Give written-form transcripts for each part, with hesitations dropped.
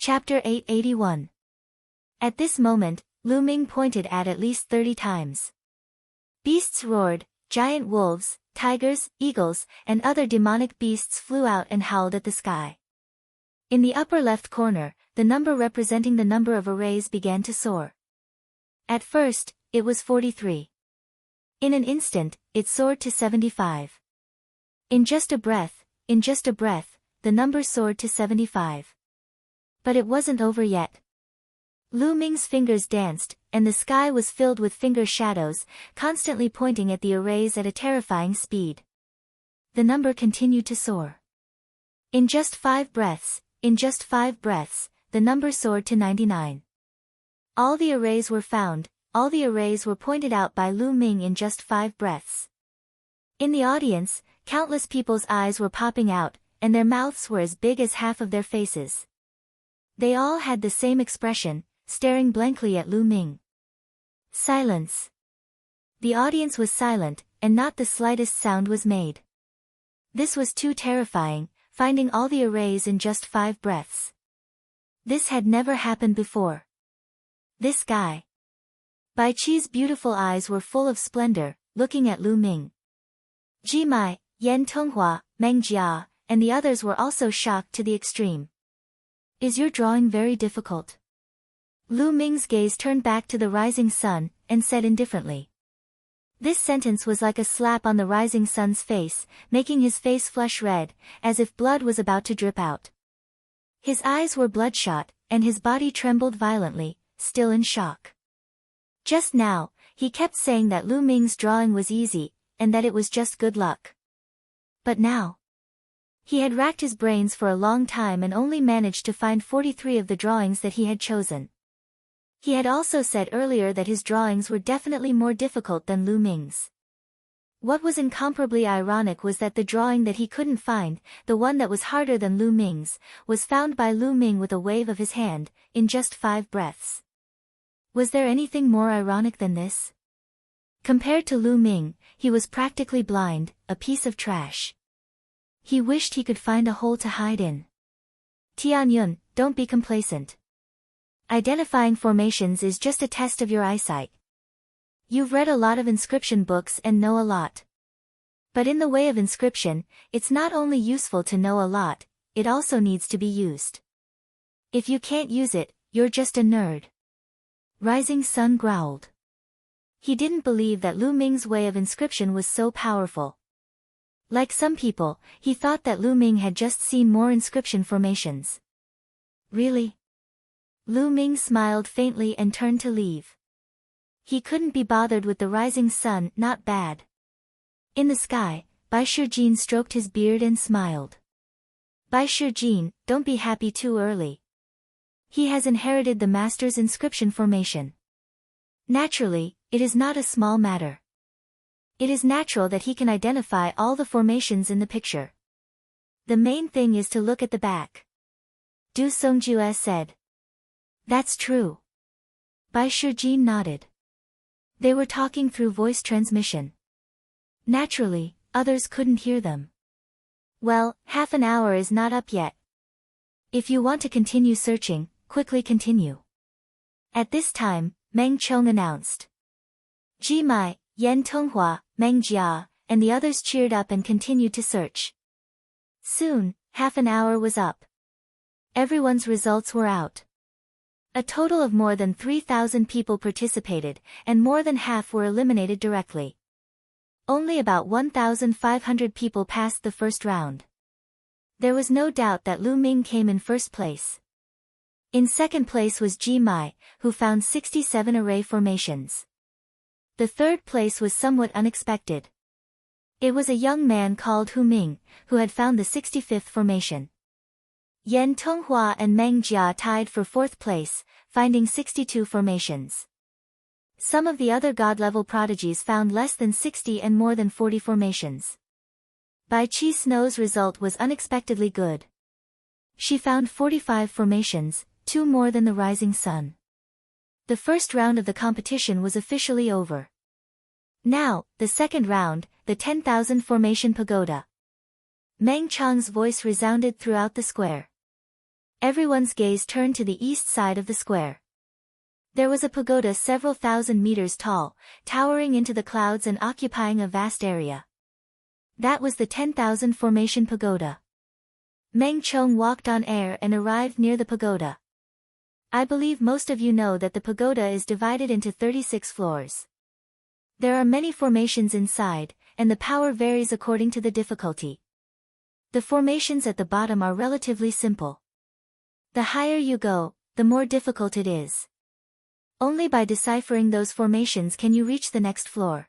Chapter 881. At this moment, Lu Ming pointed at least 30 times. Beasts roared, giant wolves, tigers, eagles, and other demonic beasts flew out and howled at the sky. In the upper left corner, the number representing the number of arrays began to soar. At first, it was 43. In an instant, it soared to 75. In just a breath, the number soared to 75. But it wasn't over yet. Lu Ming's fingers danced, and the sky was filled with finger shadows, constantly pointing at the arrays at a terrifying speed. The number continued to soar. In just 5 breaths, the number soared to 99. All the arrays were found, all the arrays were pointed out by Lu Ming in just 5 breaths. In the audience, countless people's eyes were popping out, and their mouths were as big as half of their faces. They all had the same expression, staring blankly at Lu Ming. Silence. The audience was silent, and not the slightest sound was made. This was too terrifying, finding all the arrays in just 5 breaths. This had never happened before. This guy. Bai Qi's beautiful eyes were full of splendor, looking at Lu Ming. Ji Mai, Yan Tenghua, Meng Jia, and the others were also shocked to the extreme. Is your drawing very difficult? Lu Ming's gaze turned back to the rising sun, and said indifferently. This sentence was like a slap on the rising sun's face, making his face flush red, as if blood was about to drip out. His eyes were bloodshot, and his body trembled violently, still in shock. Just now, he kept saying that Lu Ming's drawing was easy, and that it was just good luck. But now, he had racked his brains for a long time and only managed to find 43 of the drawings that he had chosen. He had also said earlier that his drawings were definitely more difficult than Lu Ming's. What was incomparably ironic was that the drawing that he couldn't find, the one that was harder than Lu Ming's, was found by Lu Ming with a wave of his hand, in just 5 breaths. Was there anything more ironic than this? Compared to Lu Ming, he was practically blind, a piece of trash. He wished he could find a hole to hide in. Tianyun, don't be complacent. Identifying formations is just a test of your eyesight. You've read a lot of inscription books and know a lot. But in the way of inscription, it's not only useful to know a lot, it also needs to be used. If you can't use it, you're just a nerd. Rising Sun growled. He didn't believe that Lu Ming's way of inscription was so powerful. Like some people, he thought that Lu Ming had just seen more inscription formations. Really? Lu Ming smiled faintly and turned to leave. He couldn't be bothered with the rising sun, not bad. In the sky, Bai Shijin stroked his beard and smiled. Bai Shijin, don't be happy too early. He has inherited the master's inscription formation. Naturally, it is not a small matter. It is natural that he can identify all the formations in the picture. The main thing is to look at the back. Du Songjue said. That's true. Bai Shijin nodded. They were talking through voice transmission. Naturally, others couldn't hear them. Well, half an hour is not up yet. If you want to continue searching, quickly continue. At this time, Meng Chong announced. Ji Mai, Yan Tenghua, Meng Jia, and the others cheered up and continued to search. Soon, half an hour was up. Everyone's results were out. A total of more than 3,000 people participated, and more than half were eliminated directly. Only about 1,500 people passed the first round. There was no doubt that Lu Ming came in first place. In second place was Ji Mai, who found 67 array formations. The third place was somewhat unexpected. It was a young man called Hu Ming, who had found the 65th formation. Yan Tenghua and Meng Jia tied for fourth place, finding 62 formations. Some of the other god-level prodigies found less than 60 and more than 40 formations. Bai Qi Snow's result was unexpectedly good. She found 45 formations, 2 more than the rising sun. The first round of the competition was officially over. Now, the second round, the 10,000 formation pagoda. Meng Chang's voice resounded throughout the square. Everyone's gaze turned to the east side of the square. There was a pagoda several thousand meters tall, towering into the clouds and occupying a vast area. That was the 10,000 Formation Pagoda. Meng Chong walked on air and arrived near the pagoda. I believe most of you know that the pagoda is divided into 36 floors. There are many formations inside, and the power varies according to the difficulty. The formations at the bottom are relatively simple. The higher you go, the more difficult it is. Only by deciphering those formations can you reach the next floor.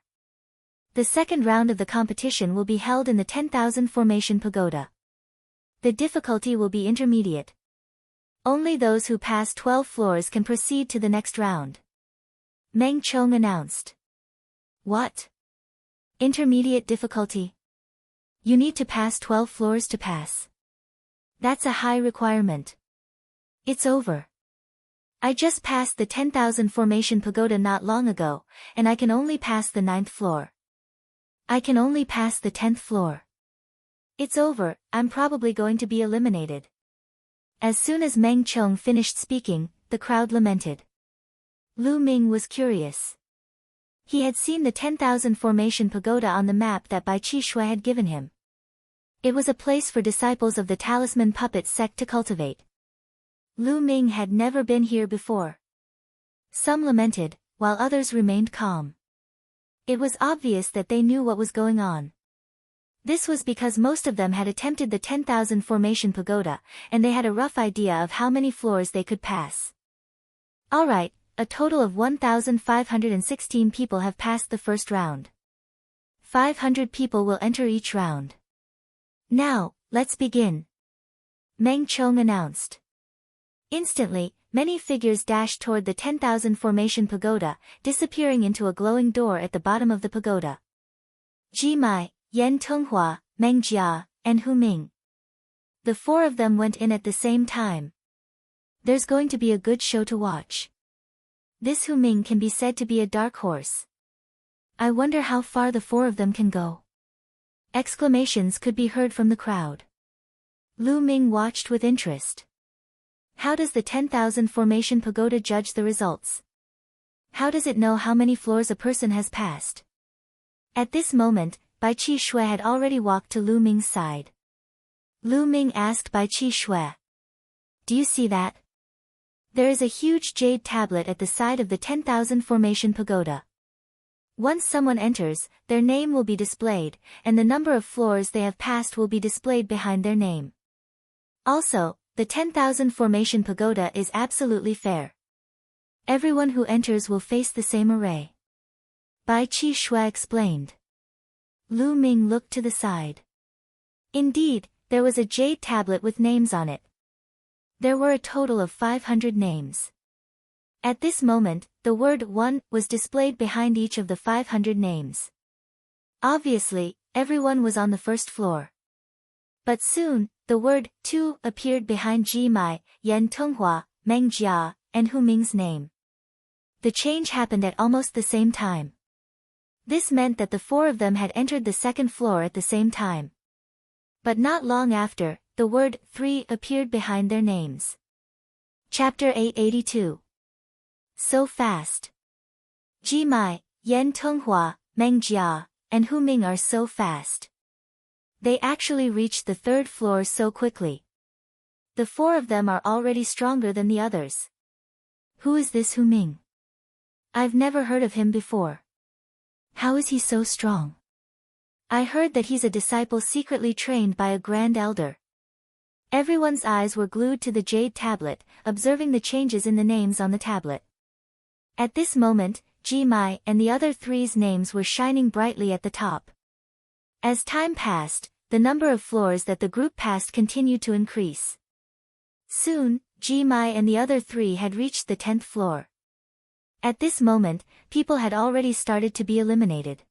The second round of the competition will be held in the 10,000 Formation Pagoda. The difficulty will be intermediate. Only those who pass 12 floors can proceed to the next round. Meng Chong announced. What? Intermediate difficulty? You need to pass 12 floors to pass. That's a high requirement. It's over. I just passed the 10,000 Formation Pagoda not long ago, and I can only pass the 9th floor. I can only pass the 10th floor. It's over, I'm probably going to be eliminated. As soon as Meng Chong finished speaking, the crowd lamented. Lu Ming was curious. He had seen the 10,000 Formation Pagoda on the map that Bai Chi Shui had given him. It was a place for disciples of the Talisman Puppet sect to cultivate. Lu Ming had never been here before. Some lamented, while others remained calm. It was obvious that they knew what was going on. This was because most of them had attempted the 10,000 Formation Pagoda, and they had a rough idea of how many floors they could pass. Alright, a total of 1,516 people have passed the first round. 500 people will enter each round. Now, let's begin. Meng Chong announced. Instantly, many figures dashed toward the 10,000 Formation Pagoda, disappearing into a glowing door at the bottom of the pagoda. Ji Mai, Yan Tenghua, Meng Jia, and Hu Ming. The four of them went in at the same time. There's going to be a good show to watch. This Hu Ming can be said to be a dark horse. I wonder how far the four of them can go. Exclamations could be heard from the crowd. Lu Ming watched with interest. How does the 10,000 Formation Pagoda judge the results? How does it know how many floors a person has passed? At this moment, Bai Chi Shui had already walked to Lu Ming's side. Lu Ming asked Bai Chi Shui. Do you see that? There is a huge jade tablet at the side of the 10,000 Formation Pagoda. Once someone enters, their name will be displayed, and the number of floors they have passed will be displayed behind their name. Also, the 10,000 Formation Pagoda is absolutely fair. Everyone who enters will face the same array. Bai Chi Shui explained. Lu Ming looked to the side. Indeed, there was a jade tablet with names on it. There were a total of 500 names. At this moment, the word 1 was displayed behind each of the 500 names. Obviously, everyone was on the first floor. But soon, the word 2 appeared behind Ji Mai, Yan Tenghua, Meng Jia, and Hu Ming's name. The change happened at almost the same time. This meant that the four of them had entered the second floor at the same time. But not long after, the word 3 appeared behind their names. Chapter 882. So fast. Ji Mai, Yan Tenghua, Meng Jia, and Hu Ming are so fast. They actually reached the third floor so quickly. The four of them are already stronger than the others. Who is this Hu Ming? I've never heard of him before. How is he so strong? I heard that he's a disciple secretly trained by a grand elder. Everyone's eyes were glued to the jade tablet, observing the changes in the names on the tablet. At this moment, Ji Mai and the other three's names were shining brightly at the top. As time passed, the number of floors that the group passed continued to increase. Soon, Ji Mai and the other three had reached the 10th floor. At this moment, people had already started to be eliminated.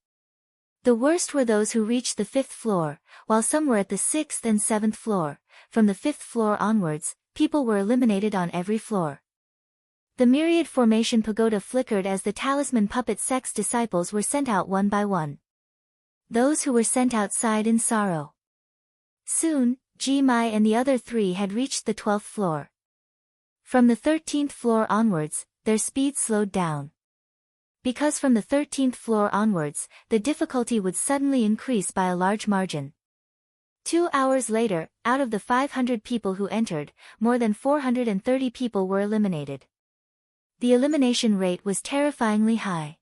The worst were those who reached the 5th floor, while some were at the 6th and 7th floor. From the 5th floor onwards, people were eliminated on every floor. The myriad formation pagoda flickered as the Talisman Puppet sect's disciples were sent out one by one. Those who were sent out sighed in sorrow. Soon, Ji Mai and the other three had reached the 12th floor. From the 13th floor onwards, their speed slowed down. Because from the 13th floor onwards, the difficulty would suddenly increase by a large margin. 2 hours later, out of the 500 people who entered, more than 430 people were eliminated. The elimination rate was terrifyingly high.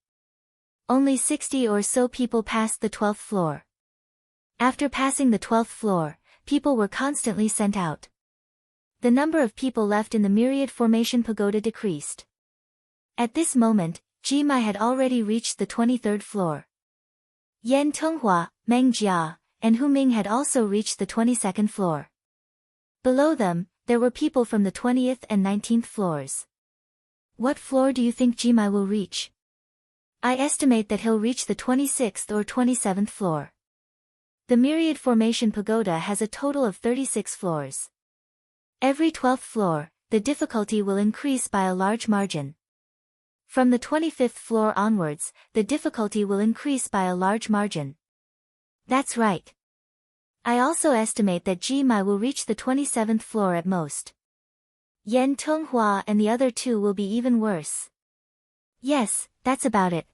Only 60 or so people passed the 12th floor. After passing the 12th floor, people were constantly sent out. The number of people left in the Myriad Formation Pagoda decreased. At this moment, Jimai had already reached the 23rd floor. Yan Tenghua, Meng Jia, and Hu Ming had also reached the 22nd floor. Below them, there were people from the 20th and 19th floors. What floor do you think Jimai will reach? I estimate that he'll reach the 26th or 27th floor. The Myriad Formation Pagoda has a total of 36 floors. Every 12th floor, the difficulty will increase by a large margin. From the 25th floor onwards, the difficulty will increase by a large margin. That's right. I also estimate that Jimai will reach the 27th floor at most. Yan Tenghua and the other two will be even worse. Yes, that's about it.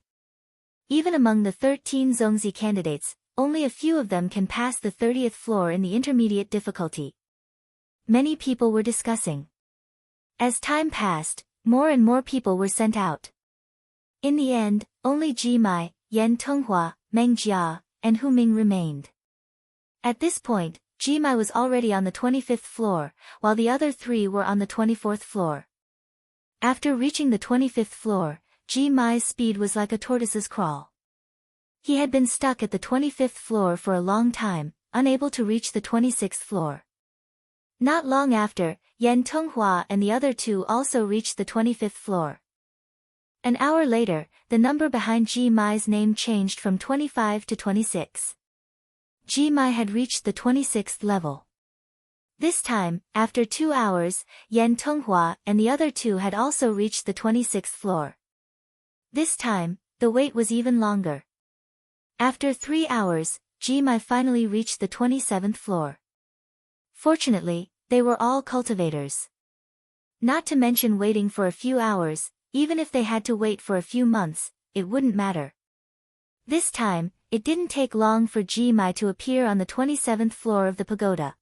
Even among the 13 Zongzi candidates, only a few of them can pass the 30th floor in the intermediate difficulty. Many people were discussing. As time passed, more and more people were sent out. In the end, only Jimai, Yan Tenghua, Meng Jia, and Hu Ming remained. At this point, Jimai was already on the 25th floor, while the other three were on the 24th floor. After reaching the 25th floor, Jimai's speed was like a tortoise's crawl. He had been stuck at the 25th floor for a long time, unable to reach the 26th floor. Not long after, Yan Tenghua and the other two also reached the 25th floor. An hour later, the number behind Jimai's name changed from 25 to 26. Jimai had reached the 26th level. This time, after 2 hours, Yan Tenghua and the other two had also reached the 26th floor. This time, the wait was even longer. After 3 hours, Jimai finally reached the 27th floor. Fortunately, they were all cultivators. Not to mention waiting for a few hours, even if they had to wait for a few months, it wouldn't matter. This time, it didn't take long for Jimai to appear on the 27th floor of the pagoda.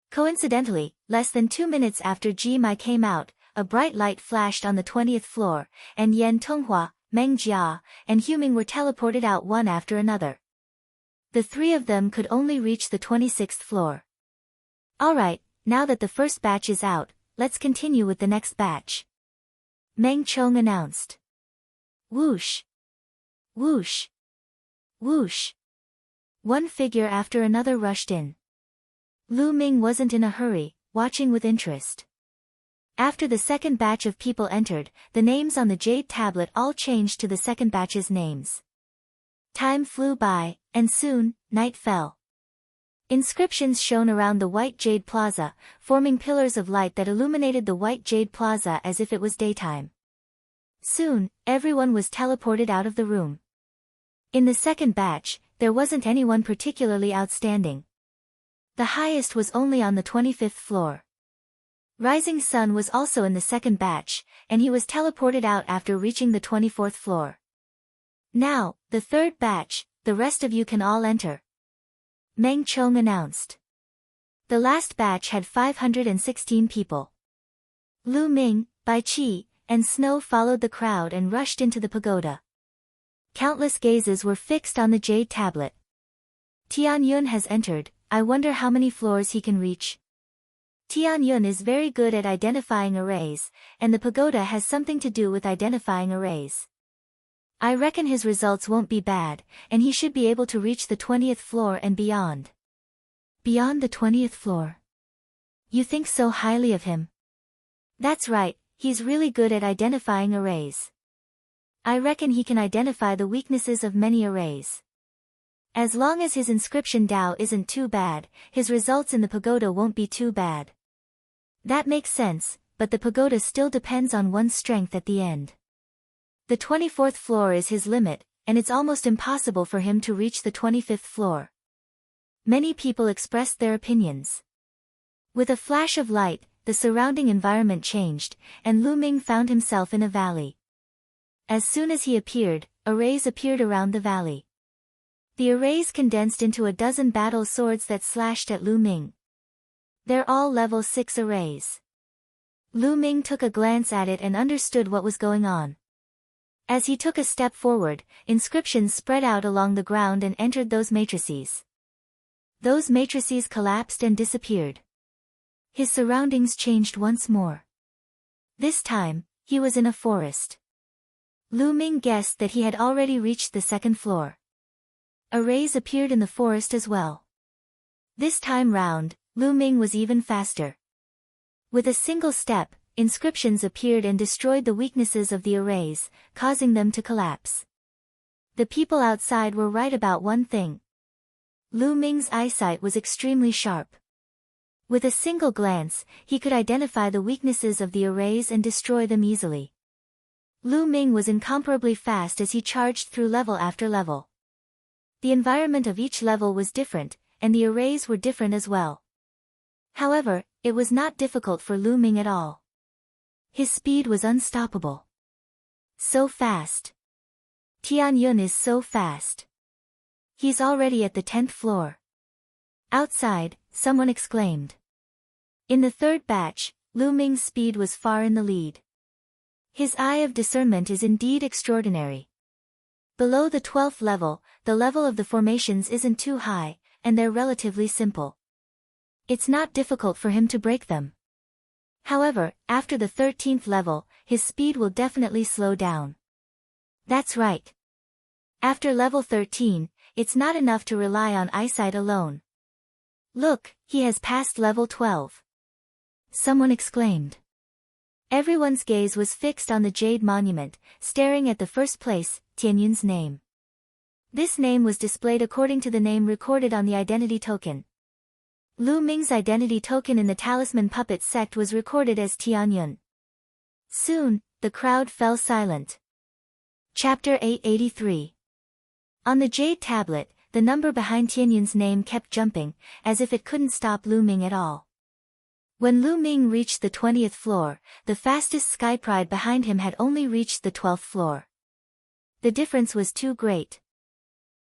Coincidentally, less than 2 minutes after Jimai came out, a bright light flashed on the 20th floor, and Yan Tenghua, Meng Jia, and Hu Ming were teleported out one after another. The three of them could only reach the 26th floor. Alright, now that the first batch is out, let's continue with the next batch. Meng Chong announced. Whoosh! Whoosh! Whoosh! One figure after another rushed in. Lu Ming wasn't in a hurry, watching with interest. After the second batch of people entered, the names on the jade tablet all changed to the second batch's names. Time flew by, and soon, night fell. Inscriptions shone around the white jade plaza, forming pillars of light that illuminated the white jade plaza as if it was daytime. Soon, everyone was teleported out of the room. In the second batch, there wasn't anyone particularly outstanding. The highest was only on the 25th floor. Rising Sun was also in the second batch, and he was teleported out after reaching the 24th floor. Now, the third batch, the rest of you can all enter. Meng Chong announced. The last batch had 516 people. Lu Ming, Bai Qi, and Snow followed the crowd and rushed into the pagoda. Countless gazes were fixed on the jade tablet. Tian Yun has entered, I wonder how many floors he can reach. Tian Yun is very good at identifying arrays, and the pagoda has something to do with identifying arrays. I reckon his results won't be bad, and he should be able to reach the 20th floor and beyond. Beyond the 20th floor? You think so highly of him? That's right, he's really good at identifying arrays. I reckon he can identify the weaknesses of many arrays. As long as his inscription Dao isn't too bad, his results in the pagoda won't be too bad. That makes sense, but the pagoda still depends on one's strength at the end. The 24th floor is his limit, and it's almost impossible for him to reach the 25th floor. Many people expressed their opinions. With a flash of light, the surrounding environment changed, and Lu Ming found himself in a valley. As soon as he appeared, arrays appeared around the valley. The arrays condensed into a dozen battle swords that slashed at Lu Ming. They're all level 6 arrays. Lu Ming took a glance at it and understood what was going on. As he took a step forward, inscriptions spread out along the ground and entered those matrices. Those matrices collapsed and disappeared. His surroundings changed once more. This time, he was in a forest. Lu Ming guessed that he had already reached the second floor. Arrays appeared in the forest as well. This time round, Lu Ming was even faster. With a single step, inscriptions appeared and destroyed the weaknesses of the arrays, causing them to collapse. The people outside were right about one thing. Lu Ming's eyesight was extremely sharp. With a single glance, he could identify the weaknesses of the arrays and destroy them easily. Lu Ming was incomparably fast as he charged through level after level. The environment of each level was different, and the arrays were different as well. However, it was not difficult for Lu Ming at all. His speed was unstoppable. So fast. Tianyun is so fast. He's already at the 10th floor. Outside, someone exclaimed. In the third batch, Lu Ming's speed was far in the lead. His eye of discernment is indeed extraordinary. Below the 12th level, the level of the formations isn't too high, and they're relatively simple. It's not difficult for him to break them. However, after the 13th level, his speed will definitely slow down. That's right. After level 13, it's not enough to rely on eyesight alone. Look, he has passed level 12. Someone exclaimed. Everyone's gaze was fixed on the Jade Monument, staring at the first place, Tianyun's name. This name was displayed according to the name recorded on the identity token. Lu Ming's identity token in the Talisman Puppet sect was recorded as Tianyun. Soon, the crowd fell silent. Chapter 883. On the Jade Tablet, the number behind Tianyun's name kept jumping, as if it couldn't stop Lu Ming at all. When Lu Ming reached the 20th floor, the fastest Sky Pride behind him had only reached the 12th floor. The difference was too great.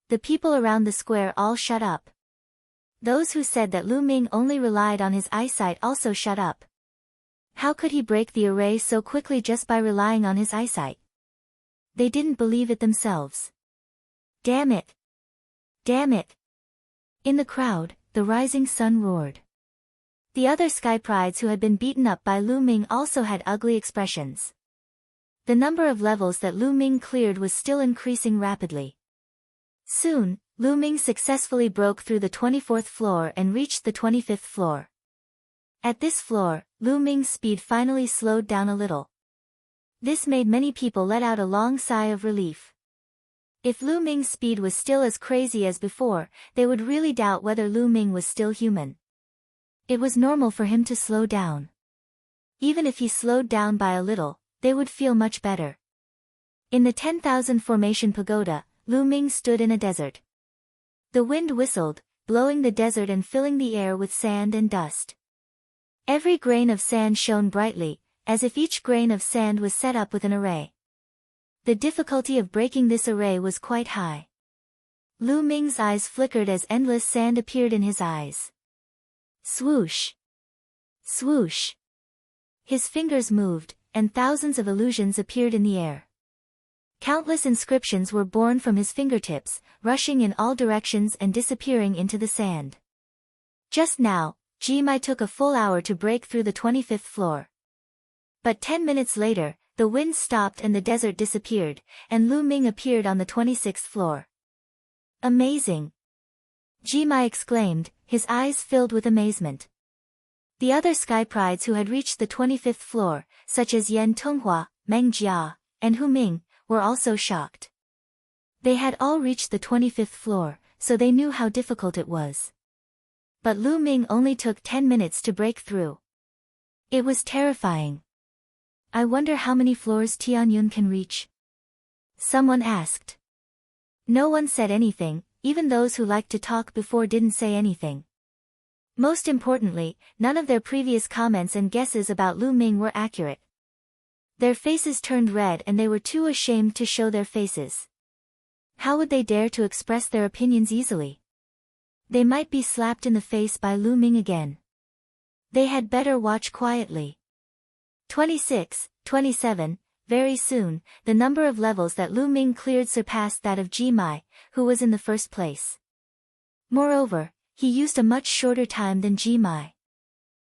The people around the square all shut up. Those who said that Lu Ming only relied on his eyesight also shut up. How could he break the array so quickly just by relying on his eyesight? They didn't believe it themselves. Damn it! Damn it! In the crowd, the rising sun roared. The other Sky Prides who had been beaten up by Lu Ming also had ugly expressions. The number of levels that Lu Ming cleared was still increasing rapidly. Soon, Lu Ming successfully broke through the 24th floor and reached the 25th floor. At this floor, Lu Ming's speed finally slowed down a little. This made many people let out a long sigh of relief. If Lu Ming's speed was still as crazy as before, they would really doubt whether Lu Ming was still human. It was normal for him to slow down. Even if he slowed down by a little, they would feel much better. In the 10,000 formation pagoda, Lu Ming stood in a desert. The wind whistled, blowing the desert and filling the air with sand and dust. Every grain of sand shone brightly, as if each grain of sand was set up with an array. The difficulty of breaking this array was quite high. Lu Ming's eyes flickered as endless sand appeared in his eyes. Swoosh! Swoosh! His fingers moved, and thousands of illusions appeared in the air. Countless inscriptions were born from his fingertips, rushing in all directions and disappearing into the sand. Just now, Jimai took a full hour to break through the 25th floor. But 10 minutes later, the wind stopped and the desert disappeared, and Lu Ming appeared on the 26th floor. Amazing! Jimai exclaimed, his eyes filled with amazement. The other Sky Prides who had reached the 25th floor, such as Yan Tonghua, Meng Jia, and Hu Ming, were also shocked. They had all reached the 25th floor, so they knew how difficult it was. But Lu Ming only took 10 minutes to break through. It was terrifying. I wonder how many floors Tianyun can reach? Someone asked. No one said anything, even those who liked to talk before didn't say anything. Most importantly, none of their previous comments and guesses about Lu Ming were accurate. Their faces turned red and they were too ashamed to show their faces. How would they dare to express their opinions easily? They might be slapped in the face by Lu Ming again. They had better watch quietly. 26, 27, very soon, the number of levels that Lu Ming cleared surpassed that of Ji Mai, who was in the first place. Moreover, he used a much shorter time than Ji Mai.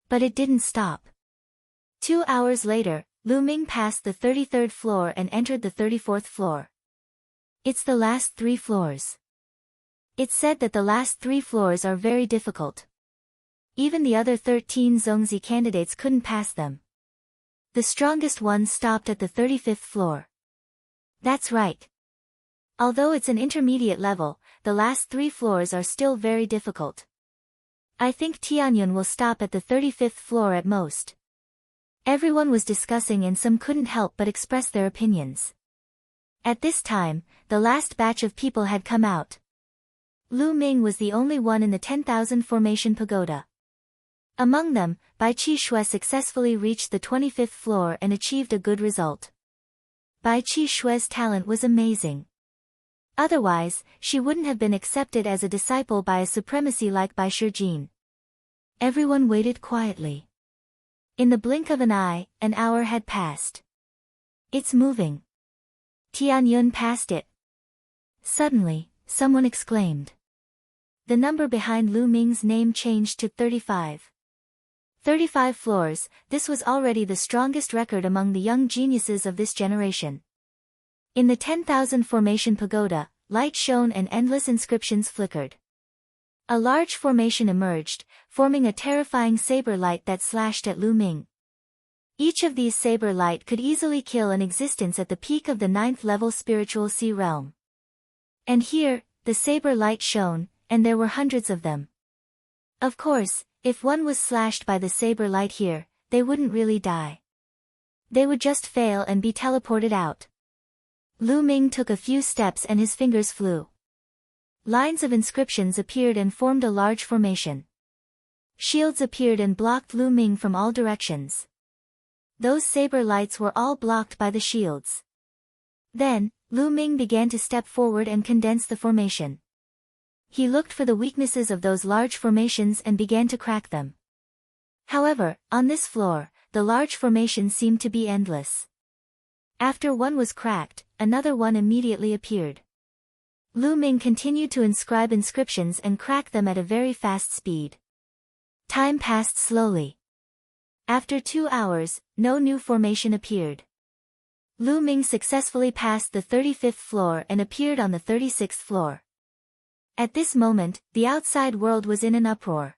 But it didn't stop. 2 hours later, Lu Ming passed the 33rd floor and entered the 34th floor. It's the last 3 floors. It's said that the last 3 floors are very difficult. Even the other 13 Zongzi candidates couldn't pass them. The strongest ones stopped at the 35th floor. That's right. Although it's an intermediate level, the last 3 floors are still very difficult. I think Tianyun will stop at the 35th floor at most. Everyone was discussing and some couldn't help but express their opinions. At this time, the last batch of people had come out. Lu Ming was the only one in the 10,000 formation pagoda. Among them, Bai Qi Shui successfully reached the 25th floor and achieved a good result. Bai Qi Shui's talent was amazing. Otherwise, she wouldn't have been accepted as a disciple by a supremacy like Bai Shijin. Everyone waited quietly. In the blink of an eye, an hour had passed. It's moving. Tianyun passed it. Suddenly, someone exclaimed. The number behind Lu Ming's name changed to 35. 35 floors, this was already the strongest record among the young geniuses of this generation. In the 10,000 formation pagoda, light shone and endless inscriptions flickered. A large formation emerged, forming a terrifying saber light that slashed at Lu Ming. Each of these saber light could easily kill an existence at the peak of the 9th level spiritual sea realm. And here, the saber light shone, and there were hundreds of them. Of course, if one was slashed by the saber light here, they wouldn't really die. They would just fail and be teleported out. Lu Ming took a few steps and his fingers flew. Lines of inscriptions appeared and formed a large formation. Shields appeared and blocked Lu Ming from all directions. Those saber lights were all blocked by the shields. Then, Lu Ming began to step forward and condense the formation. He looked for the weaknesses of those large formations and began to crack them. However, on this floor, the large formations seemed to be endless. After one was cracked, another one immediately appeared. Lu Ming continued to inscribe inscriptions and crack them at a very fast speed. Time passed slowly. After 2 hours, no new formation appeared. Lu Ming successfully passed the 35th floor and appeared on the 36th floor. At this moment, the outside world was in an uproar.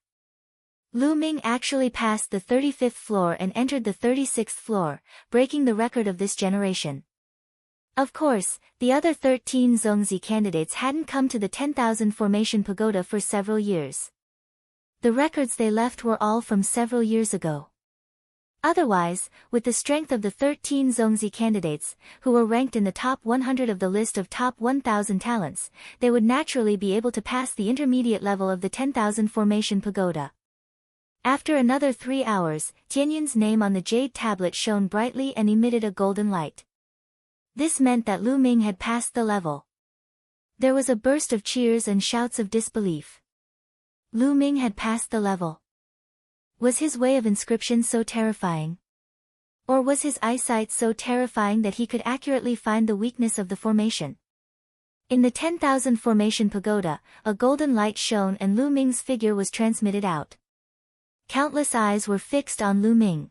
Lu Ming actually passed the 35th floor and entered the 36th floor, breaking the record of this generation. Of course, the other 13 Zongzi candidates hadn't come to the 10,000 formation pagoda for several years. The records they left were all from several years ago. Otherwise, with the strength of the 13 Zongzi candidates, who were ranked in the top 100 of the list of top 1,000 talents, they would naturally be able to pass the intermediate level of the 10,000 formation pagoda. After another 3 hours, Tianyun's name on the jade tablet shone brightly and emitted a golden light. This meant that Lu Ming had passed the level. There was a burst of cheers and shouts of disbelief. Lu Ming had passed the level. Was his way of inscription so terrifying? Or was his eyesight so terrifying that he could accurately find the weakness of the formation? In the 10,000 formation pagoda, a golden light shone and Lu Ming's figure was transmitted out. Countless eyes were fixed on Lu Ming.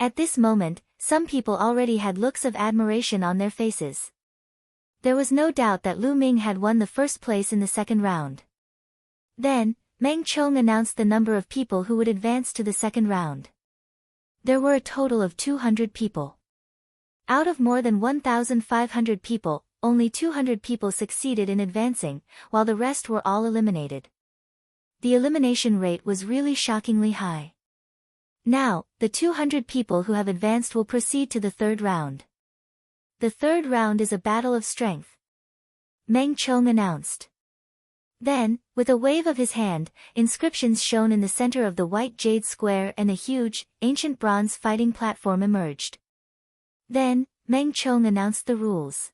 At this moment, some people already had looks of admiration on their faces. There was no doubt that Lu Ming had won the first place in the second round. Then, Meng Chong announced the number of people who would advance to the second round. There were a total of 200 people. Out of more than 1,500 people, only 200 people succeeded in advancing, while the rest were all eliminated. The elimination rate was really shockingly high. Now, the 200 people who have advanced will proceed to the third round. The third round is a battle of strength. Meng Chong announced. Then, with a wave of his hand, inscriptions shone in the center of the white jade square and a huge, ancient bronze fighting platform emerged. Then, Meng Chong announced the rules.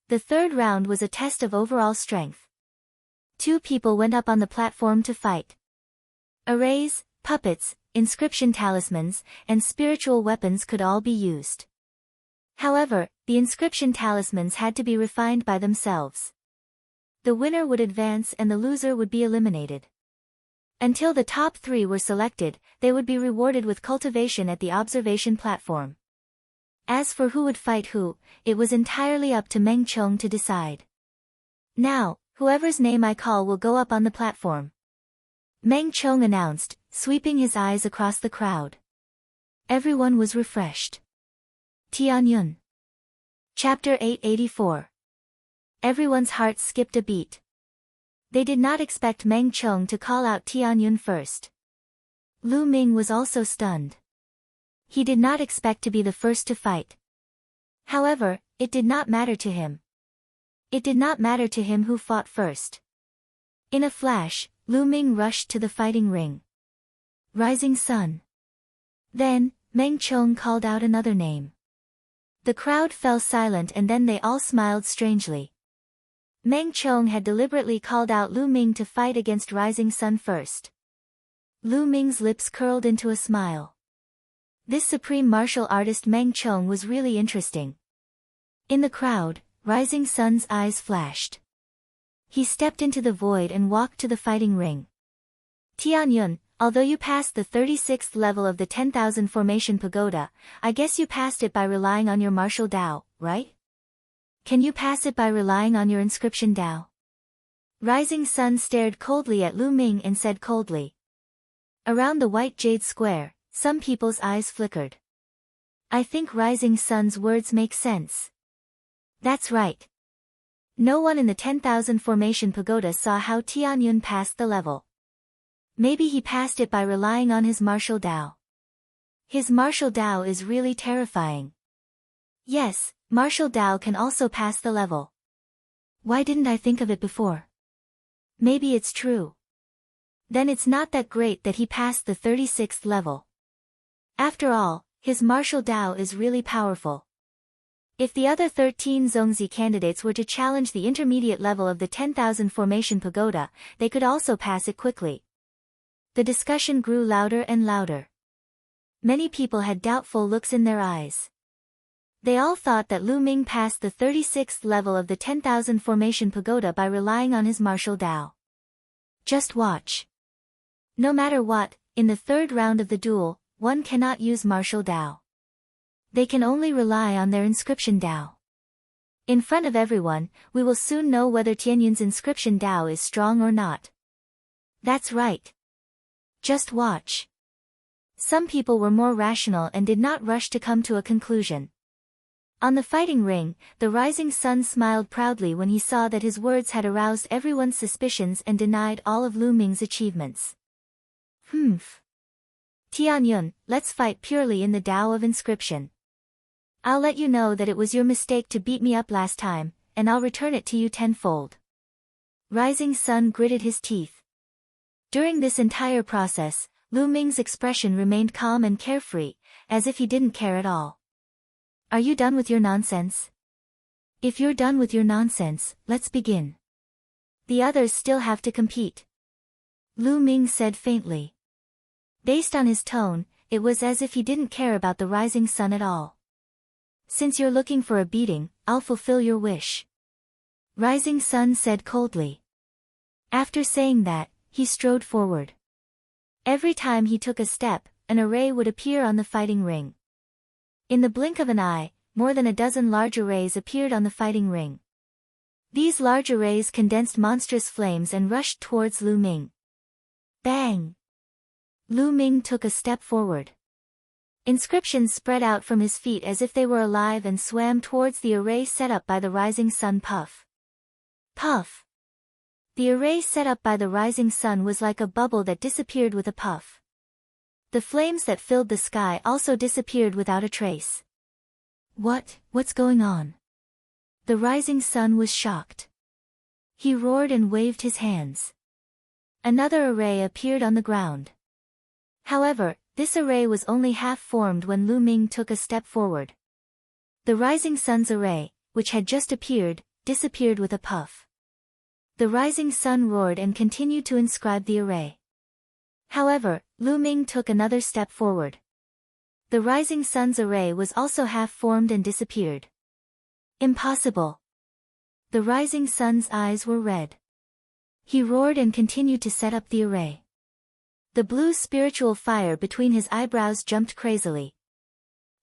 The third round was a test of overall strength. 2 people went up on the platform to fight. Arrays, puppets, inscription talismans, and spiritual weapons could all be used. However, the inscription talismans had to be refined by themselves. The winner would advance and the loser would be eliminated. Until the top 3 were selected, they would be rewarded with cultivation at the observation platform. As for who would fight who, it was entirely up to Meng Chong to decide. Now, whoever's name I call will go up on the platform. Meng Chong announced, sweeping his eyes across the crowd. Everyone was refreshed. Tianyun. Chapter 884. Everyone's hearts skipped a beat. They did not expect Meng Chong to call out Tianyun first. Lu Ming was also stunned. He did not expect to be the first to fight. However, it did not matter to him. It did not matter to him who fought first. In a flash, Lu Ming rushed to the fighting ring. Rising Sun. Then, Meng Chong called out another name. The crowd fell silent and then they all smiled strangely. Meng Chong had deliberately called out Lu Ming to fight against Rising Sun first. Lu Ming's lips curled into a smile. This supreme martial artist Meng Chong was really interesting. In the crowd, Rising Sun's eyes flashed. He stepped into the void and walked to the fighting ring. Tianyun, although you passed the 36th level of the 10,000 formation pagoda, I guess you passed it by relying on your martial Dao, right? Can you pass it by relying on your inscription Dao? Rising Sun stared coldly at Lu Ming and said coldly. Around the white jade square, some people's eyes flickered. I think Rising Sun's words make sense. That's right. No one in the 10,000 formation pagoda saw how Tianyun passed the level. Maybe he passed it by relying on his martial Dao. His martial Dao is really terrifying. Yes, martial Dao can also pass the level. Why didn't I think of it before? Maybe it's true. Then it's not that great that he passed the 36th level. After all, his martial Dao is really powerful. If the other 13 Zongzi candidates were to challenge the intermediate level of the 10,000 formation pagoda, they could also pass it quickly. The discussion grew louder and louder. Many people had doubtful looks in their eyes. They all thought that Lu Ming passed the 36th level of the 10,000 formation pagoda by relying on his martial Dao. Just watch. No matter what, in the third round of the duel, one cannot use martial Dao. They can only rely on their inscription Dao. In front of everyone, we will soon know whether Tianyun's inscription Dao is strong or not. That's right. Just watch. Some people were more rational and did not rush to come to a conclusion. On the fighting ring, the Rising Sun smiled proudly when he saw that his words had aroused everyone's suspicions and denied all of Lu Ming's achievements. Tianyun, let's fight purely in the Dao of inscription. I'll let you know that it was your mistake to beat me up last time, and I'll return it to you tenfold. Rising Sun gritted his teeth. During this entire process, Lu Ming's expression remained calm and carefree, as if he didn't care at all. Are you done with your nonsense? If you're done with your nonsense, let's begin. The others still have to compete. Lu Ming said faintly. Based on his tone, it was as if he didn't care about the Rising Sun at all. Since you're looking for a beating, I'll fulfill your wish. Rising Sun said coldly. After saying that, he strode forward. Every time he took a step, an array would appear on the fighting ring. In the blink of an eye, more than a dozen large arrays appeared on the fighting ring. These large arrays condensed monstrous flames and rushed towards Lu Ming. Bang! Lu Ming took a step forward. Inscriptions spread out from his feet as if they were alive and swam towards the array set up by the Rising Sun. Puff. Puff. The array set up by the Rising Sun was like a bubble that disappeared with a puff. The flames that filled the sky also disappeared without a trace. What's going on? The Rising Sun was shocked. He roared and waved his hands. Another array appeared on the ground. However, this array was only half formed when Lu Ming took a step forward. The rising sun's array, which had just appeared, disappeared with a puff. The rising sun roared and continued to inscribe the array. However, Lu Ming took another step forward. The rising sun's array was also half formed and disappeared. Impossible. The rising sun's eyes were red. He roared and continued to set up the array. The blue spiritual fire between his eyebrows jumped crazily.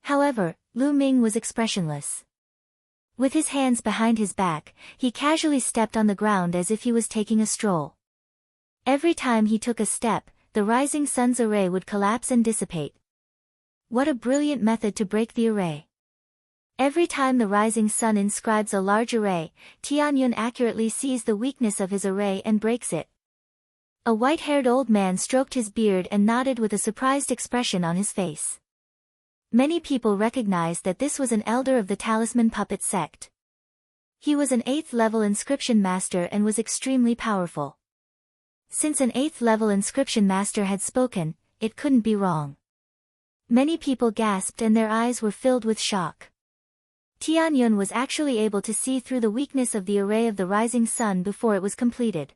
However, Lu Ming was expressionless. With his hands behind his back, he casually stepped on the ground as if he was taking a stroll. Every time he took a step, the rising sun's array would collapse and dissipate. What a brilliant method to break the array. Every time the rising sun inscribes a large array, Tianyun accurately sees the weakness of his array and breaks it. A white-haired old man stroked his beard and nodded with a surprised expression on his face. Many people recognized that this was an elder of the Talisman Puppet sect. He was an 8th level inscription master and was extremely powerful. Since an 8th level inscription master had spoken, it couldn't be wrong. Many people gasped and their eyes were filled with shock. Tianyun was actually able to see through the weakness of the array of the rising sun before it was completed.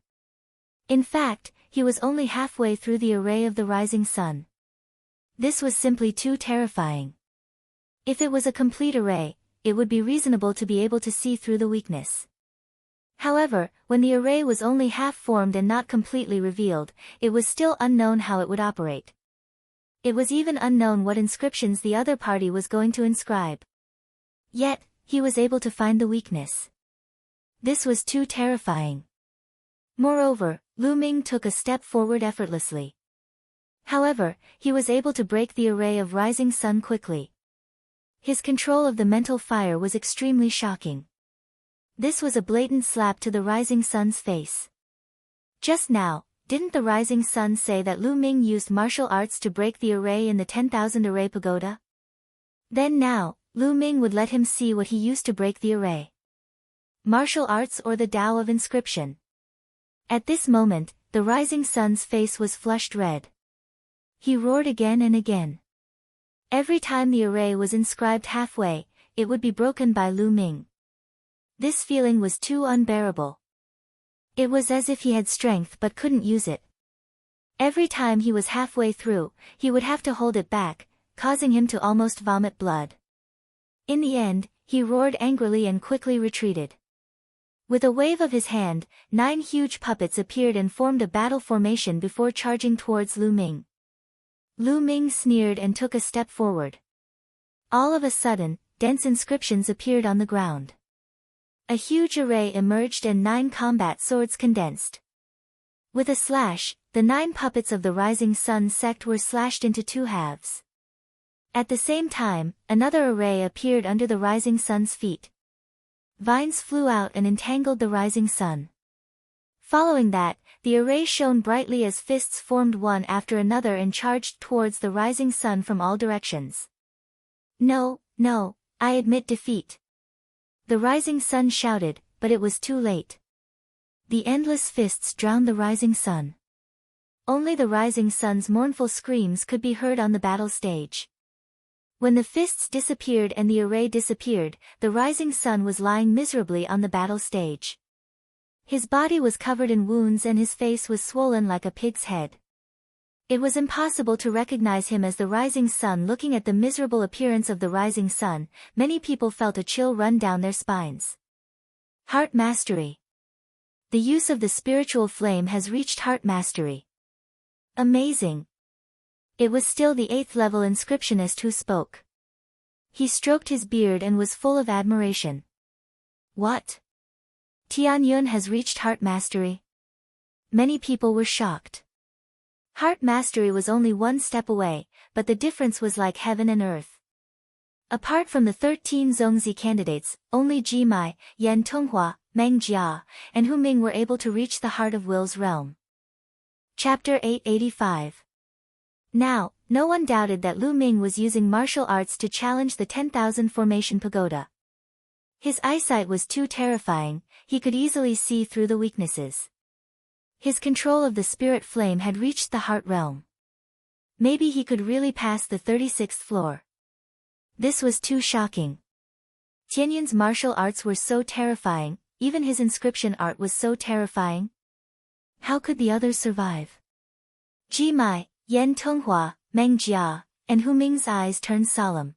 In fact, he was only halfway through the array of the rising sun. This was simply too terrifying. If it was a complete array, it would be reasonable to be able to see through the weakness. However, when the array was only half formed and not completely revealed, it was still unknown how it would operate. It was even unknown what inscriptions the other party was going to inscribe. Yet, he was able to find the weakness. This was too terrifying. Moreover, Lu Ming took a step forward effortlessly. However, he was able to break the array of rising sun quickly. His control of the mental fire was extremely shocking. This was a blatant slap to the rising sun's face. Just now, didn't the rising sun say that Lu Ming used martial arts to break the array in the 10,000 array pagoda? Then now, Lu Ming would let him see what he used to break the array. Martial arts or the Tao of inscription. At this moment, the rising sun's face was flushed red. He roared again and again. Every time the array was inscribed halfway, it would be broken by Lu Ming. This feeling was too unbearable. It was as if he had strength but couldn't use it. Every time he was halfway through, he would have to hold it back, causing him to almost vomit blood. In the end, he roared angrily and quickly retreated. With a wave of his hand, 9 huge puppets appeared and formed a battle formation before charging towards Lu Ming. Lu Ming sneered and took a step forward. All of a sudden, dense inscriptions appeared on the ground. A huge array emerged and 9 combat swords condensed. With a slash, the 9 puppets of the rising sun sect were slashed into 2 halves. At the same time, another array appeared under the rising sun's feet. Vines flew out and entangled the rising sun. Following that, the array shone brightly as fists formed one after another and charged towards the rising sun from all directions. No, I admit defeat. The rising sun shouted, but it was too late. The endless fists drowned the rising sun. Only the rising sun's mournful screams could be heard on the battle stage. When the fists disappeared and the array disappeared, the rising sun was lying miserably on the battle stage. His body was covered in wounds and his face was swollen like a pig's head. It was impossible to recognize him as the rising sun. Looking at the miserable appearance of the rising sun, many people felt a chill run down their spines. Heart Mastery. The use of the spiritual flame has reached heart mastery. Amazing. It was still the 8th level inscriptionist who spoke. He stroked his beard and was full of admiration. What? Tianyun has reached heart mastery? Many people were shocked. Heart mastery was only 1 step away, but the difference was like heaven and earth. Apart from the 13 Zongzi candidates, only Jimai, Yan Tonghua, Meng Jia, and Hu Ming were able to reach the heart of Will's realm. Chapter 885. Now, no one doubted that Lu Ming was using martial arts to challenge the 10,000 formation pagoda. His eyesight was too terrifying, he could easily see through the weaknesses. His control of the spirit flame had reached the heart realm. Maybe he could really pass the 36th floor. This was too shocking. Tianyun's martial arts were so terrifying, even his inscription art was so terrifying. How could the others survive? Ji Mai, Yan Tenghua, Meng Jia, and Hu Ming's eyes turned solemn.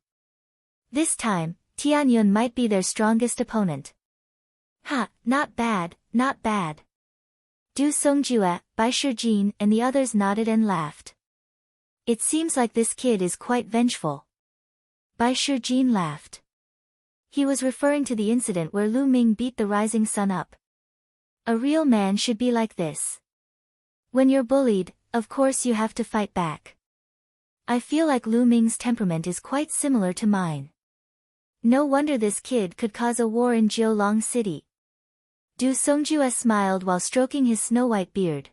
This time, Tianyun might be their strongest opponent. Ha, not bad, not bad. Du Songjue, Bai Shijin, and the others nodded and laughed. It seems like this kid is quite vengeful. Bai Shijin laughed. He was referring to the incident where Lu Ming beat the rising sun up. A real man should be like this. When you're bullied, of course you have to fight back. I feel like Lu Ming's temperament is quite similar to mine. No wonder this kid could cause a war in Jiulong City. Du Songjue smiled while stroking his snow-white beard.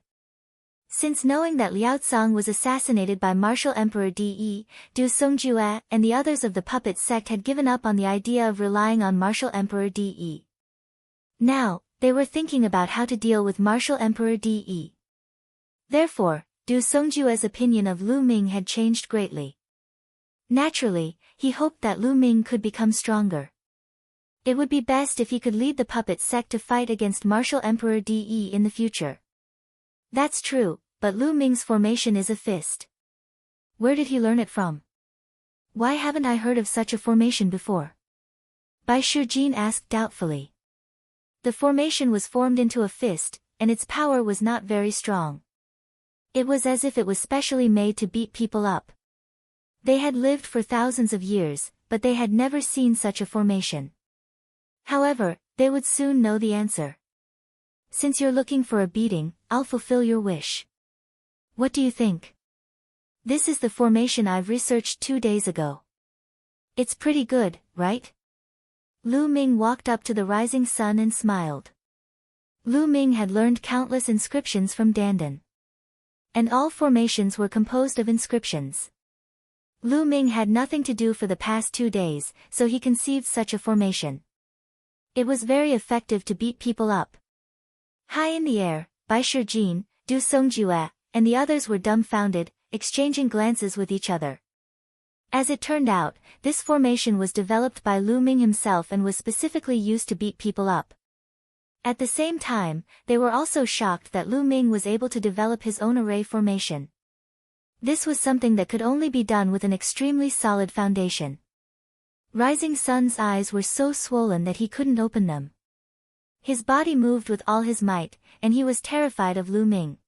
Since knowing that Liaocang was assassinated by martial Emperor De, Du Songjue and the others of the puppet sect had given up on the idea of relying on martial Emperor De. Now, they were thinking about how to deal with martial Emperor De. Therefore, Du Songjue's opinion of Lu Ming had changed greatly. Naturally, he hoped that Lu Ming could become stronger. It would be best if he could lead the puppet sect to fight against martial Emperor De in the future. That's true, but Lu Ming's formation is a fist. Where did he learn it from? Why haven't I heard of such a formation before? Bai Shijin asked doubtfully. The formation was formed into a fist, and its power was not very strong. It was as if it was specially made to beat people up. They had lived for thousands of years, but they had never seen such a formation. However, they would soon know the answer. Since you're looking for a beating, I'll fulfill your wish. What do you think? This is the formation I've researched 2 days ago. It's pretty good, right? Lu Ming walked up to the rising sun and smiled. Lu Ming had learned countless inscriptions from Dandan. And all formations were composed of inscriptions. Lu Ming had nothing to do for the past 2 days, so he conceived such a formation. It was very effective to beat people up. High in the air, Bai Shijin, Du Songjue, and the others were dumbfounded, exchanging glances with each other. As it turned out, this formation was developed by Lu Ming himself and was specifically used to beat people up. At the same time, they were also shocked that Lu Ming was able to develop his own array formation. This was something that could only be done with an extremely solid foundation. Rising Sun's eyes were so swollen that he couldn't open them. His body moved with all his might, and he was terrified of Lu Ming.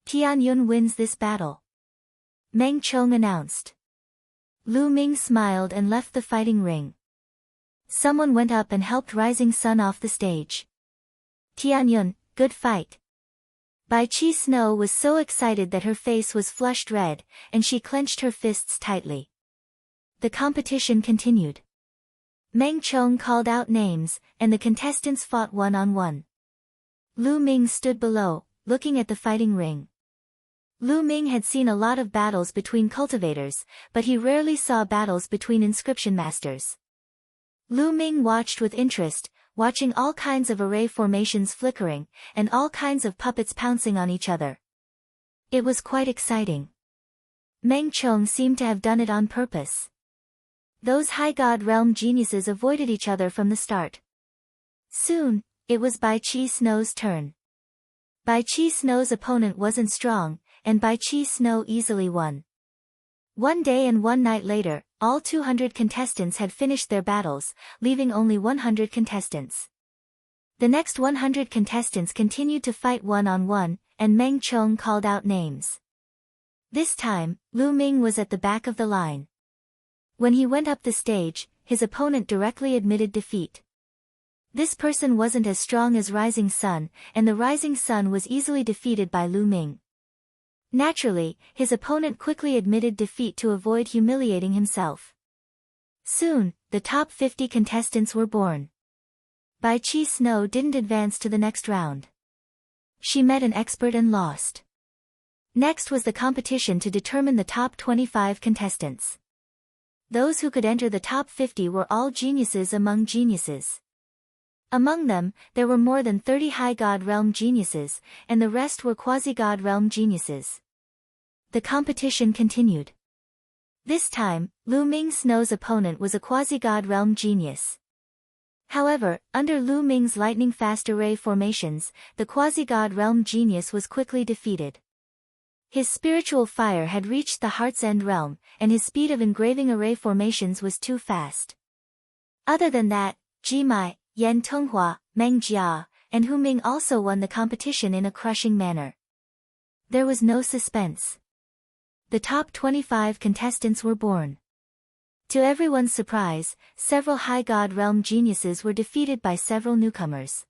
Tianyun wins this battle. Meng Chong announced. Lu Ming smiled and left the fighting ring. Someone went up and helped Rising Sun off the stage. Tianyun, good fight. Bai Chi Snow was so excited that her face was flushed red, and she clenched her fists tightly. The competition continued. Meng Chong called out names, and the contestants fought one-on-one. Lu Ming stood below, looking at the fighting ring. Lu Ming had seen a lot of battles between cultivators, but he rarely saw battles between inscription masters. Lu Ming watched with interest, watching all kinds of array formations flickering, and all kinds of puppets pouncing on each other. It was quite exciting. Meng Chong seemed to have done it on purpose. Those high god realm geniuses avoided each other from the start. Soon, it was Bai Chi Snow's turn. Bai Chi Snow's opponent wasn't strong, and Bai Chi Snow easily won. One day and one night later, all 200 contestants had finished their battles, leaving only 100 contestants. The next 100 contestants continued to fight one-on-one, and Meng Chong called out names. This time, Lu Ming was at the back of the line. When he went up the stage, his opponent directly admitted defeat. This person wasn't as strong as Rising Sun, and the Rising Sun was easily defeated by Lu Ming. Naturally, his opponent quickly admitted defeat to avoid humiliating himself. Soon, the top 50 contestants were born. Bai Chi Snow didn't advance to the next round. She met an expert and lost. Next was the competition to determine the top 25 contestants. Those who could enter the top 50 were all geniuses among geniuses. Among them, there were more than 30 high god realm geniuses, and the rest were quasi-god realm geniuses. The competition continued. This time, Lu Ming-snow's opponent was a quasi-god realm genius. However, under Lu Ming's lightning-fast array formations, the quasi-god realm genius was quickly defeated. His spiritual fire had reached the Heart's End realm, and his speed of engraving array formations was too fast. Other than that, Ji Mai, Yan Tenghua, Meng Jia, and Hu Ming also won the competition in a crushing manner. There was no suspense. The top 25 contestants were born. To everyone's surprise, several high god realm geniuses were defeated by several newcomers.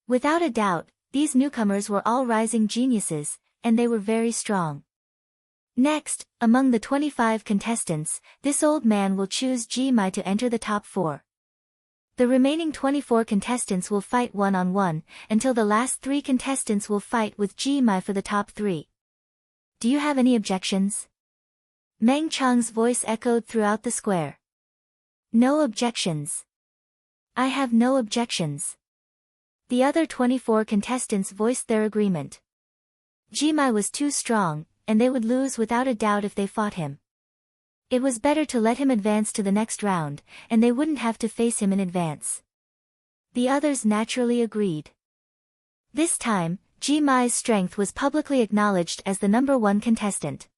Without a doubt, these newcomers were all rising geniuses, and they were very strong. Next, among the 25 contestants, this old man will choose Ji Mai to enter the top 4. The remaining 24 contestants will fight one-on-one, until the last 3 contestants will fight with Ji Mai for the top 3. Do you have any objections? Meng Chang's voice echoed throughout the square. No objections. I have no objections. The other 24 contestants voiced their agreement. Ji Mai was too strong, and they would lose without a doubt if they fought him. It was better to let him advance to the next round, and they wouldn't have to face him in advance. The others naturally agreed. This time, Ji Mai's strength was publicly acknowledged as the number 1 contestant.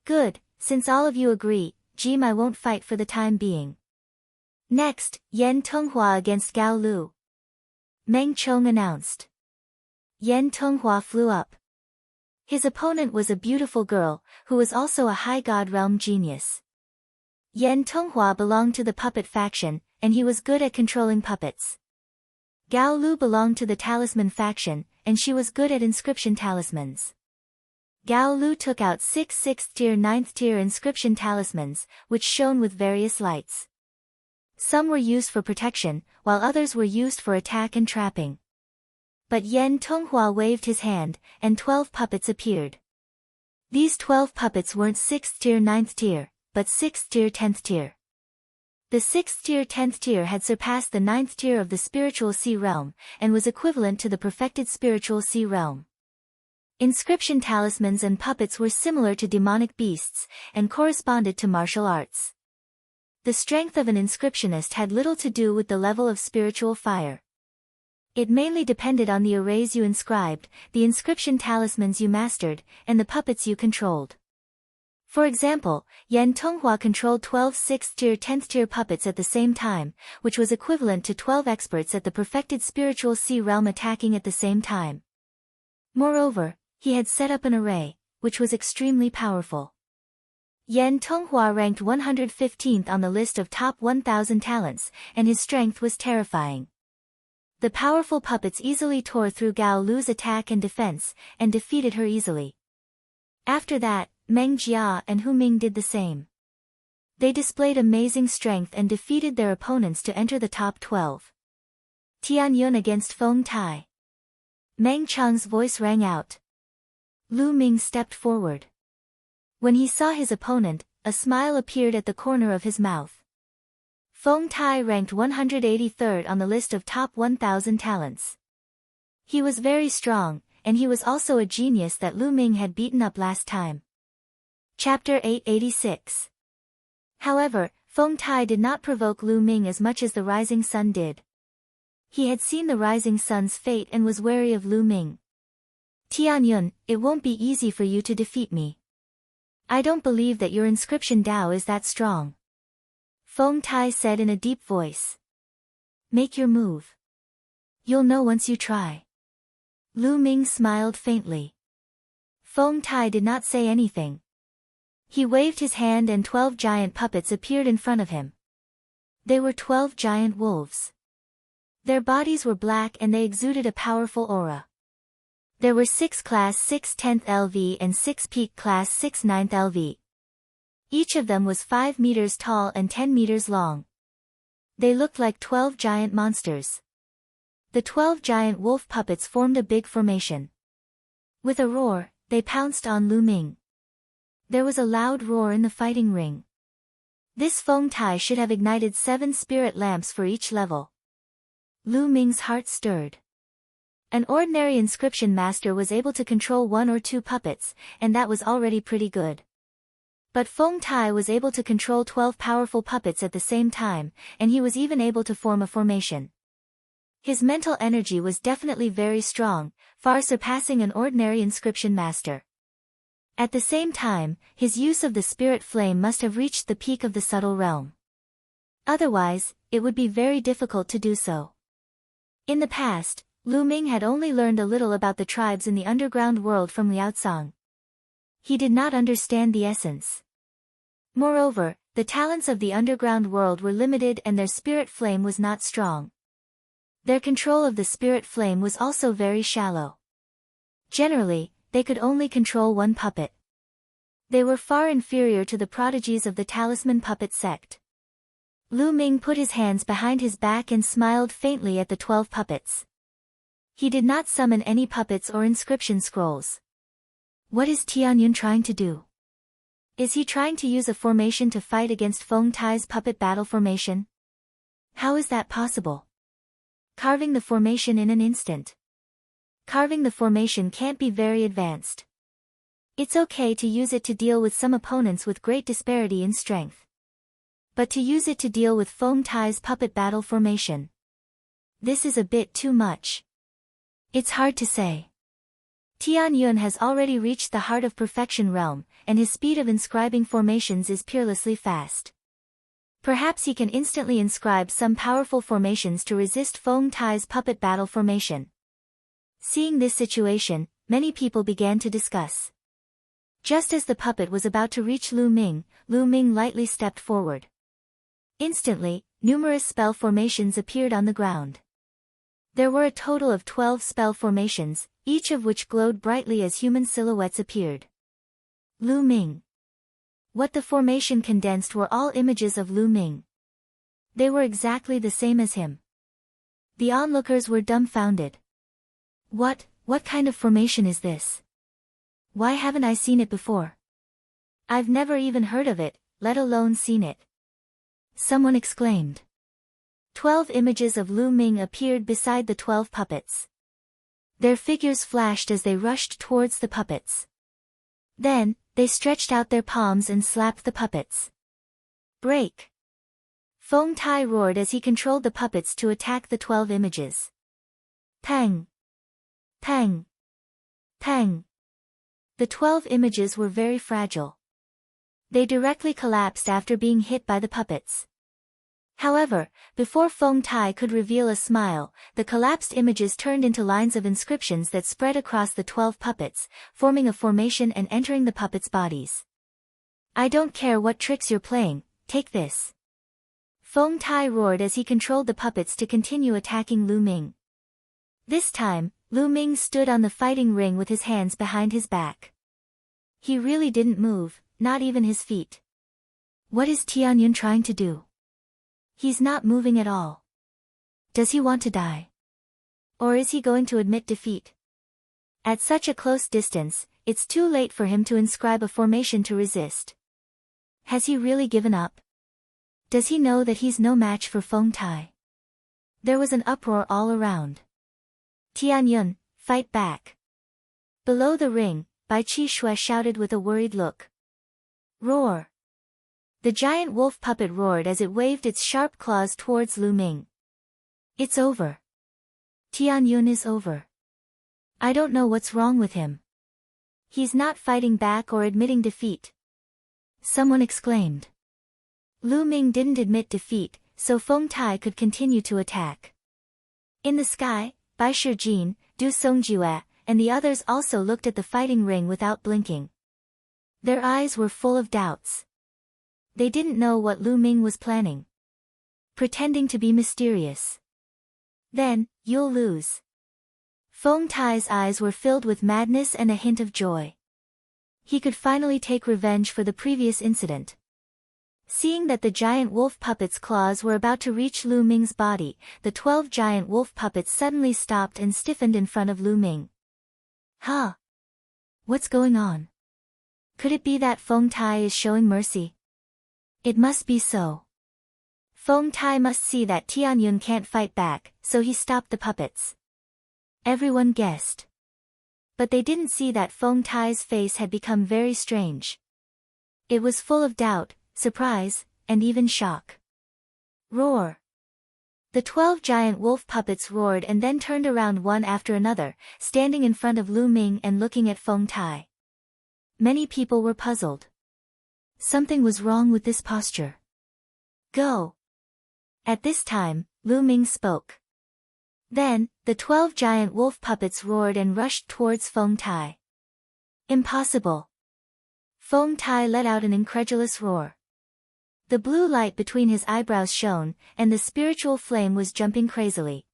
Good, since all of you agree, Ji Mai won't fight for the time being. Next, Yan Tenghua against Gao Lu. Meng Chong announced. Yan Tenghua flew up. His opponent was a beautiful girl, who was also a high god realm genius. Yan Tenghua belonged to the puppet faction, and he was good at controlling puppets. Gao Lu belonged to the talisman faction, and she was good at inscription talismans. Gao Lu took out 6 6th-tier 9th-tier inscription talismans, which shone with various lights. Some were used for protection, while others were used for attack and trapping. But Yan Tenghua waved his hand, and 12 puppets appeared. These 12 puppets weren't 6th-tier 9th-tier, but 6th-tier 10th-tier. The 6th-tier 10th-tier had surpassed the 9th-tier of the spiritual sea realm, and was equivalent to the perfected spiritual sea realm. Inscription talismans and puppets were similar to demonic beasts, and corresponded to martial arts. The strength of an inscriptionist had little to do with the level of spiritual fire. It mainly depended on the arrays you inscribed, the inscription talismans you mastered, and the puppets you controlled. For example, Yan Tenghua controlled 12 6th-tier 10th-tier puppets at the same time, which was equivalent to 12 experts at the perfected spiritual sea realm attacking at the same time. Moreover, he had set up an array, which was extremely powerful. Yan Tenghua ranked 115th on the list of top 1,000 talents, and his strength was terrifying. The powerful puppets easily tore through Gao Lu's attack and defense, and defeated her easily. After that, Meng Jia and Hu Ming did the same. They displayed amazing strength and defeated their opponents to enter the top 12. Tian Yun against Feng Tai. Meng Chang's voice rang out. Lu Ming stepped forward. When he saw his opponent, a smile appeared at the corner of his mouth. Feng Tai ranked 183rd on the list of top 1,000 talents. He was very strong, and he was also a genius that Lu Ming had beaten up last time. Chapter 886. However, Feng Tai did not provoke Lu Ming as much as the rising sun did. He had seen the rising sun's fate and was wary of Lu Ming. Tian Yun, it won't be easy for you to defeat me. I don't believe that your inscription Dao is that strong. Feng Tai said in a deep voice. Make your move. You'll know once you try. Lu Ming smiled faintly. Feng Tai did not say anything. He waved his hand and 12 giant puppets appeared in front of him. They were 12 giant wolves. Their bodies were black and they exuded a powerful aura. There were 6 class 6 10th LV and 6 peak class 6 9th LV. Each of them was 5 meters tall and 10 meters long. They looked like 12 giant monsters. The 12 giant wolf puppets formed a big formation. With a roar, they pounced on Lu Ming. There was a loud roar in the fighting ring. This Feng Tai should have ignited 7 spirit lamps for each level. Lu Ming's heart stirred. An ordinary inscription master was able to control 1 or 2 puppets, and that was already pretty good. But Feng Tai was able to control 12 powerful puppets at the same time, and he was even able to form a formation. His mental energy was definitely very strong, far surpassing an ordinary inscription master. At the same time, his use of the spirit flame must have reached the peak of the subtle realm. Otherwise, it would be very difficult to do so. In the past, Lu Ming had only learned a little about the tribes in the underground world from Liao Cong. He did not understand the essence. Moreover, the talents of the underground world were limited and their spirit flame was not strong. Their control of the spirit flame was also very shallow. Generally, they could only control 1 puppet. They were far inferior to the prodigies of the talisman puppet sect. Lu Ming put his hands behind his back and smiled faintly at the 12 puppets. He did not summon any puppets or inscription scrolls. What is Tianyun trying to do? Is he trying to use a formation to fight against Feng Tai's puppet battle formation? How is that possible? Carving the formation in an instant. Carving the formation can't be very advanced. It's okay to use it to deal with some opponents with great disparity in strength. But to use it to deal with Feng Tai's puppet battle formation. This is a bit too much. It's hard to say. Tianyun has already reached the heart of perfection realm, and his speed of inscribing formations is peerlessly fast. Perhaps he can instantly inscribe some powerful formations to resist Feng Tai's puppet battle formation. Seeing this situation, many people began to discuss. Just as the puppet was about to reach Lu Ming lightly stepped forward. Instantly, numerous spell formations appeared on the ground. There were a total of 12 spell formations, each of which glowed brightly as human silhouettes appeared. Lu Ming. What the formation condensed were all images of Lu Ming. They were exactly the same as him. The onlookers were dumbfounded. What kind of formation is this? Why haven't I seen it before? I've never even heard of it, let alone seen it. Someone exclaimed. 12 images of Lu Ming appeared beside the 12 puppets. Their figures flashed as they rushed towards the puppets. Then, they stretched out their palms and slapped the puppets. Break! Feng Tai roared as he controlled the puppets to attack the 12 images. Pang! Pang! Pang! The 12 images were very fragile. They directly collapsed after being hit by the puppets. However, before Feng Tai could reveal a smile, the collapsed images turned into lines of inscriptions that spread across the 12 puppets, forming a formation and entering the puppets' bodies. I don't care what tricks you're playing, take this. Feng Tai roared as he controlled the puppets to continue attacking Lu Ming. This time, Lu Ming stood on the fighting ring with his hands behind his back. He really didn't move, not even his feet. What is Tianyun trying to do? He's not moving at all. Does he want to die? Or is he going to admit defeat? At such a close distance, it's too late for him to inscribe a formation to resist. Has he really given up? Does he know that he's no match for Feng Tai? There was an uproar all around. Tianyun, fight back. Below the ring, Bai Qi Shui shouted with a worried look. Roar! The giant wolf puppet roared as it waved its sharp claws towards Lu Ming. It's over. Tianyun is over. I don't know what's wrong with him. He's not fighting back or admitting defeat. Someone exclaimed. Lu Ming didn't admit defeat, so Feng Tai could continue to attack. In the sky, Bai Shijin, Du Songjue, and the others also looked at the fighting ring without blinking. Their eyes were full of doubts. They didn't know what Lu Ming was planning. Pretending to be mysterious. Then, you'll lose. Feng Tai's eyes were filled with madness and a hint of joy. He could finally take revenge for the previous incident. Seeing that the giant wolf puppet's claws were about to reach Lu Ming's body, the 12 giant wolf puppets suddenly stopped and stiffened in front of Lu Ming. Huh? What's going on? Could it be that Feng Tai is showing mercy? It must be so. Feng Tai must see that Tianyun can't fight back, so he stopped the puppets. Everyone guessed. But they didn't see that Feng Tai's face had become very strange. It was full of doubt, surprise, and even shock. Roar! The 12 giant wolf puppets roared and then turned around one after another, standing in front of Lu Ming and looking at Feng Tai. Many people were puzzled. Something was wrong with this posture. Go! At this time, Lu Ming spoke. Then, the 12 giant wolf puppets roared and rushed towards Feng Tai. Impossible! Feng Tai let out an incredulous roar. The blue light between his eyebrows shone, and the spiritual flame was jumping crazily.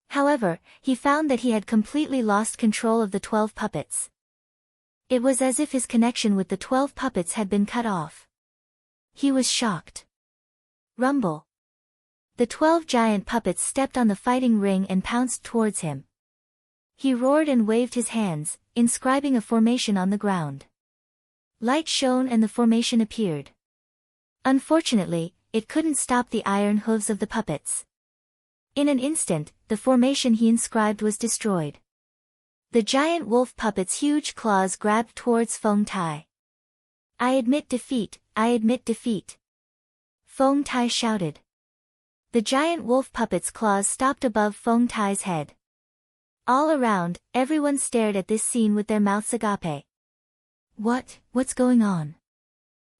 However, he found that he had completely lost control of the 12 puppets. It was as if his connection with the 12 puppets had been cut off. He was shocked. Rumble! The 12 giant puppets stepped on the fighting ring and pounced towards him. He roared and waved his hands, inscribing a formation on the ground. Light shone and the formation appeared. Unfortunately, it couldn't stop the iron hooves of the puppets. In an instant, the formation he inscribed was destroyed. The giant wolf puppet's huge claws grabbed towards Feng Tai. I admit defeat, I admit defeat. Feng Tai shouted. The giant wolf puppet's claws stopped above Feng Tai's head. All around, everyone stared at this scene with their mouths agape. What's going on?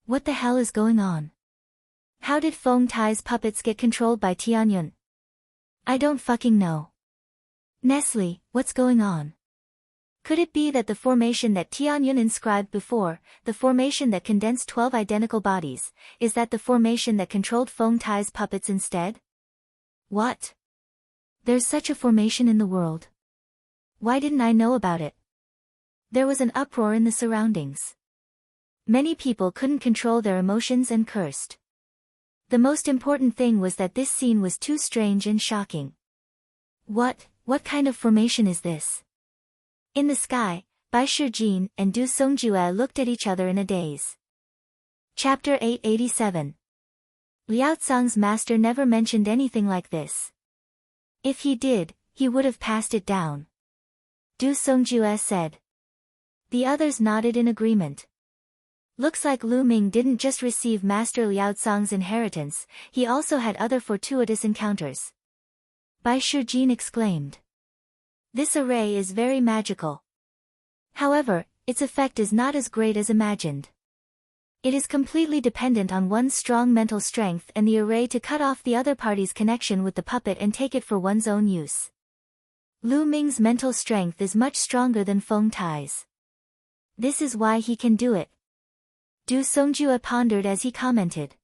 What the hell is going on? How did Feng Tai's puppets get controlled by Tianyun? I don't fucking know. Nestle, what's going on? Could it be that the formation that Tianyun inscribed before, the formation that condensed 12 identical bodies, is that the formation that controlled Feng Tai's puppets instead? What? There's such a formation in the world. Why didn't I know about it? There was an uproar in the surroundings. Many people couldn't control their emotions and cursed. The most important thing was that this scene was too strange and shocking. What kind of formation is this? In the sky, Bai Shijin and Du Songjue looked at each other in a daze. Chapter 887. Liao Cang's master never mentioned anything like this. If he did, he would have passed it down. Du Songjue said. The others nodded in agreement. Looks like Lu Ming didn't just receive Master Liao Cang's inheritance, he also had other fortuitous encounters. Bai Shijin exclaimed. This array is very magical. However, its effect is not as great as imagined. It is completely dependent on one's strong mental strength and the array to cut off the other party's connection with the puppet and take it for one's own use. Lu Ming's mental strength is much stronger than Feng Tai's. This is why he can do it. Du Songjue pondered as he commented.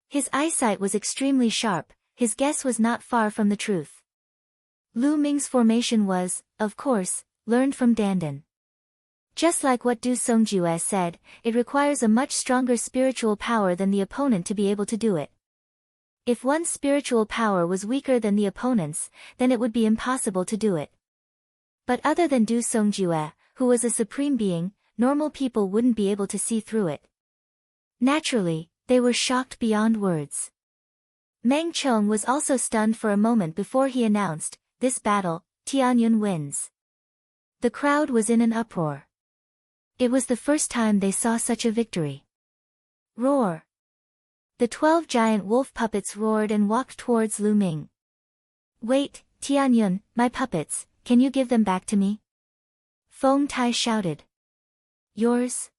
His eyesight was extremely sharp, his guess was not far from the truth. Lu Ming's formation was, of course, learned from Dandan. Just like what Du Songjue said, it requires a much stronger spiritual power than the opponent to be able to do it. If one's spiritual power was weaker than the opponent's, then it would be impossible to do it. But other than Du Songjue, who was a supreme being, normal people wouldn't be able to see through it. Naturally, they were shocked beyond words. Meng Chong was also stunned for a moment before he announced, this battle, Tianyun wins. The crowd was in an uproar. It was the first time they saw such a victory. Roar! The 12 giant wolf puppets roared and walked towards Lu Ming. Wait, Tianyun, my puppets, can you give them back to me? Feng Tai shouted. Yours?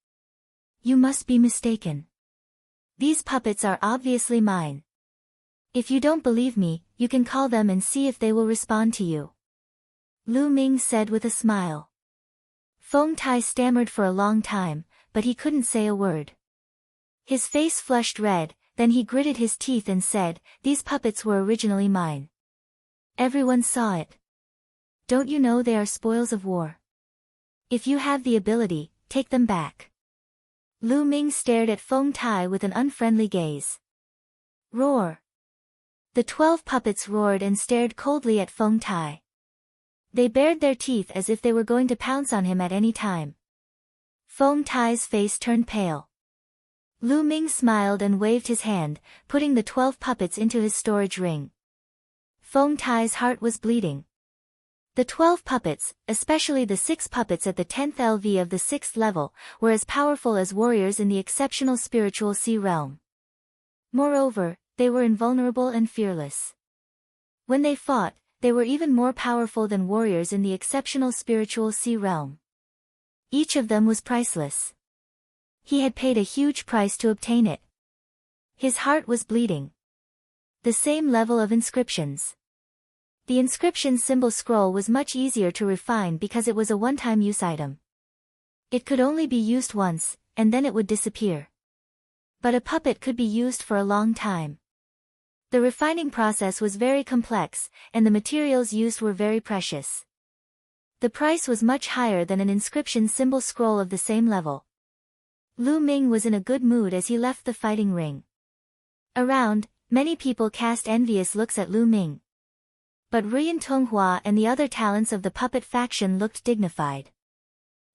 You must be mistaken. These puppets are obviously mine. If you don't believe me, you can call them and see if they will respond to you. Lu Ming said with a smile. Feng Tai stammered for a long time, but he couldn't say a word. His face flushed red, then he gritted his teeth and said, these puppets were originally mine. Everyone saw it. Don't you know they are spoils of war? If you have the ability, take them back. Lu Ming stared at Feng Tai with an unfriendly gaze. Roar! The 12 puppets roared and stared coldly at Feng Tai. They bared their teeth as if they were going to pounce on him at any time. Feng Tai's face turned pale. Lu Ming smiled and waved his hand, putting the 12 puppets into his storage ring. Feng Tai's heart was bleeding. The 12 puppets, especially the 6 puppets at the 10th LV of the 6th level, were as powerful as warriors in the exceptional spiritual sea realm. Moreover, they were invulnerable and fearless. When they fought, they were even more powerful than warriors in the exceptional spiritual sea realm. Each of them was priceless. He had paid a huge price to obtain it. His heart was bleeding. The same level of inscriptions. The inscription symbol scroll was much easier to refine because it was a one-time use item. It could only be used once, and then it would disappear. But a puppet could be used for a long time. The refining process was very complex, and the materials used were very precious. The price was much higher than an inscription symbol scroll of the same level. Lu Ming was in a good mood as he left the fighting ring. Around, many people cast envious looks at Lu Ming. But Ruyan Tonghua and the other talents of the puppet faction looked dignified.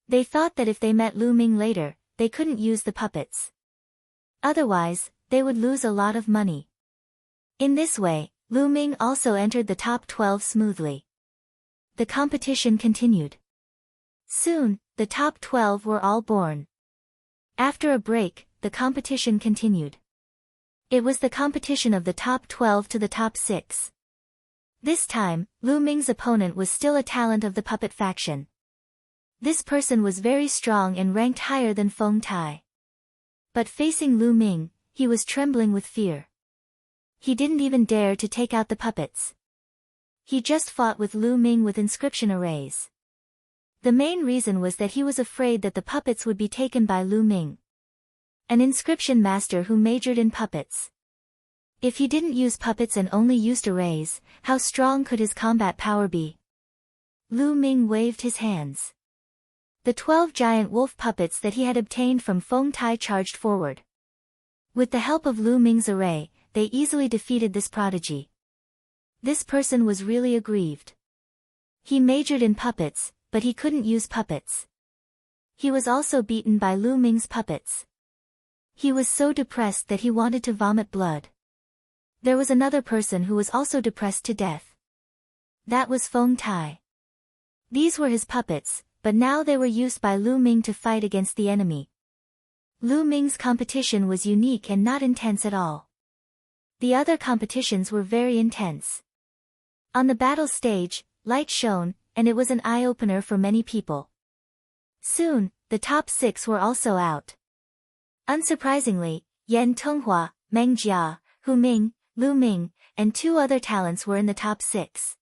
They thought that if they met Lu Ming later, they couldn't use the puppets. Otherwise, they would lose a lot of money. In this way, Lu Ming also entered the top 12 smoothly. The competition continued. Soon, the top 12 were all born. After a break, the competition continued. It was the competition of the top 12 to the top 6. This time, Lu Ming's opponent was still a talent of the puppet faction. This person was very strong and ranked higher than Feng Tai. But facing Lu Ming, he was trembling with fear. He didn't even dare to take out the puppets. He just fought with Lu Ming with inscription arrays. The main reason was that he was afraid that the puppets would be taken by Lu Ming, an inscription master who majored in puppets. If he didn't use puppets and only used arrays, how strong could his combat power be? Lu Ming waved his hands. The 12 giant wolf puppets that he had obtained from Feng Tai charged forward. With the help of Lu Ming's array, they easily defeated this prodigy. This person was really aggrieved. He majored in puppets, but he couldn't use puppets. He was also beaten by Lu Ming's puppets. He was so depressed that he wanted to vomit blood. There was another person who was also depressed to death. That was Feng Tai. These were his puppets, but now they were used by Lu Ming to fight against the enemy. Lu Ming's competition was unique and not intense at all. The other competitions were very intense. On the battle stage, light shone, and it was an eye-opener for many people. Soon, the top 6 were also out. Unsurprisingly, Yan Tonghua, Meng Jia, Hu Ming, Lu Ming, and 2 other talents were in the top 6.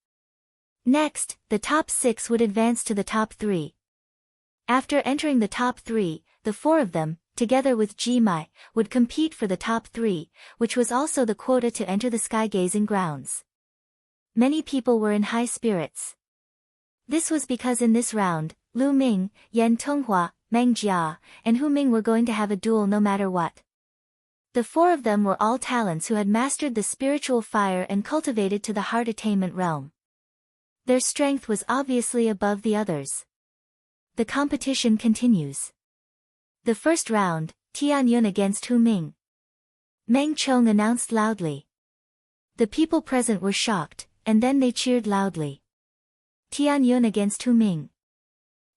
Next, the top 6 would advance to the top 3. After entering the top 3, the 4 of them, together with Ji Mai, would compete for the top 3, which was also the quota to enter the sky-gazing grounds. Many people were in high spirits. This was because in this round, Lu Ming, Yan Tonghua, Meng Jia, and Hu Ming were going to have a duel no matter what. The 4 of them were all talents who had mastered the spiritual fire and cultivated to the heart attainment realm. Their strength was obviously above the others. The competition continues. The first round, Tianyun against Hu Ming. Meng Chong announced loudly. The people present were shocked, and then they cheered loudly. Tianyun against Hu Ming.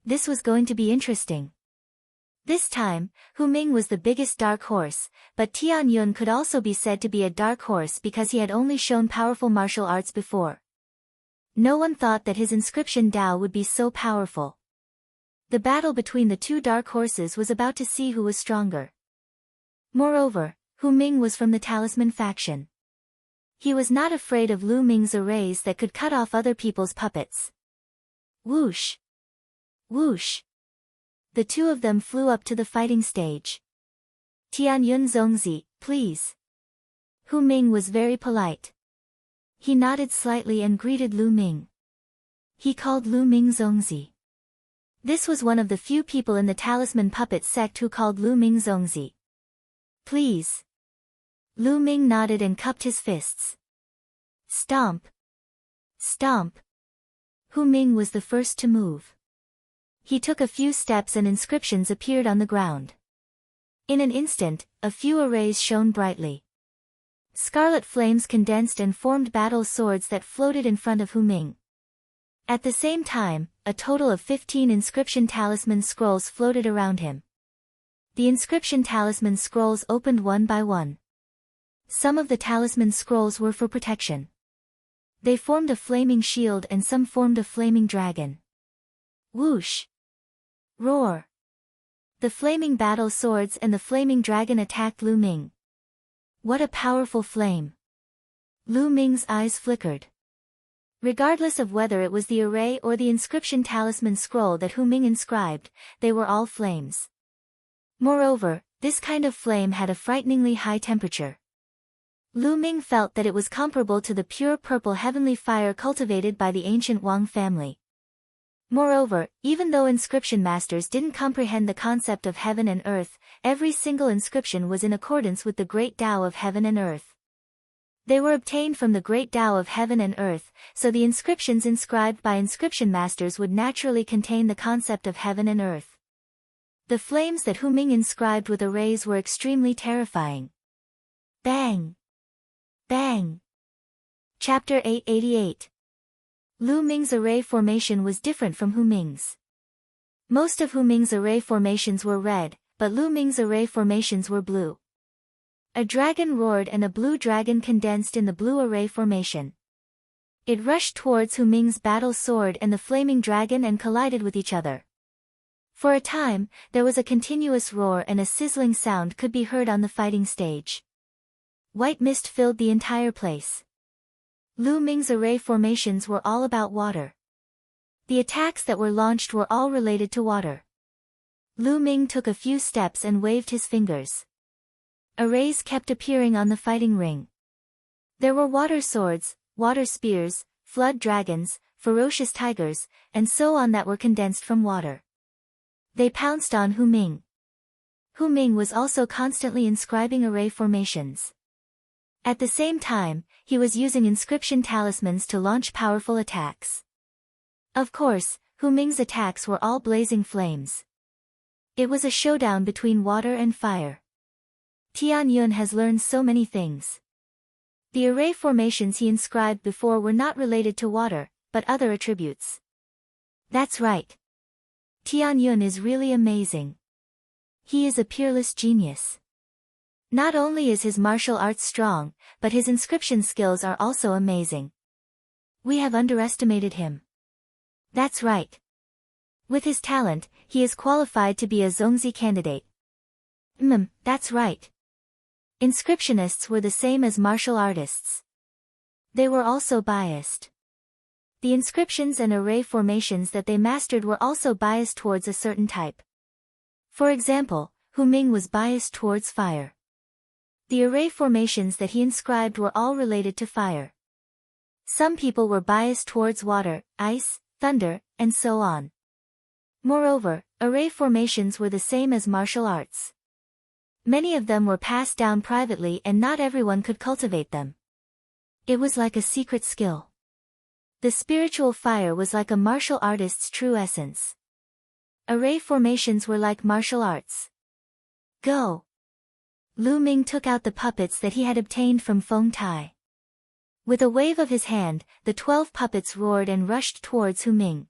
This was going to be interesting. This time, Hu Ming was the biggest dark horse, but Tianyun could also be said to be a dark horse because he had only shown powerful martial arts before. No one thought that his inscription Dao would be so powerful. The battle between the 2 dark horses was about to see who was stronger. Moreover, Hu Ming was from the talisman faction. He was not afraid of Lu Ming's arrays that could cut off other people's puppets. Whoosh! Whoosh! The 2 of them flew up to the fighting stage. Tianyun Zongzi, please. Hu Ming was very polite. He nodded slightly and greeted Lu Ming. He called Lu Ming Zongzi. This was one of the few people in the talisman puppet sect who called Lu Ming Zongzi. Please. Lu Ming nodded and cupped his fists. Stomp. Stomp. Hu Ming was the first to move. He took a few steps and inscriptions appeared on the ground. In an instant, a few arrays shone brightly. Scarlet flames condensed and formed battle swords that floated in front of Hu Ming. At the same time, a total of 15 inscription talisman scrolls floated around him. The inscription talisman scrolls opened one by one. Some of the talisman scrolls were for protection. They formed a flaming shield and some formed a flaming dragon. Whoosh! Roar! The flaming battle swords and the flaming dragon attacked Lu Ming. What a powerful flame! Lu Ming's eyes flickered. Regardless of whether it was the array or the inscription talisman scroll that Hu Ming inscribed, they were all flames. Moreover, this kind of flame had a frighteningly high temperature. Lu Ming felt that it was comparable to the pure purple heavenly fire cultivated by the ancient Wang family. Moreover, even though inscription masters didn't comprehend the concept of heaven and earth, every single inscription was in accordance with the great Tao of heaven and earth. They were obtained from the great Tao of heaven and earth, so the inscriptions inscribed by inscription masters would naturally contain the concept of heaven and earth. The flames that Hu Ming inscribed with arrays were extremely terrifying. Bang! Bang! Chapter 888. Lu Ming's array formation was different from Hu Ming's. Most of Hu Ming's array formations were red, but Lu Ming's array formations were blue. A dragon roared and a blue dragon condensed in the blue array formation. It rushed towards Hu Ming's battle sword and the flaming dragon and collided with each other. For a time, there was a continuous roar and a sizzling sound could be heard on the fighting stage. White mist filled the entire place. Lu Ming's array formations were all about water. The attacks that were launched were all related to water. Lu Ming took a few steps and waved his fingers. Arrays kept appearing on the fighting ring. There were water swords, water spears, flood dragons, ferocious tigers, and so on that were condensed from water. They pounced on Hu Ming. Hu Ming was also constantly inscribing array formations. At the same time, he was using inscription talismans to launch powerful attacks. Of course, Hu Ming's attacks were all blazing flames. It was a showdown between water and fire. Tian Yun has learned so many things. The array formations he inscribed before were not related to water, but other attributes. That's right. Tian Yun is really amazing. He is a peerless genius. Not only is his martial arts strong, but his inscription skills are also amazing. We have underestimated him. That's right. With his talent, he is qualified to be a Zongzi candidate. That's right. Inscriptionists were the same as martial artists. They were also biased. The inscriptions and array formations that they mastered were also biased towards a certain type. For example, Hu Ming was biased towards fire. The array formations that he inscribed were all related to fire. Some people were biased towards water, ice, thunder, and so on. Moreover, array formations were the same as martial arts. Many of them were passed down privately and not everyone could cultivate them. It was like a secret skill. The spiritual fire was like a martial artist's true essence. Array formations were like martial arts. Go! Lu Ming took out the puppets that he had obtained from Feng Tai. With a wave of his hand, the 12 puppets roared and rushed towards Hu Ming.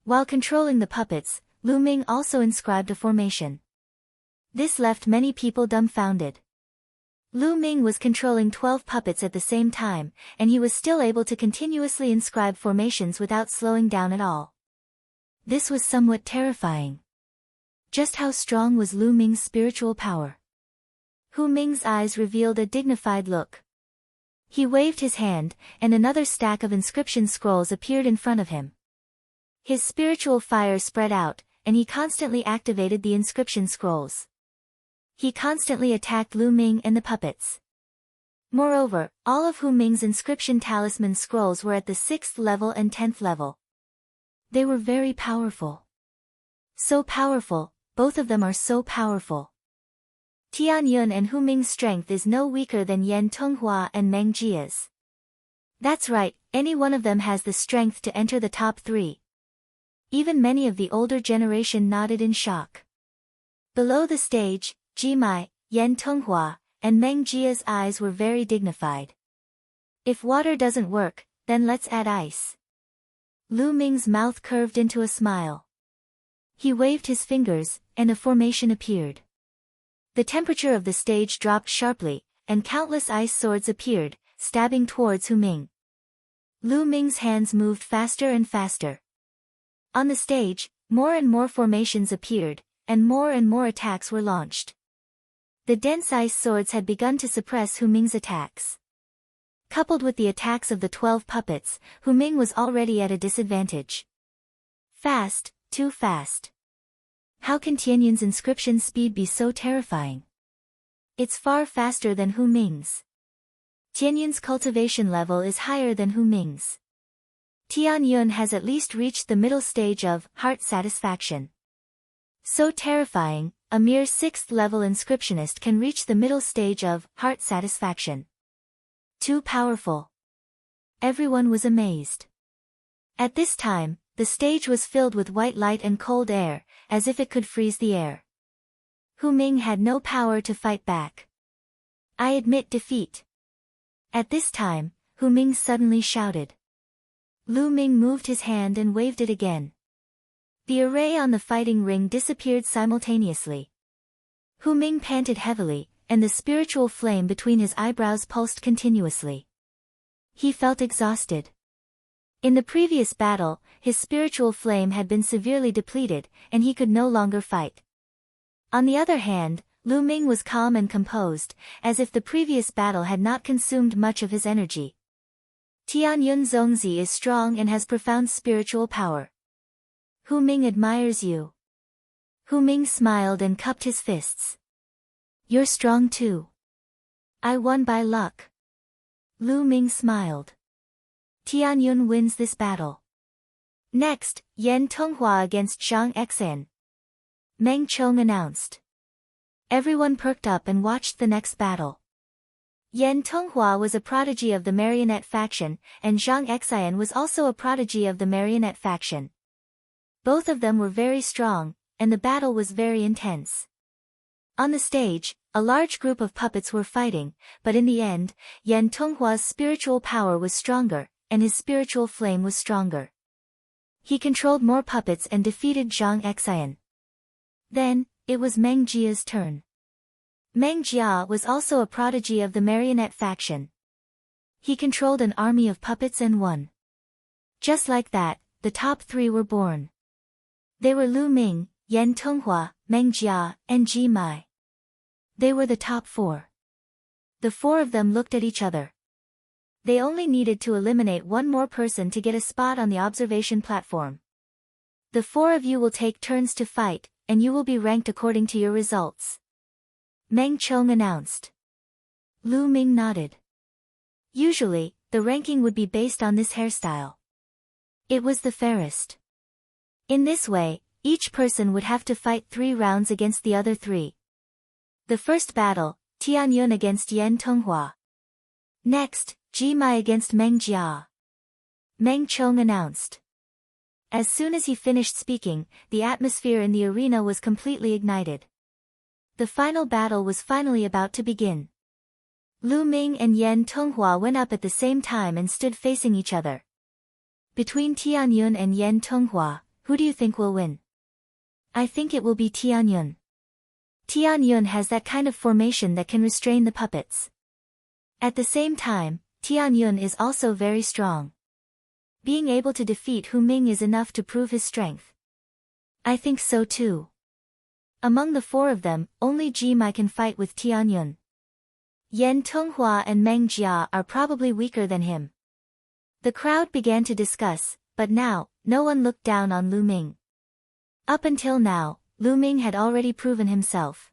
While controlling the puppets, Lu Ming also inscribed a formation. This left many people dumbfounded. Lu Ming was controlling 12 puppets at the same time, and he was still able to continuously inscribe formations without slowing down at all. This was somewhat terrifying. Just how strong was Lu Ming's spiritual power? Hu Ming's eyes revealed a dignified look. He waved his hand, and another stack of inscription scrolls appeared in front of him. His spiritual fire spread out, and he constantly activated the inscription scrolls. He constantly attacked Lu Ming and the puppets. Moreover, all of Hu Ming's inscription talisman scrolls were at the 6th level and 10th level. They were very powerful. So powerful, both of them are so powerful. Tian Yun and Hu Ming's strength is no weaker than Yan Tonghua and Meng Jia's. That's right, any one of them has the strength to enter the top 3. Even many of the older generation nodded in shock. Below the stage, Jimai, Yan Tonghua, and Meng Jia's eyes were very dignified. If water doesn't work, then let's add ice. Lu Ming's mouth curved into a smile. He waved his fingers, and a formation appeared. The temperature of the stage dropped sharply, and countless ice swords appeared, stabbing towards Hu Ming. Lu Ming's hands moved faster and faster. On the stage, more and more formations appeared, and more attacks were launched. The dense ice swords had begun to suppress Hu Ming's attacks. Coupled with the attacks of the 12 puppets, Hu Ming was already at a disadvantage. Fast, too fast. How can Tianyun's inscription speed be so terrifying? It's far faster than Hu Ming's. Tianyun's cultivation level is higher than Hu Ming's. Tianyun has at least reached the middle stage of heart satisfaction. So terrifying, a mere 6th level inscriptionist can reach the middle stage of heart satisfaction. Too powerful. Everyone was amazed. At this time, the stage was filled with white light and cold air, as if it could freeze the air. Hu Ming had no power to fight back. I admit defeat. At this time, Hu Ming suddenly shouted. Lu Ming moved his hand and waved it again. The array on the fighting ring disappeared simultaneously. Hu Ming panted heavily, and the spiritual flame between his eyebrows pulsed continuously. He felt exhausted. In the previous battle, his spiritual flame had been severely depleted, and he could no longer fight. On the other hand, Lu Ming was calm and composed, as if the previous battle had not consumed much of his energy. Tianyun Zongzi is strong and has profound spiritual power. Hu Ming admires you. Hu Ming smiled and cupped his fists. You're strong too. I won by luck. Lu Ming smiled. Tianyun wins this battle. Next, Yan Tonghua against Zhang Exan. Meng Chong announced. Everyone perked up and watched the next battle. Yan Tonghua was a prodigy of the marionette faction, and Zhang Exan was also a prodigy of the marionette faction. Both of them were very strong, and the battle was very intense. On the stage, a large group of puppets were fighting, but in the end, Yan Tonghua's spiritual power was stronger, and his spiritual flame was stronger. He controlled more puppets and defeated Zhang Exan. Then, it was Meng Jia's turn. Meng Jia was also a prodigy of the marionette faction. He controlled an army of puppets and won. Just like that, the top 3 were born. They were Lu Ming, Yan Tonghua, Meng Jia, and Ji Mai. They were the top 4. The 4 of them looked at each other. They only needed to eliminate one more person to get a spot on the observation platform. The 4 of you will take turns to fight, and you will be ranked according to your results. Meng Chong announced. Lu Ming nodded. Usually, the ranking would be based on this hairstyle. It was the fairest. In this way, each person would have to fight 3 rounds against the other 3. The first battle, Tianyun against Yan Tonghua. Next, Ji Mai against Meng Jia. Meng Chong announced. As soon as he finished speaking, the atmosphere in the arena was completely ignited. The final battle was finally about to begin. Lu Ming and Yan Tonghua went up at the same time and stood facing each other. Between Tianyun and Yan Tonghua, who do you think will win? I think it will be Tianyun. Tianyun has that kind of formation that can restrain the puppets. At the same time, Tianyun is also very strong. Being able to defeat Hu Ming is enough to prove his strength. I think so too. Among the 4 of them, only Ji Mai can fight with Tianyun. Yan Tonghua and Meng Jia are probably weaker than him. The crowd began to discuss, but now, no one looked down on Lu Ming. Up until now, Lu Ming had already proven himself.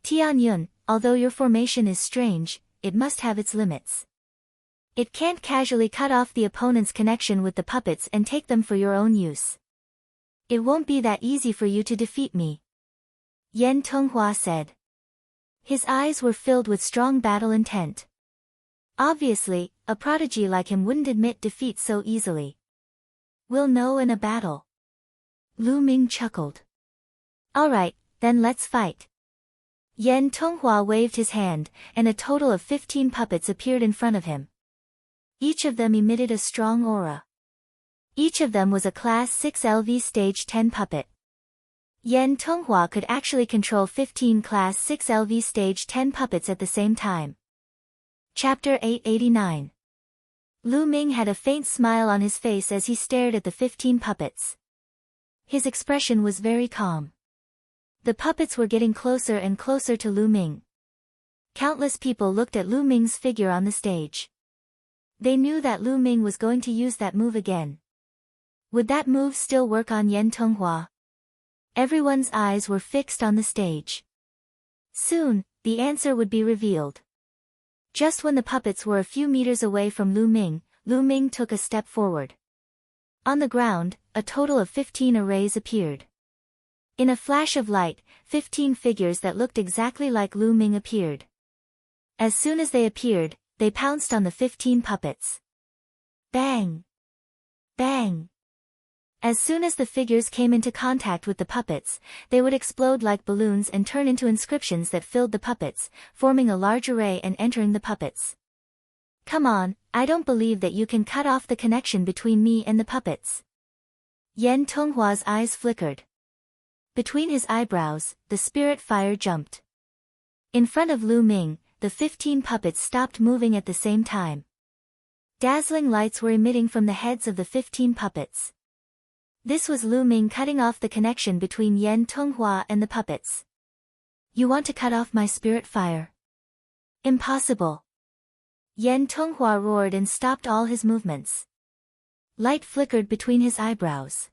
Tianyun, although your formation is strange, it must have its limits. It can't casually cut off the opponent's connection with the puppets and take them for your own use. It won't be that easy for you to defeat me. Yan Tonghua said. His eyes were filled with strong battle intent. Obviously, a prodigy like him wouldn't admit defeat so easily. We'll know in a battle. Lu Ming chuckled. Alright, then let's fight. Yan Tonghua waved his hand, and a total of 15 puppets appeared in front of him. Each of them emitted a strong aura. Each of them was a Class 6 LV Stage 10 puppet. Yan Tonghua could actually control 15 Class 6 LV Stage 10 puppets at the same time. Chapter 889. Lu Ming had a faint smile on his face as he stared at the 15 puppets. His expression was very calm. The puppets were getting closer and closer to Lu Ming. Countless people looked at Lu Ming's figure on the stage. They knew that Lu Ming was going to use that move again. Would that move still work on Yan Tonghua? Everyone's eyes were fixed on the stage. Soon, the answer would be revealed. Just when the puppets were a few meters away from Lu Ming took a step forward. On the ground, a total of 15 arrays appeared. In a flash of light, 15 figures that looked exactly like Lu Ming appeared. As soon as they appeared, they pounced on the 15 puppets. Bang! Bang! As soon as the figures came into contact with the puppets, they would explode like balloons and turn into inscriptions that filled the puppets, forming a large array and entering the puppets. Come on, I don't believe that you can cut off the connection between me and the puppets. Yan Tonghua's eyes flickered. Between his eyebrows, the spirit fire jumped. In front of Lu Ming, the 15 puppets stopped moving at the same time. Dazzling lights were emitting from the heads of the 15 puppets. This was Lu Ming cutting off the connection between Yan Tonghua and the puppets. You want to cut off my spirit fire? Impossible. Yan Tonghua roared and stopped all his movements. Light flickered between his eyebrows.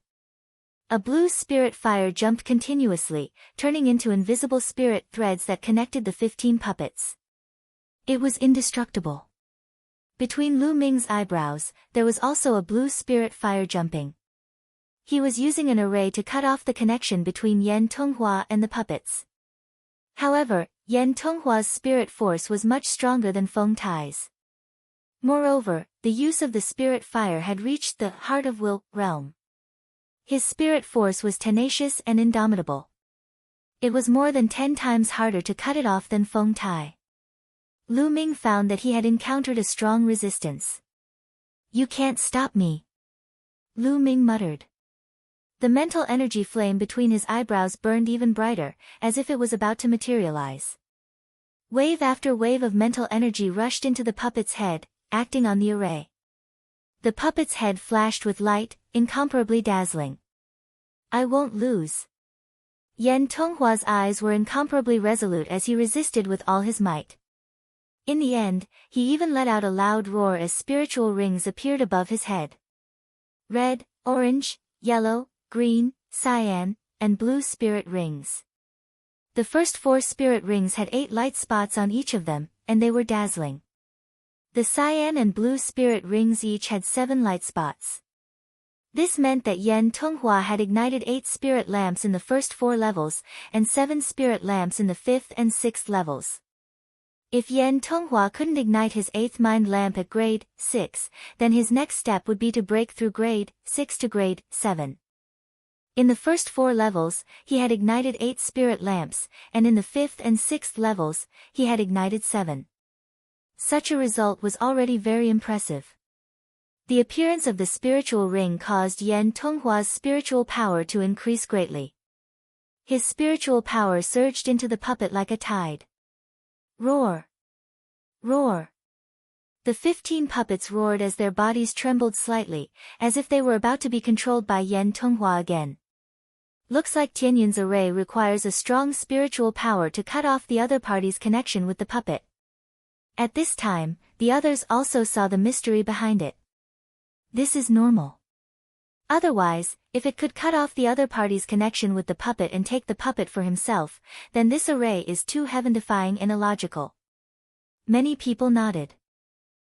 A blue spirit fire jumped continuously, turning into invisible spirit threads that connected the 15 puppets. It was indestructible. Between Lu Ming's eyebrows, there was also a blue spirit fire jumping. He was using an array to cut off the connection between Yan Tonghua and the puppets. However, Yan Tonghua's spirit force was much stronger than Feng Tai's. Moreover, the use of the spirit fire had reached the Heart of Will realm. His spirit force was tenacious and indomitable. It was more than 10 times harder to cut it off than Feng Tai. Lu Ming found that he had encountered a strong resistance. You can't stop me. Lu Ming muttered. The mental energy flame between his eyebrows burned even brighter, as if it was about to materialize. Wave after wave of mental energy rushed into the puppet's head, acting on the array. The puppet's head flashed with light, incomparably dazzling. I won't lose. Yan Tonghua's eyes were incomparably resolute as he resisted with all his might. In the end, he even let out a loud roar as spiritual rings appeared above his head. Red, orange, yellow, green, cyan, and blue spirit rings. The first 4 spirit rings had 8 light spots on each of them, and they were dazzling. The cyan and blue spirit rings each had 7 light spots. This meant that Yan Tonghua had ignited 8 spirit lamps in the first 4 levels, and 7 spirit lamps in the 5th and 6th levels. If Yan Tonghua couldn't ignite his 8th mind lamp at grade 6, then his next step would be to break through grade 6 to grade 7. In the first 4 levels, he had ignited 8 spirit lamps, and in the 5th and 6th levels, he had ignited 7. Such a result was already very impressive. The appearance of the spiritual ring caused Yan Tonghua's spiritual power to increase greatly. His spiritual power surged into the puppet like a tide. Roar! Roar! The 15 puppets roared as their bodies trembled slightly, as if they were about to be controlled by Yan Tonghua again. Looks like Tianyin's array requires a strong spiritual power to cut off the other party's connection with the puppet. At this time, the others also saw the mystery behind it. This is normal. Otherwise, if it could cut off the other party's connection with the puppet and take the puppet for himself, then this array is too heaven-defying and illogical. Many people nodded.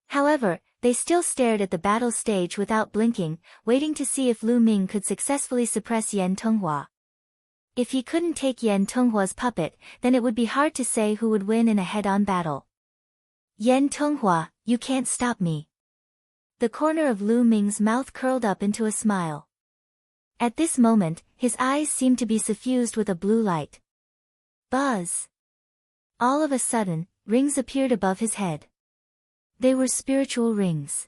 However, they still stared at the battle stage without blinking, waiting to see if Lu Ming could successfully suppress Yan Tonghua. If he couldn't take Yan Tonghua's puppet, then it would be hard to say who would win in a head-on battle. Yan Tonghua, you can't stop me. The corner of Lu Ming's mouth curled up into a smile. At this moment, his eyes seemed to be suffused with a blue light. Buzz! All of a sudden, rings appeared above his head. They were spiritual rings.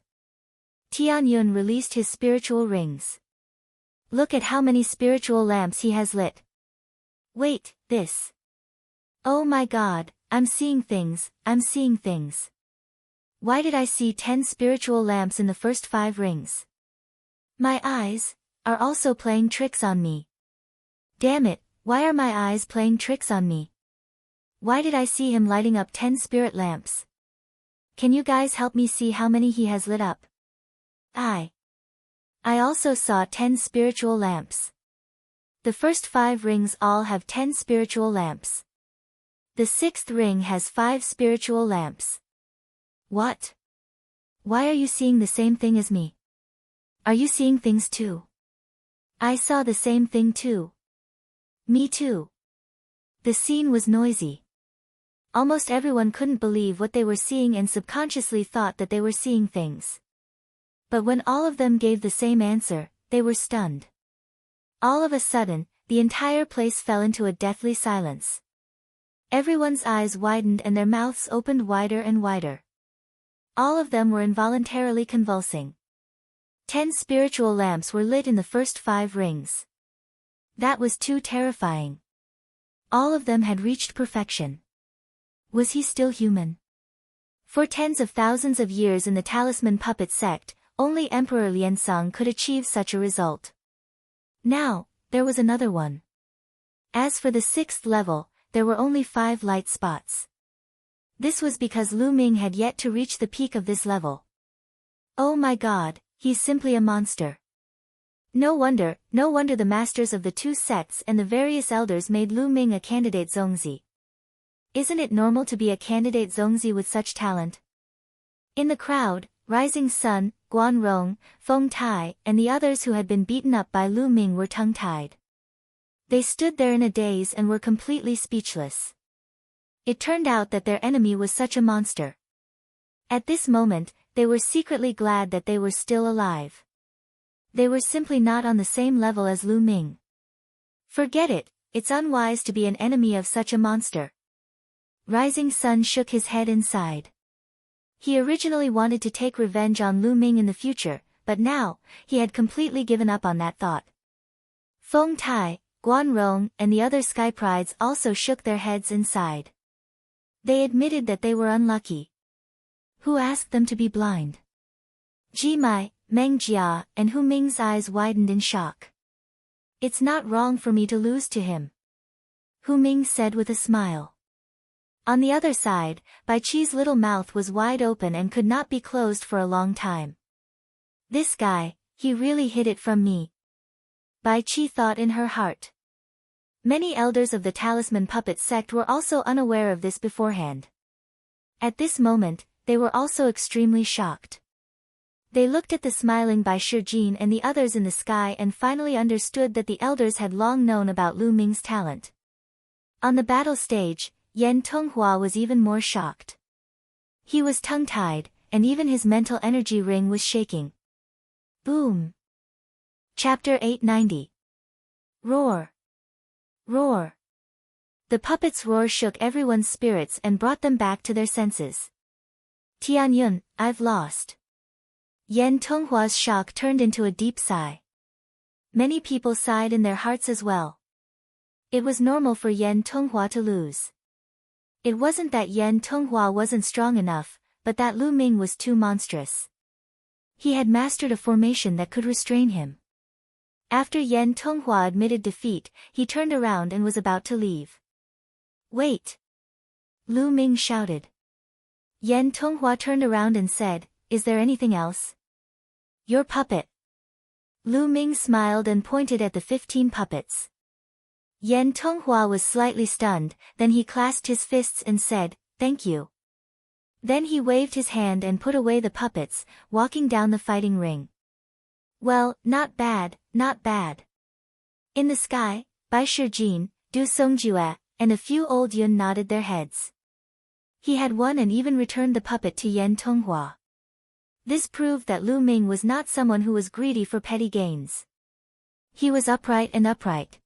Tianyun released his spiritual rings. Look at how many spiritual lamps he has lit. Wait, this. Oh my God, I'm seeing things, I'm seeing things. Why did I see 10 spiritual lamps in the first 5 rings? My eyes are also playing tricks on me. Damn it, why are my eyes playing tricks on me? Why did I see him lighting up 10 spirit lamps? Can you guys help me see how many he has lit up? I also saw 10 spiritual lamps. The first 5 rings all have 10 spiritual lamps. The 6th ring has 5 spiritual lamps. What? Why are you seeing the same thing as me? Are you seeing things too? I saw the same thing too. Me too. The scene was noisy. Almost everyone couldn't believe what they were seeing and subconsciously thought that they were seeing things. But when all of them gave the same answer, they were stunned. All of a sudden, the entire place fell into a deathly silence. Everyone's eyes widened and their mouths opened wider and wider. All of them were involuntarily convulsing. 10 spiritual lamps were lit in the first 5 rings. That was too terrifying. All of them had reached perfection. Was he still human? For tens of thousands of years in the Talisman Puppet sect, only Emperor Liansong could achieve such a result. Now, there was another one. As for the 6th level, there were only 5 light spots. This was because Lu Ming had yet to reach the peak of this level. Oh my God, he's simply a monster. No wonder the masters of the 2 sects and the various elders made Lu Ming a candidate Zongzi. Isn't it normal to be a candidate Zongzi with such talent? In the crowd, Rising Sun, Guan Rong, Feng Tai, and the others who had been beaten up by Lu Ming were tongue-tied. They stood there in a daze and were completely speechless. It turned out that their enemy was such a monster. At this moment, they were secretly glad that they were still alive. They were simply not on the same level as Lu Ming. Forget it, it's unwise to be an enemy of such a monster. Rising Sun shook his head and sighed. He originally wanted to take revenge on Lu Ming in the future, but now, he had completely given up on that thought. Feng Tai, Guan Rong, and the other Sky Prides also shook their heads and sighed. They admitted that they were unlucky. Who asked them to be blind? Ji Mai, Meng Jia, and Hu Ming's eyes widened in shock. It's not wrong for me to lose to him, Hu Ming said with a smile. On the other side, Bai Qi's little mouth was wide open and could not be closed for a long time. This guy, he really hid it from me, Bai Qi thought in her heart. Many elders of the Talisman Puppet sect were also unaware of this beforehand. At this moment, they were also extremely shocked. They looked at the smiling Bai Shijin and the others in the sky and finally understood that the elders had long known about Lu Ming's talent. On the battle stage, Yan Tonghua was even more shocked. He was tongue-tied, and even his mental energy ring was shaking. Boom! Chapter 890. Roar! Roar! The puppet's roar shook everyone's spirits and brought them back to their senses. Tianyun, I've lost. Yan Tonghua's shock turned into a deep sigh. Many people sighed in their hearts as well. It was normal for Yan Tonghua to lose. It wasn't that Yan Tonghua wasn't strong enough, but that Lu Ming was too monstrous. He had mastered a formation that could restrain him. After Yan Tonghua admitted defeat, he turned around and was about to leave. Wait! Lu Ming shouted. Yan Tonghua turned around and said, Is there anything else? Your puppet. Lu Ming smiled and pointed at the 15 puppets. Yan Tonghua was slightly stunned, then he clasped his fists and said, Thank you. Then he waved his hand and put away the puppets, walking down the fighting ring. Well, not bad, not bad. In the sky, Bai Shijin, Du Songjue, and a few old Yun nodded their heads. He had won and even returned the puppet to Yan Tonghua. This proved that Lu Ming was not someone who was greedy for petty gains. He was upright and upright.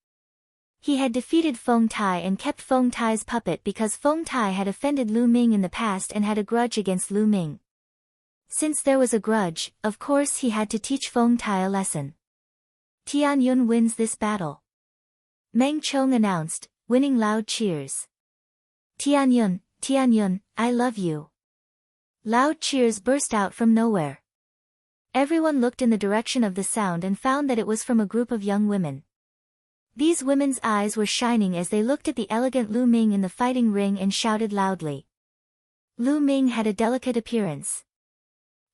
He had defeated Feng Tai and kept Feng Tai's puppet because Feng Tai had offended Lu Ming in the past and had a grudge against Lu Ming. Since there was a grudge, of course he had to teach Feng Tai a lesson. Tianyun wins this battle, Meng Chong announced, winning loud cheers. Tianyun, Tianyun, I love you. Loud cheers burst out from nowhere. Everyone looked in the direction of the sound and found that it was from a group of young women. These women's eyes were shining as they looked at the elegant Lu Ming in the fighting ring and shouted loudly. Lu Ming had a delicate appearance.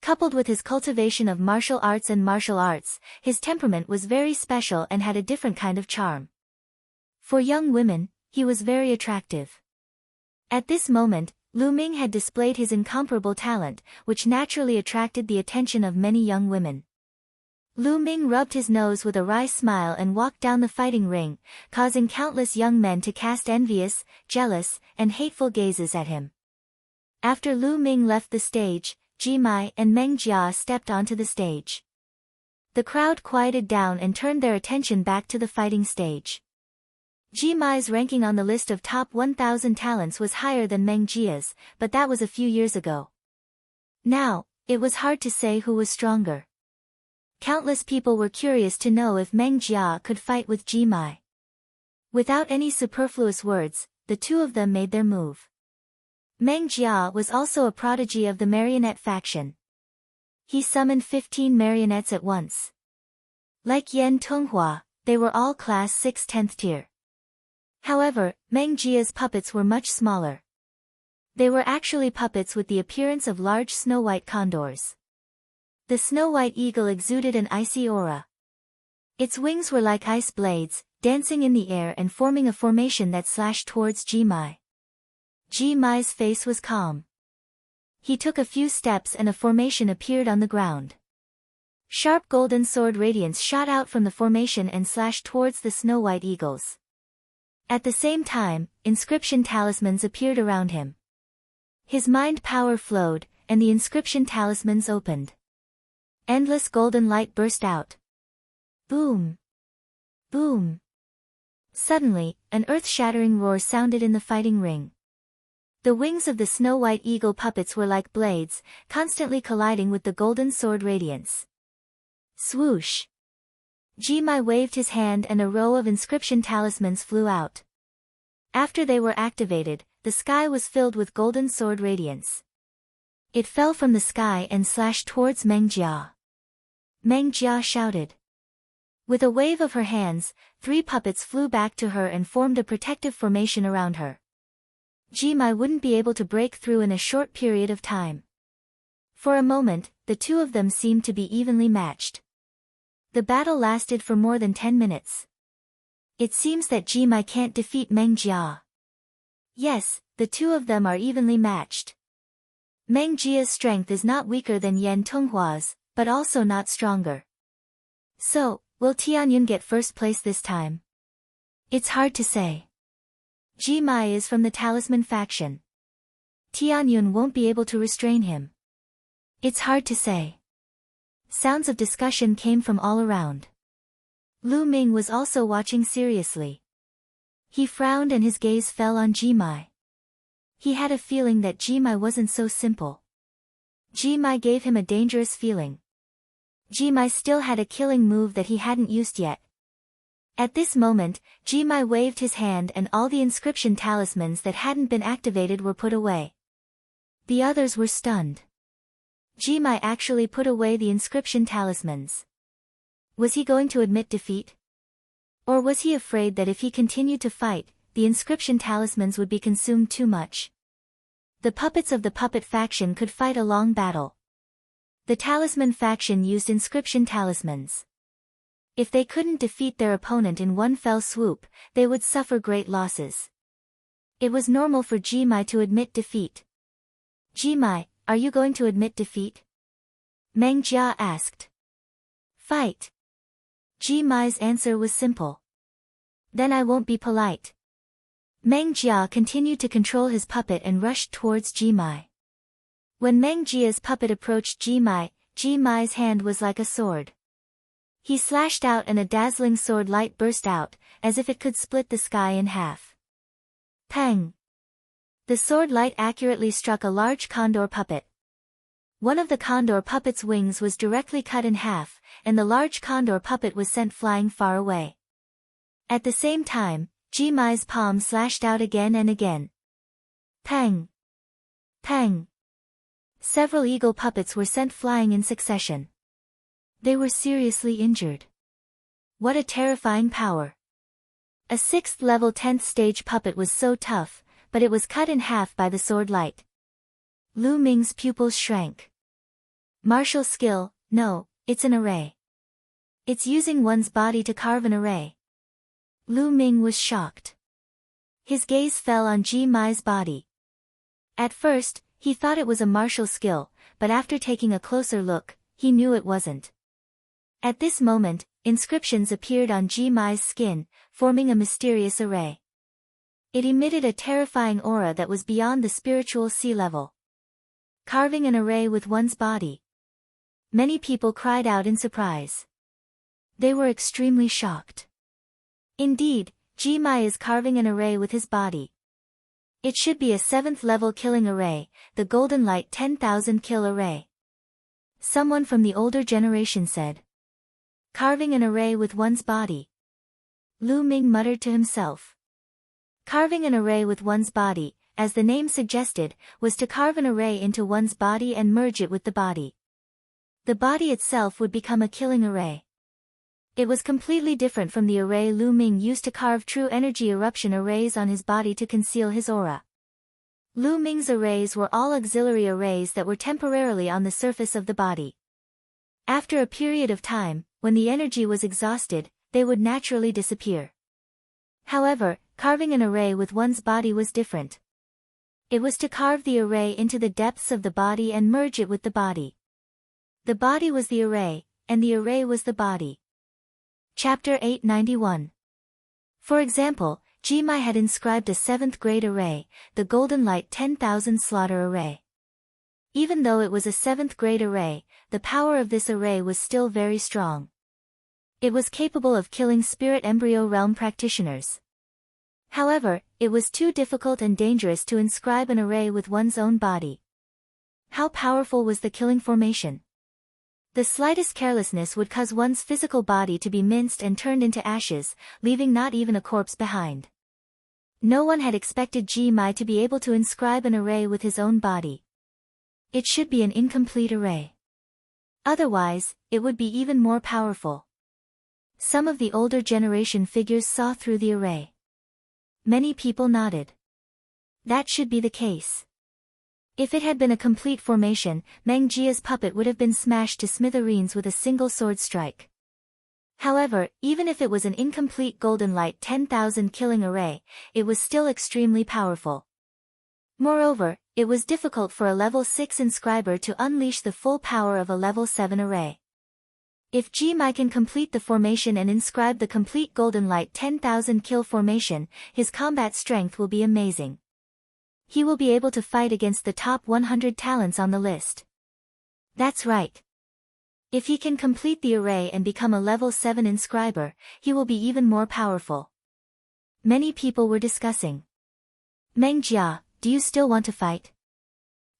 Coupled with his cultivation of martial arts, his temperament was very special and had a different kind of charm. For young women, he was very attractive. At this moment, Lu Ming had displayed his incomparable talent, which naturally attracted the attention of many young women. Lu Ming rubbed his nose with a wry smile and walked down the fighting ring, causing countless young men to cast envious, jealous, and hateful gazes at him. After Lu Ming left the stage, Ji Mai and Meng Jia stepped onto the stage. The crowd quieted down and turned their attention back to the fighting stage. Ji Mai's ranking on the list of top 1,000 talents was higher than Meng Jia's, but that was a few years ago. Now, it was hard to say who was stronger. Countless people were curious to know if Meng Jia could fight with Ji Mai. Without any superfluous words, the two of them made their move. Meng Jia was also a prodigy of the marionette faction. He summoned 15 marionettes at once. Like Yan Tonghua, they were all class 6 10th tier. However, Meng Jia's puppets were much smaller. They were actually puppets with the appearance of large snow-white condors. The snow-white eagle exuded an icy aura. Its wings were like ice blades, dancing in the air and forming a formation that slashed towards Ji Mai. Ji Mai's face was calm. He took a few steps and a formation appeared on the ground. Sharp golden sword radiance shot out from the formation and slashed towards the snow-white eagles. At the same time, inscription talismans appeared around him. His mind power flowed, and the inscription talismans opened. Endless golden light burst out. Boom! Boom! Suddenly, an earth-shattering roar sounded in the fighting ring. The wings of the snow-white eagle puppets were like blades, constantly colliding with the golden sword radiance. Swoosh! Ji Mai waved his hand and a row of inscription talismans flew out. After they were activated, the sky was filled with golden sword radiance. It fell from the sky and slashed towards Meng Jia. Meng Jia shouted. With a wave of her hands, 3 puppets flew back to her and formed a protective formation around her. Ji Mai wouldn't be able to break through in a short period of time. For a moment, the two of them seemed to be evenly matched. The battle lasted for more than 10 minutes. It seems that Ji Mai can't defeat Meng Jia. Yes, the two of them are evenly matched. Meng Jia's strength is not weaker than Yan Tonghua's, but also not stronger. So, will Tianyun get first place this time? It's hard to say. Ji Mai is from the Talisman faction. Tianyun won't be able to restrain him. It's hard to say. Sounds of discussion came from all around. Lu Ming was also watching seriously. He frowned and his gaze fell on Ji Mai. He had a feeling that Ji Mai wasn't so simple. Ji Mai gave him a dangerous feeling. Ji Mai still had a killing move that he hadn't used yet. At this moment, Ji Mai waved his hand and all the inscription talismans that hadn't been activated were put away. The others were stunned. Ji Mai actually put away the inscription talismans. Was he going to admit defeat? Or was he afraid that if he continued to fight, the inscription talismans would be consumed too much? The puppets of the puppet faction could fight a long battle. The talisman faction used inscription talismans. If they couldn't defeat their opponent in one fell swoop, they would suffer great losses. It was normal for Ji Mai to admit defeat. Ji Mai, are you going to admit defeat? Meng Jia asked. Fight. Ji Mai's answer was simple. Then I won't be polite. Meng Jia continued to control his puppet and rushed towards Ji Mai. When Meng Jia's puppet approached Ji Mai's hand was like a sword. He slashed out and a dazzling sword light burst out, as if it could split the sky in half. Pang! The sword light accurately struck a large condor puppet. One of the condor puppet's wings was directly cut in half, and the large condor puppet was sent flying far away. At the same time, Ji Mai's palm slashed out again and again. Pang! Pang! Several eagle puppets were sent flying in succession. They were seriously injured. What a terrifying power! A 6th level 10th stage puppet was so tough, but it was cut in half by the sword light. Lu Ming's pupils shrank. Martial skill, no, it's an array. It's using one's body to carve an array. Lu Ming was shocked. His gaze fell on Ji Mai's body. At first, he thought it was a martial skill, but after taking a closer look, he knew it wasn't. At this moment, inscriptions appeared on Ji Mai's skin, forming a mysterious array. It emitted a terrifying aura that was beyond the spiritual sea level. Carving an array with one's body. Many people cried out in surprise. They were extremely shocked. Indeed, Ji Mai is carving an array with his body. It should be a 7th level killing array, the Golden Light 10,000 kill array. Someone from the older generation said. Carving an array with one's body. Lu Ming muttered to himself. Carving an array with one's body, as the name suggested, was to carve an array into one's body and merge it with the body. The body itself would become a killing array. It was completely different from the array Lu Ming used to carve true energy eruption arrays on his body to conceal his aura. Lu Ming's arrays were all auxiliary arrays that were temporarily on the surface of the body. After a period of time, when the energy was exhausted, they would naturally disappear. However, carving an array with one's body was different. It was to carve the array into the depths of the body and merge it with the body. The body was the array, and the array was the body. Chapter 891. For example, Ji Mai had inscribed a 7th grade array, the Golden Light 10,000 slaughter array. Even though it was a 7th grade array, the power of this array was still very strong. It was capable of killing spirit embryo realm practitioners. However, it was too difficult and dangerous to inscribe an array with one's own body. How powerful was the killing formation? The slightest carelessness would cause one's physical body to be minced and turned into ashes, leaving not even a corpse behind. No one had expected Ji Mai to be able to inscribe an array with his own body. It should be an incomplete array. Otherwise, it would be even more powerful. Some of the older generation figures saw through the array. Many people nodded. That should be the case. If it had been a complete formation, Meng Jia's puppet would have been smashed to smithereens with a single sword strike. However, even if it was an incomplete Golden Light 10,000 killing array, it was still extremely powerful. Moreover, it was difficult for a level 6 inscriber to unleash the full power of a level 7 array. If Ji Mai can complete the formation and inscribe the complete Golden Light 10,000 kill formation, his combat strength will be amazing. He will be able to fight against the top 100 talents on the list. That's right. If he can complete the array and become a level 7 inscriber, he will be even more powerful. Many people were discussing. Meng Jia, do you still want to fight?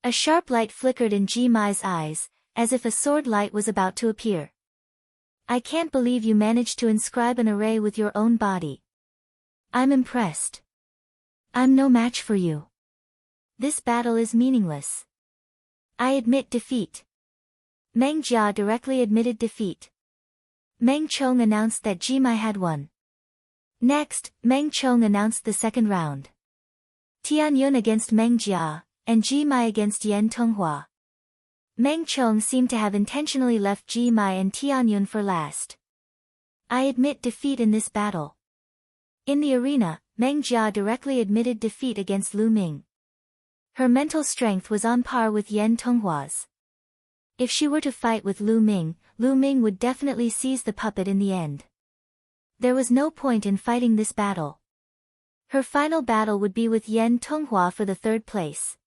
A sharp light flickered in Ji Mai's eyes, as if a sword light was about to appear. I can't believe you managed to inscribe an array with your own body. I'm impressed. I'm no match for you. This battle is meaningless. I admit defeat. Meng Jia directly admitted defeat. Meng Chong announced that Ji Mai had won. Next, Meng Chong announced the second round. Tian Yun against Meng Jia, and Ji Mai against Yan Tonghua. Meng Chong seemed to have intentionally left Ji Mai and Tian Yun for last. I admit defeat in this battle. In the arena, Meng Jia directly admitted defeat against Lu Ming. Her mental strength was on par with Yan Tonghua's. If she were to fight with Lu Ming would definitely seize the puppet in the end. There was no point in fighting this battle. Her final battle would be with Yan Tonghua for the 3rd place.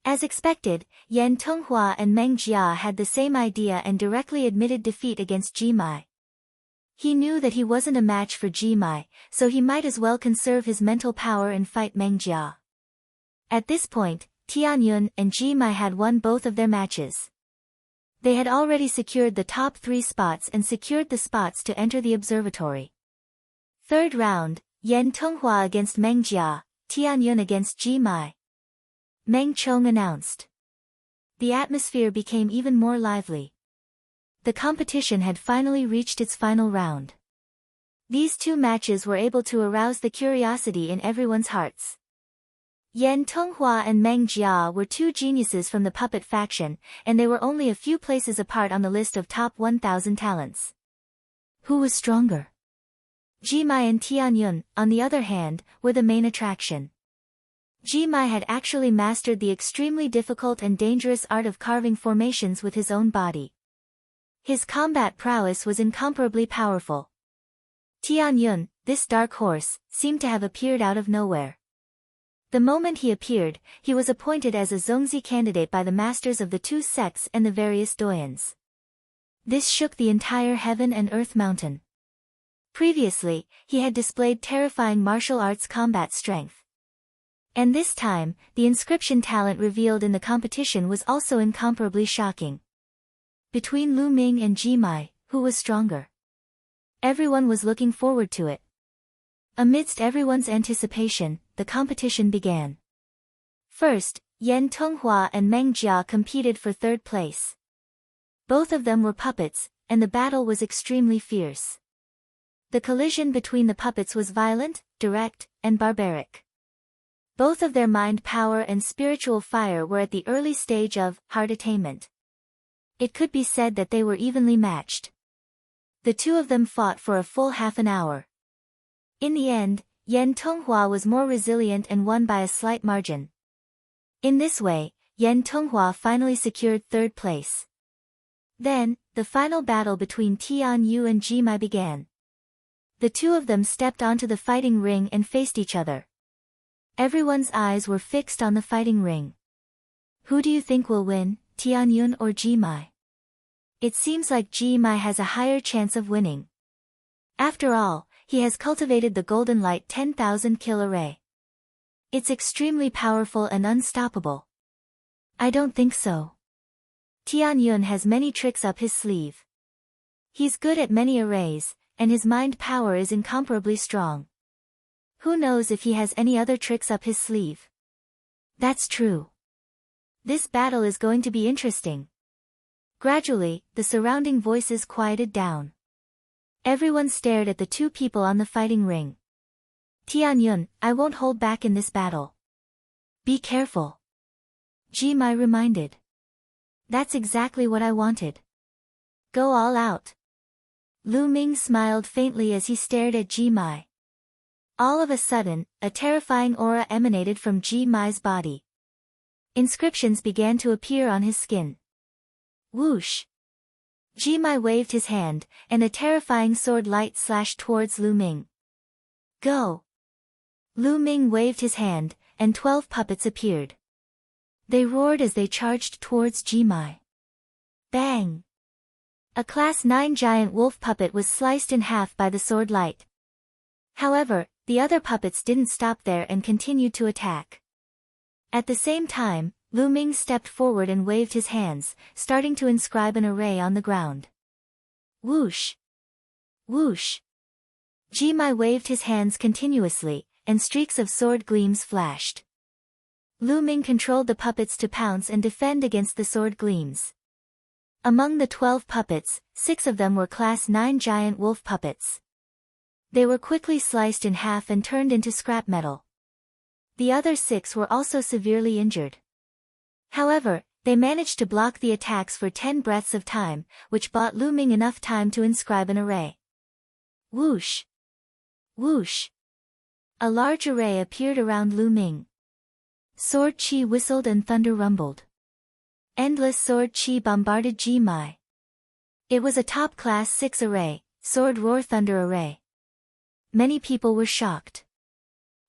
As expected, Yan Tonghua and Meng Jia had the same idea and directly admitted defeat against Ji Mai. He knew that he wasn't a match for Jimai, so he might as well conserve his mental power and fight Meng Jia. At this point, Tianyun and Jimai had won both of their matches. They had already secured the top 3 spots and secured the spots to enter the observatory. Third round, Yan Tonghua against Meng Jia, Tianyun against Jimai. Meng Chong announced. The atmosphere became even more lively. The competition had finally reached its final round. These 2 matches were able to arouse the curiosity in everyone's hearts. Yan Tonghua and Meng Jia were 2 geniuses from the puppet faction, and they were only a few places apart on the list of top 1,000 talents. Who was stronger? Jimai and Tianyun, on the other hand, were the main attraction. Jimai had actually mastered the extremely difficult and dangerous art of carving formations with his own body. His combat prowess was incomparably powerful. Tianyun, this dark horse, seemed to have appeared out of nowhere. The moment he appeared, he was appointed as a Zongzi candidate by the masters of the 2 sects and the various doyens. This shook the entire heaven and earth mountain. Previously, he had displayed terrifying martial arts combat strength. And this time, the inscription talent revealed in the competition was also incomparably shocking. Between Lu Ming and Jimai, who was stronger? Everyone was looking forward to it. Amidst everyone's anticipation, the competition began. First, Yan Tonghua and Meng Jia competed for 3rd place. Both of them were puppets, and the battle was extremely fierce. The collision between the puppets was violent, direct, and barbaric. Both of their mind power and spiritual fire were at the early stage of heart attainment. It could be said that they were evenly matched. The 2 of them fought for a full half an hour. In the end, Yan Tonghua was more resilient and won by a slight margin. In this way, Yan Tonghua finally secured 3rd place. Then, the final battle between Tianyu and Jimai began. The 2 of them stepped onto the fighting ring and faced each other. Everyone's eyes were fixed on the fighting ring. Who do you think will win, Tianyun or Jimai? It seems like Jimai has a higher chance of winning. After all, he has cultivated the Golden Light 10,000 kill array. It's extremely powerful and unstoppable. I don't think so. Tianyun has many tricks up his sleeve. He's good at many arrays, and his mind power is incomparably strong. Who knows if he has any other tricks up his sleeve? That's true. This battle is going to be interesting. Gradually, the surrounding voices quieted down. Everyone stared at the 2 people on the fighting ring. Tianyun, I won't hold back in this battle. Be careful. Jimai reminded. That's exactly what I wanted. Go all out. Lu Ming smiled faintly as he stared at Jimai. All of a sudden, a terrifying aura emanated from Jimai's body. Inscriptions began to appear on his skin. Whoosh! Jimai waved his hand, and a terrifying sword light slashed towards Lu Ming. Go! Lu Ming waved his hand, and 12 puppets appeared. They roared as they charged towards Jimai. Bang! A Class 9 giant wolf puppet was sliced in half by the sword light. However, the other puppets didn't stop there and continued to attack. At the same time, Lu Ming stepped forward and waved his hands, starting to inscribe an array on the ground. Whoosh! Whoosh! Jimai waved his hands continuously, and streaks of sword gleams flashed. Lu Ming controlled the puppets to pounce and defend against the sword gleams. Among the 12 puppets, 6 of them were Class 9 giant wolf puppets. They were quickly sliced in half and turned into scrap metal. The other 6 were also severely injured. However, they managed to block the attacks for 10 breaths of time, which bought Lu Ming enough time to inscribe an array. Whoosh! Whoosh! A large array appeared around Lu Ming. Sword chi whistled and thunder rumbled. Endless sword chi bombarded Jimai. It was a top class 6 array, sword roar thunder array. Many people were shocked.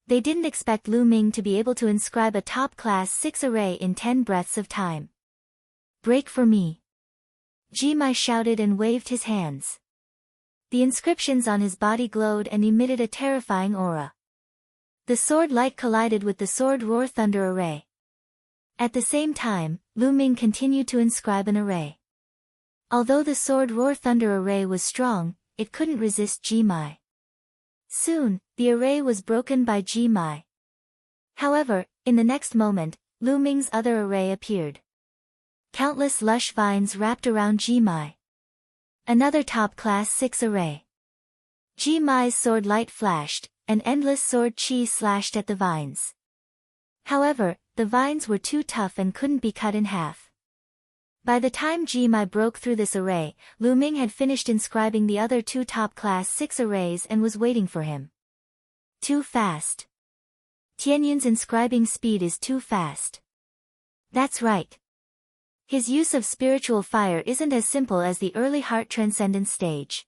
They didn't expect Lu Ming to be able to inscribe a top class 6 array in 10 breaths of time. Break for me! Jimai shouted and waved his hands. The inscriptions on his body glowed and emitted a terrifying aura. The sword light collided with the sword roar thunder array. At the same time, Lu Ming continued to inscribe an array. Although the sword roar thunder array was strong, it couldn't resist Ji Mai. Soon, the array was broken by Ji Mai. However, in the next moment, Lu Ming's other array appeared. Countless lush vines wrapped around Ji Mai. Another top class 6 array. Ji Mai's sword light flashed, and endless sword chi slashed at the vines. However, the vines were too tough and couldn't be cut in half. By the time Ji Mai broke through this array, Lu Ming had finished inscribing the other 2 top class 6 arrays and was waiting for him. Too fast. Tianyun's inscribing speed is too fast. That's right. His use of spiritual fire isn't as simple as the early heart transcendence stage.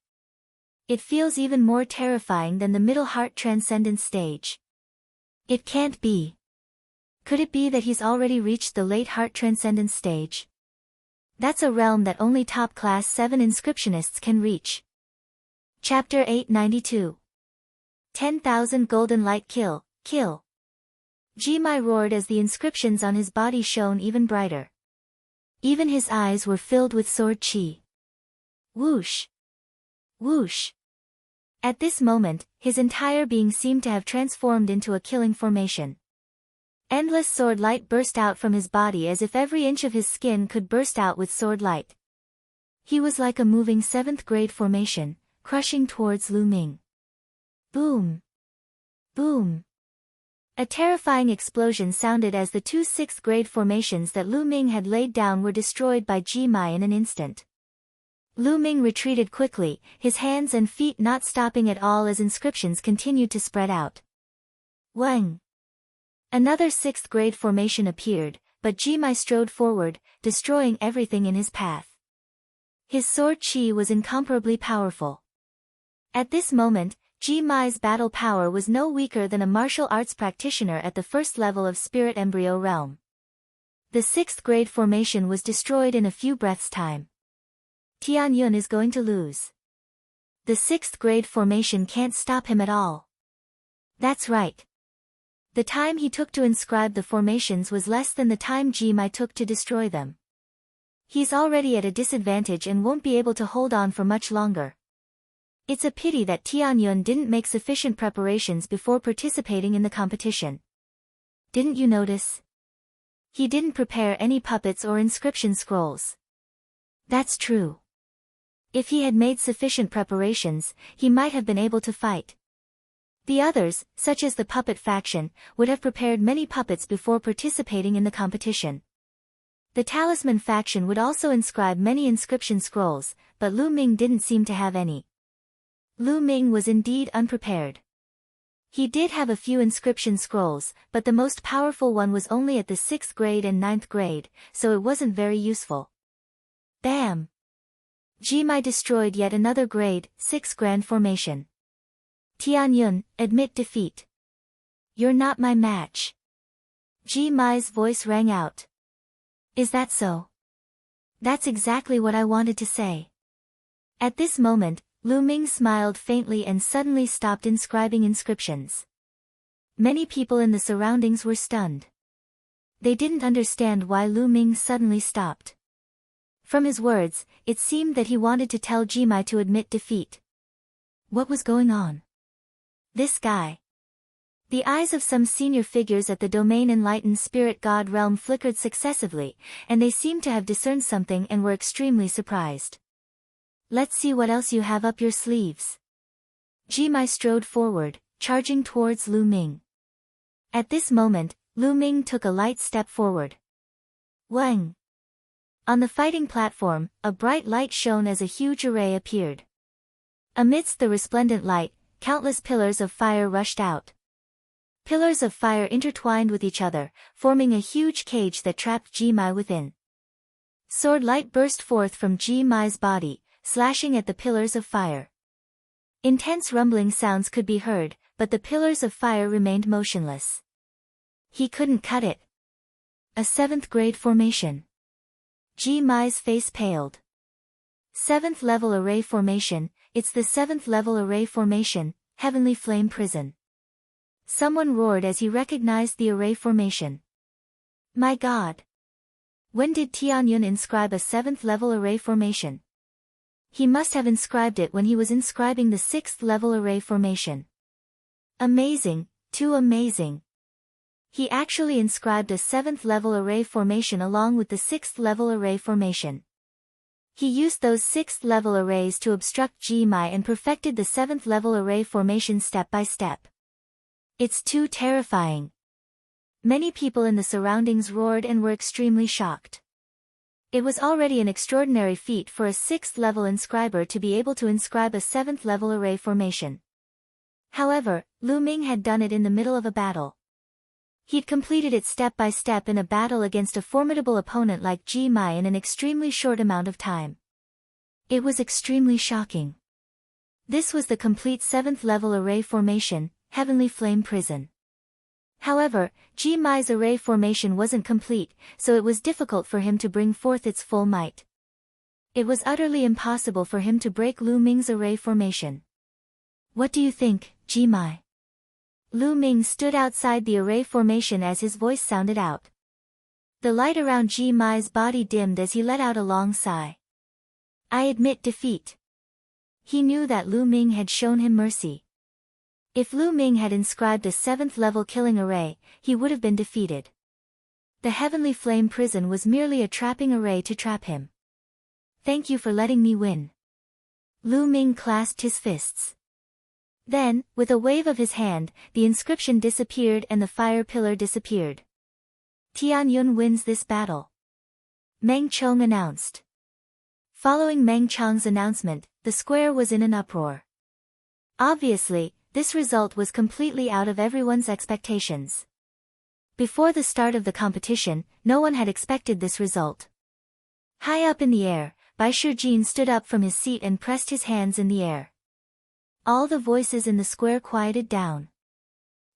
It feels even more terrifying than the middle heart transcendence stage. It can't be. Could it be that he's already reached the late heart transcendence stage? That's a realm that only top class 7 inscriptionists can reach. Chapter 892. 10,000 Golden Light Kill. Ji Mai roared as the inscriptions on his body shone even brighter. Even his eyes were filled with sword chi. Whoosh! Whoosh! At this moment, his entire being seemed to have transformed into a killing formation. Endless sword light burst out from his body as if every inch of his skin could burst out with sword light. He was like a moving 7th grade formation, crushing towards Lu Ming. Boom! Boom! A terrifying explosion sounded as the 2 6th grade formations that Lu Ming had laid down were destroyed by Ji Mai in an instant. Lu Ming retreated quickly, his hands and feet not stopping at all as inscriptions continued to spread out. Wang! Another 6th grade formation appeared, but Ji Mai strode forward, destroying everything in his path. His sword chi was incomparably powerful. At this moment, Ji Mai's battle power was no weaker than a martial arts practitioner at the first level of spirit embryo realm. The 6th grade formation was destroyed in a few breaths' time. Tianyun is going to lose. The 6th grade formation can't stop him at all. That's right. The time he took to inscribe the formations was less than the time Ji Mai took to destroy them. He's already at a disadvantage and won't be able to hold on for much longer. It's a pity that Tianyun didn't make sufficient preparations before participating in the competition. Didn't you notice? He didn't prepare any puppets or inscription scrolls. That's true. If he had made sufficient preparations, he might have been able to fight. The others, such as the puppet faction, would have prepared many puppets before participating in the competition. The talisman faction would also inscribe many inscription scrolls, but Lu Ming didn't seem to have any. Lu Ming was indeed unprepared. He did have a few inscription scrolls, but the most powerful one was only at the 6th grade and 9th grade, so it wasn't very useful. Bam! Ji Mai destroyed yet another grade 6 grand formation. Tianyun, admit defeat. You're not my match. Ji Mai's voice rang out. Is that so? That's exactly what I wanted to say. At this moment, Lu Ming smiled faintly and suddenly stopped inscribing inscriptions. Many people in the surroundings were stunned. They didn't understand why Lu Ming suddenly stopped. From his words, it seemed that he wanted to tell Ji Mai to admit defeat. What was going on? This guy. The eyes of some senior figures at the domain enlightened spirit god realm flickered successively, and they seemed to have discerned something and were extremely surprised. Let's see what else you have up your sleeves. Ji Mai strode forward, charging towards Lu Ming. At this moment, Lu Ming took a light step forward. Wang! On the fighting platform, a bright light shone as a huge array appeared. Amidst the resplendent light, countless pillars of fire rushed out. Pillars of fire intertwined with each other, forming a huge cage that trapped Ji Mai within. Sword light burst forth from Ji Mai's body, slashing at the pillars of fire. Intense rumbling sounds could be heard, but the pillars of fire remained motionless. He couldn't cut it. A 7th grade formation. Ji Mai's face paled. 7th level array formation, it's the 7th level array formation, Heavenly Flame Prison. Someone roared as he recognized the array formation. My God! When did Tianyun inscribe a 7th level array formation? He must have inscribed it when he was inscribing the 6th level array formation. Amazing, too amazing. He actually inscribed a 7th level array formation along with the 6th level array formation. He used those 6th level arrays to obstruct Gmai and perfected the 7th level array formation step by step. It's too terrifying. Many people in the surroundings roared and were extremely shocked. It was already an extraordinary feat for a 6th level inscriber to be able to inscribe a 7th level array formation. However, Lu Ming had done it in the middle of a battle. He'd completed it step by step in a battle against a formidable opponent like Gmai in an extremely short amount of time. It was extremely shocking. This was the complete 7th level array formation, Heavenly Flame Prison. However, Gmai's array formation wasn't complete, so it was difficult for him to bring forth its full might. It was utterly impossible for him to break Lu Ming's array formation. What do you think, Gmai? Lu Ming stood outside the array formation as his voice sounded out. The light around Gmai's body dimmed as he let out a long sigh. I admit defeat. He knew that Lu Ming had shown him mercy. If Lu Ming had inscribed a 7th level killing array, he would have been defeated. The Heavenly Flame Prison was merely a trapping array to trap him. Thank you for letting me win. Lu Ming clasped his fists. Then, with a wave of his hand, the inscription disappeared and the fire pillar disappeared. Tianyun wins this battle. Meng Chong announced. Following Meng Chong's announcement, the square was in an uproar. Obviously, this result was completely out of everyone's expectations. Before the start of the competition, no one had expected this result. High up in the air, Bai Shijin stood up from his seat and pressed his hands in the air. All the voices in the square quieted down.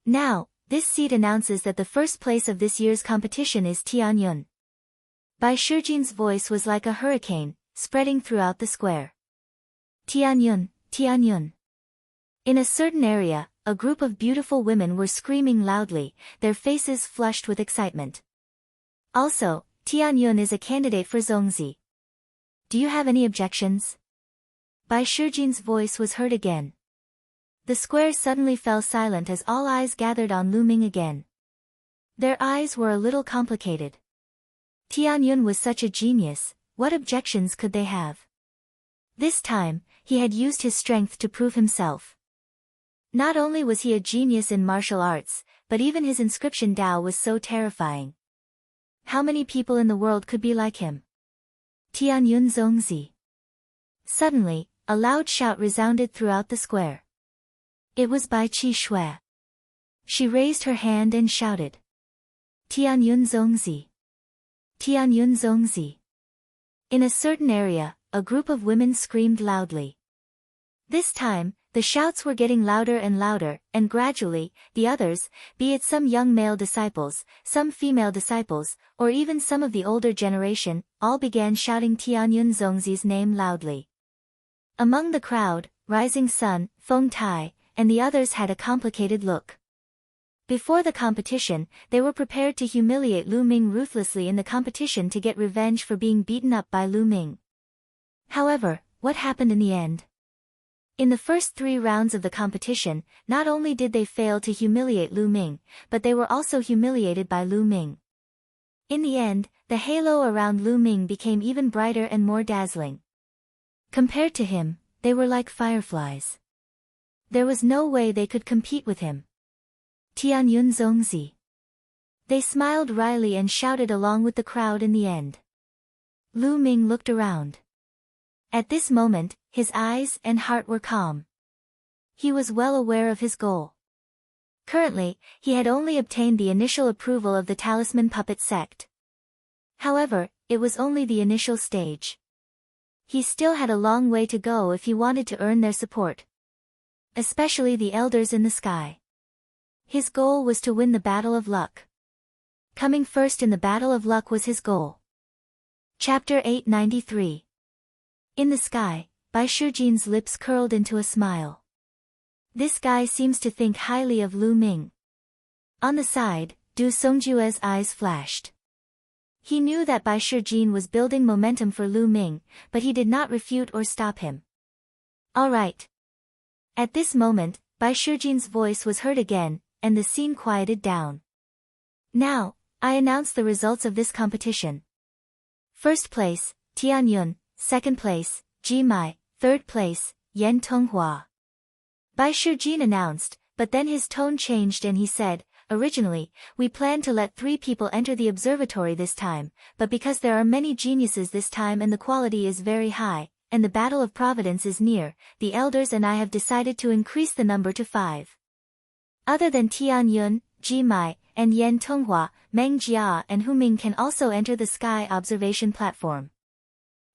Now, this seat announces that the first place of this year's competition is Tianyun. Bai Shijin's voice was like a hurricane, spreading throughout the square. Tianyun, Tianyun. In a certain area, a group of beautiful women were screaming loudly, their faces flushed with excitement. Also, Tianyun is a candidate for Zongzi. Do you have any objections? Bai Shijin's voice was heard again. The square suddenly fell silent as all eyes gathered on Lu Ming again. Their eyes were a little complicated. Tianyun was such a genius, what objections could they have? This time, he had used his strength to prove himself. Not only was he a genius in martial arts, but even his inscription Dao was so terrifying. How many people in the world could be like him? Tianyun Zongzi. Suddenly, a loud shout resounded throughout the square. It was Bai Qi Shui. She raised her hand and shouted. Tianyun Zongzi. Tianyun Zongzi. In a certain area, a group of women screamed loudly. This time, the shouts were getting louder and louder, and gradually, the others, be it some young male disciples, some female disciples, or even some of the older generation, all began shouting Tianyun Zongzi's name loudly. Among the crowd, Rising Sun, Feng Tai, and the others had a complicated look. Before the competition, they were prepared to humiliate Lu Ming ruthlessly in the competition to get revenge for being beaten up by Lu Ming. However, what happened in the end? In the first 3 rounds of the competition, not only did they fail to humiliate Lu Ming, but they were also humiliated by Lu Ming. In the end, the halo around Lu Ming became even brighter and more dazzling. Compared to him, they were like fireflies. There was no way they could compete with him. Tianyun Zongzi. They smiled wryly and shouted along with the crowd in the end. Lu Ming looked around. At this moment, his eyes and heart were calm. He was well aware of his goal. Currently, he had only obtained the initial approval of the Talisman Puppet sect. However, it was only the initial stage. He still had a long way to go if he wanted to earn their support. Especially the elders in the sky. His goal was to win the Battle of Luck. Coming first in the Battle of Luck was his goal. Chapter 893. In the sky, Bai Shijin's lips curled into a smile. This guy seems to think highly of Lu Ming. On the side, Du Songjue's eyes flashed. He knew that Bai Shijin was building momentum for Lu Ming, but he did not refute or stop him. All right. At this moment, Bai Shijin's voice was heard again, and the scene quieted down. Now, I announce the results of this competition. First place, Tianyun. Second place, Ji Mai. Third place, Yan Tonghua. Bai Shijin announced, but then his tone changed and he said, originally, we planned to let 3 people enter the observatory this time, but because there are many geniuses this time and the quality is very high, and the battle of Providence is near, the elders and I have decided to increase the number to 5. Other than Tianyun, Ji Mai, and Yan Tonghua, Meng Jia and Hu Ming can also enter the sky observation platform.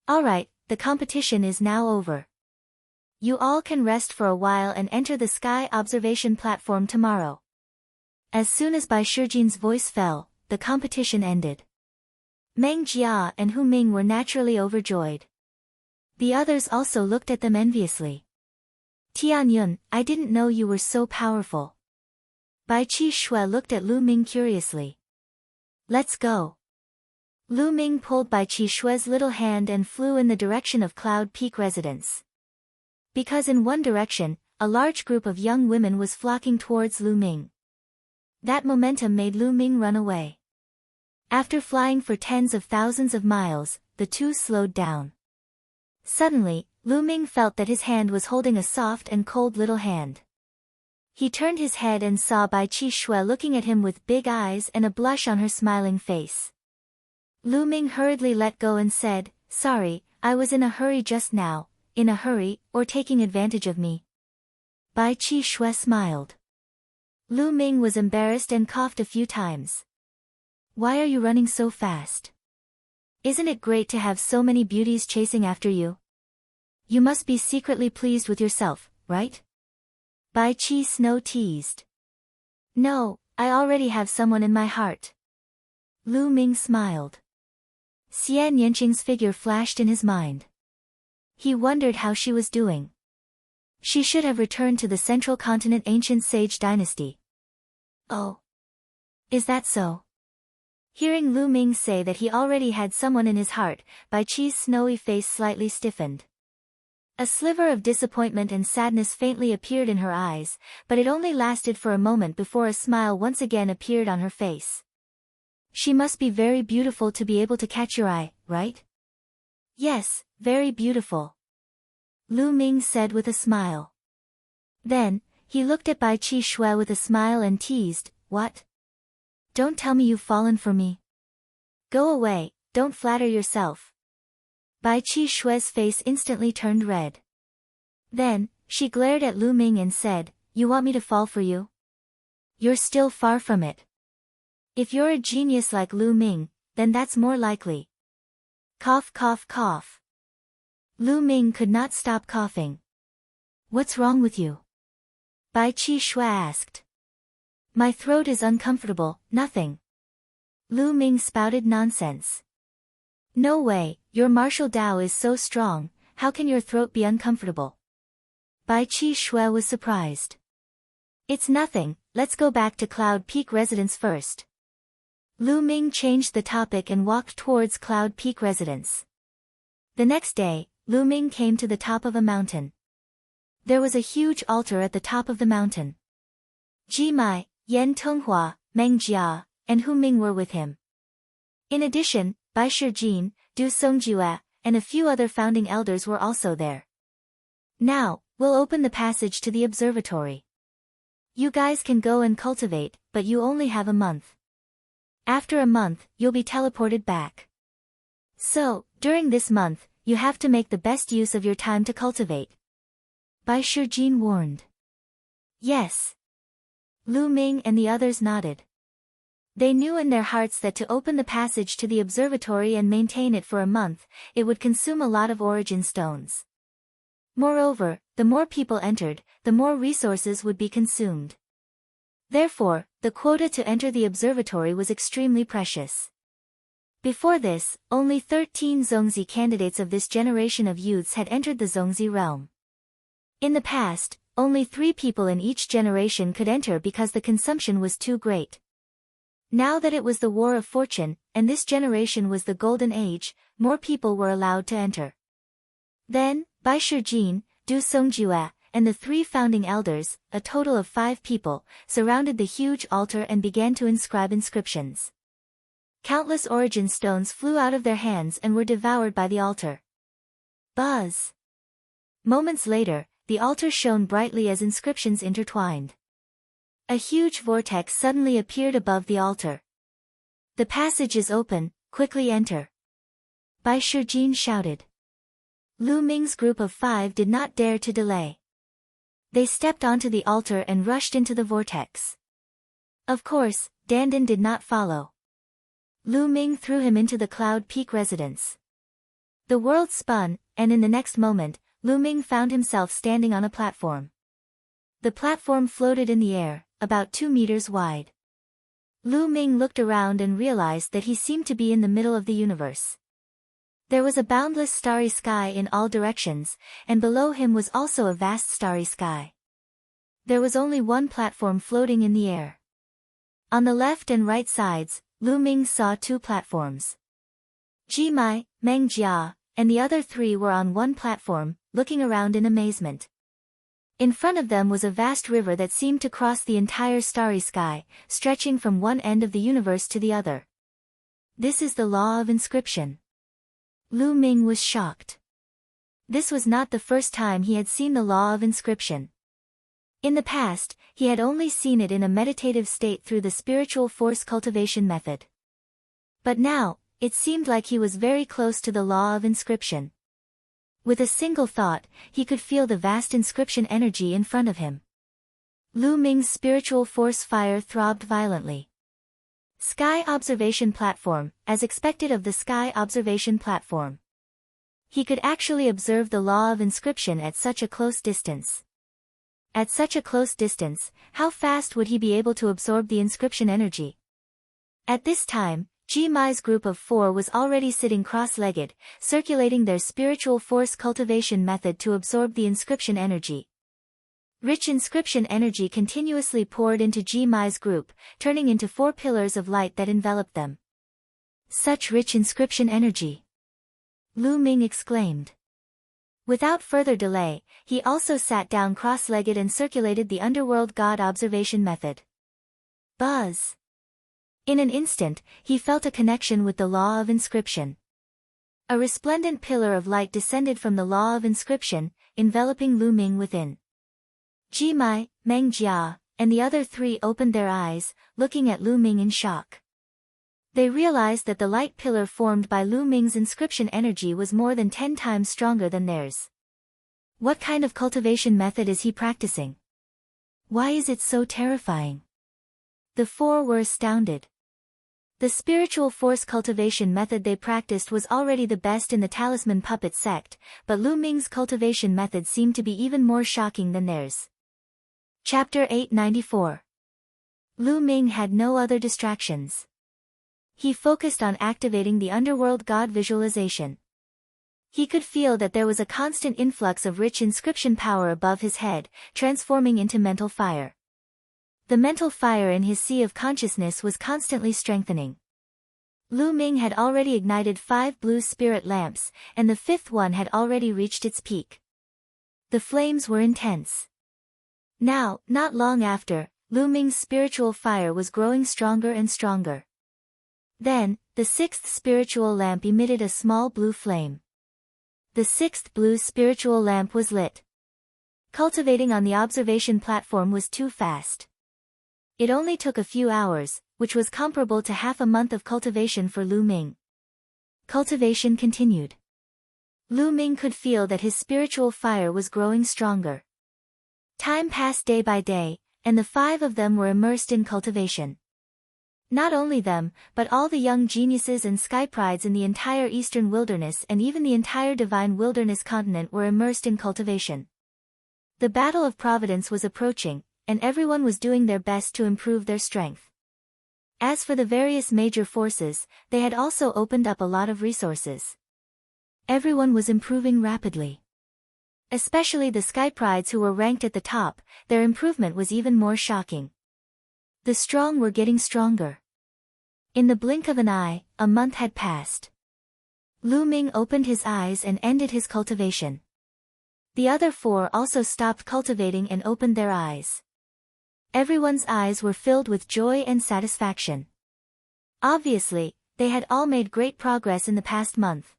Alright, the competition is now over. You all can rest for a while and enter the sky observation platform tomorrow. As soon as Bai Shijin's voice fell, the competition ended. Meng Jia and Hu Ming were naturally overjoyed. The others also looked at them enviously. Tianyun, I didn't know you were so powerful. Bai Qi Shui looked at Lu Ming curiously. Let's go. Lu Ming pulled Bai Qi Shui's little hand and flew in the direction of Cloud Peak residence. Because in one direction, a large group of young women was flocking towards Lu Ming. That momentum made Lu Ming run away. After flying for tens of thousands of miles, the two slowed down. Suddenly, Lu Ming felt that his hand was holding a soft and cold little hand. He turned his head and saw Bai Qi Shui looking at him with big eyes and a blush on her smiling face. Lu Ming hurriedly let go and said, sorry, I was in a hurry just now. In a hurry, or taking advantage of me? Bai Qi Shui smiled. Lu Ming was embarrassed and coughed a few times. Why are you running so fast? Isn't it great to have so many beauties chasing after you? You must be secretly pleased with yourself, right? Bai Qi Snow teased. No, I already have someone in my heart. Lu Ming smiled. Xian Yanqing's figure flashed in his mind. He wondered how she was doing. She should have returned to the Central Continent ancient sage dynasty. Oh. Is that so? Hearing Lu Ming say that he already had someone in his heart, Bai Qi's snowy face slightly stiffened. A sliver of disappointment and sadness faintly appeared in her eyes, but it only lasted for a moment before a smile once again appeared on her face. She must be very beautiful to be able to catch your eye, right? Yes, very beautiful. Lu Ming said with a smile. Then, he looked at Bai Qi Shui with a smile and teased, what? Don't tell me you've fallen for me. Go away, don't flatter yourself. Bai Qi Shui's face instantly turned red. Then, she glared at Lu Ming and said, you want me to fall for you? You're still far from it. If you're a genius like Lu Ming, then that's more likely. Cough cough cough. Lu Ming could not stop coughing. What's wrong with you? Bai Qi Shui asked. My throat is uncomfortable, nothing. Lu Ming spouted nonsense. No way, your martial Dao is so strong, how can your throat be uncomfortable? Bai Qi Shui was surprised. It's nothing, let's go back to Cloud Peak residence first. Lu Ming changed the topic and walked towards Cloud Peak residence. The next day, Lu Ming came to the top of a mountain. There was a huge altar at the top of the mountain. Ji Mai, Yan Tonghua, Meng Jia, and Hu Ming were with him. In addition, Bai Shijin, Du Songjue, and a few other founding elders were also there. Now, we'll open the passage to the observatory. You guys can go and cultivate, but you only have a month. After a month, you'll be teleported back. So, during this month, you have to make the best use of your time to cultivate. Bai Shijin warned. Yes. Lu Ming and the others nodded. They knew in their hearts that to open the passage to the observatory and maintain it for a month, it would consume a lot of origin stones. Moreover, the more people entered, the more resources would be consumed. Therefore, the quota to enter the observatory was extremely precious. Before this, only 13 Zongzi candidates of this generation of youths had entered the Zongzi realm. In the past, only 3 people in each generation could enter because the consumption was too great. Now that it was the War of Fortune, and this generation was the Golden Age, more people were allowed to enter. Then, Bai Shijin, Du Songjue, and the 3 founding elders, a total of 5 people, surrounded the huge altar and began to inscribe inscriptions. Countless origin stones flew out of their hands and were devoured by the altar. Buzz! Moments later, the altar shone brightly as inscriptions intertwined. A huge vortex suddenly appeared above the altar. The passage is open, quickly enter. Bai Shijin shouted. Lu Ming's group of 5 did not dare to delay. They stepped onto the altar and rushed into the vortex. Of course, Dandan did not follow. Lu Ming threw him into the Cloud Peak residence. The world spun, and in the next moment, Lu Ming found himself standing on a platform. The platform floated in the air, about 2 meters wide. Lu Ming looked around and realized that he seemed to be in the middle of the universe. There was a boundless starry sky in all directions, and below him was also a vast starry sky. There was only one platform floating in the air. On the left and right sides, Lu Ming saw 2 platforms. Jimai, Meng Jia, and the other 3 were on one platform, looking around in amazement. In front of them was a vast river that seemed to cross the entire starry sky, stretching from one end of the universe to the other. This is the law of inscription. Lu Ming was shocked. This was not the first time he had seen the law of inscription. In the past, he had only seen it in a meditative state through the spiritual force cultivation method. But now, it seemed like he was very close to the law of inscription. With a single thought, he could feel the vast inscription energy in front of him. Lu Ming's spiritual force fire throbbed violently. Sky Observation Platform, as expected of the Sky Observation Platform. He could actually observe the law of inscription at such a close distance. At such a close distance, how fast would he be able to absorb the inscription energy? At this time, Jimai's group of 4 was already sitting cross-legged, circulating their spiritual force cultivation method to absorb the inscription energy. Rich inscription energy continuously poured into Jimai's group, turning into 4 pillars of light that enveloped them. Such rich inscription energy! Lu Ming exclaimed. Without further delay, he also sat down cross-legged and circulated the underworld god observation method. Buzz! In an instant, he felt a connection with the law of inscription. A resplendent pillar of light descended from the law of inscription, enveloping Lu Ming within. Jimai, Meng Jia, and the other 3 opened their eyes, looking at Lu Ming in shock. They realized that the light pillar formed by Lu Ming's inscription energy was more than 10 times stronger than theirs. What kind of cultivation method is he practicing? Why is it so terrifying? The 4 were astounded. The spiritual force cultivation method they practiced was already the best in the Talisman Puppet sect, but Lu Ming's cultivation method seemed to be even more shocking than theirs. Chapter 894. Lu Ming had no other distractions. He focused on activating the underworld god visualization. He could feel that there was a constant influx of rich inscription power above his head, transforming into mental fire. The mental fire in his sea of consciousness was constantly strengthening. Lu Ming had already ignited 5 blue spirit lamps, and the 5th one had already reached its peak. The flames were intense. Now, not long after, Lu Ming's spiritual fire was growing stronger and stronger. Then, the 6th spiritual lamp emitted a small blue flame. The 6th blue spiritual lamp was lit. Cultivating on the observation platform was too fast. It only took a few hours, which was comparable to half a month of cultivation for Lu Ming. Cultivation continued. Lu Ming could feel that his spiritual fire was growing stronger. Time passed day by day, and the 5 of them were immersed in cultivation. Not only them, but all the young geniuses and sky prides in the entire Eastern Wilderness and even the entire Divine Wilderness continent were immersed in cultivation. The Battle of Providence was approaching, and everyone was doing their best to improve their strength. As for the various major forces, they had also opened up a lot of resources. Everyone was improving rapidly. Especially the Sky Prides who were ranked at the top, their improvement was even more shocking. The strong were getting stronger. In the blink of an eye, a month had passed. Lu Ming opened his eyes and ended his cultivation. The other four also stopped cultivating and opened their eyes. Everyone's eyes were filled with joy and satisfaction. Obviously, they had all made great progress in the past month.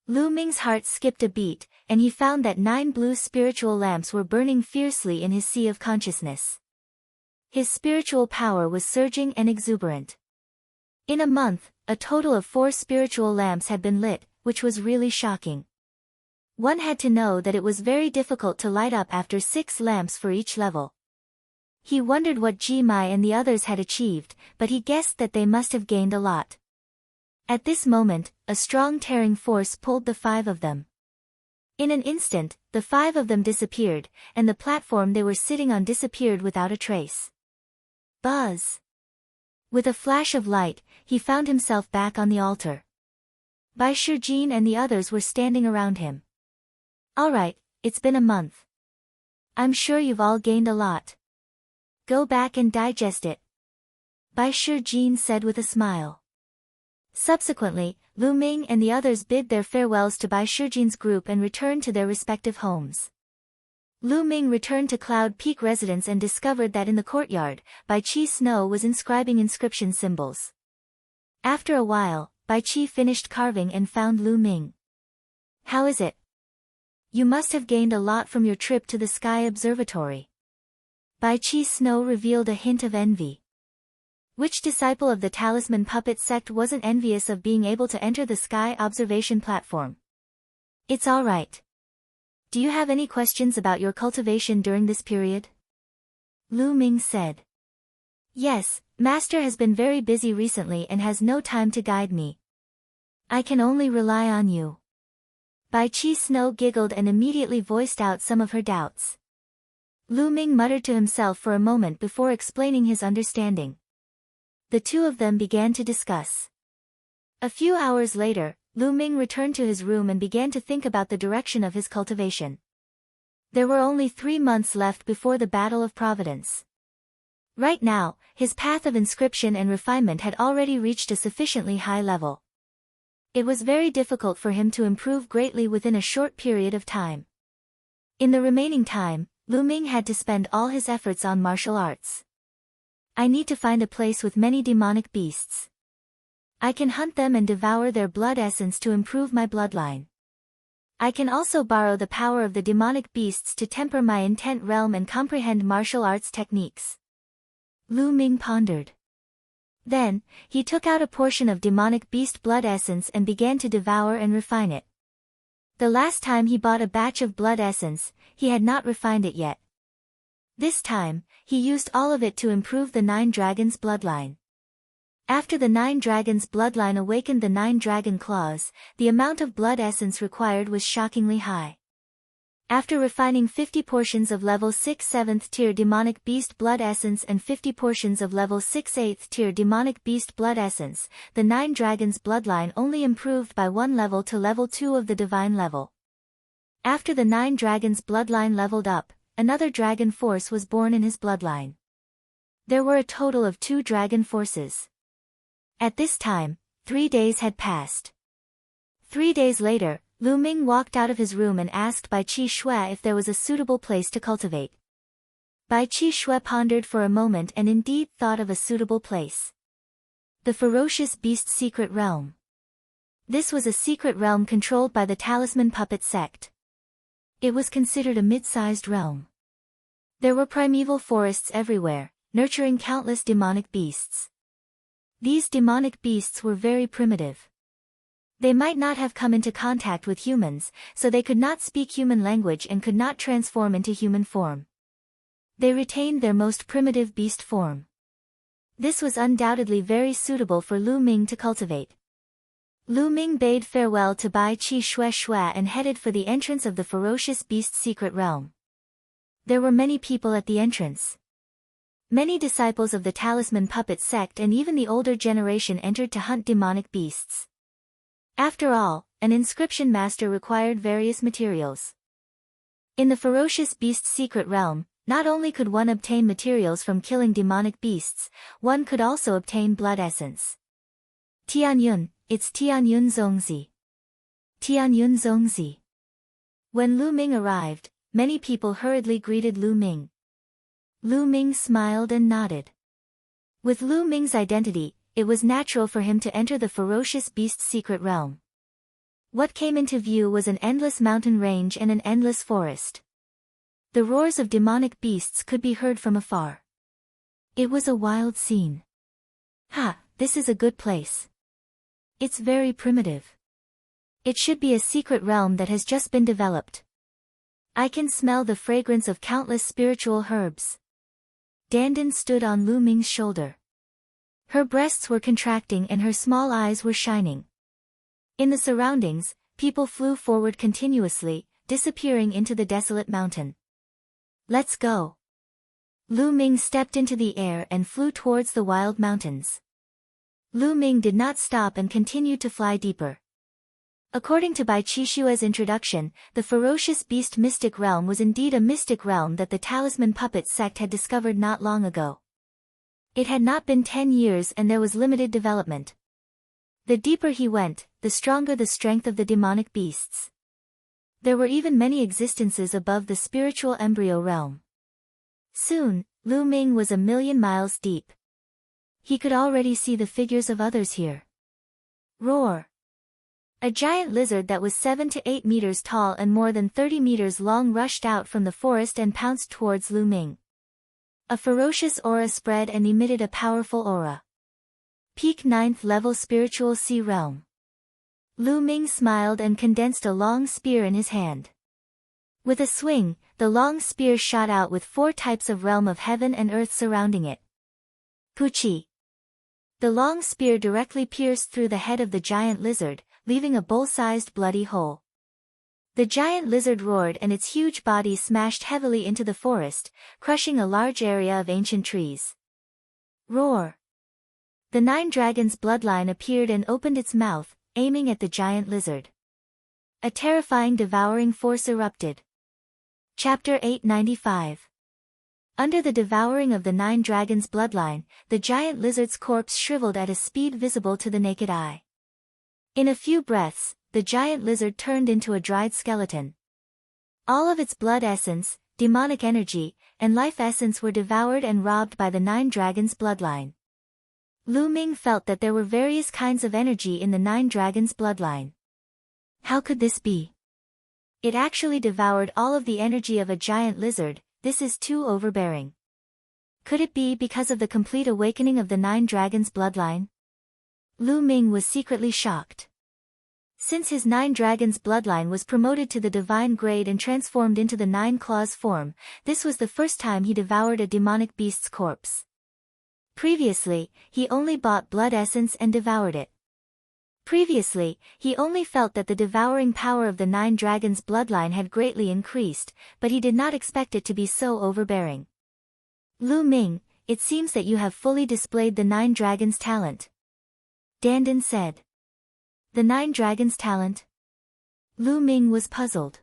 Lu Ming's heart skipped a beat, and he found that 9 blue spiritual lamps were burning fiercely in his sea of consciousness. His spiritual power was surging and exuberant. In a month, a total of 4 spiritual lamps had been lit, which was really shocking. One had to know that it was very difficult to light up after 6 lamps for each level. He wondered what Ji Mai and the others had achieved, but he guessed that they must have gained a lot. At this moment, a strong tearing force pulled the 5 of them. In an instant, the 5 of them disappeared, and the platform they were sitting on disappeared without a trace. Buzz! With a flash of light, he found himself back on the altar. Bai Shijin and the others were standing around him. Alright, it's been a month. I'm sure you've all gained a lot. Go back and digest it. Bai Shijin said with a smile. Subsequently, Lu Ming and the others bid their farewells to Bai Shijin's group and returned to their respective homes. Lu Ming returned to Cloud Peak residence and discovered that in the courtyard, Bai Qi Snow was inscribing inscription symbols. After a while, Bai Qi finished carving and found Lu Ming. How is it? You must have gained a lot from your trip to the Sky Observatory. Bai Qi Snow revealed a hint of envy. Which disciple of the Talisman Puppet sect wasn't envious of being able to enter the Sky Observation platform? It's alright. Do you have any questions about your cultivation during this period? Lu Ming said. Yes, Master has been very busy recently and has no time to guide me. I can only rely on you. Bai Qi Snow giggled and immediately voiced out some of her doubts. Lu Ming muttered to himself for a moment before explaining his understanding. The two of them began to discuss. A few hours later, Lu Ming returned to his room and began to think about the direction of his cultivation. There were only 3 months left before the Battle of Providence. Right now, his path of inscription and refinement had already reached a sufficiently high level. It was very difficult for him to improve greatly within a short period of time. In the remaining time, Lu Ming had to spend all his efforts on martial arts. I need to find a place with many demonic beasts. I can hunt them and devour their blood essence to improve my bloodline. I can also borrow the power of the demonic beasts to temper my intent realm and comprehend martial arts techniques. Lu Ming pondered. Then, he took out a portion of demonic beast blood essence and began to devour and refine it. The last time he bought a batch of blood essence, he had not refined it yet. This time, he used all of it to improve the 9 dragons' bloodline. After the 9 dragons' bloodline awakened the 9 dragon claws, the amount of blood essence required was shockingly high. After refining 50 portions of level 6 7th tier demonic beast blood essence and 50 portions of level 6 8th tier demonic beast blood essence, the 9 dragons' bloodline only improved by 1 level to level 2 of the divine level. After the 9 dragons' bloodline leveled up, another dragon force was born in his bloodline. There were a total of 2 dragon forces. At this time, 3 days had passed. 3 days later, Lu Ming walked out of his room and asked Bai Qi Shui if there was a suitable place to cultivate. Bai Qi Shui pondered for a moment and indeed thought of a suitable place. The ferocious beast secret realm. This was a secret realm controlled by the Talisman Puppet sect. It was considered a mid-sized realm. There were primeval forests everywhere, nurturing countless demonic beasts. These demonic beasts were very primitive. They might not have come into contact with humans, so they could not speak human language and could not transform into human form. They retained their most primitive beast form. This was undoubtedly very suitable for Lu Ming to cultivate. Lu Ming bade farewell to Bai Qi Shui and headed for the entrance of the ferocious beast secret realm. There were many people at the entrance. Many disciples of the Talisman Puppet sect and even the older generation entered to hunt demonic beasts. After all, an inscription master required various materials. In the ferocious beast's secret realm, not only could one obtain materials from killing demonic beasts, one could also obtain blood essence. Tianyun, it's Tianyun Zongzi. Tianyun Zongzi. When Lu Ming arrived, many people hurriedly greeted Lu Ming. Lu Ming smiled and nodded. With Lu Ming's identity, it was natural for him to enter the ferocious beast's secret realm. What came into view was an endless mountain range and an endless forest. The roars of demonic beasts could be heard from afar. It was a wild scene. Ha, this is a good place. It's very primitive. It should be a secret realm that has just been developed. I can smell the fragrance of countless spiritual herbs. Dandan stood on Lu Ming's shoulder. Her breasts were contracting and her small eyes were shining. In the surroundings, people flew forward continuously, disappearing into the desolate mountain. Let's go. Lu Ming stepped into the air and flew towards the wild mountains. Lu Ming did not stop and continued to fly deeper. According to Bai Qishua's introduction, the ferocious beast mystic realm was indeed a mystic realm that the Talisman Puppet sect had discovered not long ago. It had not been 10 years and there was limited development. The deeper he went, the stronger the strength of the demonic beasts. There were even many existences above the spiritual embryo realm. Soon, Lu Ming was 1,000,000 miles deep. He could already see the figures of others here. Roar! A giant lizard that was 7 to 8 meters tall and more than 30 meters long rushed out from the forest and pounced towards Lu Ming. A ferocious aura spread and emitted a powerful aura. Peak 9th level spiritual sea realm. Lu Ming smiled and condensed a long spear in his hand. With a swing, the long spear shot out with 4 types of realm of heaven and earth surrounding it. Puchi. The long spear directly pierced through the head of the giant lizard, leaving a bowl-sized bloody hole. The giant lizard roared and its huge body smashed heavily into the forest, crushing a large area of ancient trees. Roar! The 9 dragons' bloodline appeared and opened its mouth, aiming at the giant lizard. A terrifying devouring force erupted. Chapter 895. Under the devouring of the 9 dragons' bloodline, the giant lizard's corpse shriveled at a speed visible to the naked eye. In a few breaths, the giant lizard turned into a dried skeleton. All of its blood essence, demonic energy, and life essence were devoured and robbed by the 9 dragons' bloodline. Lu Ming felt that there were various kinds of energy in the 9 dragons' bloodline. How could this be? It actually devoured all of the energy of a giant lizard. This is too overbearing. Could it be because of the complete awakening of the 9 dragons' bloodline? Lu Ming was secretly shocked. Since his 9 dragons' bloodline was promoted to the divine grade and transformed into the 9 claws form, this was the first time he devoured a demonic beast's corpse. Previously, he only bought blood essence and devoured it. Previously, he only felt that the devouring power of the 9 dragons' bloodline had greatly increased, but he did not expect it to be so overbearing. Lu Ming, it seems that you have fully displayed the 9 dragons' talent. Dandan said. The 9 dragons' talent? Lu Ming was puzzled.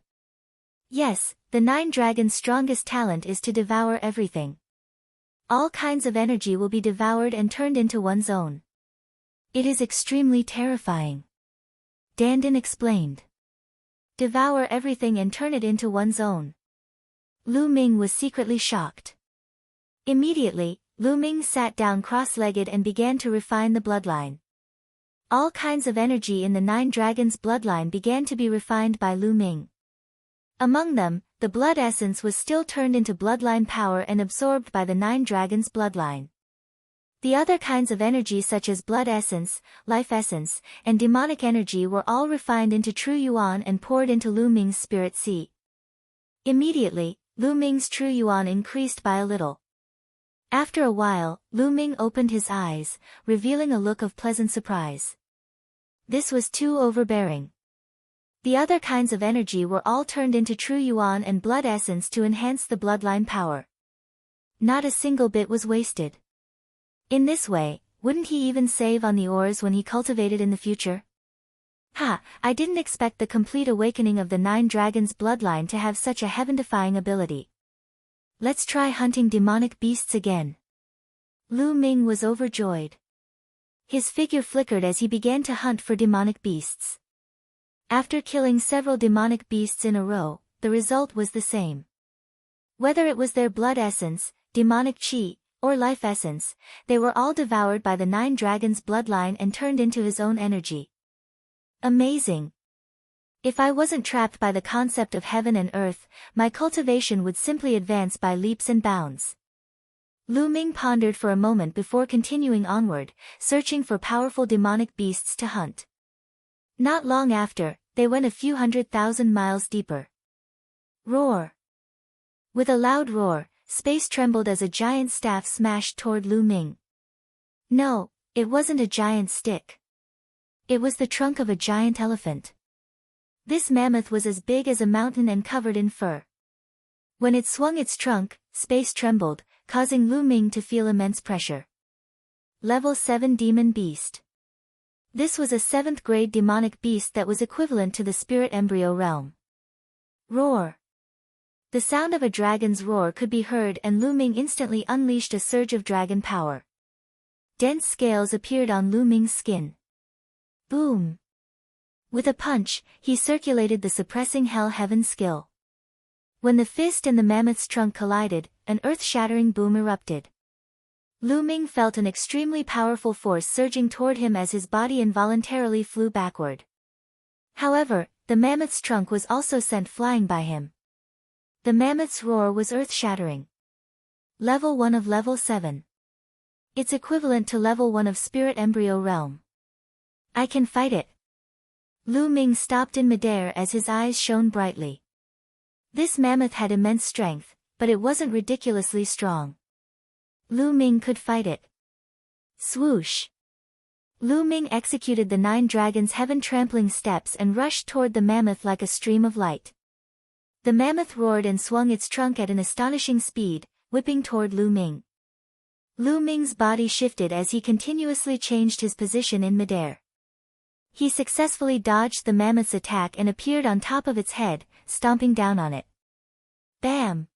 Yes, the 9 dragons' strongest talent is to devour everything. All kinds of energy will be devoured and turned into one's own. It is extremely terrifying. Dandan explained. Devour everything and turn it into one's own. Lu Ming was secretly shocked. Immediately, Lu Ming sat down cross-legged and began to refine the bloodline. All kinds of energy in the 9 dragons' bloodline began to be refined by Lu Ming. Among them, the blood essence was still turned into bloodline power and absorbed by the 9 dragons' bloodline. The other kinds of energy such as blood essence, life essence, and demonic energy were all refined into true yuan and poured into Lu Ming's spirit sea. Immediately, Lu Ming's true yuan increased by a little. After a while, Lu Ming opened his eyes, revealing a look of pleasant surprise. This was too overbearing. The other kinds of energy were all turned into true yuan and blood essence to enhance the bloodline power. Not a single bit was wasted. In this way, wouldn't he even save on the ores when he cultivated in the future? Ha, I didn't expect the complete awakening of the 9 dragons bloodline to have such a heaven-defying ability. Let's try hunting demonic beasts again. Lu Ming was overjoyed. His figure flickered as he began to hunt for demonic beasts. After killing several demonic beasts in a row, the result was the same. Whether it was their blood essence, demonic chi, or life essence, they were all devoured by the 9 dragons bloodline and turned into his own energy. Amazing. If I wasn't trapped by the concept of heaven and earth, my cultivation would simply advance by leaps and bounds. Lu Ming pondered for a moment before continuing onward, searching for powerful demonic beasts to hunt. Not long after, they went a few 100,000 miles deeper. Roar. With a loud roar, space trembled as a giant staff smashed toward Lu Ming. No, it wasn't a giant stick. It was the trunk of a giant elephant. This mammoth was as big as a mountain and covered in fur. When it swung its trunk, space trembled, causing Lu Ming to feel immense pressure. Level 7 Demon Beast. This was a 7th grade demonic beast that was equivalent to the spirit embryo realm. Roar. The sound of a dragon's roar could be heard and Lu Ming instantly unleashed a surge of dragon power. Dense scales appeared on Lu Ming's skin. Boom. With a punch, he circulated the suppressing hell-heaven skill. When the fist and the mammoth's trunk collided, an earth-shattering boom erupted. Lu Ming felt an extremely powerful force surging toward him as his body involuntarily flew backward. However, the mammoth's trunk was also sent flying by him. The mammoth's roar was earth-shattering. Level 1 of Level 7. It's equivalent to Level 1 of Spirit Embryo Realm. I can fight it. Lu Ming stopped in midair as his eyes shone brightly. This mammoth had immense strength, but it wasn't ridiculously strong. Lu Ming could fight it. Swoosh. Lu Ming executed the 9 dragons' heaven-trampling steps and rushed toward the mammoth like a stream of light. The mammoth roared and swung its trunk at an astonishing speed, whipping toward Lu Ming. Lu Ming's body shifted as he continuously changed his position in midair. He successfully dodged the mammoth's attack and appeared on top of its head, stomping down on it. Bam!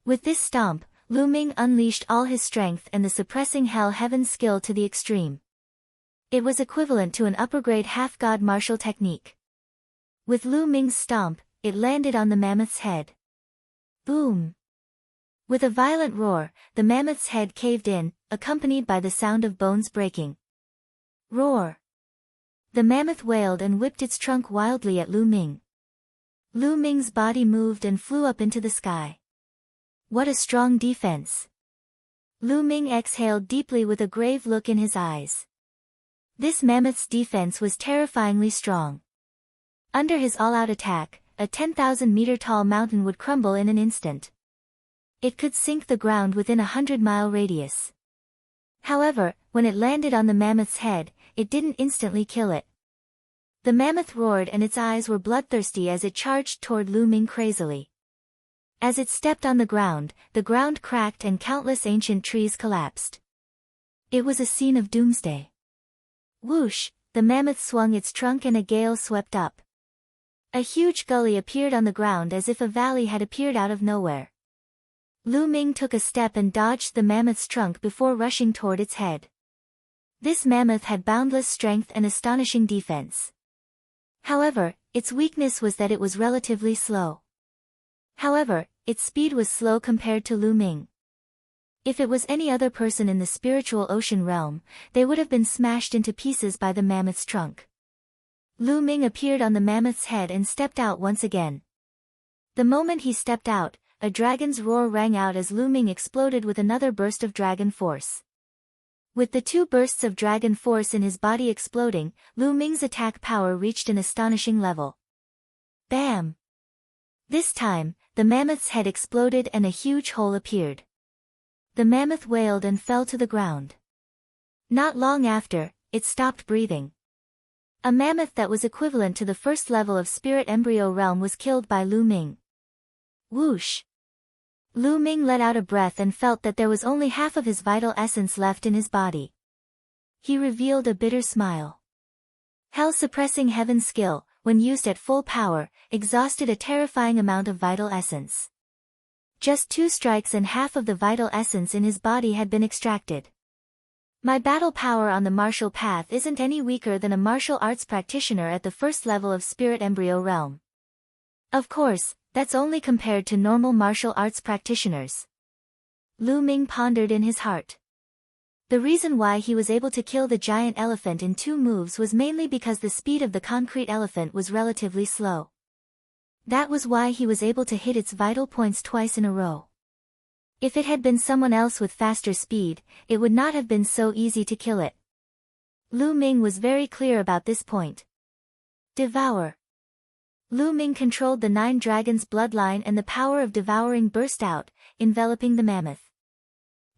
With this stomp, Lu Ming unleashed all his strength and the suppressing hell-heaven skill to the extreme. It was equivalent to an upper-grade half-god martial technique. With Lu Ming's stomp, it landed on the mammoth's head. Boom! With a violent roar, the mammoth's head caved in, accompanied by the sound of bones breaking. Roar! The mammoth wailed and whipped its trunk wildly at Lu Ming. Lu Ming's body moved and flew up into the sky. What a strong defense! Lu Ming exhaled deeply with a grave look in his eyes. This mammoth's defense was terrifyingly strong. Under his all-out attack, a 10,000-meter-tall mountain would crumble in an instant. It could sink the ground within a 100-mile radius. However, when it landed on the mammoth's head, it didn't instantly kill it. The mammoth roared and its eyes were bloodthirsty as it charged toward Lu Ming crazily. As it stepped on the ground cracked and countless ancient trees collapsed. It was a scene of doomsday. Whoosh, the mammoth swung its trunk and a gale swept up. A huge gully appeared on the ground as if a valley had appeared out of nowhere. Lu Ming took a step and dodged the mammoth's trunk before rushing toward its head. This mammoth had boundless strength and astonishing defense. However, its weakness was that it was relatively slow. However, its speed was slow compared to Lu Ming. If it was any other person in the spiritual ocean realm, they would have been smashed into pieces by the mammoth's trunk. Lu Ming appeared on the mammoth's head and stepped out once again. The moment he stepped out, a dragon's roar rang out as Lu Ming exploded with another burst of dragon force. With the 2 bursts of dragon force in his body exploding, Lu Ming's attack power reached an astonishing level. Bam! This time, the mammoth's head exploded and a huge hole appeared. The mammoth wailed and fell to the ground. Not long after, it stopped breathing. A mammoth that was equivalent to the first level of Spirit Embryo Realm was killed by Lu Ming. Whoosh! Lu Ming let out a breath and felt that there was only half of his vital essence left in his body. He revealed a bitter smile. Hell-suppressing heaven skill, when used at full power, exhausted a terrifying amount of vital essence. Just 2 strikes and half of the vital essence in his body had been extracted. My battle power on the martial path isn't any weaker than a martial arts practitioner at the first level of spirit embryo realm. Of course, that's only compared to normal martial arts practitioners. Lu Ming pondered in his heart. The reason why he was able to kill the giant elephant in 2 moves was mainly because the speed of the concrete elephant was relatively slow. That was why he was able to hit its vital points twice in a row. If it had been someone else with faster speed, it would not have been so easy to kill it. Lu Ming was very clear about this point. Devour. Lu Ming controlled the 9 dragons' bloodline and the power of devouring burst out, enveloping the mammoth.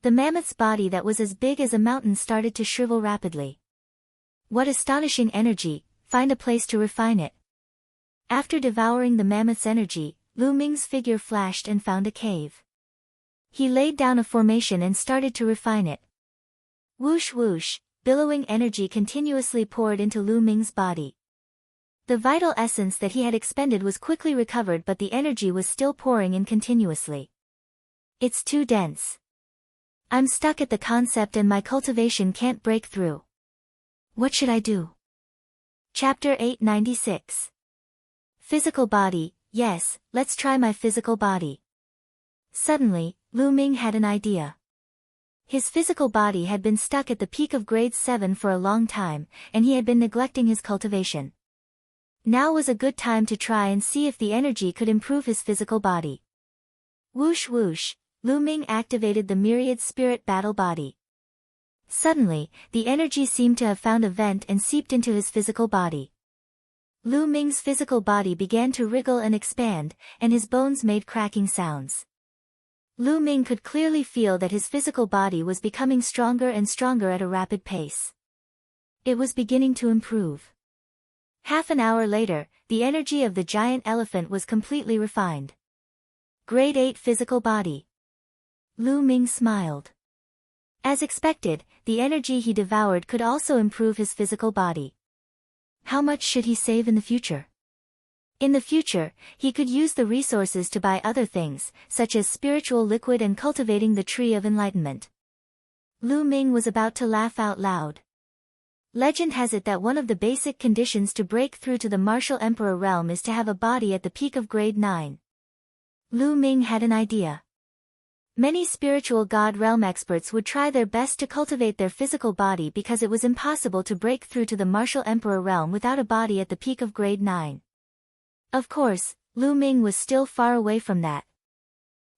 The mammoth's body that was as big as a mountain started to shrivel rapidly. What astonishing energy, find a place to refine it. After devouring the mammoth's energy, Lu Ming's figure flashed and found a cave. He laid down a formation and started to refine it. Whoosh whoosh, billowing energy continuously poured into Lu Ming's body. The vital essence that he had expended was quickly recovered, but the energy was still pouring in continuously. It's too dense. I'm stuck at the concept and my cultivation can't break through. What should I do? Chapter 896. Physical body, yes, let's try my physical body. Suddenly, Lu Ming had an idea. His physical body had been stuck at the peak of grade 7 for a long time, and he had been neglecting his cultivation. Now was a good time to try and see if the energy could improve his physical body. Whoosh whoosh, Lu Ming activated the myriad spirit battle body. Suddenly, the energy seemed to have found a vent and seeped into his physical body. Lu Ming's physical body began to wriggle and expand, and his bones made cracking sounds. Lu Ming could clearly feel that his physical body was becoming stronger and stronger at a rapid pace. It was beginning to improve. Half an hour later, the energy of the giant elephant was completely refined. Grade 8 physical body. Lu Ming smiled. As expected, the energy he devoured could also improve his physical body. How much should he save in the future? In the future, he could use the resources to buy other things, such as spiritual liquid and cultivating the tree of enlightenment. Lu Ming was about to laugh out loud. Legend has it that one of the basic conditions to break through to the martial emperor realm is to have a body at the peak of grade 9. Lu Ming had an idea. Many spiritual god realm experts would try their best to cultivate their physical body because it was impossible to break through to the martial emperor realm without a body at the peak of grade 9. Of course, Lu Ming was still far away from that.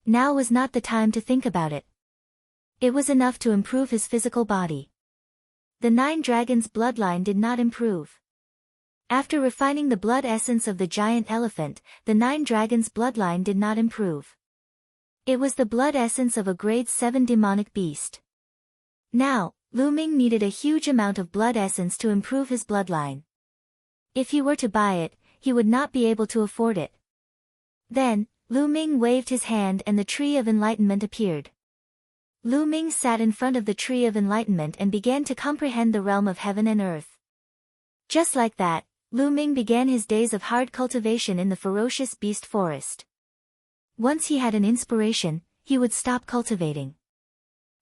Now was not the time to think about it. It was enough to improve his physical body. The 9 dragons' bloodline did not improve. After refining the blood essence of the giant elephant, the 9 dragons' bloodline did not improve. It was the blood essence of a grade 7 demonic beast. Now, Lu Ming needed a huge amount of blood essence to improve his bloodline. If he were to buy it, he would not be able to afford it. Then, Lu Ming waved his hand and the tree of enlightenment appeared. Lu Ming sat in front of the tree of enlightenment and began to comprehend the realm of heaven and earth. Just like that, Lu Ming began his days of hard cultivation in the ferocious beast forest. Once he had an inspiration, he would stop cultivating.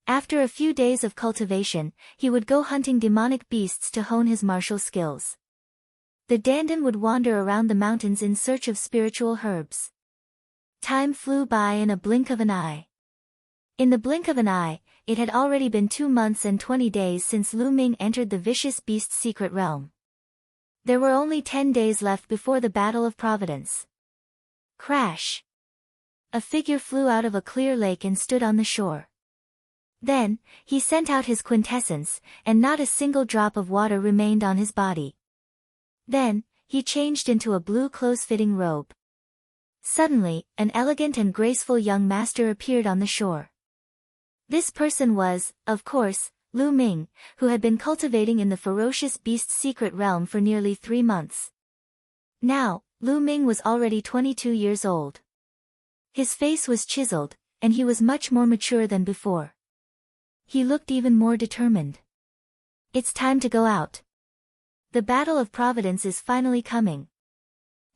After a few days of cultivation, he would go hunting demonic beasts to hone his martial skills. The dandan would wander around the mountains in search of spiritual herbs. Time flew by in a blink of an eye. In the blink of an eye, it had already been 2 months and 20 days since Lu Ming entered the vicious beast's secret realm. There were only 10 days left before the Battle of Providence. Crash! A figure flew out of a clear lake and stood on the shore. Then, he sent out his quintessence, and not a single drop of water remained on his body. Then, he changed into a blue close-fitting robe. Suddenly, an elegant and graceful young master appeared on the shore. This person was, of course, Lu Ming, who had been cultivating in the ferocious beast's secret realm for nearly 3 months. Now, Lu Ming was already 22 years old. His face was chiseled, and he was much more mature than before. He looked even more determined. It's time to go out. The battle of Providence is finally coming.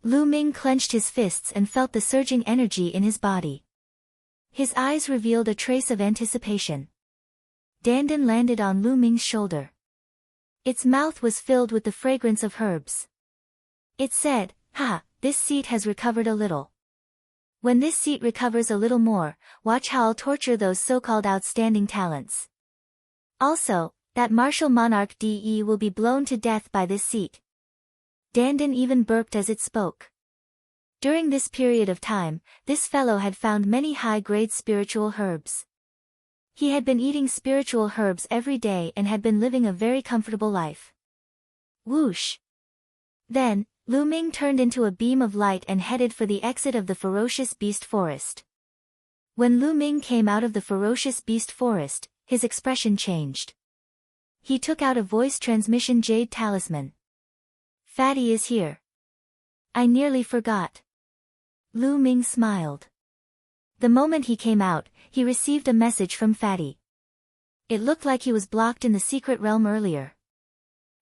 Lu Ming clenched his fists and felt the surging energy in his body. His eyes revealed a trace of anticipation. Dandan landed on Lu Ming's shoulder. Its mouth was filled with the fragrance of herbs. It said, "Ha, this seat has recovered a little. When this seat recovers a little more, watch how I'll torture those so-called outstanding talents. Also, that martial monarch De will be blown to death by this seat." Dandan even burped as it spoke. During this period of time, this fellow had found many high-grade spiritual herbs. He had been eating spiritual herbs every day and had been living a very comfortable life. Whoosh! Then, Lu Ming turned into a beam of light and headed for the exit of the ferocious beast forest. When Lu Ming came out of the ferocious beast forest, his expression changed. He took out a voice transmission jade talisman. "Fatty is here. I nearly forgot." Lu Ming smiled. The moment he came out, he received a message from Fatty. It looked like he was blocked in the secret realm earlier.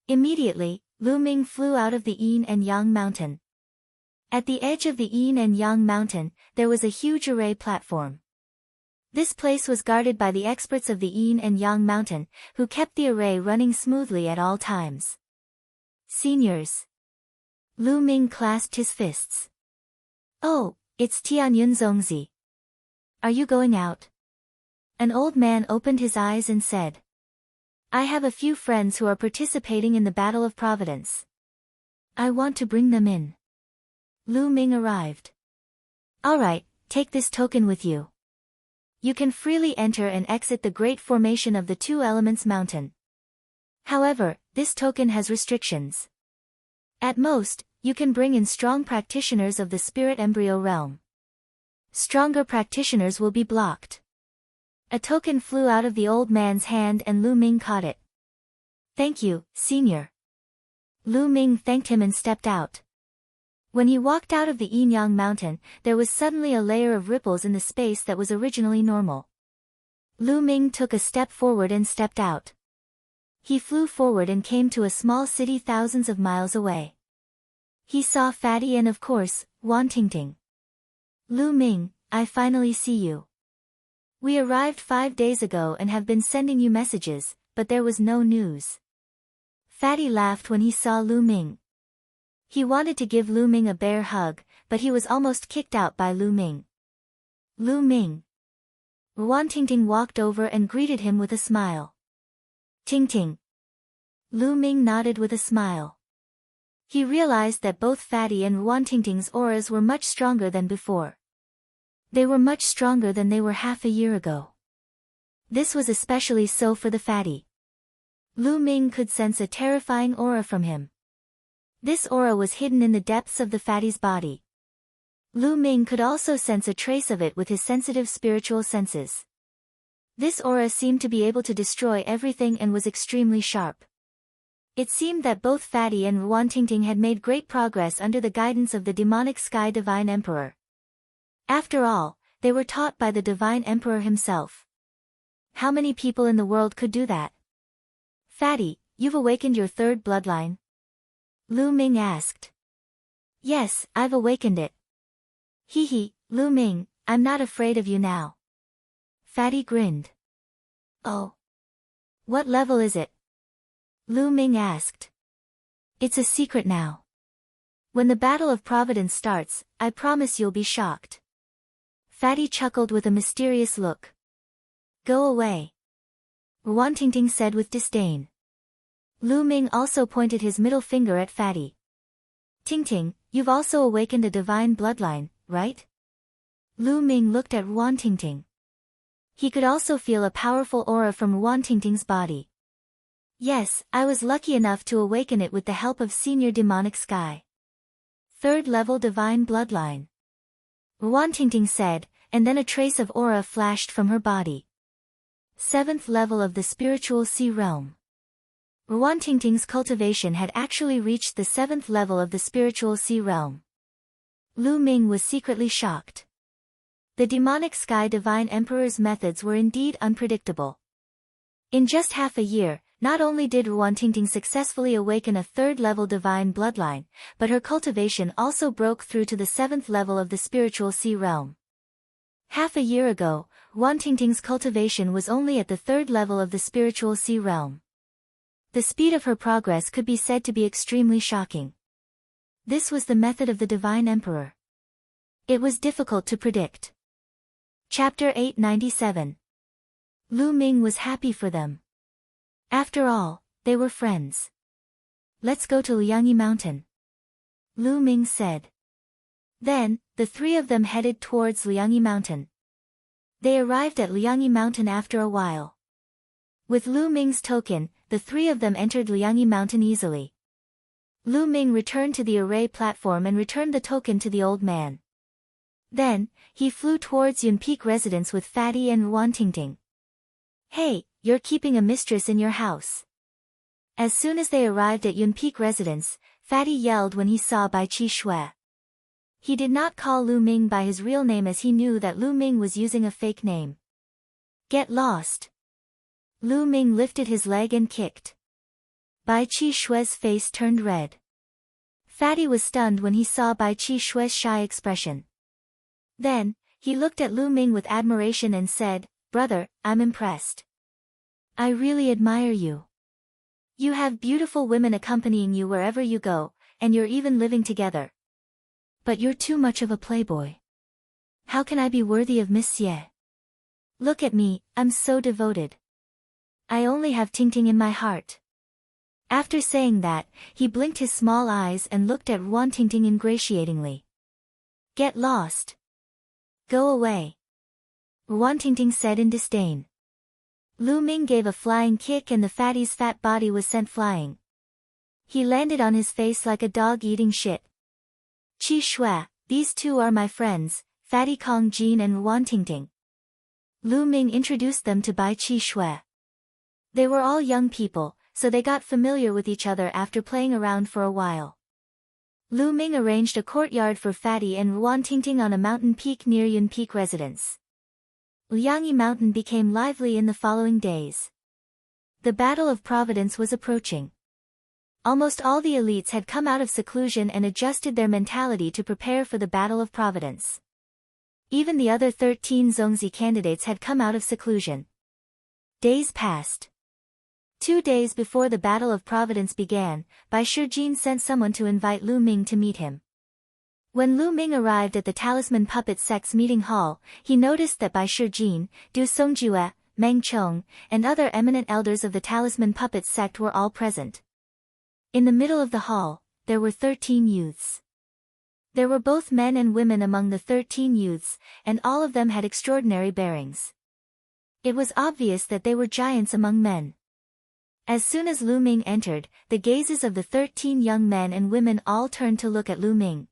Immediately, Lu Ming flew out of the Yin and Yang mountain. At the edge of the Yin and Yang mountain, there was a huge array platform. This place was guarded by the experts of the Yin and Yang mountain, who kept the array running smoothly at all times. "Seniors." Lu Ming clasped his fists. "Oh, it's Tianyun Zongzi. Are you going out?" An old man opened his eyes and said, "I have a few friends who are participating in the Battle of Providence. I want to bring them in." Lu Ming arrived. "All right, take this token with you. You can freely enter and exit the Great Formation of the Two Elements Mountain. However, this token has restrictions. At most, you can bring in strong practitioners of the Spirit Embryo realm. Stronger practitioners will be blocked." A token flew out of the old man's hand and Lu Ming caught it. "Thank you, senior." Lu Ming thanked him and stepped out. When he walked out of the Yin-Yang mountain, there was suddenly a layer of ripples in the space that was originally normal. Lu Ming took a step forward and stepped out. He flew forward and came to a small city thousands of miles away. He saw Fatty and of course, Wan Tingting. "Lu Ming, I finally see you. We arrived 5 days ago and have been sending you messages, but there was no news." Fatty laughed when he saw Lu Ming. He wanted to give Lu Ming a bear hug, but he was almost kicked out by Lu Ming. "Lu Ming." Wan Tingting walked over and greeted him with a smile. "Tingting." Lu Ming nodded with a smile. He realized that both Fatty and Wan Tingting's auras were much stronger than before. They were much stronger than they were half a year ago. This was especially so for the Fatty. Lu Ming could sense a terrifying aura from him. This aura was hidden in the depths of the Fatty's body. Lu Ming could also sense a trace of it with his sensitive spiritual senses. This aura seemed to be able to destroy everything and was extremely sharp. It seemed that both Fatty and Wan Tingting had made great progress under the guidance of the demonic Sky Divine Emperor. After all, they were taught by the Divine Emperor himself. How many people in the world could do that? "Fatty, you've awakened your third bloodline?" Lu Ming asked. "Yes, I've awakened it." "Hee, Lu Ming, I'm not afraid of you now." Fatty grinned. "Oh. What level is it?" Lu Ming asked. "It's a secret now. When the Battle of Providence starts, I promise you'll be shocked." Fatty chuckled with a mysterious look. "Go away," Wan Tingting said with disdain. Lu Ming also pointed his middle finger at Fatty. "Tingting, you've also awakened a divine bloodline, right?" Lu Ming looked at Wan Tingting. He could also feel a powerful aura from Wan Tingting's body. "Yes, I was lucky enough to awaken it with the help of Senior Demonic Sky. Third level divine bloodline," Wan Tingting said, and then a trace of aura flashed from her body. 7th level of the spiritual sea realm. Wan Tingting's cultivation had actually reached the 7th level of the spiritual sea realm. Lu Ming was secretly shocked. The demonic Sky Divine Emperor's methods were indeed unpredictable. In just half a year, not only did Ruantingting successfully awaken a third-level divine bloodline, but her cultivation also broke through to the 7th level of the spiritual sea realm. Half a year ago, Ruantingting's cultivation was only at the 3rd level of the spiritual sea realm. The speed of her progress could be said to be extremely shocking. This was the method of the Divine Emperor. It was difficult to predict. Chapter 897. Lu Ming was happy for them. After all, they were friends. Let's go to Liangyi Mountain, Lu Ming said. Then, the three of them headed towards Liangyi Mountain. They arrived at Liangyi Mountain after a while. With Lu Ming's token, the three of them entered Liangyi Mountain easily. Lu Ming returned to the array platform and returned the token to the old man. Then, he flew towards Yun Peak residence with Fatty and Ruantingting. Hey, you're keeping a mistress in your house. As soon as they arrived at Yun Peak residence, Fatty yelled when he saw Bai Qi Shui. He did not call Lu Ming by his real name as he knew that Lu Ming was using a fake name. Get lost. Lu Ming lifted his leg and kicked. Bai Qi Shui's face turned red. Fatty was stunned when he saw Bai Qi Shui's shy expression. Then, he looked at Lu Ming with admiration and said, "Brother, I'm impressed. I really admire you. You have beautiful women accompanying you wherever you go, and you're even living together. But you're too much of a playboy. How can I be worthy of Miss Xie? Look at me, I'm so devoted. I only have Tingting in my heart." After saying that, he blinked his small eyes and looked at Ruantingting ingratiatingly. Get lost. Go away. Ruantingting said in disdain. Lu Ming gave a flying kick and the fatty's fat body was sent flying. He landed on his face like a dog eating shit. Qi Shui, these two are my friends, Fatty Kong Jin and Ruantingting. Lu Ming introduced them to Bai Qi Shui. They were all young people, so they got familiar with each other after playing around for a while. Lu Ming arranged a courtyard for Fatty and Ruantingting on a mountain peak near Yun Peak residence. Liangyi Mountain became lively in the following days. The Battle of Providence was approaching. Almost all the elites had come out of seclusion and adjusted their mentality to prepare for the Battle of Providence. Even the other 13 Zongzi candidates had come out of seclusion. Days passed. 2 days before the Battle of Providence began, Bai Shijin sent someone to invite Lu Ming to meet him. When Lu Ming arrived at the Talisman Puppet Sect's meeting hall, he noticed that Bai Shijin, Du Songjue, Meng Chong, and other eminent elders of the Talisman Puppet Sect were all present. In the middle of the hall, there were 13 youths. There were both men and women among the 13 youths, and all of them had extraordinary bearings. It was obvious that they were giants among men. As soon as Lu Ming entered, the gazes of the 13 young men and women all turned to look at Lu Ming.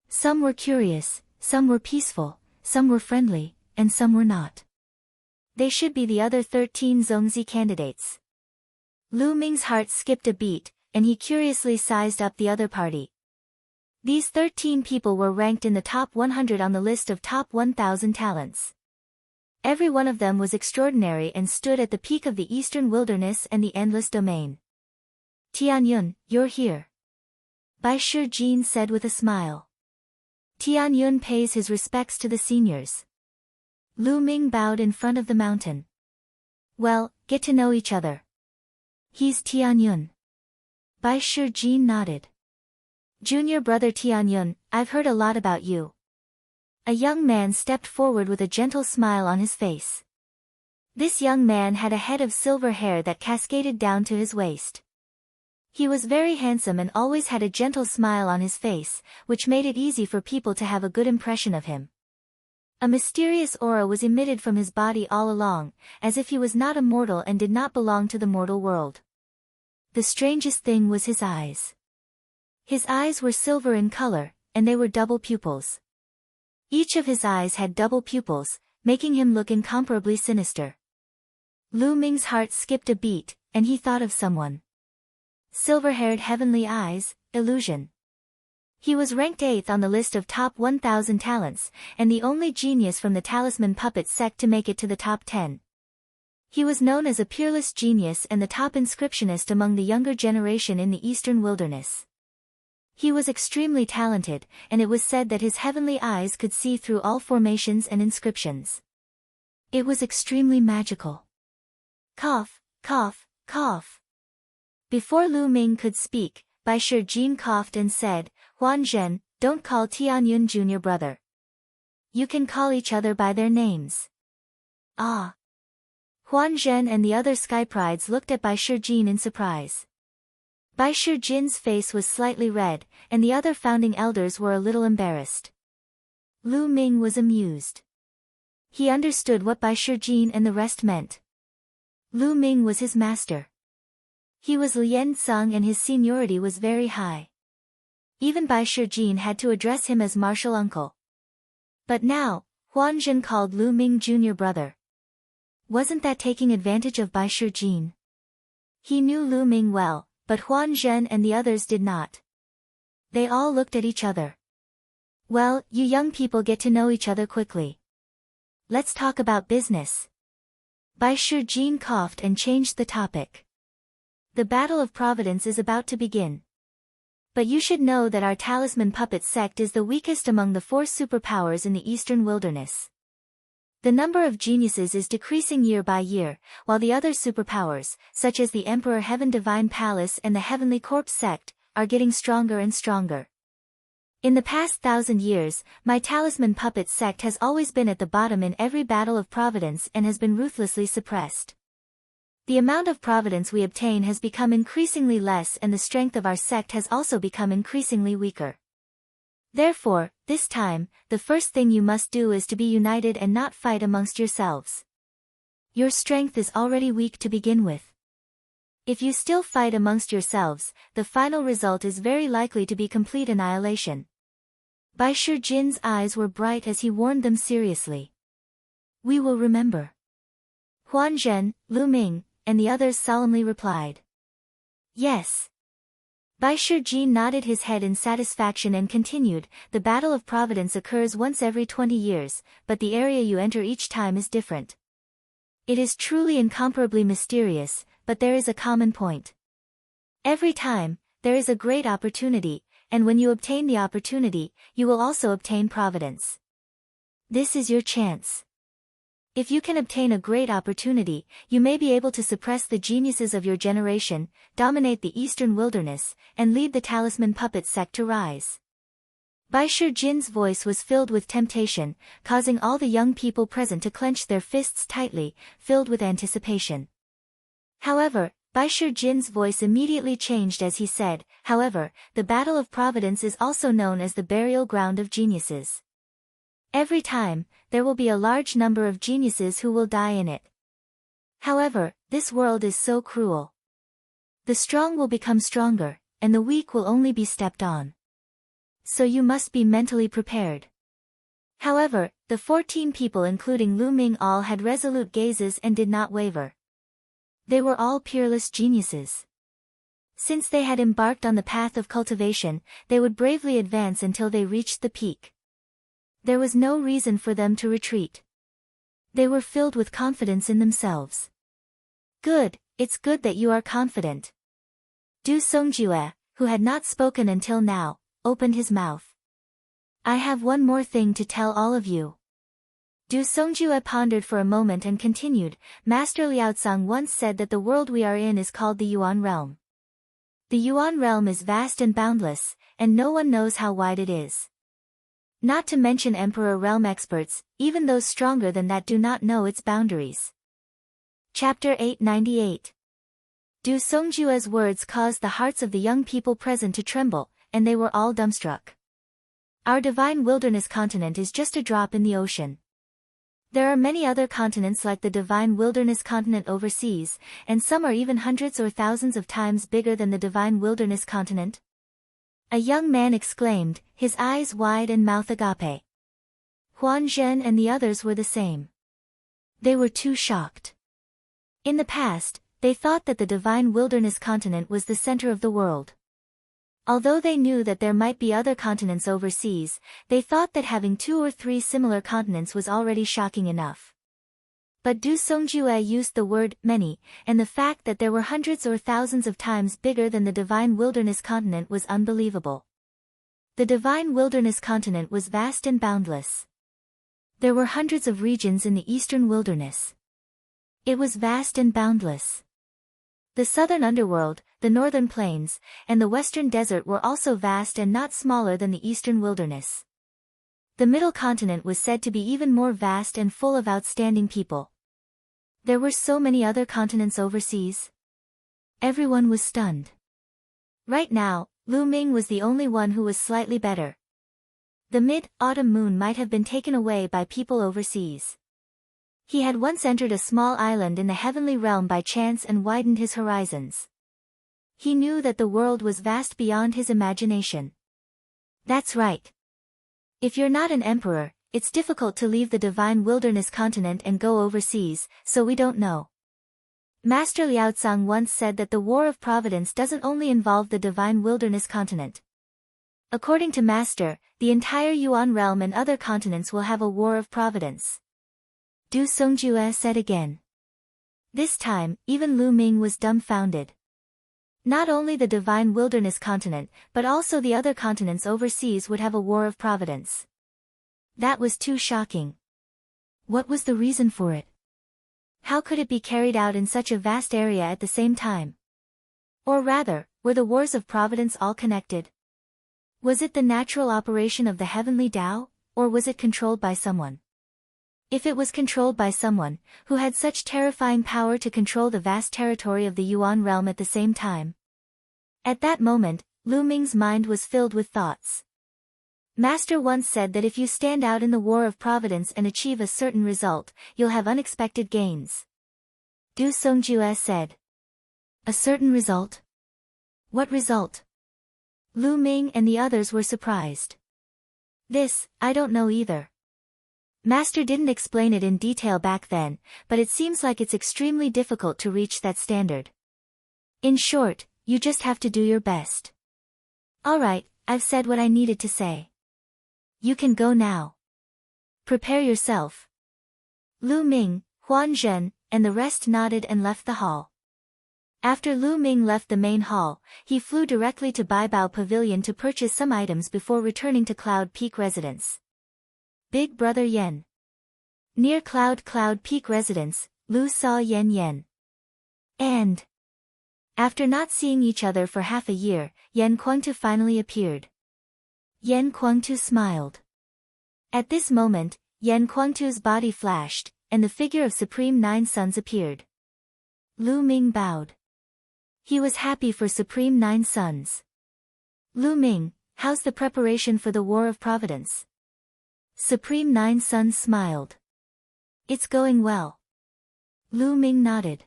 Some were curious, some were peaceful, some were friendly, and some were not. They should be the other 13 Zongzi candidates. Lu Ming's heart skipped a beat, and he curiously sized up the other party. These 13 people were ranked in the top 100 on the list of top 1,000 talents. Every one of them was extraordinary and stood at the peak of the eastern wilderness and the endless domain. Tianyun, you're here. Bai Shijin said with a smile. Tianyun pays his respects to the seniors. Lu Ming bowed in front of the mountain. Well, get to know each other. He's Tianyun. Bai Shijin nodded. Junior brother Tianyun, I've heard a lot about you. A young man stepped forward with a gentle smile on his face. This young man had a head of silver hair that cascaded down to his waist. He was very handsome and always had a gentle smile on his face, which made it easy for people to have a good impression of him. A mysterious aura was emitted from his body all along, as if he was not a mortal and did not belong to the mortal world. The strangest thing was his eyes. His eyes were silver in color, and they were double pupils. Each of his eyes had double pupils, making him look incomparably sinister. Lu Ming's heart skipped a beat, and he thought of someone. Silver-haired heavenly eyes, illusion. He was ranked 8th on the list of top 1,000 talents, and the only genius from the Talisman puppet sect to make it to the top 10. He was known as a peerless genius and the top inscriptionist among the younger generation in the Eastern Wilderness. He was extremely talented, and it was said that his heavenly eyes could see through all formations and inscriptions. It was extremely magical. Cough, cough, cough. Before Lu Ming could speak, Bai Shijin coughed and said, Huan Zhen, don't call Tianyun Jr. brother. You can call each other by their names. Ah. Huan Zhen and the other Sky Prides looked at Bai Shijin in surprise. Bai Shijin's face was slightly red, and the other founding elders were a little embarrassed. Lu Ming was amused. He understood what Bai Shijin and the rest meant. Lu Ming was his master. He was Lien Tsang and his seniority was very high. Even Bai Shijin had to address him as martial uncle. But now, Huan Zhen called Lu Ming Jr. brother. Wasn't that taking advantage of Bai Shijin? He knew Lu Ming well, but Huan Zhen and the others did not. They all looked at each other. Well, you young people get to know each other quickly. Let's talk about business. Bai Shijin coughed and changed the topic. The Battle of Providence is about to begin. But you should know that our Talisman puppet sect is the weakest among the 4 superpowers in the Eastern Wilderness. The number of geniuses is decreasing year by year, while the other superpowers, such as the Emperor Heaven Divine Palace and the Heavenly Corpse sect, are getting stronger and stronger. In the past 1,000 years, my Talisman puppet sect has always been at the bottom in every battle of Providence and has been ruthlessly suppressed. The amount of Providence we obtain has become increasingly less and the strength of our sect has also become increasingly weaker. Therefore, this time, the first thing you must do is to be united and not fight amongst yourselves. Your strength is already weak to begin with. If you still fight amongst yourselves, the final result is very likely to be complete annihilation. Bai Shijin's eyes were bright as he warned them seriously. We will remember. Huan Zhen, Lu Ming, and the others solemnly replied. Yes. Bai Shijin nodded his head in satisfaction and continued, the Battle of Providence occurs once every 20 years, but the area you enter each time is different. It is truly incomparably mysterious, but there is a common point. Every time, there is a great opportunity, and when you obtain the opportunity, you will also obtain Providence. This is your chance. If you can obtain a great opportunity, you may be able to suppress the geniuses of your generation, dominate the Eastern Wilderness, and lead the Talisman puppet sect to rise. Bai Shijin's voice was filled with temptation, causing all the young people present to clench their fists tightly, filled with anticipation. However, Bai Shijin's voice immediately changed as he said, however, the Battle of Providence is also known as the burial ground of geniuses. Every time, there will be a large number of geniuses who will die in it. However, this world is so cruel. The strong will become stronger, and the weak will only be stepped on. So you must be mentally prepared. However, the 14 people including Lu Ming all had resolute gazes and did not waver. They were all peerless geniuses. Since they had embarked on the path of cultivation, they would bravely advance until they reached the peak. There was no reason for them to retreat. They were filled with confidence in themselves. Good, it's good that you are confident. Du Songjue, who had not spoken until now, opened his mouth. I have one more thing to tell all of you. Du Songjue pondered for a moment and continued, Master Liaozang once said that the world we are in is called the Yuan realm. The Yuan realm is vast and boundless, and no one knows how wide it is. Not to mention Emperor realm experts, even those stronger than that do not know its boundaries. Chapter 898. Du Songjue's words caused the hearts of the young people present to tremble, and they were all dumbstruck. Our divine wilderness continent is just a drop in the ocean. There are many other continents like the divine wilderness continent overseas, and some are even hundreds or thousands of times bigger than the divine wilderness continent. A young man exclaimed, his eyes wide and mouth agape. Huan Zhen and the others were the same. They were too shocked. In the past, they thought that the divine wilderness continent was the center of the world. Although they knew that there might be other continents overseas, they thought that having 2 or 3 similar continents was already shocking enough. But Du Songjue used the word many, and the fact that there were hundreds or thousands of times bigger than the Divine Wilderness continent was unbelievable. The Divine Wilderness continent was vast and boundless. There were hundreds of regions in the Eastern Wilderness. It was vast and boundless. The southern underworld, the northern plains, and the western desert were also vast and not smaller than the Eastern Wilderness. The middle continent was said to be even more vast and full of outstanding people. There were so many other continents overseas. Everyone was stunned. Right now, Lu Ming was the only one who was slightly better. The mid-autumn moon might have been taken away by people overseas. He had once entered a small island in the heavenly realm by chance and widened his horizons. He knew that the world was vast beyond his imagination. That's right. If you're not an emperor, it's difficult to leave the Divine Wilderness continent and go overseas, so we don't know. Master Liaozang once said that the War of Providence doesn't only involve the Divine Wilderness continent. According to Master, the entire Yuan realm and other continents will have a War of Providence. Du Songjue said again. This time, even Lu Ming was dumbfounded. Not only the Divine Wilderness continent, but also the other continents overseas would have a War of Providence. That was too shocking. What was the reason for it? How could it be carried out in such a vast area at the same time? Or rather, were the wars of providence all connected? Was it the natural operation of the heavenly Tao, or was it controlled by someone? If it was controlled by someone, who had such terrifying power to control the vast territory of the Yuan realm at the same time? At that moment, Lu Ming's mind was filled with thoughts. Master once said that if you stand out in the War of Providence and achieve a certain result, you'll have unexpected gains. Du Songjue said. A certain result? What result? Lu Ming and the others were surprised. This, I don't know either. Master didn't explain it in detail back then, but it seems like it's extremely difficult to reach that standard. In short, you just have to do your best. Alright, I've said what I needed to say. You can go now. Prepare yourself. Lu Ming, Huan Zhen, and the rest nodded and left the hall. After Lu Ming left the main hall, he flew directly to Baibao Pavilion to purchase some items before returning to Cloud Peak Residence. Big Brother Yen. Near Cloud Peak Residence, Lu saw Yen. And after not seeing each other for half a year, Yen Kuangtu finally appeared. Yen Kuangtu smiled. At this moment, Yen Kuangtu's body flashed, and the figure of Supreme Nine Suns appeared. Lu Ming bowed. He was happy for Supreme Nine Suns. Lu Ming, how's the preparation for the War of Providence? Supreme Nine Suns smiled. It's going well. Lu Ming nodded.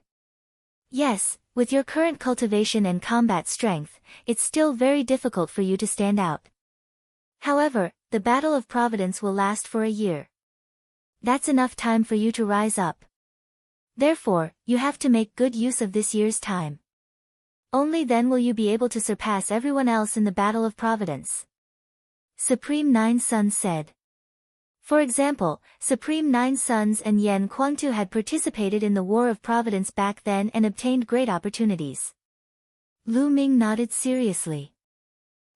Yes, with your current cultivation and combat strength, it's still very difficult for you to stand out. However, the Battle of Providence will last for a year. That's enough time for you to rise up. Therefore, you have to make good use of this year's time. Only then will you be able to surpass everyone else in the Battle of Providence. Supreme Nine Suns said. For example, Supreme Nine Suns and Yen Kuangtu had participated in the War of Providence back then and obtained great opportunities. Lu Ming nodded seriously.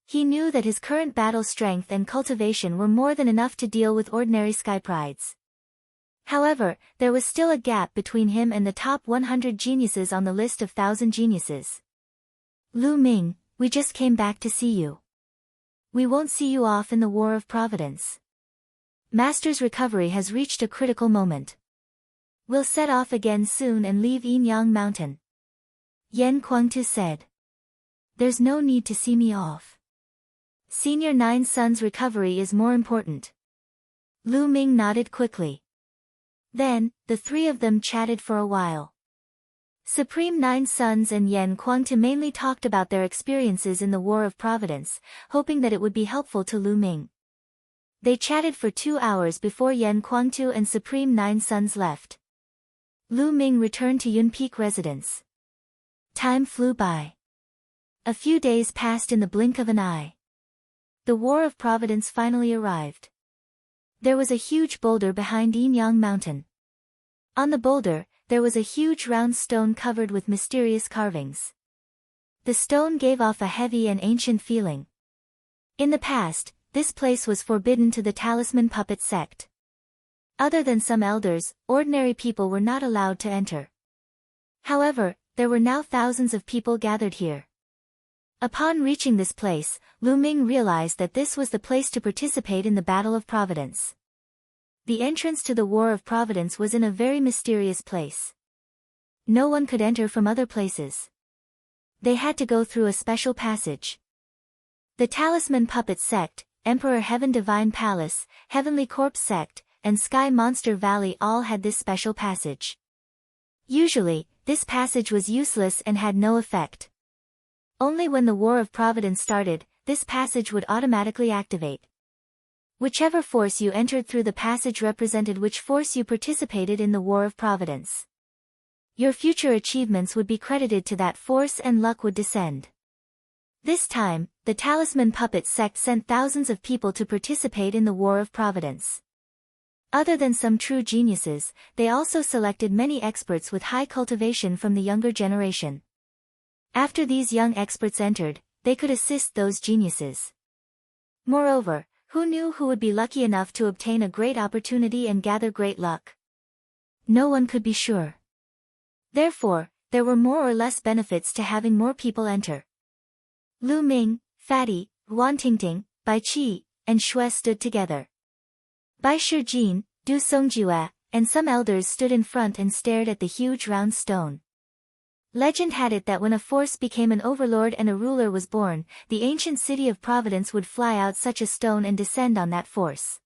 He knew that his current battle strength and cultivation were more than enough to deal with ordinary sky prides. However, there was still a gap between him and the top 100 geniuses on the list of 1,000 geniuses. Lu Ming, we just came back to see you. We won't see you off in the War of Providence. Master's recovery has reached a critical moment. We'll set off again soon and leave Yinyang Mountain. Yen Kuangtu said. There's no need to see me off. Senior Nine Suns' recovery is more important. Lu Ming nodded quickly. Then, the three of them chatted for a while. Supreme Nine Suns and Yen Kuangtu mainly talked about their experiences in the War of Providence, hoping that it would be helpful to Lu Ming. They chatted for 2 hours before Yen Kuangtu and Supreme Nine Suns left. Lu Ming returned to Yun Peak Residence. Time flew by. A few days passed in the blink of an eye. The War of Providence finally arrived. There was a huge boulder behind Yin Yang Mountain. On the boulder, there was a huge round stone covered with mysterious carvings. The stone gave off a heavy and ancient feeling. In the past, this place was forbidden to the Talisman Puppet sect. Other than some elders, ordinary people were not allowed to enter. However, there were now thousands of people gathered here. Upon reaching this place, Lu Ming realized that this was the place to participate in the Battle of Providence. The entrance to the War of Providence was in a very mysterious place. No one could enter from other places. They had to go through a special passage. The Talisman Puppet sect, Emperor Heaven Divine Palace, Heavenly Corpse sect, and Sky Monster Valley all had this special passage. Usually, this passage was useless and had no effect. Only when the War of Providence started, this passage would automatically activate. Whichever force you entered through the passage represented which force you participated in the War of Providence. Your future achievements would be credited to that force and luck would descend. This time, the Talisman Puppet sect sent thousands of people to participate in the War of Providence. Other than some true geniuses, they also selected many experts with high cultivation from the younger generation. After these young experts entered, they could assist those geniuses. Moreover, who knew who would be lucky enough to obtain a great opportunity and gather great luck? No one could be sure. Therefore, there were more or less benefits to having more people enter. Lu Ming, Fatty, Guan Tingting, Bai Qi, and Xue stood together. Bai Shijin, Du Songjue, and some elders stood in front and stared at the huge round stone. Legend had it that when a force became an overlord and a ruler was born, the ancient city of Providence would fly out such a stone and descend on that force.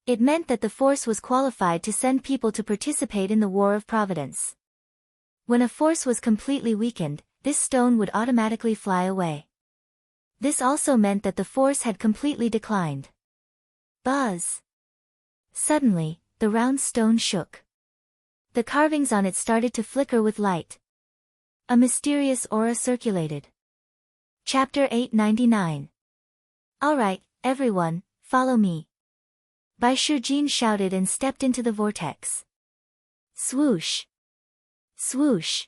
It meant that the force was qualified to send people to participate in the War of Providence. When a force was completely weakened, this stone would automatically fly away. This also meant that the force had completely declined. Buzz! Suddenly, the round stone shook. The carvings on it started to flicker with light. A mysterious aura circulated. Chapter 899. Alright, everyone, follow me. Bai Shijin shouted and stepped into the vortex. Swoosh! Swoosh!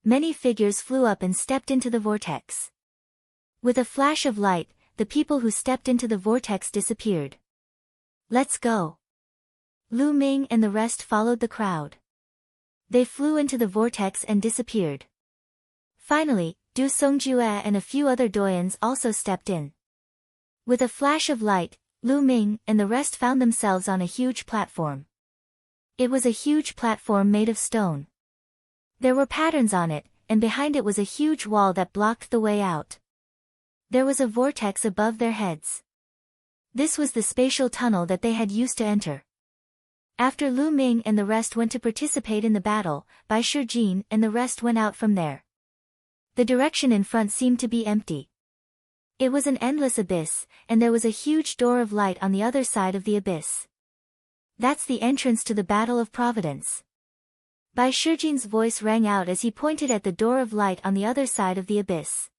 Many figures flew up and stepped into the vortex. With a flash of light, the people who stepped into the vortex disappeared. Let's go. Lu Ming and the rest followed the crowd. They flew into the vortex and disappeared. Finally, Du Songjue and a few other doyens also stepped in. With a flash of light, Lu Ming and the rest found themselves on a huge platform. It was a huge platform made of stone. There were patterns on it, and behind it was a huge wall that blocked the way out. There was a vortex above their heads. This was the spatial tunnel that they had used to enter. After Lu Ming and the rest went to participate in the battle, Bai Shijin and the rest went out from there. The direction in front seemed to be empty. It was an endless abyss, and there was a huge door of light on the other side of the abyss. That's the entrance to the Battle of Providence. Bai Shijin's voice rang out as he pointed at the door of light on the other side of the abyss.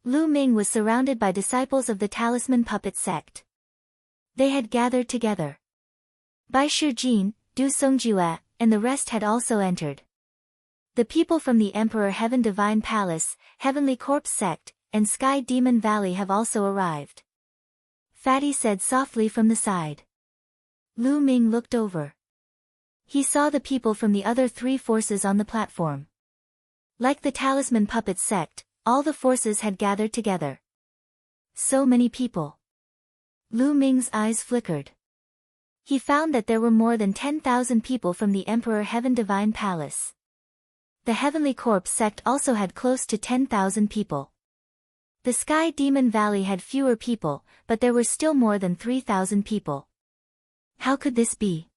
Lu Ming was surrounded by disciples of the Talisman Puppet sect. They had gathered together. Bai Shijin, Du Songjue, and the rest had also entered. The people from the Emperor Heaven Divine Palace, Heavenly Corpse sect, and Sky Demon Valley have also arrived. Fatty said softly from the side. Lu Ming looked over. He saw the people from the other three forces on the platform. Like the Talisman Puppet sect, all the forces had gathered together. So many people. Lu Ming's eyes flickered. He found that there were more than 10,000 people from the Emperor Heaven Divine Palace. The Heavenly Corpse sect also had close to 10,000 people. The Sky Demon Valley had fewer people, but there were still more than 3,000 people. How could this be?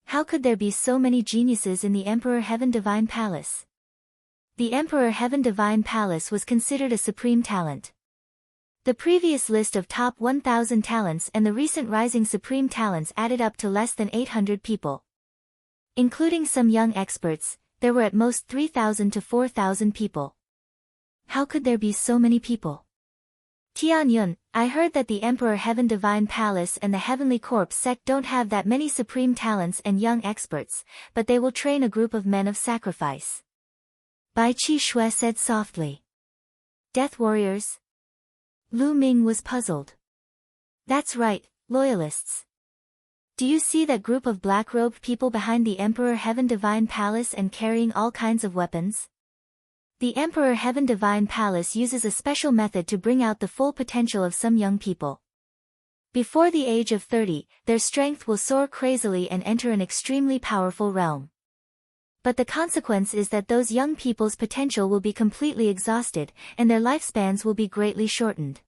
How could there be so many geniuses in the Emperor Heaven Divine Palace? The Emperor Heaven Divine Palace was considered a supreme talent. The previous list of top 1,000 talents and the recent rising supreme talents added up to less than 800 people. Including some young experts, there were at most 3,000 to 4,000 people. How could there be so many people? Tianyun, I heard that the Emperor Heaven Divine Palace and the Heavenly Corpse sect don't have that many supreme talents and young experts, but they will train a group of men of sacrifice. Bai Qi Shui said softly. Death warriors? Lu Ming was puzzled. That's right, loyalists. Do you see that group of black-robed people behind the Emperor Heaven Divine Palace and carrying all kinds of weapons? The Emperor Heaven Divine Palace uses a special method to bring out the full potential of some young people. Before the age of 30, their strength will soar crazily and enter an extremely powerful realm. But the consequence is that those young people's potential will be completely exhausted, and their lifespans will be greatly shortened.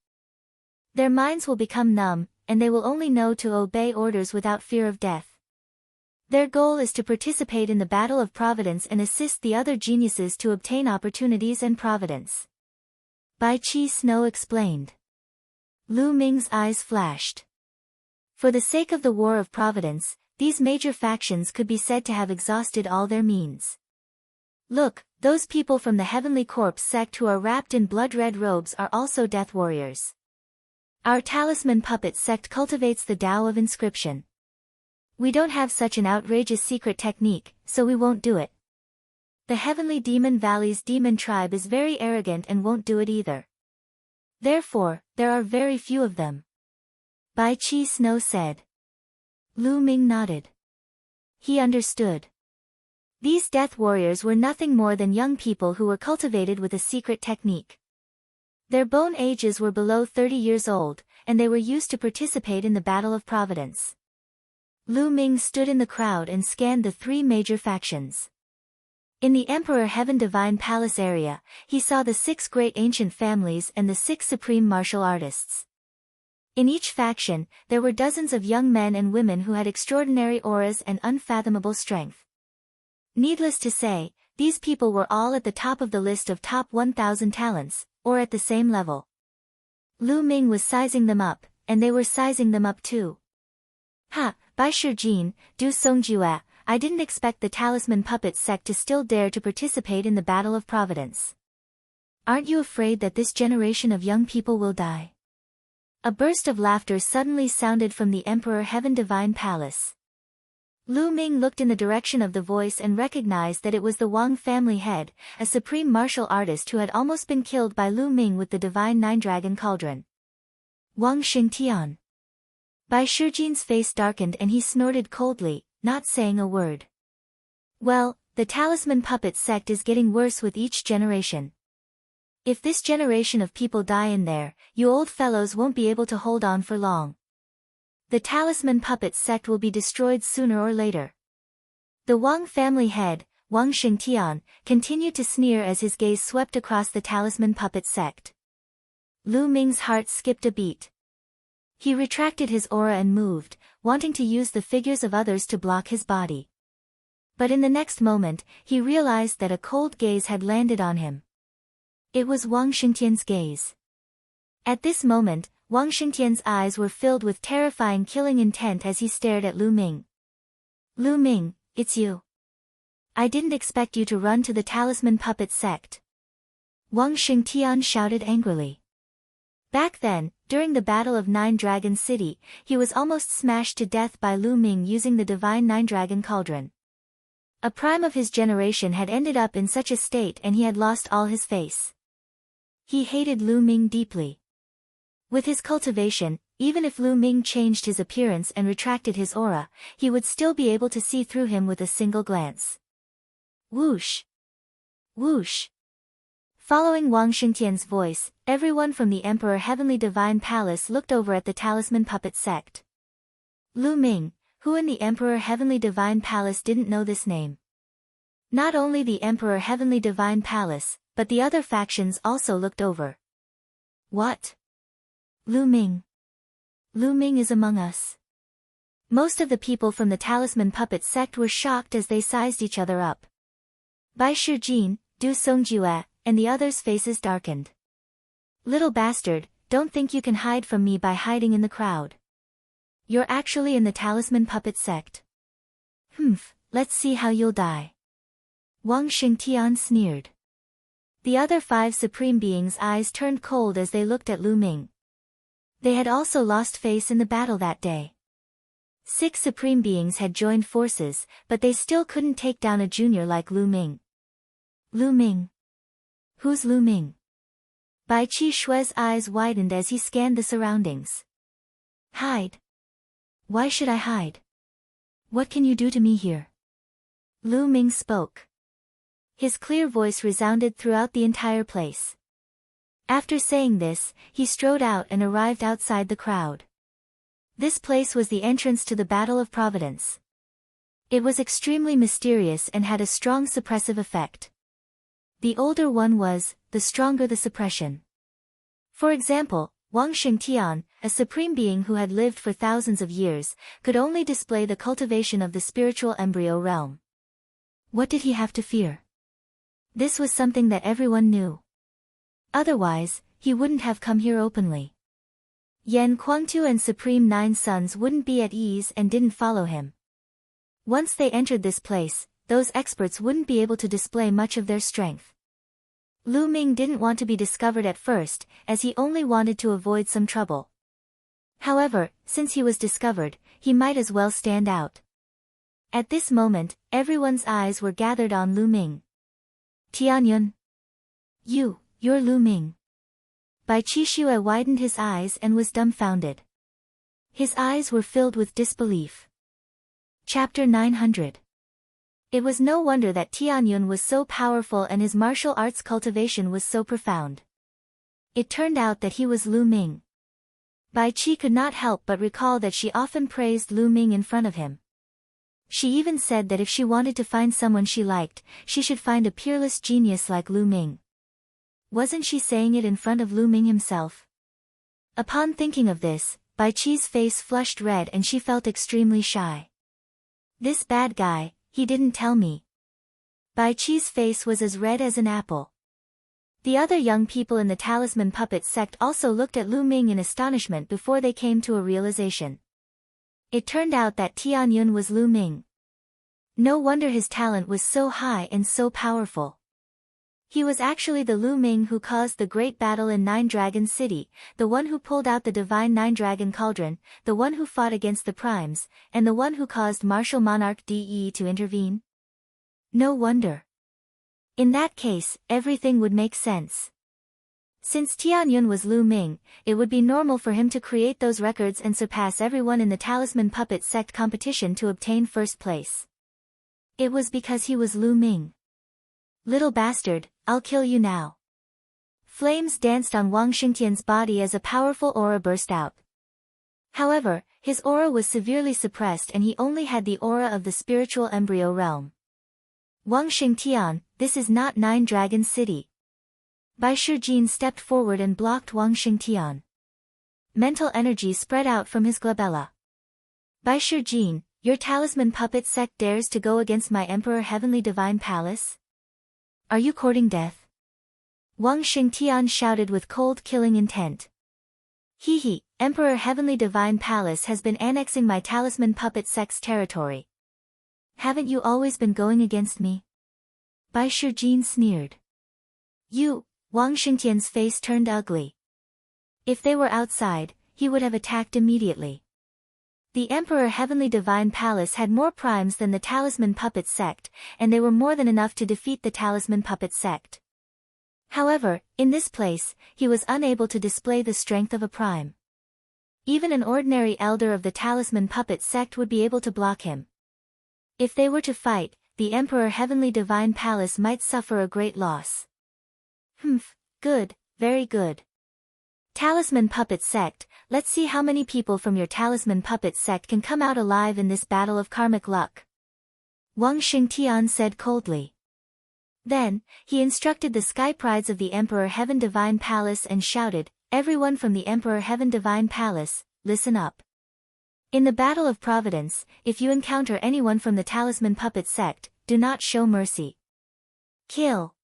Their minds will become numb, and they will only know to obey orders without fear of death. Their goal is to participate in the battle of providence and assist the other geniuses to obtain opportunities and providence. Bai Qi Snow explained. Lu Ming's eyes flashed. For the sake of the War of Providence, these major factions could be said to have exhausted all their means. Look, those people from the Heavenly Corpse sect who are wrapped in blood-red robes are also death warriors. Our Talisman Puppet sect cultivates the Tao of Inscription. We don't have such an outrageous secret technique, so we won't do it. The Heavenly Demon Valley's demon tribe is very arrogant and won't do it either. Therefore, there are very few of them. Bai Qi Snow said. Lu Ming nodded. He understood. These death warriors were nothing more than young people who were cultivated with a secret technique. Their bone ages were below 30 years old, and they were used to participate in the Battle of Providence. Lu Ming stood in the crowd and scanned the three major factions. In the Emperor Heaven Divine Palace area, he saw the 6 great ancient families and the 6 supreme martial artists. In each faction, there were dozens of young men and women who had extraordinary auras and unfathomable strength. Needless to say, these people were all at the top of the list of top 1,000 talents, or at the same level. Lu Ming was sizing them up, and they were sizing them up too. Ha, Bai Shijin, Du Songjue, I didn't expect the Talisman Puppet sect to still dare to participate in the Battle of Providence. Aren't you afraid that this generation of young people will die? A burst of laughter suddenly sounded from the Emperor Heaven Divine Palace. Lu Ming looked in the direction of the voice and recognized that it was the Wang family head, a supreme martial artist who had almost been killed by Lu Ming with the Divine Nine-Dragon Cauldron. Wang Xingtian. Bai Shijin's face darkened and he snorted coldly, not saying a word. Well, the Talisman Puppet sect is getting worse with each generation. If this generation of people die in there, you old fellows won't be able to hold on for long. The Talisman Puppet sect will be destroyed sooner or later. The Wang family head, Wang Xingtian, continued to sneer as his gaze swept across the Talisman Puppet sect. Lu Ming's heart skipped a beat. He retracted his aura and moved, wanting to use the figures of others to block his body. But in the next moment, he realized that a cold gaze had landed on him. It was Wang Xingtian's gaze. At this moment, Wang Xingtian's eyes were filled with terrifying killing intent as he stared at Lu Ming. Lu Ming, it's you. I didn't expect you to run to the Talisman Puppet sect. Wang Xingtian shouted angrily. Back then, during the Battle of Nine Dragon City, he was almost smashed to death by Lu Ming using the Divine Nine-Dragon Cauldron. A prime of his generation had ended up in such a state and he had lost all his face. He hated Lu Ming deeply. With his cultivation, even if Lu Ming changed his appearance and retracted his aura, he would still be able to see through him with a single glance. Whoosh! Whoosh! Following Wang Xingtian's voice, everyone from the Emperor Heavenly Divine Palace looked over at the Talisman Puppet sect. Lu Ming, who in the Emperor Heavenly Divine Palace didn't know this name. Not only the Emperor Heavenly Divine Palace, but the other factions also looked over. What? Lu Ming. Lu Ming is among us. Most of the people from the Talisman Puppet sect were shocked as they sized each other up. Bai Shijin, Du Songjue, and the others' faces darkened. Little bastard, don't think you can hide from me by hiding in the crowd. You're actually in the Talisman Puppet sect. Let's see how you'll die. Wang Xingtian sneered. The other 5 Supreme Beings' eyes turned cold as they looked at Lu Ming. They had also lost face in the battle that day. 6 Supreme Beings had joined forces, but they still couldn't take down a junior like Lu Ming. Lu Ming? Who's Lu Ming? Bai Qi Shui's eyes widened as he scanned the surroundings. Hide. Why should I hide? What can you do to me here? Lu Ming spoke. His clear voice resounded throughout the entire place. After saying this, he strode out and arrived outside the crowd. This place was the entrance to the Battle of Providence. It was extremely mysterious and had a strong suppressive effect. The older one was, the stronger the suppression. For example, Wang Xingtian, a supreme being who had lived for thousands of years, could only display the cultivation of the spiritual embryo realm. What did he have to fear? This was something that everyone knew. Otherwise, he wouldn't have come here openly. Yan Kuangtu and Supreme Nine Sons wouldn't be at ease and didn't follow him. Once they entered this place, those experts wouldn't be able to display much of their strength. Lu Ming didn't want to be discovered at first, as he only wanted to avoid some trouble. However, since he was discovered, he might as well stand out. At this moment, everyone's eyes were gathered on Lu Ming. Tianyun. You're Lu Ming. Bai Qi Shui widened his eyes and was dumbfounded. His eyes were filled with disbelief. Chapter 900. It was no wonder that Tianyun was so powerful and his martial arts cultivation was so profound. It turned out that he was Lu Ming. Bai Qi could not help but recall that she often praised Lu Ming in front of him. She even said that if she wanted to find someone she liked, she should find a peerless genius like Lu Ming. Wasn't she saying it in front of Lu Ming himself? Upon thinking of this, Bai Qi's face flushed red and she felt extremely shy. This bad guy, he didn't tell me. Bai Qi's face was as red as an apple. The other young people in the Talisman Puppet sect also looked at Lu Ming in astonishment before they came to a realization. It turned out that Tianyun was Lu Ming. No wonder his talent was so high and so powerful. He was actually the Lu Ming who caused the great battle in Nine Dragon City, the one who pulled out the divine Nine Dragon Cauldron, the one who fought against the Primes, and the one who caused Martial Monarch De to intervene. No wonder. In that case, everything would make sense. Since Tianyun was Lu Ming, it would be normal for him to create those records and surpass everyone in the Talisman Puppet sect competition to obtain first place. It was because he was Lu Ming. Little bastard, I'll kill you now. Flames danced on Wang Xingtian's body as a powerful aura burst out. However, his aura was severely suppressed and he only had the aura of the spiritual embryo realm. Wang Xingtian, this is not Nine Dragon City. Bai Shijin stepped forward and blocked Wang Xingtian. Mental energy spread out from his glabella. Bai Shijin, your Talisman Puppet sect dares to go against my Emperor Heavenly Divine Palace? Are you courting death? Wang Xingtian shouted with cold killing intent. He, Emperor Heavenly Divine Palace has been annexing my Talisman Puppet sect's territory. Haven't you always been going against me? Bai Shijin sneered. Wang Xingtian's face turned ugly. If they were outside, he would have attacked immediately. The Emperor Heavenly Divine Palace had more primes than the Talisman Puppet sect, and they were more than enough to defeat the Talisman Puppet sect. However, in this place, he was unable to display the strength of a prime. Even an ordinary elder of the Talisman Puppet sect would be able to block him. If they were to fight, the Emperor Heavenly Divine Palace might suffer a great loss. Good, very good. Talisman Puppet sect, let's see how many people from your Talisman Puppet sect can come out alive in this battle of karmic luck. Wang Xingtian said coldly. Then, he instructed the Sky Prides of the Emperor Heaven Divine Palace and shouted, everyone from the Emperor Heaven Divine Palace, listen up. In the Battle of Providence, if you encounter anyone from the Talisman Puppet sect, do not show mercy. Kill.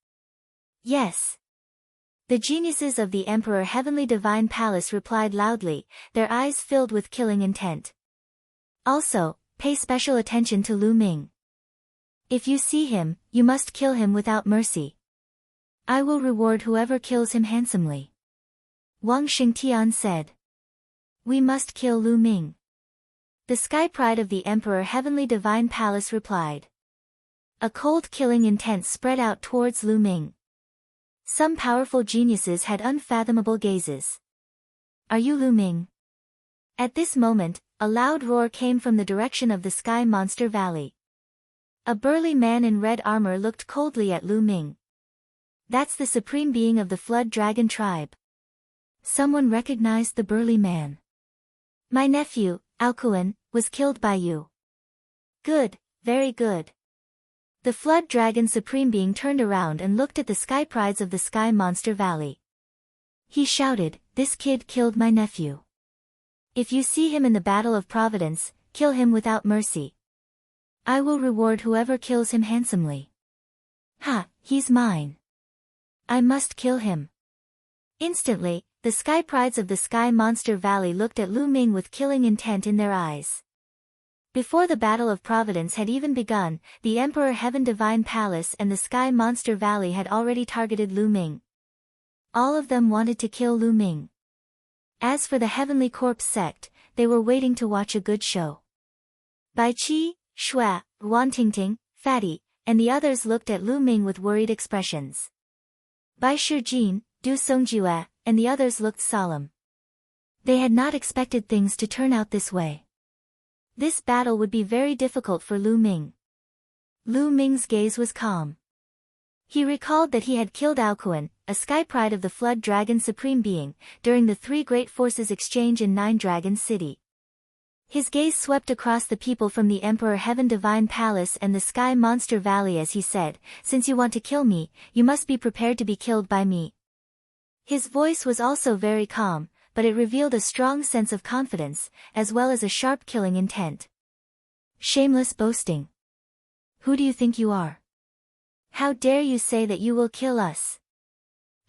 Yes. The geniuses of the Emperor Heavenly Divine Palace replied loudly, their eyes filled with killing intent. Also, pay special attention to Lu Ming. If you see him, you must kill him without mercy. I will reward whoever kills him handsomely. Wang Xingtian said. We must kill Lu Ming. The sky pride of the Emperor Heavenly Divine Palace replied. A cold killing intent spread out towards Lu Ming. Some powerful geniuses had unfathomable gazes. Are you Lu Ming? At this moment, a loud roar came from the direction of the Sky Monster Valley. A burly man in red armor looked coldly at Lu Ming. That's the supreme being of the Flood Dragon tribe. Someone recognized the burly man. My nephew, Alcuin, was killed by you. Good, very good. The Flood Dragon Supreme Being turned around and looked at the sky prides of the Sky Monster Valley. He shouted, this kid killed my nephew. If you see him in the Battle of Providence, kill him without mercy. I will reward whoever kills him handsomely. Ha, he's mine. I must kill him. Instantly, the sky prides of the Sky Monster Valley looked at Lu Ming with killing intent in their eyes. Before the Battle of Providence had even begun, the Emperor Heaven Divine Palace and the Sky Monster Valley had already targeted Lu Ming. All of them wanted to kill Lu Ming. As for the Heavenly Corpse sect, they were waiting to watch a good show. Bai Qi, Shui, Wan Tingting, Fatty, and the others looked at Lu Ming with worried expressions. Bai Shijin, Du Songjue, and the others looked solemn. They had not expected things to turn out this way. This battle would be very difficult for Lu Ming. Lu Ming's gaze was calm. He recalled that he had killed Alcuin, a sky pride of the Flood Dragon Supreme Being, during the Three Great Forces exchange in Nine Dragon City. His gaze swept across the people from the Emperor Heaven Divine Palace and the Sky Monster Valley as he said, since you want to kill me, you must be prepared to be killed by me. His voice was also very calm, but it revealed a strong sense of confidence, as well as a sharp killing intent. Shameless boasting. Who do you think you are? How dare you say that you will kill us?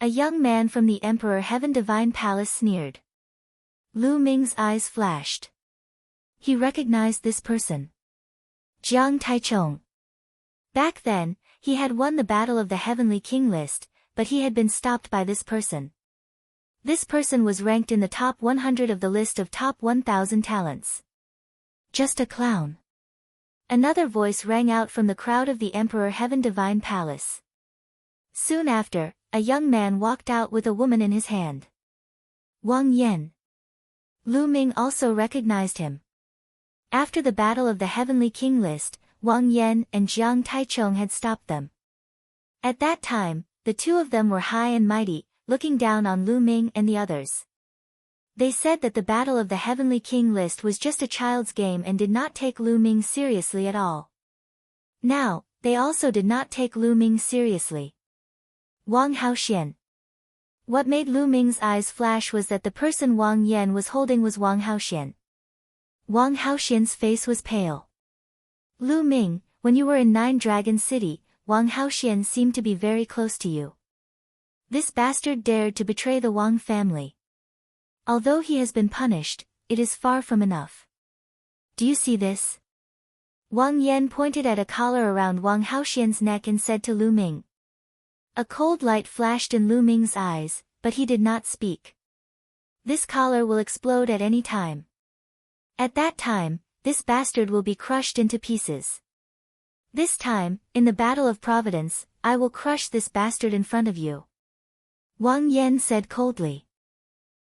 A young man from the Emperor Heaven Divine Palace sneered. Lu Ming's eyes flashed. He recognized this person. Jiang Taichong. Back then, he had won the Battle of the Heavenly King list, but he had been stopped by this person. This person was ranked in the top 100 of the list of top 1,000 talents. Just a clown. Another voice rang out from the crowd of the Emperor Heaven Divine Palace. Soon after, a young man walked out with a woman in his hand. Wang Yan. Lu Ming also recognized him. After the Battle of the Heavenly King list, Wang Yan and Jiang Taichong had stopped them. At that time, the two of them were high and mighty, looking down on Lu Ming and the others. They said that the Battle of the Heavenly King list was just a child's game and did not take Lu Ming seriously at all. Now, they also did not take Lu Ming seriously. Wang Haoxian. What made Lu Ming's eyes flash was that the person Wang Yan was holding was Wang Haoxian. Wang Haoxian's face was pale. Lu Ming, when you were in Nine Dragon City, Wang Haoxian seemed to be very close to you. This bastard dared to betray the Wang family. Although he has been punished, it is far from enough. Do you see this? Wang Yan pointed at a collar around Wang Haoxian's neck and said to Lu Ming. A cold light flashed in Lu Ming's eyes, but he did not speak. This collar will explode at any time. At that time, this bastard will be crushed into pieces. This time, in the Battle of Providence, I will crush this bastard in front of you. Wang Yan said coldly.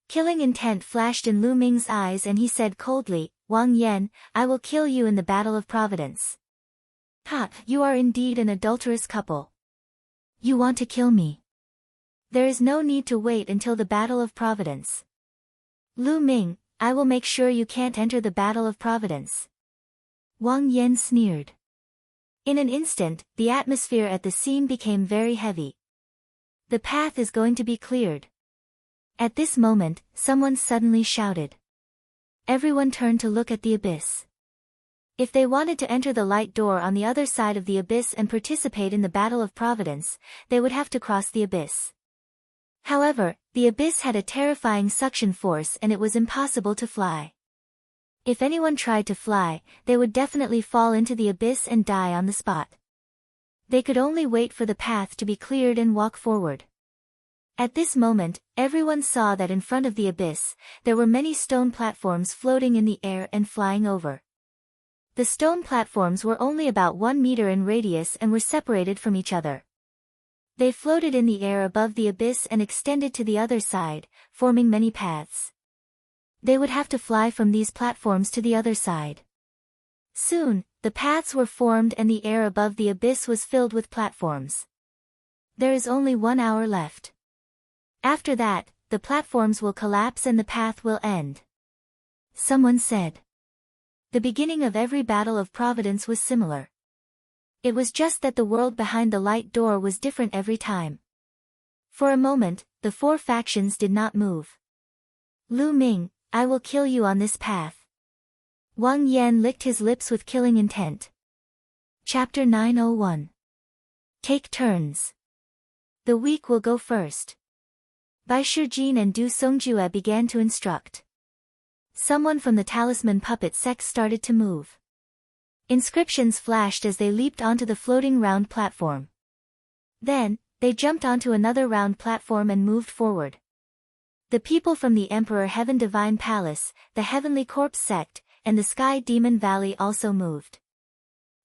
Killing intent flashed in Lu Ming's eyes and he said coldly, Wang Yan, I will kill you in the Battle of Providence. Ha, you are indeed an adulterous couple. You want to kill me. There is no need to wait until the Battle of Providence. Lu Ming, I will make sure you can't enter the Battle of Providence. Wang Yan sneered. In an instant, the atmosphere at the scene became very heavy. The path is going to be cleared. At this moment, someone suddenly shouted. Everyone turned to look at the abyss. If they wanted to enter the light door on the other side of the abyss and participate in the Battle of Providence, they would have to cross the abyss. However, the abyss had a terrifying suction force and it was impossible to fly. If anyone tried to fly, they would definitely fall into the abyss and die on the spot. They could only wait for the path to be cleared and walk forward. At this moment, everyone saw that in front of the abyss, there were many stone platforms floating in the air and flying over. The stone platforms were only about 1 meter in radius and were separated from each other. They floated in the air above the abyss and extended to the other side, forming many paths. They would have to fly from these platforms to the other side. Soon, the paths were formed and the air above the abyss was filled with platforms. There is only 1 hour left. After that, the platforms will collapse and the path will end. Someone said. The beginning of every battle of Providence was similar. It was just that the world behind the light door was different every time. For a moment, the 4 factions did not move. Lu Ming, I will kill you on this path. Wang Yan licked his lips with killing intent. Chapter 901. Take turns. The weak will go first. Bai Shijin and Du Songjue began to instruct. Someone from the talisman puppet sect started to move. Inscriptions flashed as they leaped onto the floating round platform. Then, they jumped onto another round platform and moved forward. The people from the Emperor Heaven Divine Palace, the Heavenly Corpse sect, and the Sky Demon Valley also moved.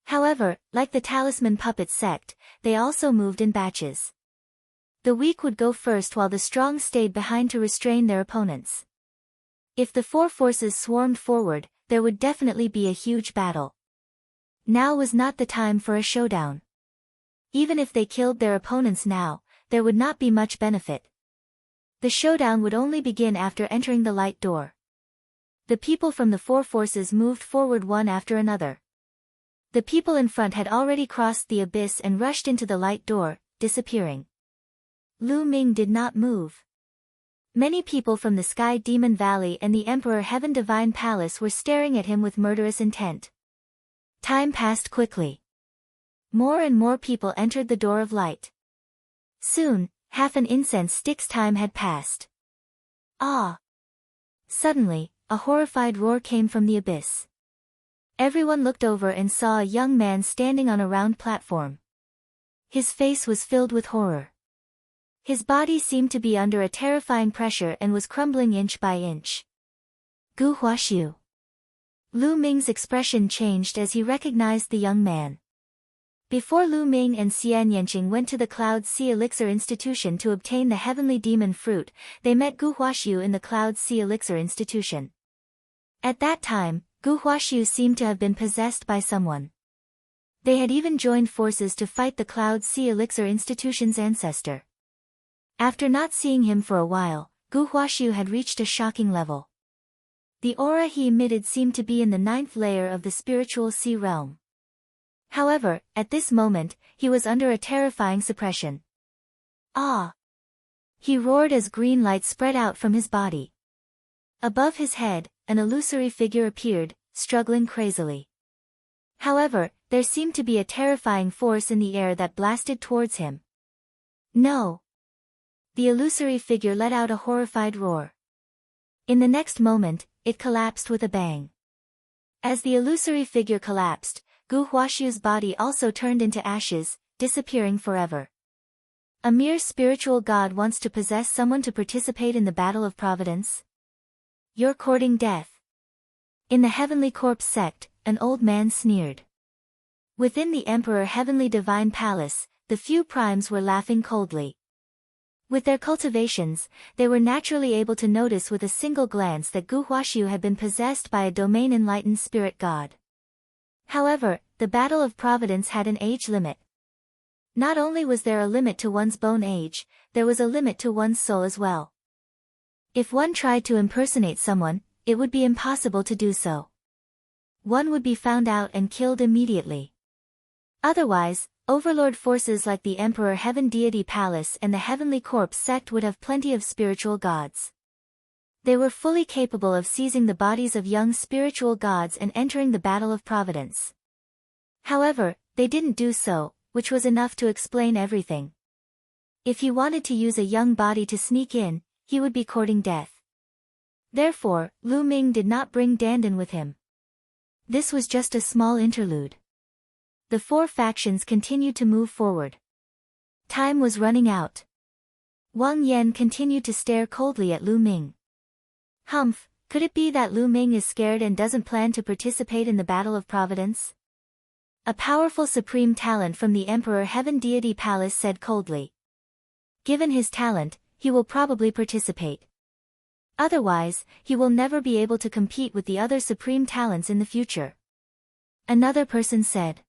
However, like the talisman puppet sect, they also moved in batches. The weak would go first while the strong stayed behind to restrain their opponents. If the 4 forces swarmed forward, there would definitely be a huge battle. Now was not the time for a showdown. Even if they killed their opponents now, there would not be much benefit. The showdown would only begin after entering the light door. The people from the 4 forces moved forward one after another. The people in front had already crossed the abyss and rushed into the light door, disappearing. Lu Ming did not move. Many people from the Sky Demon Valley and the Emperor Heaven Divine Palace were staring at him with murderous intent. Time passed quickly. More and more people entered the door of light. Soon, half an incense stick's time had passed. Ah! Suddenly, a horrified roar came from the abyss. Everyone looked over and saw a young man standing on a round platform. His face was filled with horror. His body seemed to be under a terrifying pressure and was crumbling inch by inch. Gu Huaxiu. Lu Ming's expression changed as he recognized the young man. Before Lu Ming and Xian Yanqing went to the Cloud Sea Elixir Institution to obtain the Heavenly Demon Fruit, they met Gu Huaxiu in the Cloud Sea Elixir Institution. At that time, Gu Huaxiu seemed to have been possessed by someone. They had even joined forces to fight the Cloud Sea Elixir Institution's ancestor. After not seeing him for a while, Gu Huaxiu had reached a shocking level. The aura he emitted seemed to be in the 9th layer of the spiritual sea realm. However, at this moment, he was under a terrifying suppression. Ah! He roared as green light spread out from his body. Above his head, an illusory figure appeared, struggling crazily. However, there seemed to be a terrifying force in the air that blasted towards him. No! The illusory figure let out a horrified roar. In the next moment, it collapsed with a bang. As the illusory figure collapsed, Gu Huaxiu's body also turned into ashes, disappearing forever. A mere spiritual god wants to possess someone to participate in the battle of Providence? You're courting death. In the Heavenly Corpse sect, an old man sneered. Within the Emperor Heavenly Divine Palace, the few primes were laughing coldly. With their cultivations, they were naturally able to notice with a single glance that Gu Huaxiu had been possessed by a domain-enlightened spirit god. However, the Battle of Providence had an age limit. Not only was there a limit to one's bone age, there was a limit to one's soul as well. If one tried to impersonate someone, it would be impossible to do so. One would be found out and killed immediately. Otherwise, overlord forces like the Emperor Heaven Deity Palace and the Heavenly Corpse sect would have plenty of spiritual gods. They were fully capable of seizing the bodies of young spiritual gods and entering the Battle of Providence. However, they didn't do so, which was enough to explain everything. If he wanted to use a young body to sneak in, he would be courting death. Therefore, Lu Ming did not bring Dandan with him. This was just a small interlude. the four factions continued to move forward. Time was running out. Wang Yan continued to stare coldly at Lu Ming. Humph, could it be that Lu Ming is scared and doesn't plan to participate in the Battle of Providence? A powerful supreme talent from the Emperor Heaven Deity Palace said coldly. Given his talent, he will probably participate. Otherwise, he will never be able to compete with the other supreme talents in the future. Another person said.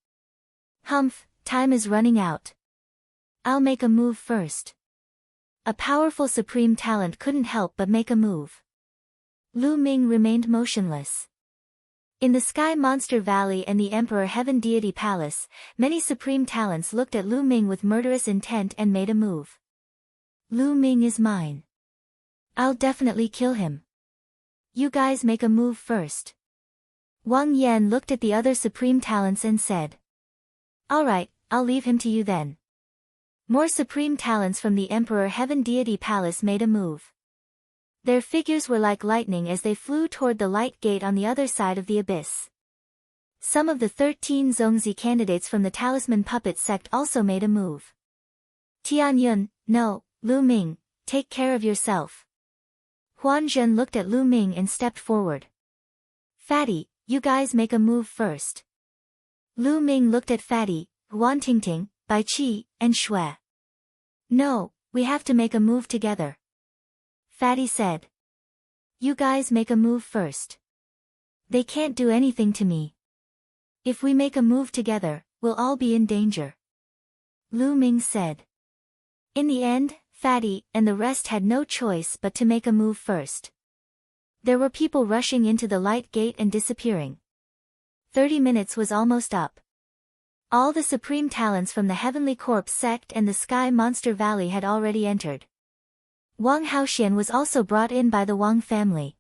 Humph, time is running out. I'll make a move first. A powerful supreme talent couldn't help but make a move. Lu Ming remained motionless. In the Sky Monster Valley and the Emperor Heaven Deity Palace, many supreme talents looked at Lu Ming with murderous intent and made a move. Lu Ming is mine. I'll definitely kill him. You guys make a move first. Wang Yan looked at the other supreme talents and said. Alright, I'll leave him to you then. More supreme talents from the Emperor Heaven Deity Palace made a move. Their figures were like lightning as they flew toward the light gate on the other side of the abyss. Some of the 13 Zongzi candidates from the Talisman Puppet sect also made a move. Tianyun, no, Lu Ming, take care of yourself. Huan Zhen looked at Lu Ming and stepped forward. Fatty, you guys make a move first. Lu Ming looked at Fatty, Huan Tingting, Bai Qi, and Shui. No, we have to make a move together. Fatty said. You guys make a move first. They can't do anything to me. If we make a move together, we'll all be in danger. Lu Ming said. In the end, Fatty and the rest had no choice but to make a move first. There were people rushing into the light gate and disappearing. 30 minutes was almost up. All the supreme talents from the Heavenly Corpse sect and the Sky Monster Valley had already entered. Wang Haoxian was also brought in by the Wang family.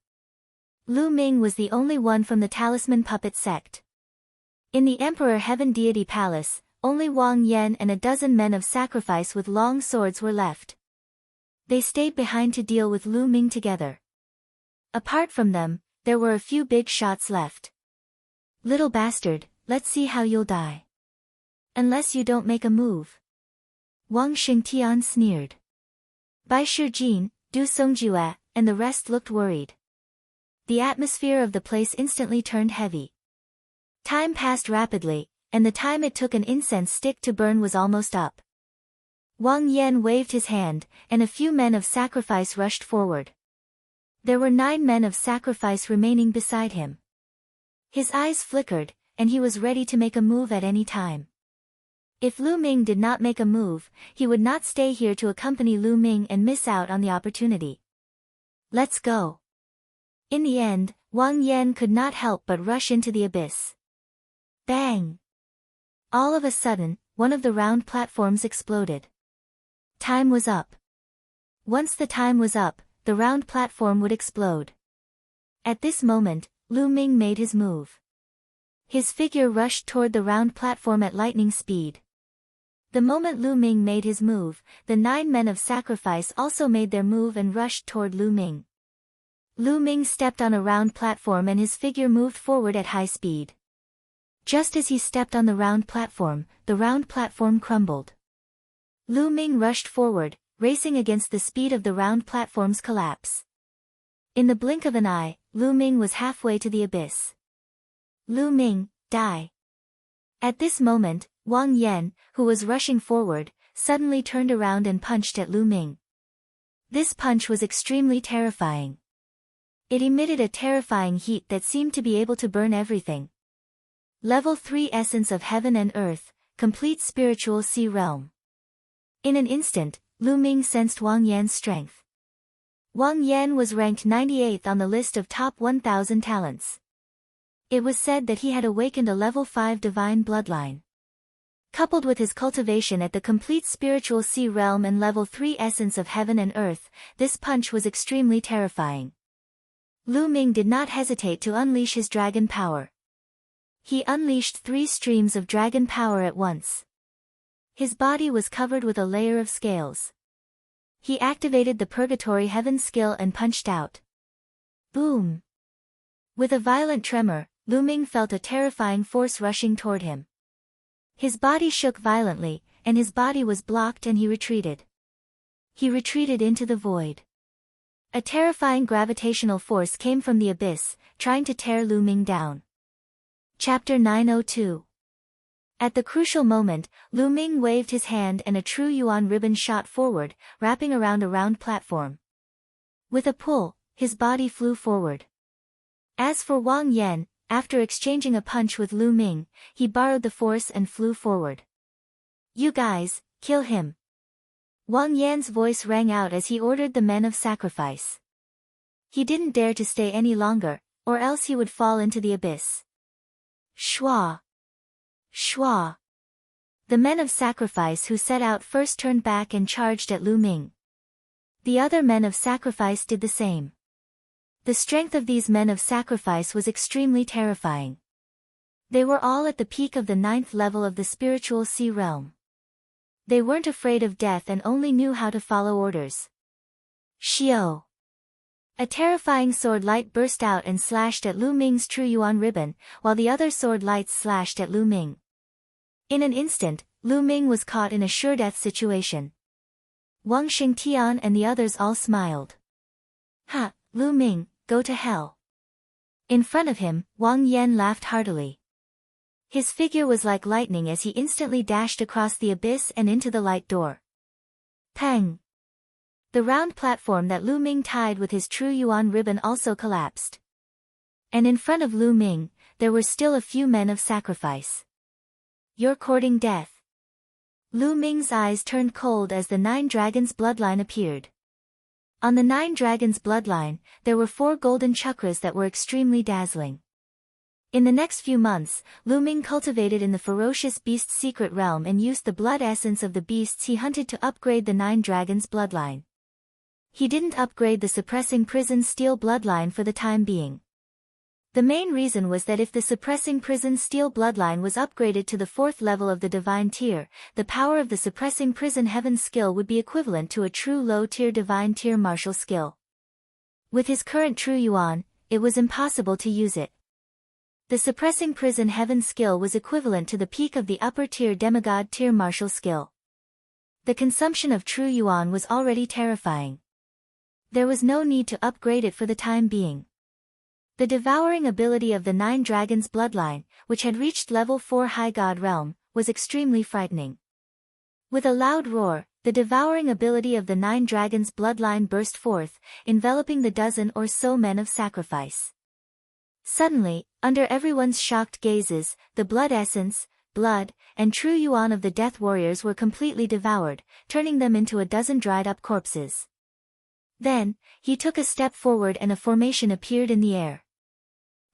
Lu Ming was the only one from the Talisman Puppet sect. In the Emperor Heaven Deity Palace, only Wang Yan and a dozen men of sacrifice with long swords were left. They stayed behind to deal with Lu Ming together. Apart from them, there were a few big shots left. Little bastard, let's see how you'll die. Unless you don't make a move. Wang Xingtian sneered. Bai Shijin, Du Songjue, and the rest looked worried. The atmosphere of the place instantly turned heavy. Time passed rapidly, and the time it took an incense stick to burn was almost up. Wang Yan waved his hand, and a few men of sacrifice rushed forward. There were 9 men of sacrifice remaining beside him. His eyes flickered, and he was ready to make a move at any time. If Lu Ming did not make a move, he would not stay here to accompany Lu Ming and miss out on the opportunity. Let's go. In the end, Wang Yan could not help but rush into the abyss. Bang! All of a sudden, one of the round platforms exploded. Time was up. Once the time was up, the round platform would explode. At this moment, Lu Ming made his move. His figure rushed toward the round platform at lightning speed. The moment Lu Ming made his move, the 9 men of sacrifice also made their move and rushed toward Lu Ming. Lu Ming stepped on a round platform and his figure moved forward at high speed. Just as he stepped on the round platform crumbled. Lu Ming rushed forward, racing against the speed of the round platform's collapse. In the blink of an eye, Lu Ming was halfway to the abyss. Lu Ming, die. At this moment, Wang Yan, who was rushing forward, suddenly turned around and punched at Lu Ming. This punch was extremely terrifying. It emitted a terrifying heat that seemed to be able to burn everything. Level 3 Essence of Heaven and Earth, Complete Spiritual Sea Realm. In an instant, Lu Ming sensed Wang Yan's strength. Wang Yan was ranked 98th on the list of top 1,000 talents. It was said that he had awakened a level 5 divine bloodline. Coupled with his cultivation at the complete spiritual sea realm and level 3 essence of heaven and earth, this punch was extremely terrifying. Lu Ming did not hesitate to unleash his dragon power. He unleashed 3 streams of dragon power at once. His body was covered with a layer of scales. He activated the Purgatory Heaven skill and punched out. Boom! With a violent tremor, Lu Ming felt a terrifying force rushing toward him. His body shook violently, and his body was blocked and he retreated. He retreated into the void. A terrifying gravitational force came from the abyss, trying to tear Lu Ming down. Chapter 902. At the crucial moment, Lu Ming waved his hand and a true yuan ribbon shot forward, wrapping around a round platform. With a pull, his body flew forward. As for Wang Yan, after exchanging a punch with Lu Ming, he borrowed the force and flew forward. "You guys, kill him." Wang Yan's voice rang out as he ordered the men of sacrifice. He didn't dare to stay any longer, or else he would fall into the abyss. Shua! Shua! The men of sacrifice who set out first turned back and charged at Lu Ming. The other men of sacrifice did the same. The strength of these men of sacrifice was extremely terrifying. They were all at the peak of the 9th level of the spiritual sea realm. They weren't afraid of death and only knew how to follow orders. Xiao! A terrifying sword light burst out and slashed at Lu Ming's true yuan ribbon, while the other sword lights slashed at Lu Ming. In an instant, Lu Ming was caught in a sure-death situation. Wang Xingtian and the others all smiled. "Ha, Lu Ming, go to hell." In front of him, Wang Yan laughed heartily. His figure was like lightning as he instantly dashed across the abyss and into the light door. Pang! The round platform that Lu Ming tied with his true yuan ribbon also collapsed. And in front of Lu Ming, there were still a few men of sacrifice. "You're courting death." Lu Ming's eyes turned cold as the 9 dragons' bloodline appeared. On the 9 dragons' bloodline, there were 4 golden chakras that were extremely dazzling. In the next few months, Lu Ming cultivated in the ferocious beast's secret realm and used the blood essence of the beasts he hunted to upgrade the 9 dragons' bloodline. He didn't upgrade the suppressing prison steel bloodline for the time being. The main reason was that if the suppressing prison steel bloodline was upgraded to the 4th level of the divine tier, the power of the suppressing prison heaven skill would be equivalent to a true low-tier divine tier martial skill. With his current true yuan, it was impossible to use it. The suppressing prison heaven skill was equivalent to the peak of the upper tier demigod tier martial skill. The consumption of true yuan was already terrifying. There was no need to upgrade it for the time being. The devouring ability of the 9 dragons' bloodline, which had reached level 4 high god realm, was extremely frightening. With a loud roar, the devouring ability of the 9 dragons' bloodline burst forth, enveloping the dozen or so men of sacrifice. Suddenly, under everyone's shocked gazes, the blood essence, blood, and true yuan of the death warriors were completely devoured, turning them into a dozen dried-up corpses. Then, he took a step forward and a formation appeared in the air.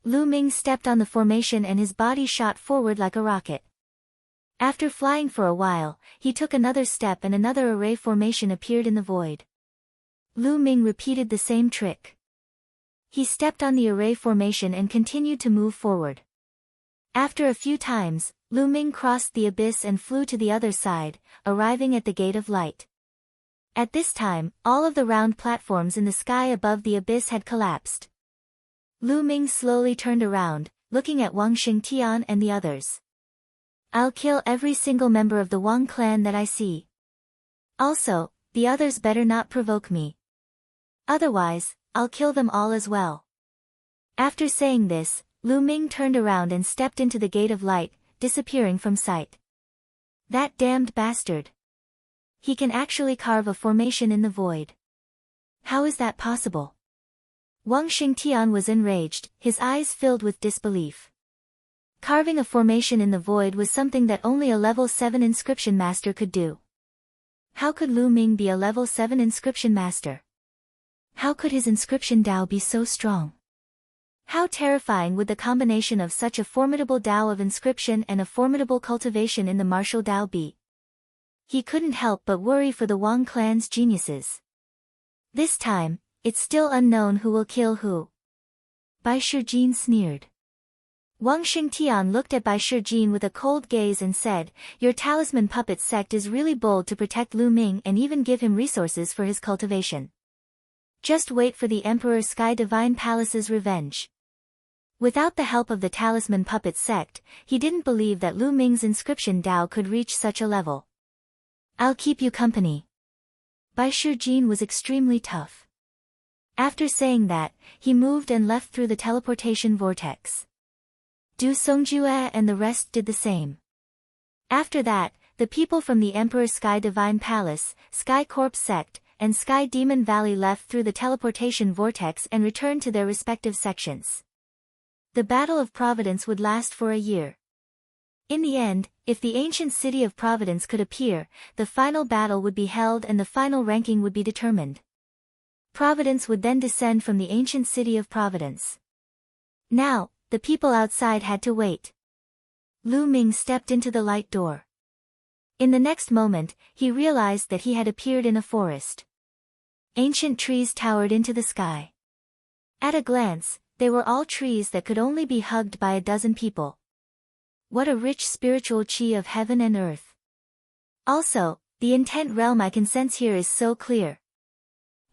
Lu Ming stepped on the formation and his body shot forward like a rocket. After flying for a while, he took another step and another array formation appeared in the void. Lu Ming repeated the same trick. He stepped on the array formation and continued to move forward. After a few times, Lu Ming crossed the abyss and flew to the other side, arriving at the Gate of Light. At this time, all of the round platforms in the sky above the abyss had collapsed. Lu Ming slowly turned around, looking at Wang Xingtian and the others. "I'll kill every single member of the Wang clan that I see. Also, the others better not provoke me. Otherwise, I'll kill them all as well." After saying this, Lu Ming turned around and stepped into the Gate of Light, disappearing from sight. That damned bastard. He can actually carve a formation in the void. How is that possible? Wang Xingtian was enraged, his eyes filled with disbelief. Carving a formation in the void was something that only a level 7 inscription master could do. How could Lu Ming be a level 7 inscription master? How could his inscription Dao be so strong? How terrifying would the combination of such a formidable Dao of inscription and a formidable cultivation in the martial Dao be? He couldn't help but worry for the Wang clan's geniuses. This time, it's still unknown who will kill who. Bai Shijin sneered. Wang Xingtian looked at Bai Shijin with a cold gaze and said, "Your talisman puppet sect is really bold to protect Lu Ming and even give him resources for his cultivation. Just wait for the Emperor Sky Divine Palace's revenge." Without the help of the talisman puppet sect, he didn't believe that Lu Ming's inscription Dao could reach such a level. I'll keep you company. Bai Shijin was extremely tough. After saying that, he moved and left through the teleportation vortex. Du Songjue and the rest did the same. After that, the people from the Emperor's Sky Divine Palace, Sky Corp sect, and Sky Demon Valley left through the teleportation vortex and returned to their respective sections. The Battle of Providence would last for a year. In the end, if the ancient city of Providence could appear, the final battle would be held and the final ranking would be determined. Providence would then descend from the ancient city of Providence. Now, the people outside had to wait. Lu Ming stepped into the light door. In the next moment, he realized that he had appeared in a forest. Ancient trees towered into the sky. At a glance, they were all trees that could only be hugged by a dozen people. What a rich spiritual chi of heaven and earth. Also, the intent realm I can sense here is so clear.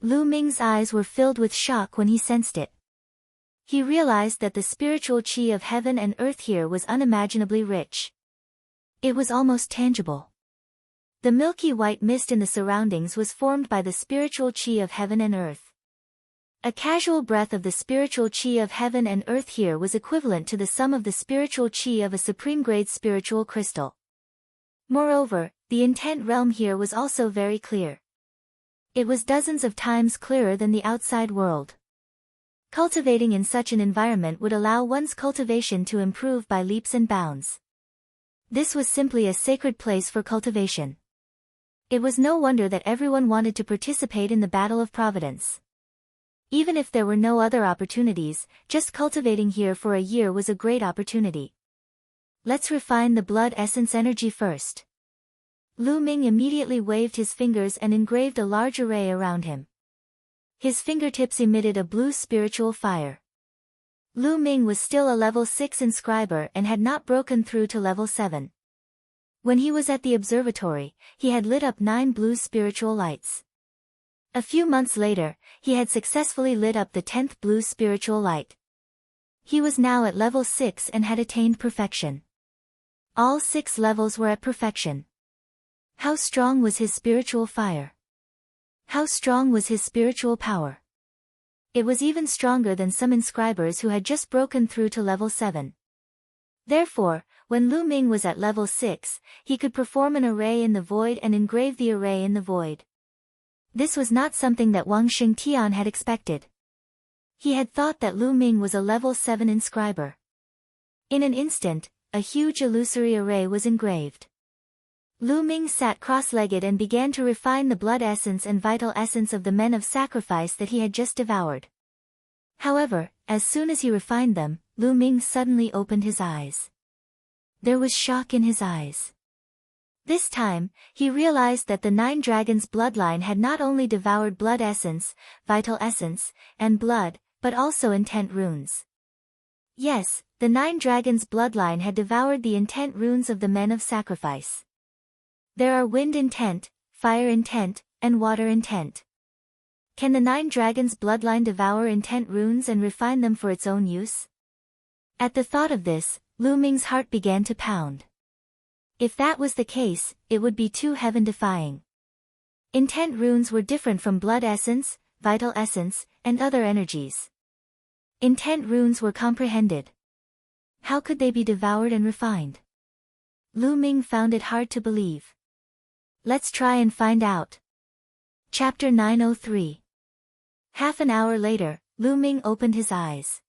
Lu Ming's eyes were filled with shock when he sensed it. He realized that the spiritual chi of heaven and earth here was unimaginably rich. It was almost tangible. The milky white mist in the surroundings was formed by the spiritual chi of heaven and earth. A casual breath of the spiritual chi of heaven and earth here was equivalent to the sum of the spiritual chi of a supreme-grade spiritual crystal. Moreover, the intent realm here was also very clear. It was dozens of times clearer than the outside world. Cultivating in such an environment would allow one's cultivation to improve by leaps and bounds. This was simply a sacred place for cultivation. It was no wonder that everyone wanted to participate in the Battle of Providence. Even if there were no other opportunities, just cultivating here for a year was a great opportunity. Let's refine the blood essence energy first. Lu Ming immediately waved his fingers and engraved a large array around him. His fingertips emitted a blue spiritual fire. Lu Ming was still a level 6 inscriber and had not broken through to level 7. When he was at the observatory, he had lit up 9 blue spiritual lights. A few months later, he had successfully lit up the 10th blue spiritual light. He was now at level 6 and had attained perfection. All 6 levels were at perfection. How strong was his spiritual fire? How strong was his spiritual power? It was even stronger than some inscribers who had just broken through to level 7. Therefore, when Lu Ming was at level 6, he could perform an array in the void and engrave the array in the void. This was not something that Wang Xingtian had expected. He had thought that Lu Ming was a level 7 inscriber. In an instant, a huge illusory array was engraved. Lu Ming sat cross-legged and began to refine the blood essence and vital essence of the men of sacrifice that he had just devoured. However, as soon as he refined them, Lu Ming suddenly opened his eyes. There was shock in his eyes. This time, he realized that the 9 dragons' bloodline had not only devoured blood essence, vital essence, and blood, but also intent runes. Yes, the 9 dragons' bloodline had devoured the intent runes of the men of sacrifice. There are wind intent, fire intent, and water intent. Can the 9 dragons' bloodline devour intent runes and refine them for its own use? At the thought of this, Lu Ming's heart began to pound. If that was the case, it would be too heaven-defying. Intent runes were different from blood essence, vital essence, and other energies. Intent runes were comprehended. How could they be devoured and refined? Lu Ming found it hard to believe. Let's try and find out. Chapter 903. Half an hour later, Lu Ming opened his eyes.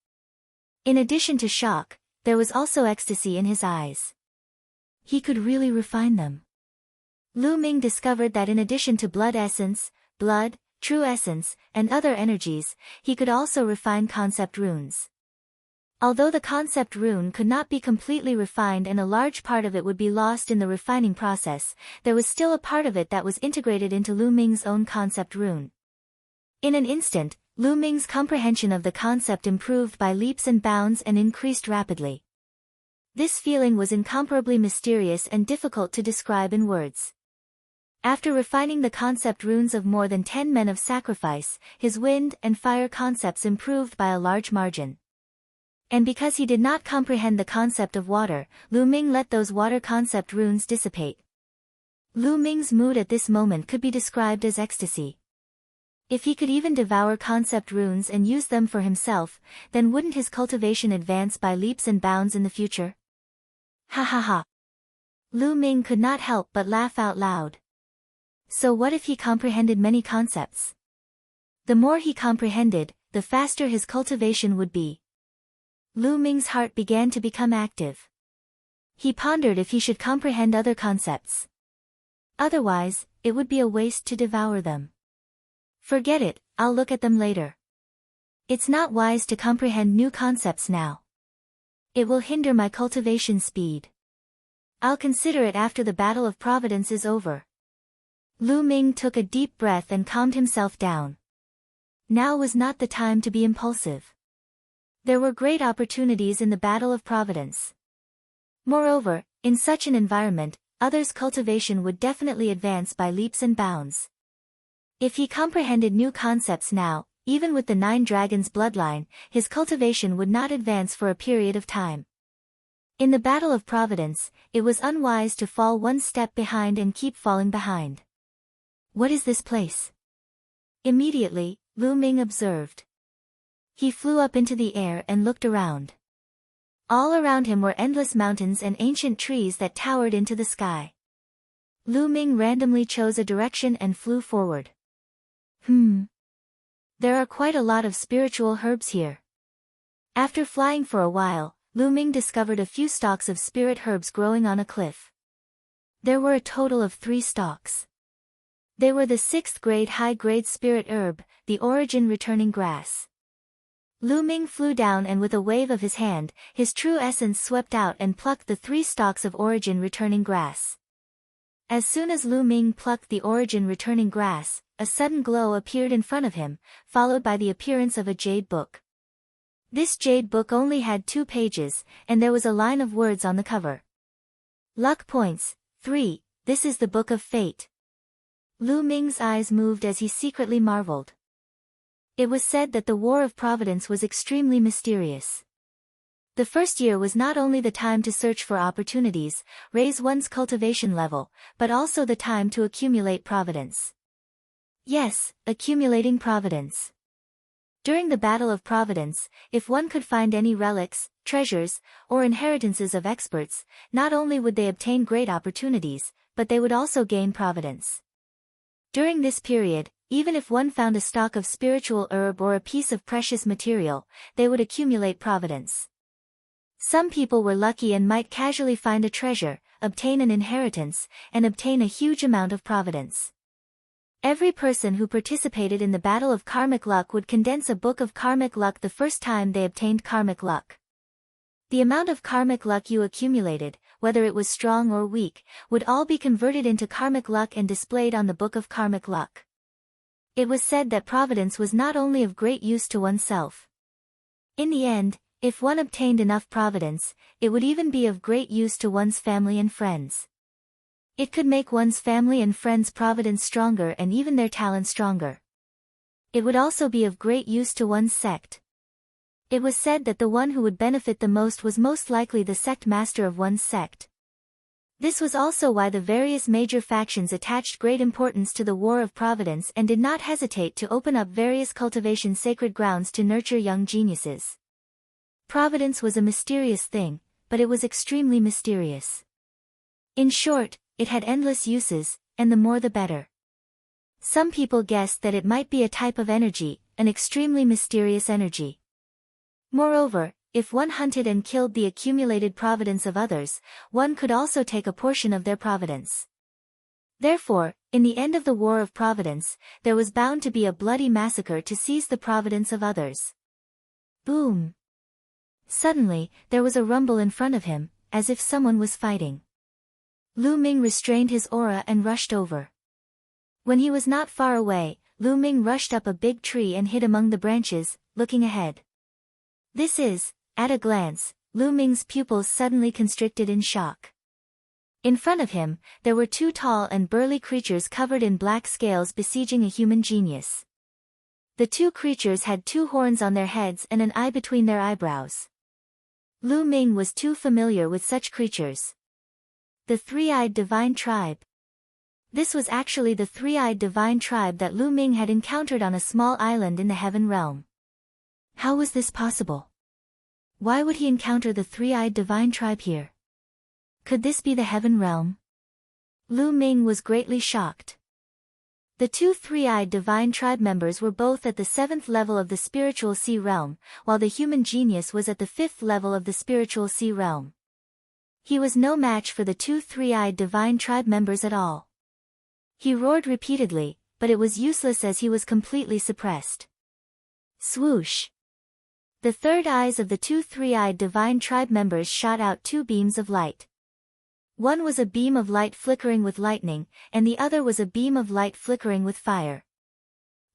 In addition to shock, there was also ecstasy in his eyes. He could really refine them. Lu Ming discovered that in addition to blood essence, blood, true essence, and other energies, he could also refine concept runes. Although the concept rune could not be completely refined and a large part of it would be lost in the refining process, there was still a part of it that was integrated into Lu Ming's own concept rune. In an instant, Lu Ming's comprehension of the concept improved by leaps and bounds and increased rapidly. This feeling was incomparably mysterious and difficult to describe in words. After refining the concept runes of more than 10 men of sacrifice, his wind and fire concepts improved by a large margin. And because he did not comprehend the concept of water, Lu Ming let those water concept runes dissipate. Lu Ming's mood at this moment could be described as ecstasy. If he could even devour concept runes and use them for himself, then wouldn't his cultivation advance by leaps and bounds in the future? Ha ha ha. Lu Ming could not help but laugh out loud. So what if he comprehended many concepts? The more he comprehended, the faster his cultivation would be. Lu Ming's heart began to become active. He pondered if he should comprehend other concepts. Otherwise, it would be a waste to devour them. Forget it, I'll look at them later. It's not wise to comprehend new concepts now. It will hinder my cultivation speed. I'll consider it after the battle of Providence is over. Lu Ming took a deep breath and calmed himself down. Now was not the time to be impulsive. There were great opportunities in the battle of Providence. Moreover, in such an environment, others' cultivation would definitely advance by leaps and bounds. If he comprehended new concepts now, even with the 9 dragons bloodline, his cultivation would not advance for a period of time. In the battle of Providence, it was unwise to fall one step behind and keep falling behind. What is this place? Immediately, Lu Ming observed. He flew up into the air and looked around. All around him were endless mountains and ancient trees that towered into the sky. Lu Ming randomly chose a direction and flew forward. There are quite a lot of spiritual herbs here. After flying for a while, Lu Ming discovered a few stalks of spirit herbs growing on a cliff. There were a total of 3 stalks. They were the 6th grade high-grade spirit herb, the origin returning grass. Lu Ming flew down and with a wave of his hand, his true essence swept out and plucked the 3 stalks of origin returning grass. As soon as Lu Ming plucked the origin returning grass, a sudden glow appeared in front of him, followed by the appearance of a jade book. This jade book only had 2 pages, and there was a line of words on the cover. Luck points, 3, this is the Book of Fate. Lu Ming's eyes moved as he secretly marveled. It was said that the War of Providence was extremely mysterious. The first year was not only the time to search for opportunities, raise one's cultivation level, but also the time to accumulate providence. Yes, accumulating providence. During the Battle of Providence, if one could find any relics, treasures, or inheritances of experts, not only would they obtain great opportunities, but they would also gain providence. During this period, even if one found a stalk of spiritual herb or a piece of precious material, they would accumulate providence. Some people were lucky and might casually find a treasure, obtain an inheritance, and obtain a huge amount of providence. Every person who participated in the Battle of Karmic Luck would condense a book of karmic luck the first time they obtained karmic luck. The amount of karmic luck you accumulated, whether it was strong or weak, would all be converted into karmic luck and displayed on the book of karmic luck. It was said that providence was not only of great use to oneself. In the end, if one obtained enough providence, it would even be of great use to one's family and friends. It could make one's family and friends' providence stronger and even their talent stronger. It would also be of great use to one's sect. It was said that the one who would benefit the most was most likely the sect master of one's sect. This was also why the various major factions attached great importance to the War of Providence and did not hesitate to open up various cultivation sacred grounds to nurture young geniuses. Providence was a mysterious thing, but it was extremely mysterious. In short, it had endless uses, and the more the better. Some people guessed that it might be a type of energy, an extremely mysterious energy. Moreover, if one hunted and killed the accumulated providence of others, one could also take a portion of their providence. Therefore, in the end of the War of Providence, there was bound to be a bloody massacre to seize the providence of others. Boom! Suddenly, there was a rumble in front of him, as if someone was fighting. Lu Ming restrained his aura and rushed over. When he was not far away, Lu Ming rushed up a big tree and hid among the branches, looking ahead. This is, at a glance, Lu Ming's pupils suddenly constricted in shock. In front of him, there were 2 tall and burly creatures covered in black scales besieging a human genius. The 2 creatures had 2 horns on their heads and an eye between their eyebrows. Lu Ming was too familiar with such creatures. The three-eyed divine tribe. This was actually the three-eyed divine tribe that Lu Ming had encountered on a small island in the heaven realm. How was this possible? Why would he encounter the three-eyed divine tribe here? Could this be the heaven realm? Lu Ming was greatly shocked. The two three-eyed divine tribe members were both at the 7th level of the spiritual sea realm, while the human genius was at the 5th level of the spiritual sea realm. He was no match for the two three-eyed divine tribe members at all. He roared repeatedly, but it was useless as he was completely suppressed. Swoosh! The third eyes of the two three-eyed divine tribe members shot out two beams of light. One was a beam of light flickering with lightning, and the other was a beam of light flickering with fire.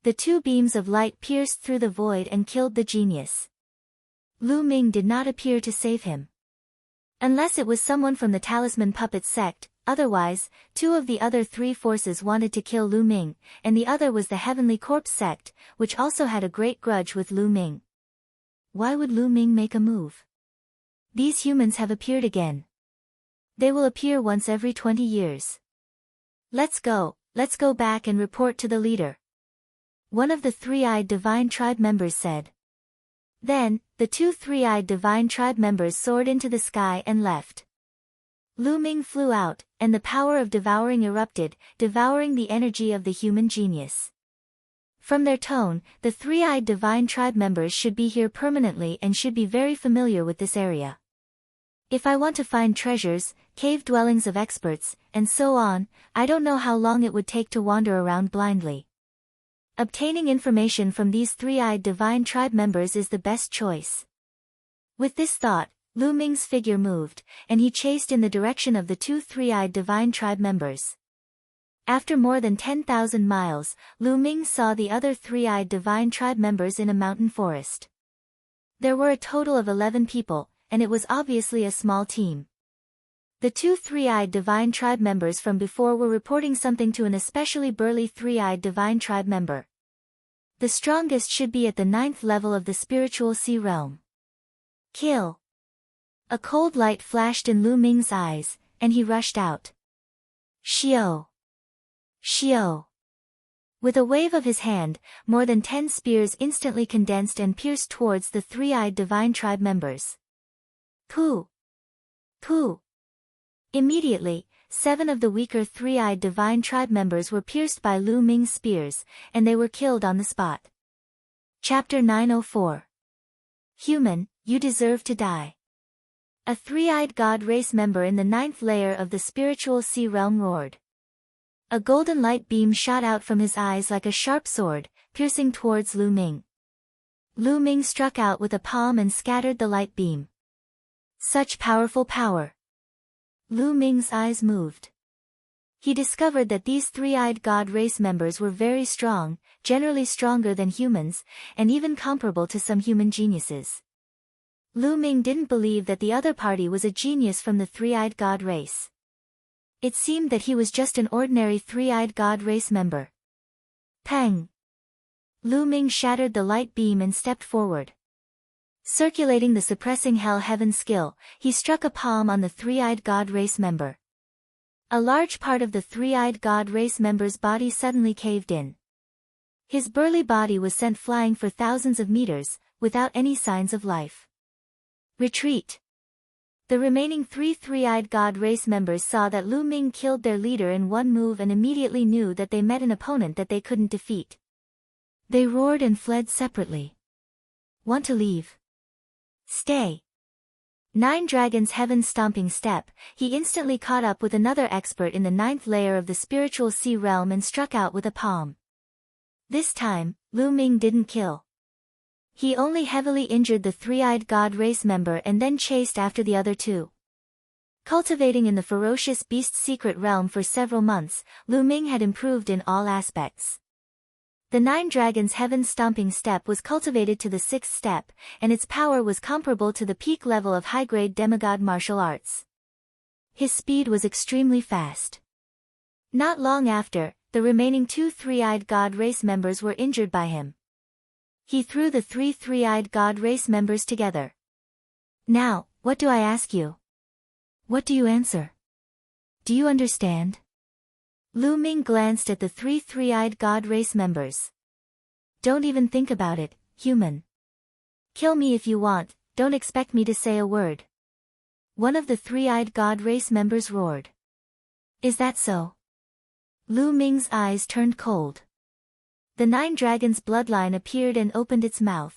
The two beams of light pierced through the void and killed the genius. Lu Ming did not appear to save him. Unless it was someone from the Talisman Puppet sect, otherwise, two of the other three forces wanted to kill Lu Ming, and the other was the Heavenly Corpse sect, which also had a great grudge with Lu Ming. Why would Lu Ming make a move? These humans have appeared again. They will appear once every 20 years. Let's go back and report to the leader. One of the three-eyed divine tribe members said. Then, the two three-eyed divine tribe members soared into the sky and left. Lu Ming flew out, and the power of devouring erupted, devouring the energy of the human genius. From their tone, the three-eyed divine tribe members should be here permanently and should be very familiar with this area. If I want to find treasures, cave dwellings of experts, and so on, I don't know how long it would take to wander around blindly. Obtaining information from these three-eyed divine tribe members is the best choice. With this thought, Lu Ming's figure moved, and he chased in the direction of the two three-eyed divine tribe members. After more than 10,000 miles, Lu Ming saw the other three-eyed divine tribe members in a mountain forest. There were a total of 11 people, and it was obviously a small team. The two three-eyed divine tribe members from before were reporting something to an especially burly three-eyed divine tribe member. The strongest should be at the 9th level of the spiritual sea realm. Kill! A cold light flashed in Lu Ming's eyes, and he rushed out. Xiao! Xiao! With a wave of his hand, more than 10 spears instantly condensed and pierced towards the three-eyed divine tribe members. Pooh! Pooh! Immediately, 7 of the weaker three-eyed divine tribe members were pierced by Lu Ming's spears, and they were killed on the spot. Chapter 904. Human, you deserve to die. A three-eyed god race member in the 9th layer of the spiritual sea realm roared. A golden light beam shot out from his eyes like a sharp sword, piercing towards Lu Ming. Lu Ming struck out with a palm and scattered the light beam. Such powerful power! Lu Ming's eyes moved. He discovered that these three-eyed god race members were very strong, generally stronger than humans, and even comparable to some human geniuses. Lu Ming didn't believe that the other party was a genius from the three-eyed god race. It seemed that he was just an ordinary three-eyed god race member. Pang! Lu Ming shattered the light beam and stepped forward. Circulating the suppressing hell heaven skill, he struck a palm on the three-eyed god race member. A large part of the three-eyed god race member's body suddenly caved in. His burly body was sent flying for thousands of meters, without any signs of life. Retreat! The remaining three-eyed god race members saw that Lu Ming killed their leader in one move and immediately knew that they met an opponent that they couldn't defeat. They roared and fled separately. Want to leave? Stay! 9 Dragons Heaven Stomping Step, he instantly caught up with another expert in the 9th layer of the spiritual sea realm and struck out with a palm. This time, Lu Ming didn't kill. He only heavily injured the three-eyed god race member and then chased after the other two. Cultivating in the ferocious beast secret realm for several months, Lu Ming had improved in all aspects. The 9 Dragons Heaven Stomping Step was cultivated to the 6th step, and its power was comparable to the peak level of high-grade demigod martial arts. His speed was extremely fast. Not long after, the remaining 2 three-eyed god race members were injured by him. He threw the 3 three-eyed god race members together. Now, What do I ask you? What do you answer? Do you understand? Lu Ming glanced at the three-eyed god race members. Don't even think about it, human. Kill me if you want, don't expect me to say a word. One of the three-eyed god race members roared. Is that so? Lu Ming's eyes turned cold. The 9 dragons' bloodline appeared and opened its mouth.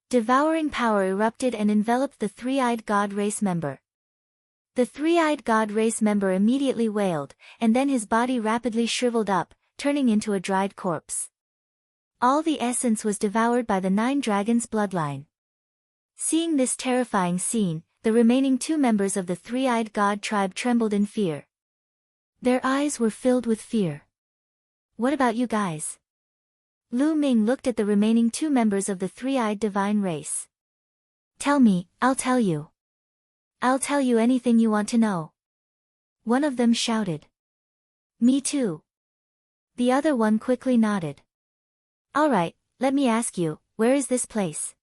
Devouring power erupted and enveloped the three-eyed god race member. The three-eyed god race member immediately wailed, and then his body rapidly shriveled up, turning into a dried corpse. All the essence was devoured by the 9 dragons' bloodline. Seeing this terrifying scene, the remaining 2 members of the three-eyed god tribe trembled in fear. Their eyes were filled with fear. What about you guys? Lu Ming looked at the remaining 2 members of the three-eyed divine race. Tell me, I'll tell you. I'll tell you anything you want to know. One of them shouted. Me too. The other one quickly nodded. All right, let me ask you, where is this place?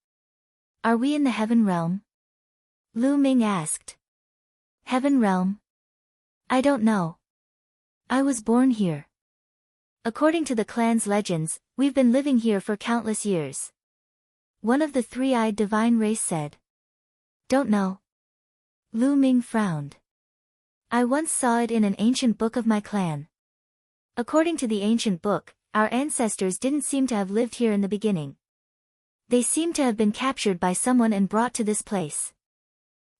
Are we in the heaven realm? Lu Ming asked. Heaven realm? I don't know. I was born here. According to the clan's legends, we've been living here for countless years. One of the three-eyed divine race said. Don't know. Lu Ming frowned. I once saw it in an ancient book of my clan. According to the ancient book, our ancestors didn't seem to have lived here in the beginning. They seemed to have been captured by someone and brought to this place.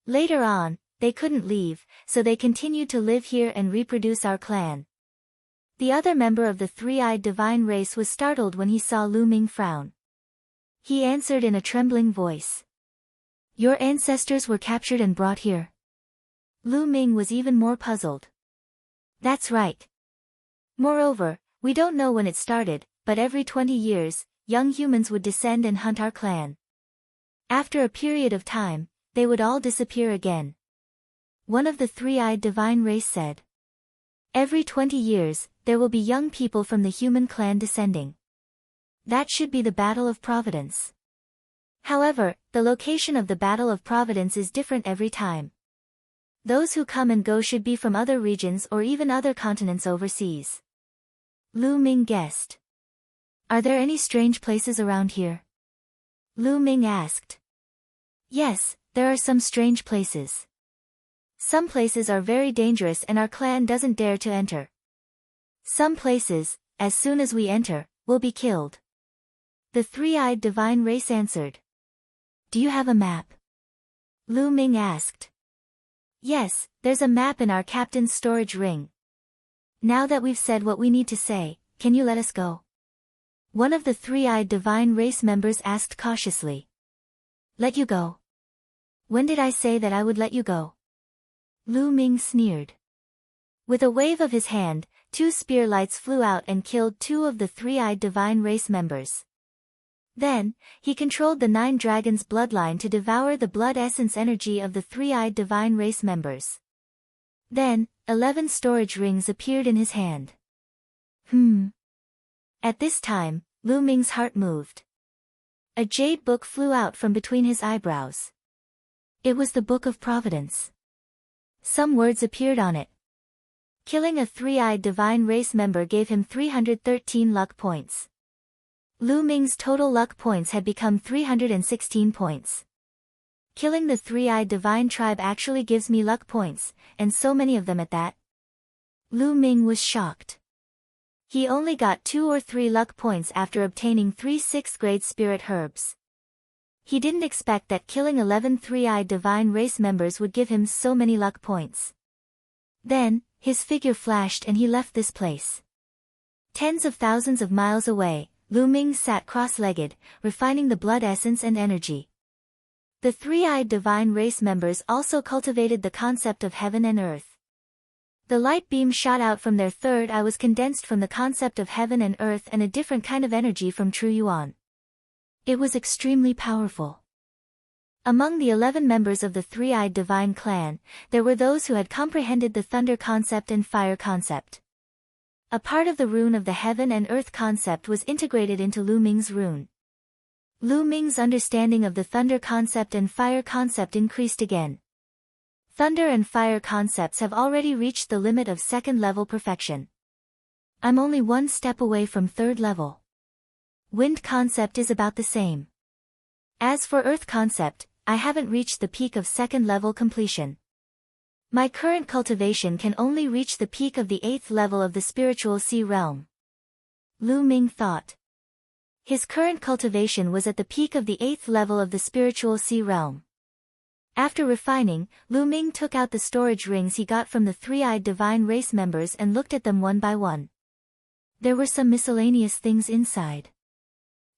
Later on, they couldn't leave, so they continued to live here and reproduce our clan. The other member of the three-eyed divine race was startled when he saw Lu Ming frown. He answered in a trembling voice. Your ancestors were captured and brought here. Lu Ming was even more puzzled. That's right. Moreover, we don't know when it started, but every 20 years, young humans would descend and hunt our clan. After a period of time, they would all disappear again. One of the three-eyed divine race said. Every 20 years, there will be young people from the human clan descending. That should be the Battle of Providence. However, the location of the Battle of Providence is different every time. Those who come and go should be from other regions or even other continents overseas. Lu Ming guessed. Are there any strange places around here? Lu Ming asked. Yes, there are some strange places. Some places are very dangerous and our clan doesn't dare to enter. Some places, as soon as we enter, will be killed. The three-eyed divine race answered. Do you have a map? Lu Ming asked. Yes, there's a map in our captain's storage ring. Now that we've said what we need to say, can you let us go? One of the three-eyed divine race members asked cautiously. Let you go? When did I say that I would let you go? Lu Ming sneered. With a wave of his hand, 2 spear lights flew out and killed 2 of the three-eyed divine race members. Then, he controlled the 9 dragons' bloodline to devour the blood essence energy of the three-eyed divine race members. Then, 11 storage rings appeared in his hand. At this time, Lu Ming's heart moved. A jade book flew out from between his eyebrows. It was the Book of Providence. Some words appeared on it. Killing a three-eyed divine race member gave him 313 luck points. Lu Ming's total luck points had become 316 points. Killing the three-eyed divine tribe actually gives me luck points, and so many of them at that. Lu Ming was shocked. He only got 2 or 3 luck points after obtaining 3 6th-grade spirit herbs. He didn't expect that killing 11 three-eyed divine race members would give him so many luck points. Then, his figure flashed and he left this place. Tens of thousands of miles away, Lu Ming sat cross-legged, refining the blood essence and energy. The three-eyed divine race members also cultivated the concept of heaven and earth. The light beam shot out from their third eye was condensed from the concept of heaven and earth and a different kind of energy from true yuan. It was extremely powerful. Among the 11 members of the three-eyed divine clan, there were those who had comprehended the thunder concept and fire concept. A part of the rune of the heaven and earth concept was integrated into Lu Ming's rune. Lu Ming's understanding of the thunder concept and fire concept increased again. Thunder and fire concepts have already reached the limit of second-level perfection. I'm only one step away from third level. Wind concept is about the same. As for earth concept, I haven't reached the peak of second-level completion. My current cultivation can only reach the peak of the 8th level of the spiritual sea realm. Lu Ming thought. His current cultivation was at the peak of the 8th level of the spiritual sea realm. After refining, Lu Ming took out the storage rings he got from the three-eyed divine race members and looked at them one by one. There were some miscellaneous things inside.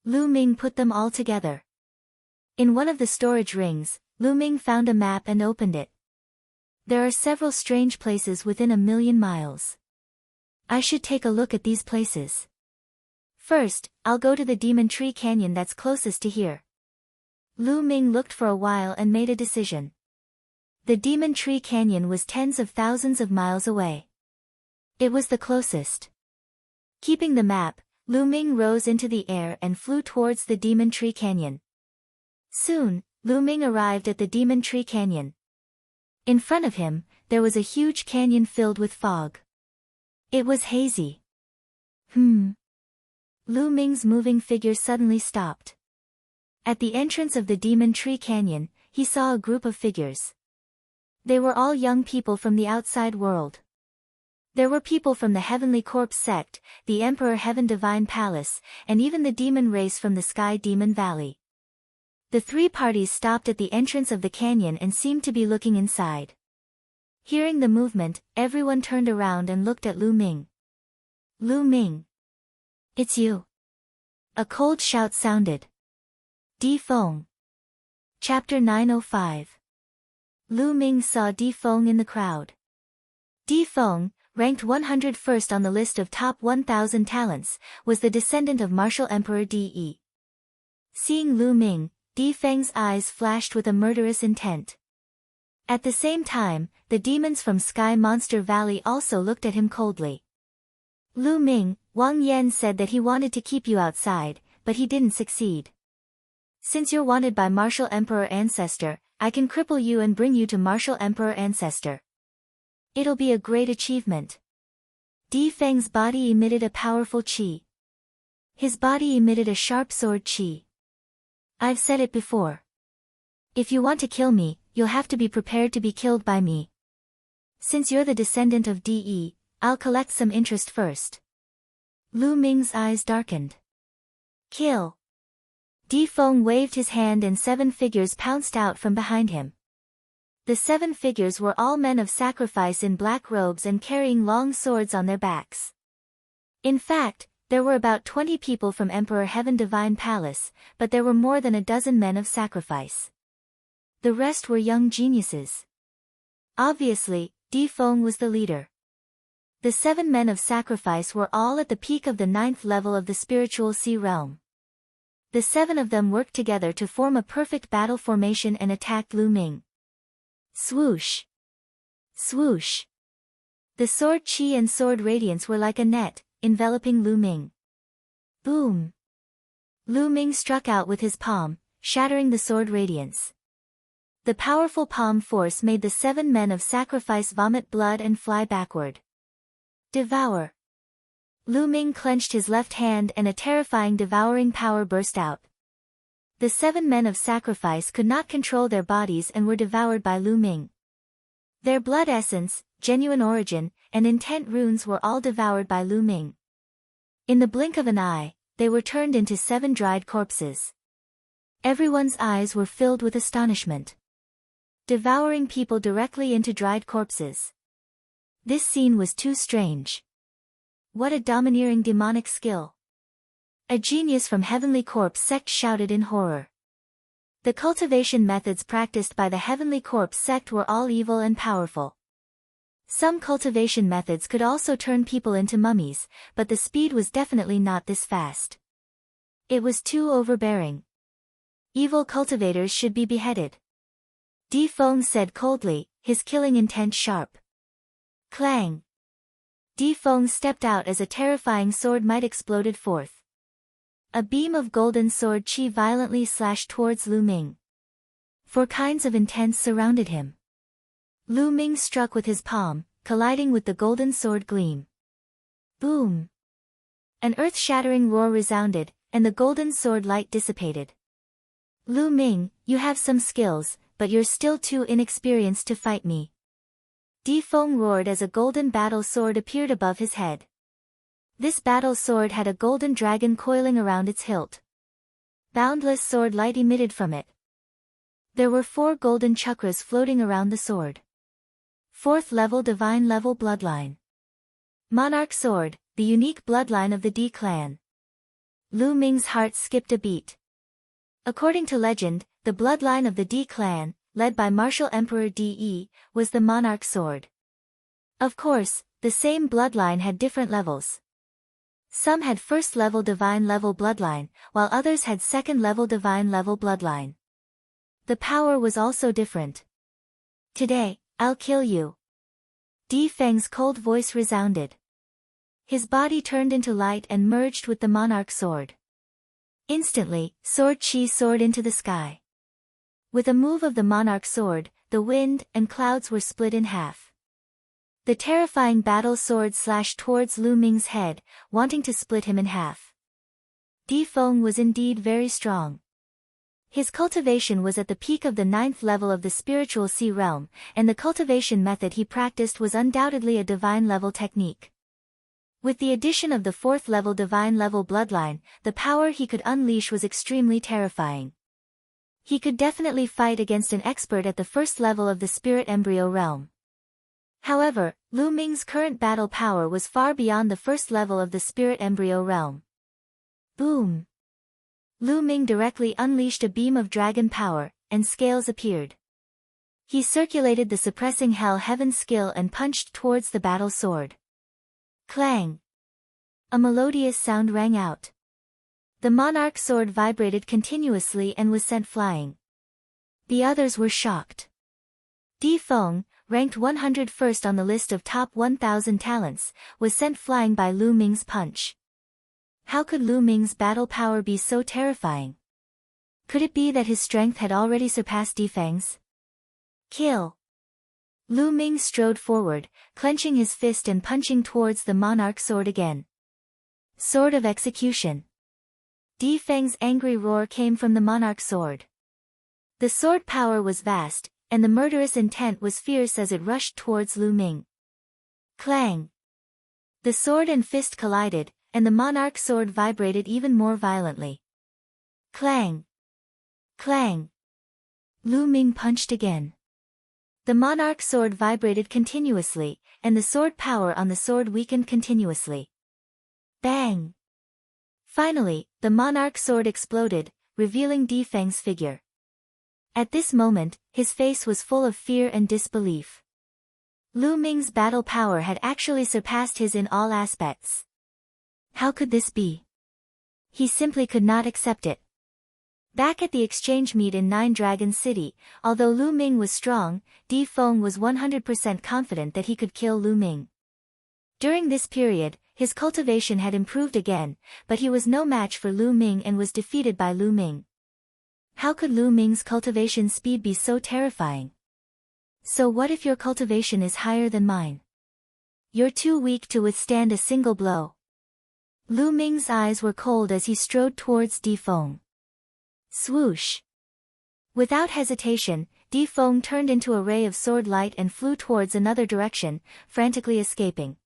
Lu Ming put them all together. In one of the storage rings, Lu Ming found a map and opened it. There are several strange places within 1,000,000 miles. I should take a look at these places. First, I'll go to the Demon Tree Canyon that's closest to here. Lu Ming looked for a while and made a decision. The Demon Tree Canyon was tens of thousands of miles away. It was the closest. Keeping the map, Lu Ming rose into the air and flew towards the Demon Tree Canyon. Soon, Lu Ming arrived at the Demon Tree Canyon. In front of him, there was a huge canyon filled with fog. It was hazy. Lu Ming's moving figure suddenly stopped. At the entrance of the Demon Tree Canyon, he saw a group of figures. They were all young people from the outside world. There were people from the Heavenly Corpse sect, the Emperor Heaven Divine Palace, and even the demon race from the Sky Demon Valley. The three parties stopped at the entrance of the canyon and seemed to be looking inside. Hearing the movement, everyone turned around and looked at Lu Ming. Lu Ming. It's you. A cold shout sounded. Di Feng. Chapter 905. Lu Ming saw Di Feng in the crowd. Di Feng, ranked 101st on the list of top 1,000 talents, was the descendant of Martial Emperor Di. Seeing Lu Ming, Di Feng's eyes flashed with a murderous intent. At the same time, the demons from Sky Monster Valley also looked at him coldly. Lu Ming, Wang Yan said that he wanted to keep you outside, but he didn't succeed. Since you're wanted by Martial Emperor Ancestor, I can cripple you and bring you to Martial Emperor Ancestor. It'll be a great achievement. Di Feng's body emitted a powerful qi. His body emitted a sharp sword qi. I've said it before. If you want to kill me, you'll have to be prepared to be killed by me. Since you're the descendant of Di, I'll collect some interest first. Lu Ming's eyes darkened. Kill. Di Feng waved his hand and 7 figures pounced out from behind him. The 7 figures were all men of sacrifice in black robes and carrying long swords on their backs. In fact, there were about 20 people from Emperor Heaven Divine Palace, but there were more than a dozen men of sacrifice. The rest were young geniuses. Obviously, Di Feng was the leader. The 7 men of sacrifice were all at the peak of the 9th level of the spiritual sea realm. The 7 of them worked together to form a perfect battle formation and attacked Lu Ming. Swoosh! Swoosh! The sword chi and sword radiance were like a net, enveloping Lu Ming. Boom! Lu Ming struck out with his palm, shattering the sword radiance. The powerful palm force made the 7 men of sacrifice vomit blood and fly backward. Devour! Lu Ming clenched his left hand and a terrifying devouring power burst out. The 7 men of sacrifice could not control their bodies and were devoured by Lu Ming. Their blood essence, genuine origin, and intent runes were all devoured by Lu Ming. In the blink of an eye, they were turned into 7 dried corpses. Everyone's eyes were filled with astonishment. Devouring people directly into dried corpses. This scene was too strange. What a domineering demonic skill. A genius from Heavenly Corpse sect shouted in horror. The cultivation methods practiced by the Heavenly Corpse sect were all evil and powerful. Some cultivation methods could also turn people into mummies, but the speed was definitely not this fast. It was too overbearing. Evil cultivators should be beheaded. Di Feng said coldly, his killing intent sharp. Clang! Di Feng stepped out as a terrifying sword might exploded forth. A beam of golden sword chi violently slashed towards Lu Ming. Four kinds of intense surrounded him. Lu Ming struck with his palm, colliding with the golden sword gleam. Boom! An earth-shattering roar resounded, and the golden sword light dissipated. Lu Ming, you have some skills, but you're still too inexperienced to fight me. Di Feng roared as a golden battle sword appeared above his head. This battle sword had a golden dragon coiling around its hilt. Boundless sword light emitted from it. There were 4 golden chakras floating around the sword. 4th level divine level bloodline. Monarch sword, the unique bloodline of the Di clan. Lu Ming's heart skipped a beat. According to legend, the bloodline of the Di clan, led by martial emperor Di, was the monarch sword. Of course, the same bloodline had different levels. Some had 1st level divine level bloodline, while others had 2nd level divine level bloodline. The power was also different. Today, I'll kill you. Di Feng's cold voice resounded. His body turned into light and merged with the monarch sword. Instantly, sword chi soared into the sky. With a move of the monarch sword, the wind and clouds were split in half. The terrifying battle sword slashed towards Lu Ming's head, wanting to split him in half. Di Feng was indeed very strong. His cultivation was at the peak of the 9th level of the spiritual sea realm, and the cultivation method he practiced was undoubtedly a divine level technique. With the addition of the 4th level divine level bloodline, the power he could unleash was extremely terrifying. He could definitely fight against an expert at the 1st level of the spirit embryo realm. However, Lu Ming's current battle power was far beyond the 1st level of the spirit embryo realm. Boom! Lu Ming directly unleashed a beam of dragon power, and scales appeared. He circulated the suppressing hell heaven skill and punched towards the battle sword. Clang! A melodious sound rang out. The monarch sword vibrated continuously and was sent flying. The others were shocked. Di Feng, ranked 101st on the list of top 1,000 talents, was sent flying by Lu Ming's punch. How could Lu Ming's battle power be so terrifying? Could it be that his strength had already surpassed Di Feng's? Kill! Lu Ming strode forward, clenching his fist and punching towards the monarch sword again. Sword of execution. Di Feng's angry roar came from the monarch sword. The sword power was vast, and the murderous intent was fierce as it rushed towards Lu Ming. Clang! The sword and fist collided, and the monarch sword vibrated even more violently. Clang! Clang! Lu Ming punched again. The monarch sword vibrated continuously, and the sword power on the sword weakened continuously. Bang! Finally, the monarch sword exploded, revealing Di Feng's figure. At this moment, his face was full of fear and disbelief. Lu Ming's battle power had actually surpassed his in all aspects. How could this be? He simply could not accept it. Back at the exchange meet in Nine Dragon City, although Lu Ming was strong, Di Feng was 100% confident that he could kill Lu Ming. During this period, his cultivation had improved again, but he was no match for Lu Ming and was defeated by Lu Ming. How could Lu Ming's cultivation speed be so terrifying? So what if your cultivation is higher than mine? You're too weak to withstand a single blow. Lu Ming's eyes were cold as he strode towards Di Feng. Swoosh! Without hesitation, Di Feng turned into a ray of sword light and flew towards another direction, frantically escaping.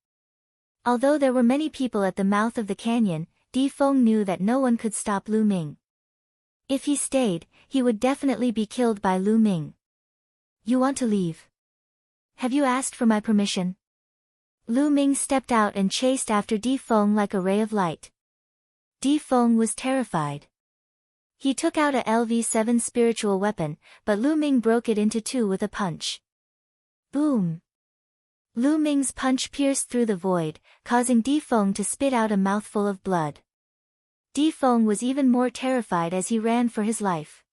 Although there were many people at the mouth of the canyon, Di Feng knew that no one could stop Lu Ming. If he stayed, he would definitely be killed by Lu Ming. You want to leave? Have you asked for my permission? Lu Ming stepped out and chased after Di Feng like a ray of light. Di Feng was terrified. He took out a LV7 spiritual weapon, but Lu Ming broke it into two with a punch. Boom! Lu Ming's punch pierced through the void, causing Di Feng to spit out a mouthful of blood. Di Feng was even more terrified as he ran for his life.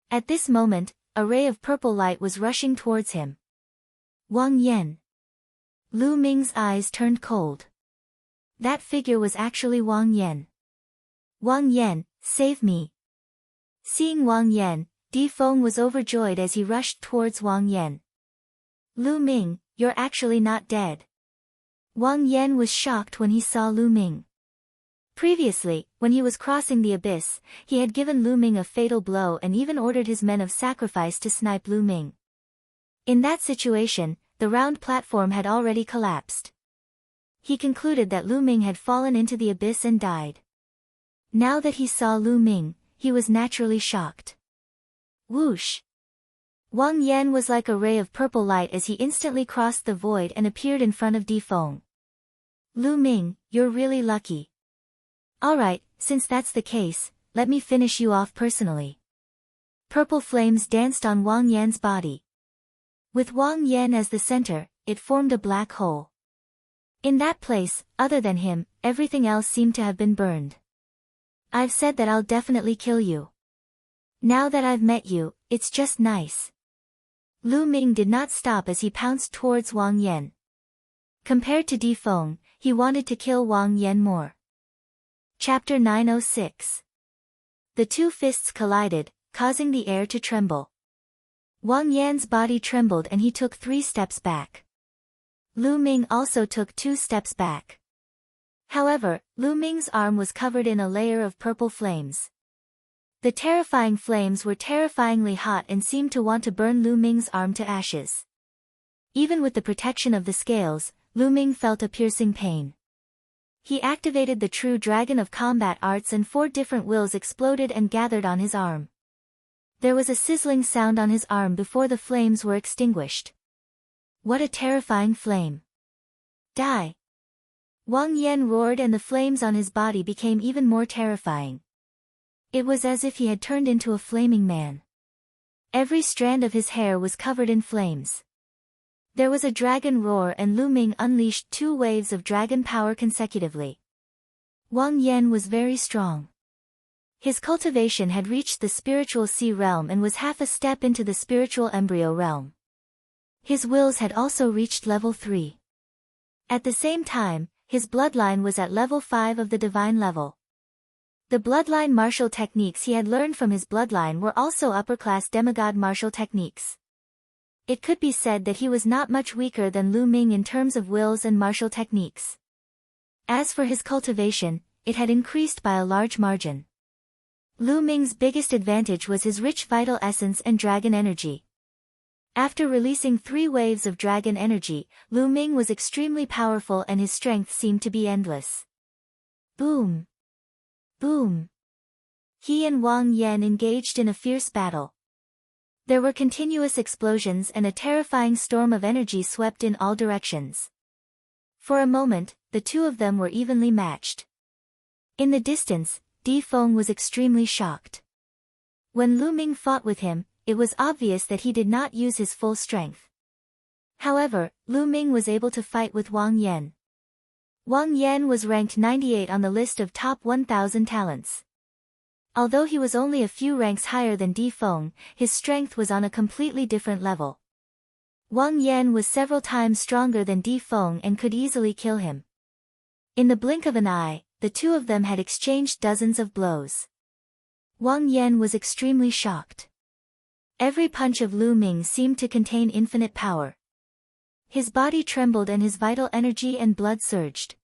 At this moment, a ray of purple light was rushing towards him. Wang Yan. Lu Ming's eyes turned cold. That figure was actually Wang Yan. Wang Yan, save me. Seeing Wang Yan, Di Feng was overjoyed as he rushed towards Wang Yan. Lu Ming, you're actually not dead. Wang Yan was shocked when he saw Lu Ming. Previously, when he was crossing the abyss, he had given Lu Ming a fatal blow and even ordered his men of sacrifice to snipe Lu Ming. In that situation, the round platform had already collapsed. He concluded that Lu Ming had fallen into the abyss and died. Now that he saw Lu Ming, he was naturally shocked. Whoosh! Wang Yan was like a ray of purple light as he instantly crossed the void and appeared in front of Di Feng. Lu Ming, you're really lucky. Alright, since that's the case, let me finish you off personally. Purple flames danced on Wang Yan's body. With Wang Yan as the center, it formed a black hole. In that place, other than him, everything else seemed to have been burned. I've said that I'll definitely kill you. Now that I've met you, it's just nice. Lu Ming did not stop as he pounced towards Wang Yan. Compared to Di Feng, he wanted to kill Wang Yan more. Chapter 906. The two fists collided, causing the air to tremble. Wang Yan's body trembled and he took 3 steps back. Lu Ming also took 2 steps back. However, Lu Ming's arm was covered in a layer of purple flames. The terrifying flames were terrifyingly hot and seemed to want to burn Lu Ming's arm to ashes. Even with the protection of the scales, Lu Ming felt a piercing pain. He activated the true dragon of combat arts and 4 different wills exploded and gathered on his arm. There was a sizzling sound on his arm before the flames were extinguished. What a terrifying flame! Die! Wang Yan roared and the flames on his body became even more terrifying. It was as if he had turned into a flaming man. Every strand of his hair was covered in flames. There was a dragon roar and Lu Ming unleashed 2 waves of dragon power consecutively. Wang Yan was very strong. His cultivation had reached the spiritual sea realm and was half a step into the spiritual embryo realm. His wills had also reached level 3. At the same time, his bloodline was at level 5 of the divine level. The bloodline martial techniques he had learned from his bloodline were also upper-class demigod martial techniques. It could be said that he was not much weaker than Lu Ming in terms of wills and martial techniques. As for his cultivation, it had increased by a large margin. Lu Ming's biggest advantage was his rich vital essence and dragon energy. After releasing 3 waves of dragon energy, Lu Ming was extremely powerful and his strength seemed to be endless. Boom! Boom! He and Wang Yan engaged in a fierce battle. There were continuous explosions and a terrifying storm of energy swept in all directions. For a moment, the two of them were evenly matched. In the distance, Di Feng was extremely shocked. When Lu Ming fought with him, it was obvious that he did not use his full strength. However, Lu Ming was able to fight with Wang Yan. Wang Yan was ranked 98 on the list of top 1,000 talents. Although he was only a few ranks higher than Di Feng, his strength was on a completely different level. Wang Yan was several times stronger than Di Feng and could easily kill him. In the blink of an eye, the two of them had exchanged dozens of blows. Wang Yan was extremely shocked. Every punch of Lu Ming seemed to contain infinite power. His body trembled and his vital energy and blood surged.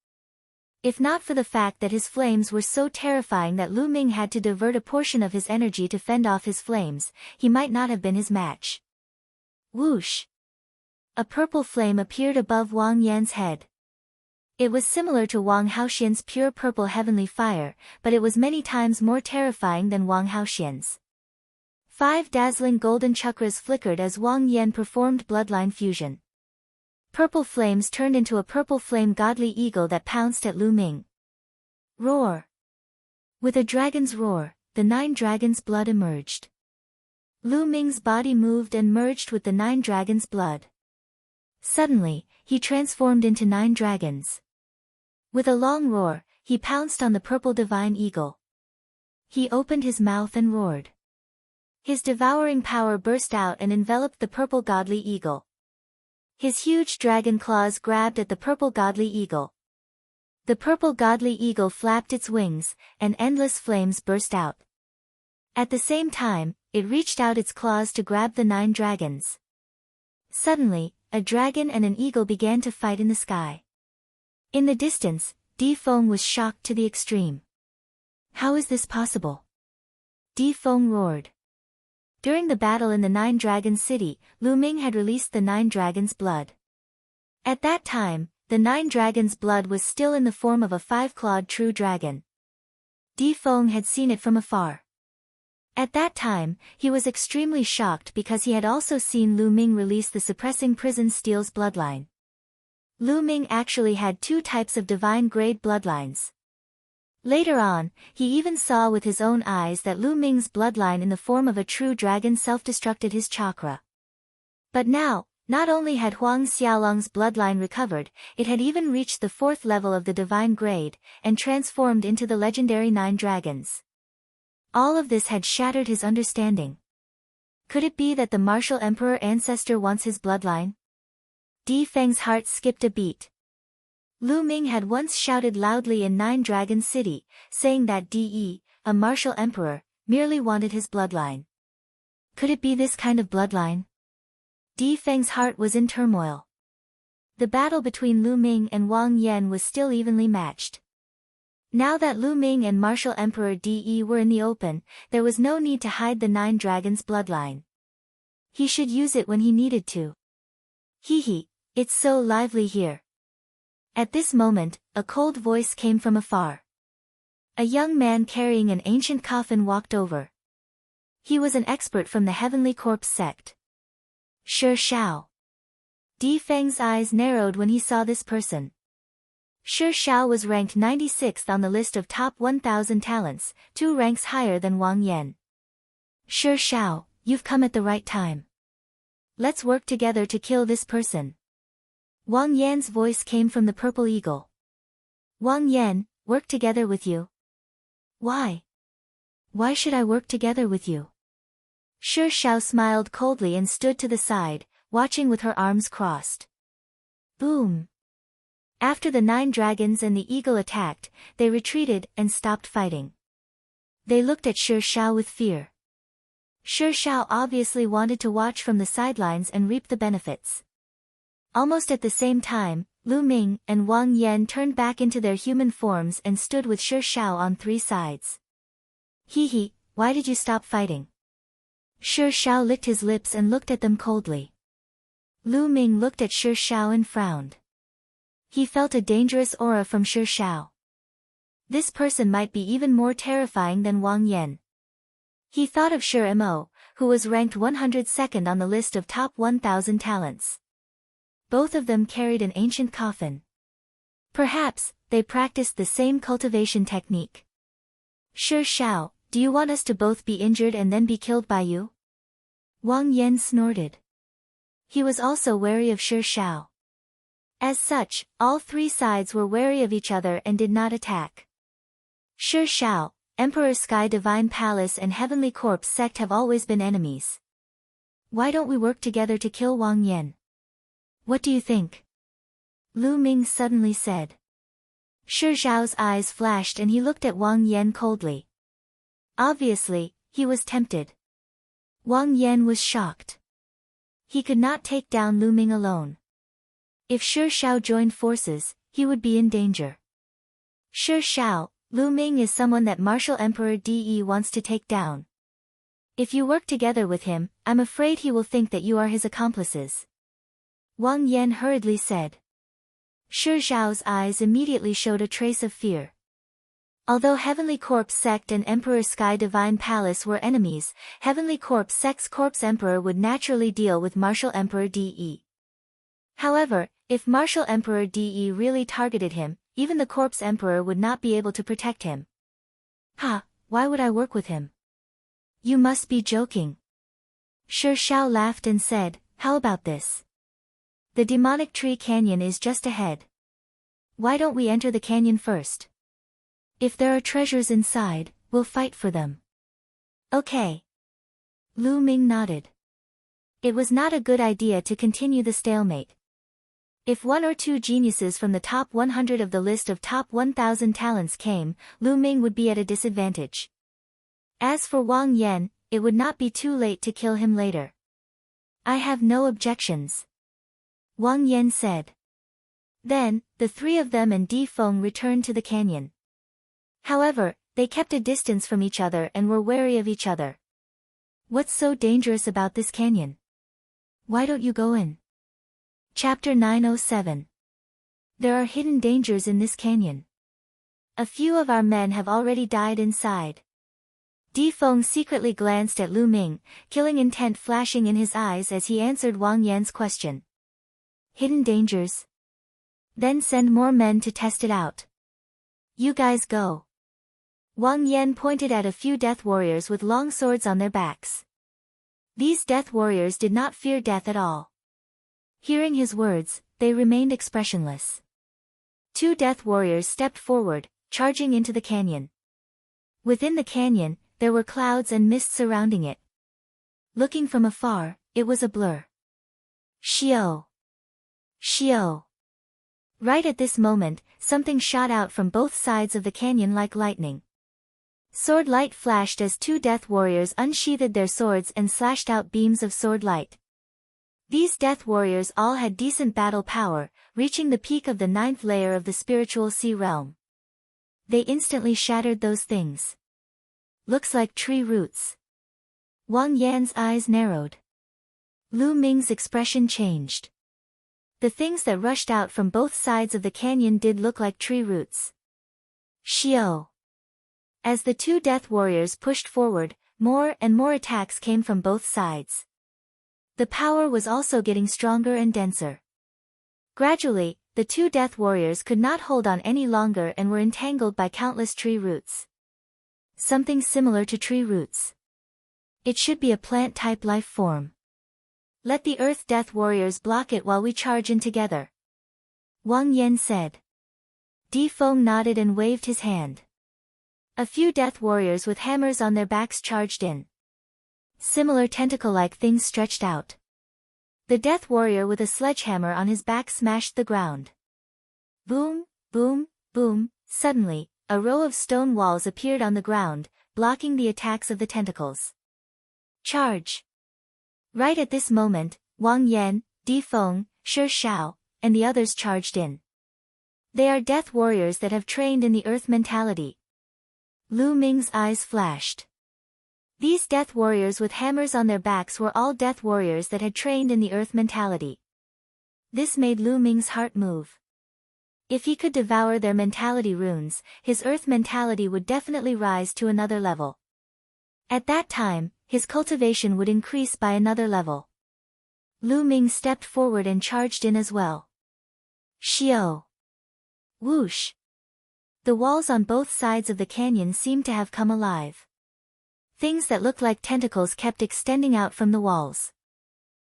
If not for the fact that his flames were so terrifying that Lu Ming had to divert a portion of his energy to fend off his flames, he might not have been his match. Whoosh! A purple flame appeared above Wang Yan's head. It was similar to Wang Haoxian's pure purple heavenly fire, but it was many times more terrifying than Wang Haoxian's. 5 dazzling golden chakras flickered as Wang Yan performed bloodline fusion. Purple flames turned into a purple flame godly eagle that pounced at Lu Ming. Roar! With a dragon's roar, the 9 dragons' blood emerged. Lu Ming's body moved and merged with the 9 dragons' blood. Suddenly, he transformed into 9 dragons. With a long roar, he pounced on the purple divine eagle. He opened his mouth and roared. His devouring power burst out and enveloped the purple godly eagle. His huge dragon claws grabbed at the purple godly eagle. The purple godly eagle flapped its wings, and endless flames burst out. At the same time, it reached out its claws to grab the 9 dragons. Suddenly, a dragon and an eagle began to fight in the sky. In the distance, Di Feng was shocked to the extreme. How is this possible? Di Feng roared. During the battle in the 9 Dragons City, Lu Ming had released the 9 dragons' blood. At that time, the 9 dragons' blood was still in the form of a 5-clawed true dragon. Di Feng had seen it from afar. At that time, he was extremely shocked because he had also seen Lu Ming release the suppressing prison steel's bloodline. Lu Ming actually had 2 types of divine-grade bloodlines. Later on, he even saw with his own eyes that Lu Ming's bloodline in the form of a true dragon self-destructed his chakra. But now, not only had Huang Xiaolong's bloodline recovered, it had even reached the 4th level of the divine grade, and transformed into the legendary 9 dragons. All of this had shattered his understanding. Could it be that the martial emperor ancestor wants his bloodline? Di Feng's heart skipped a beat. Lu Ming had once shouted loudly in 9 Dragon City, saying that De, a martial emperor, merely wanted his bloodline. Could it be this kind of bloodline? Di Feng's heart was in turmoil. The battle between Lu Ming and Wang Yan was still evenly matched. Now that Lu Ming and martial emperor De were in the open, there was no need to hide the 9 dragons' bloodline. He should use it when he needed to. Hee, it's so lively here. At this moment, a cold voice came from afar. A young man carrying an ancient coffin walked over. He was an expert from the Heavenly Corpse sect. Shi Shao. Di Feng's eyes narrowed when he saw this person. Shi Shao was ranked 96th on the list of top 1,000 talents, 2 ranks higher than Wang Yan. Shi Shao, you've come at the right time. Let's work together to kill this person. Wang Yan's voice came from the purple eagle. Wang Yan, work together with you? Why? Why should I work together with you? Shi Shao smiled coldly and stood to the side, watching with her arms crossed. Boom! After the 9 dragons and the eagle attacked, they retreated and stopped fighting. They looked at Shi Shao with fear. Shi Shao obviously wanted to watch from the sidelines and reap the benefits. Almost at the same time, Lu Ming and Wang Yan turned back into their human forms and stood with Shi Shao on 3 sides. Hee, why did you stop fighting? Shi Shao licked his lips and looked at them coldly. Lu Ming looked at Shi Shao and frowned. He felt a dangerous aura from Shi Shao. This person might be even more terrifying than Wang Yan. He thought of Shi Mo, who was ranked 102nd on the list of top 1,000 talents. Both of them carried an ancient coffin. Perhaps, they practiced the same cultivation technique. Shi Shao, do you want us to both be injured and then be killed by you? Wang Yan snorted. He was also wary of Shi Shao. As such, all 3 sides were wary of each other and did not attack. Shi Shao, Emperor Sky Divine Palace and Heavenly Corpse sect have always been enemies. Why don't we work together to kill Wang Yan? What do you think? Lu Ming suddenly said. Shi Zhao's eyes flashed and he looked at Wang Yan coldly. Obviously, he was tempted. Wang Yan was shocked. He could not take down Lu Ming alone. If Shi Shao joined forces, he would be in danger. Shi Shao, Lu Ming is someone that Martial Emperor De wants to take down. If you work together with him, I'm afraid he will think that you are his accomplices. Wang Yan hurriedly said. Shi Zhao's eyes immediately showed a trace of fear. Although Heavenly Corpse sect and Emperor Sky Divine Palace were enemies, Heavenly Corpse sect's Corpse Emperor would naturally deal with Martial Emperor De. However, if Martial Emperor De really targeted him, even the Corpse Emperor would not be able to protect him. Why would I work with him? You must be joking. Shi Shao laughed and said, how about this? The demonic tree canyon is just ahead. Why don't we enter the canyon first? If there are treasures inside, we'll fight for them. Okay. Lu Ming nodded. It was not a good idea to continue the stalemate. If one or two geniuses from the top 100 of the list of top 1,000 talents came, Lu Ming would be at a disadvantage. As for Wang Yan, it would not be too late to kill him later. I have no objections, Wang Yan said. Then, the three of them and Di Feng returned to the canyon. However, they kept a distance from each other and were wary of each other. What's so dangerous about this canyon? Why don't you go in? Chapter 907. There are hidden dangers in this canyon. A few of our men have already died inside. Di Feng secretly glanced at Lu Ming, killing intent flashing in his eyes as he answered Wang Yan's question. Hidden dangers? Then send more men to test it out. You guys go. Wang Yan pointed at a few death warriors with long swords on their backs. These death warriors did not fear death at all. Hearing his words, they remained expressionless. Two death warriors stepped forward, charging into the canyon. Within the canyon, there were clouds and mist surrounding it. Looking from afar, it was a blur. Xiao! Xiao! Right at this moment, something shot out from both sides of the canyon like lightning. Sword light flashed as two death warriors unsheathed their swords and slashed out beams of sword light. These death warriors all had decent battle power, reaching the peak of the 9th layer of the spiritual sea realm. They instantly shattered those things. Looks like tree roots. Wang Yan's eyes narrowed. Lu Ming's expression changed. The things that rushed out from both sides of the canyon did look like tree roots. Xiao! As the two death warriors pushed forward, more and more attacks came from both sides. The power was also getting stronger and denser. Gradually, the two death warriors could not hold on any longer and were entangled by countless tree roots. Something similar to tree roots. It should be a plant-type life form. Let the Earth Death Warriors block it while we charge in together, Wang Yan said. Di Feng nodded and waved his hand. A few death warriors with hammers on their backs charged in. Similar tentacle-like things stretched out. The death warrior with a sledgehammer on his back smashed the ground. Boom, boom, boom, suddenly, a row of stone walls appeared on the ground, blocking the attacks of the tentacles. Charge! Right at this moment, Wang Yan, Di Feng, Shi Shao, and the others charged in. They are death warriors that have trained in the earth mentality. Lu Ming's eyes flashed. These death warriors with hammers on their backs were all death warriors that had trained in the earth mentality. This made Lu Ming's heart move. If he could devour their mentality runes, his earth mentality would definitely rise to another level. At that time, his cultivation would increase by another level. Lu Ming stepped forward and charged in as well. Xiao! Whoosh! The walls on both sides of the canyon seemed to have come alive. Things that looked like tentacles kept extending out from the walls.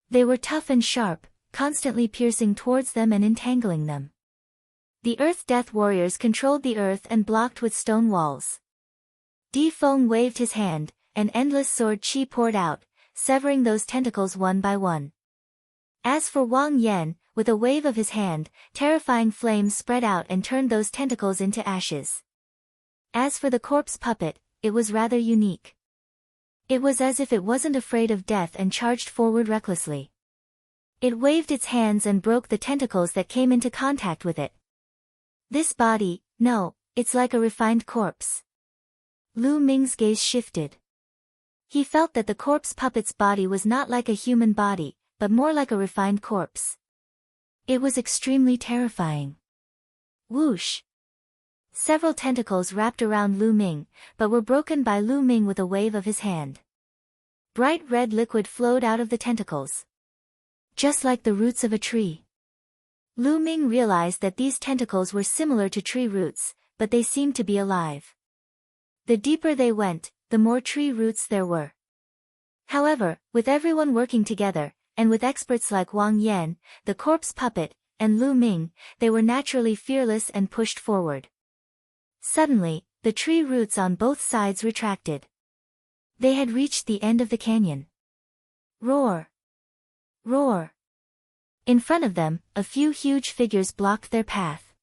They were tough and sharp, constantly piercing towards them and entangling them. The Earth Death Warriors controlled the earth and blocked with stone walls. Di Feng waved his hand, and endless sword chi poured out, severing those tentacles one by one. As for Wang Yan, with a wave of his hand, terrifying flames spread out and turned those tentacles into ashes. As for the corpse puppet, it was rather unique. It was as if it wasn't afraid of death and charged forward recklessly. It waved its hands and broke the tentacles that came into contact with it. This body, no, it's like a refined corpse. Lu Ming's gaze shifted. He felt that the corpse puppet's body was not like a human body, but more like a refined corpse. It was extremely terrifying. Whoosh! Several tentacles wrapped around Lu Ming, but were broken by Lu Ming with a wave of his hand. Bright red liquid flowed out of the tentacles. Just like the roots of a tree. Lu Ming realized that these tentacles were similar to tree roots, but they seemed to be alive. The deeper they went, the more tree roots there were. However, with everyone working together, and with experts like Wang Yan, the corpse puppet, and Lu Ming, they were naturally fearless and pushed forward. Suddenly, the tree roots on both sides retracted. They had reached the end of the canyon. Roar! Roar! In front of them, a few huge figures blocked their path.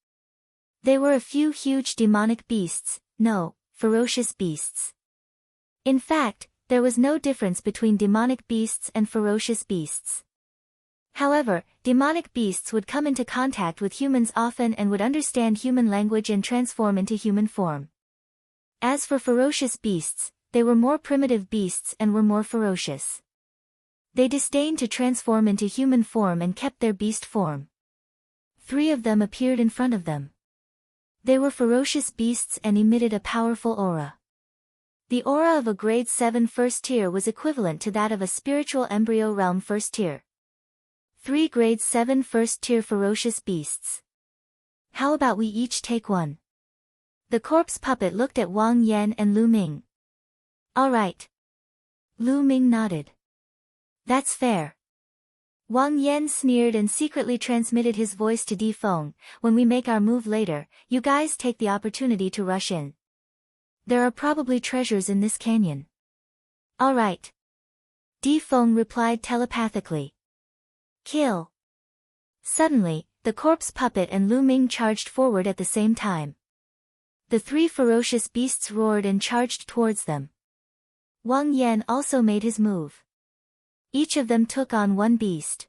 They were a few huge demonic beasts, no, ferocious beasts. In fact, there was no difference between demonic beasts and ferocious beasts. However, demonic beasts would come into contact with humans often and would understand human language and transform into human form. As for ferocious beasts, they were more primitive beasts and were more ferocious. They disdained to transform into human form and kept their beast form. 3 of them appeared in front of them. They were ferocious beasts and emitted a powerful aura. The aura of a grade 7 first tier was equivalent to that of a spiritual embryo realm first tier. 3 grade 7 first tier ferocious beasts. How about we each take one? The corpse puppet looked at Wang Yan and Lu Ming. All right. Lu Ming nodded. That's fair. Wang Yan sneered and secretly transmitted his voice to Di Feng. When we make our move later, you guys take the opportunity to rush in. There are probably treasures in this canyon. All right. Di Feng replied telepathically. Kill. Suddenly, the corpse puppet and Lu Ming charged forward at the same time. The 3 ferocious beasts roared and charged towards them. Wang Yan also made his move. Each of them took on one beast.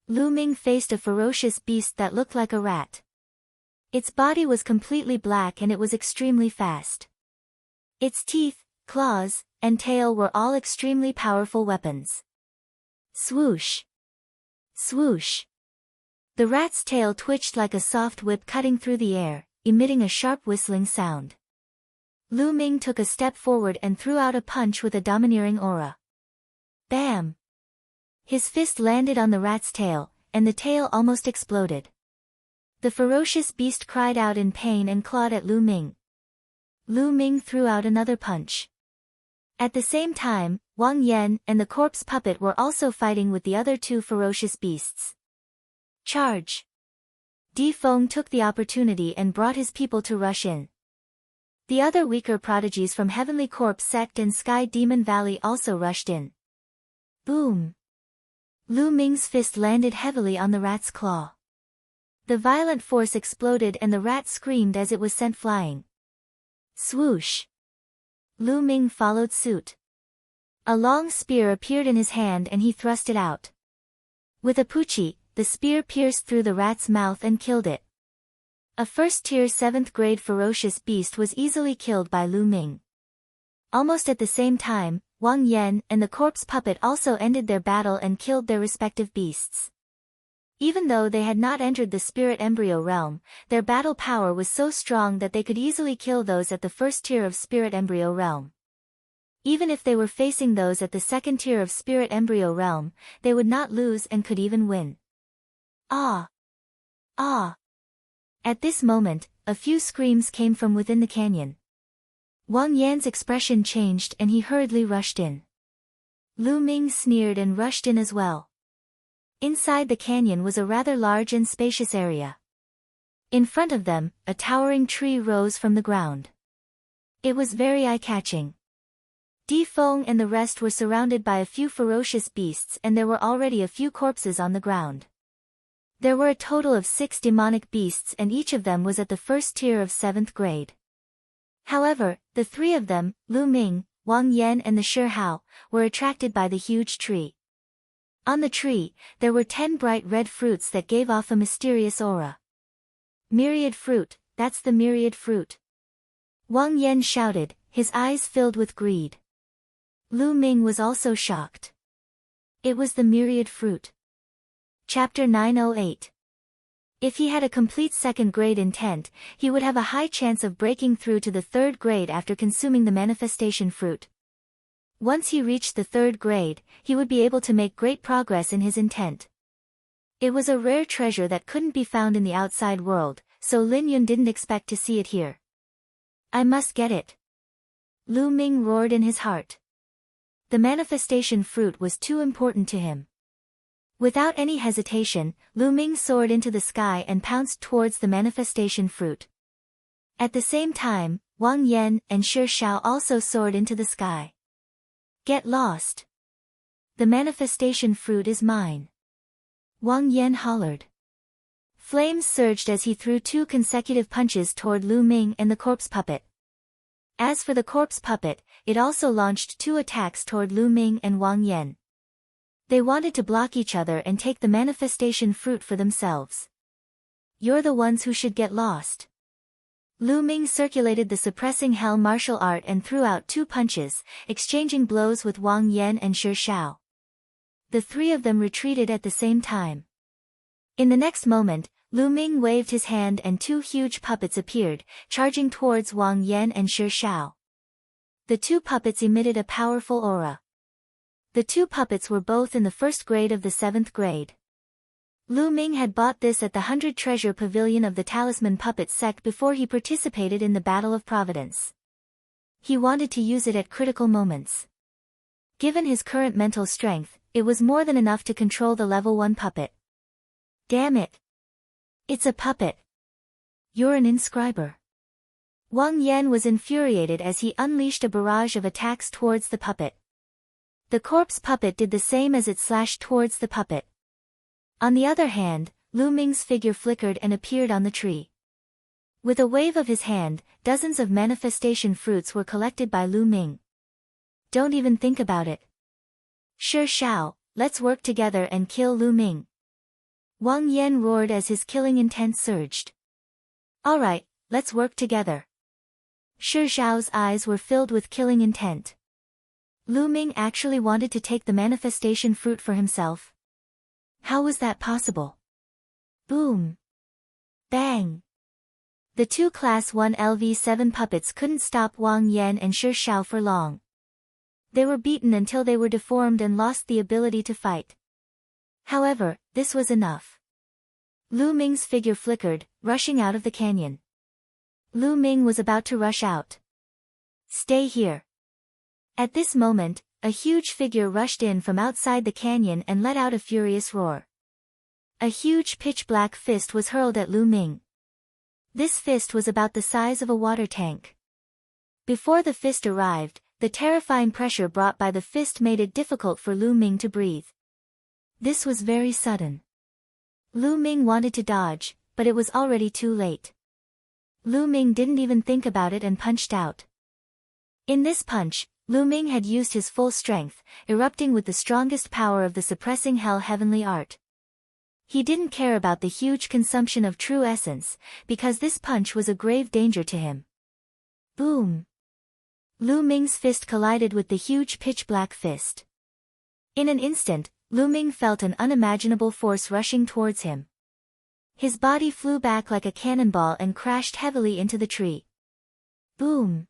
Lu Ming faced a ferocious beast that looked like a rat. Its body was completely black and it was extremely fast. Its teeth, claws, and tail were all extremely powerful weapons. Swoosh. Swoosh. The rat's tail twitched like a soft whip cutting through the air, emitting a sharp whistling sound. Lu Ming took a step forward and threw out a punch with a domineering aura. Bam! His fist landed on the rat's tail, and the tail almost exploded. The ferocious beast cried out in pain and clawed at Lu Ming. Lu Ming threw out another punch. At the same time, Wang Yan and the corpse puppet were also fighting with the other 2 ferocious beasts. Charge! Di Feng took the opportunity and brought his people to rush in. The other weaker prodigies from Heavenly Corpse Sect and Sky Demon Valley also rushed in. Boom! Lu Ming's fist landed heavily on the rat's claw. The violent force exploded and the rat screamed as it was sent flying. Swoosh! Lu Ming followed suit. A long spear appeared in his hand and he thrust it out. With a puchi, the spear pierced through the rat's mouth and killed it. A first-tier 7th grade ferocious beast was easily killed by Lu Ming. Almost at the same time, Wang Yan and the corpse puppet also ended their battle and killed their respective beasts. Even though they had not entered the spirit embryo realm, their battle power was so strong that they could easily kill those at the first tier of spirit embryo realm. Even if they were facing those at the 2nd tier of spirit embryo realm, they would not lose and could even win. Ah! Ah! At this moment, a few screams came from within the canyon. Wang Yan's expression changed and he hurriedly rushed in. Lu Ming sneered and rushed in as well. Inside the canyon was a rather large and spacious area. In front of them, a towering tree rose from the ground. It was very eye-catching. Di Feng and the rest were surrounded by a few ferocious beasts and there were already a few corpses on the ground. There were a total of 6 demonic beasts and each of them was at the first tier of 7th grade. However, the 3 of them, Lu Ming, Wang Yan and the Shi Hao, were attracted by the huge tree. On the tree, there were 10 bright red fruits that gave off a mysterious aura. Myriad fruit, that's the myriad fruit. Wang Yan shouted, his eyes filled with greed. Lu Ming was also shocked. It was the myriad fruit. Chapter 908. If he had a complete 2nd grade intent, he would have a high chance of breaking through to the 3rd grade after consuming the manifestation fruit. Once he reached the 3rd grade, he would be able to make great progress in his intent. It was a rare treasure that couldn't be found in the outside world, so Lin Yun didn't expect to see it here. I must get it. Lu Ming roared in his heart. The manifestation fruit was too important to him. Without any hesitation, Lu Ming soared into the sky and pounced towards the manifestation fruit. At the same time, Wang Yan and Shi Hao also soared into the sky. Get lost. The manifestation fruit is mine. Wang Yan hollered. Flames surged as he threw 2 consecutive punches toward Lu Ming and the corpse puppet. As for the corpse puppet, it also launched 2 attacks toward Lu Ming and Wang Yan. They wanted to block each other and take the manifestation fruit for themselves. You're the ones who should get lost. Lu Ming circulated the suppressing hell martial art and threw out 2 punches, exchanging blows with Wang Yan and Shi Shao. The 3 of them retreated at the same time. In the next moment, Lu Ming waved his hand and 2 huge puppets appeared, charging towards Wang Yan and Shi Shao. The 2 puppets emitted a powerful aura. The 2 puppets were both in the 1st grade of the 7th grade. Lu Ming had bought this at the 100 Treasure Pavilion of the Talisman Puppet sect before he participated in the Battle of Providence. He wanted to use it at critical moments. Given his current mental strength, it was more than enough to control the level 1 puppet. Damn it! It's a puppet. You're an inscriber. Wang Yan was infuriated as he unleashed a barrage of attacks towards the puppet. The corpse puppet did the same as it slashed towards the puppet. On the other hand, Lu Ming's figure flickered and appeared on the tree. With a wave of his hand, dozens of manifestation fruits were collected by Lu Ming. Don't even think about it. Shi Shao, let's work together and kill Lu Ming. Wang Yan roared as his killing intent surged. Alright, let's work together. Shi Shao's eyes were filled with killing intent. Lu Ming actually wanted to take the manifestation fruit for himself. How was that possible? Boom! Bang! The 2 Class 1 LV7 puppets couldn't stop Wang Yan and Shi Shao for long. They were beaten until they were deformed and lost the ability to fight. However, this was enough. Lu Ming's figure flickered, rushing out of the canyon. Lu Ming was about to rush out. Stay here. At this moment, a huge figure rushed in from outside the canyon and let out a furious roar. A huge pitch-black fist was hurled at Lu Ming. This fist was about the size of a water tank. Before the fist arrived, the terrifying pressure brought by the fist made it difficult for Lu Ming to breathe. This was very sudden. Lu Ming wanted to dodge, but it was already too late. Lu Ming didn't even think about it and punched out. In this punch, Lu Ming had used his full strength, erupting with the strongest power of the suppressing hell heavenly art. He didn't care about the huge consumption of true essence, because this punch was a grave danger to him. Boom! Lu Ming's fist collided with the huge pitch-black fist. In an instant, Lu Ming felt an unimaginable force rushing towards him. His body flew back like a cannonball and crashed heavily into the tree. Boom!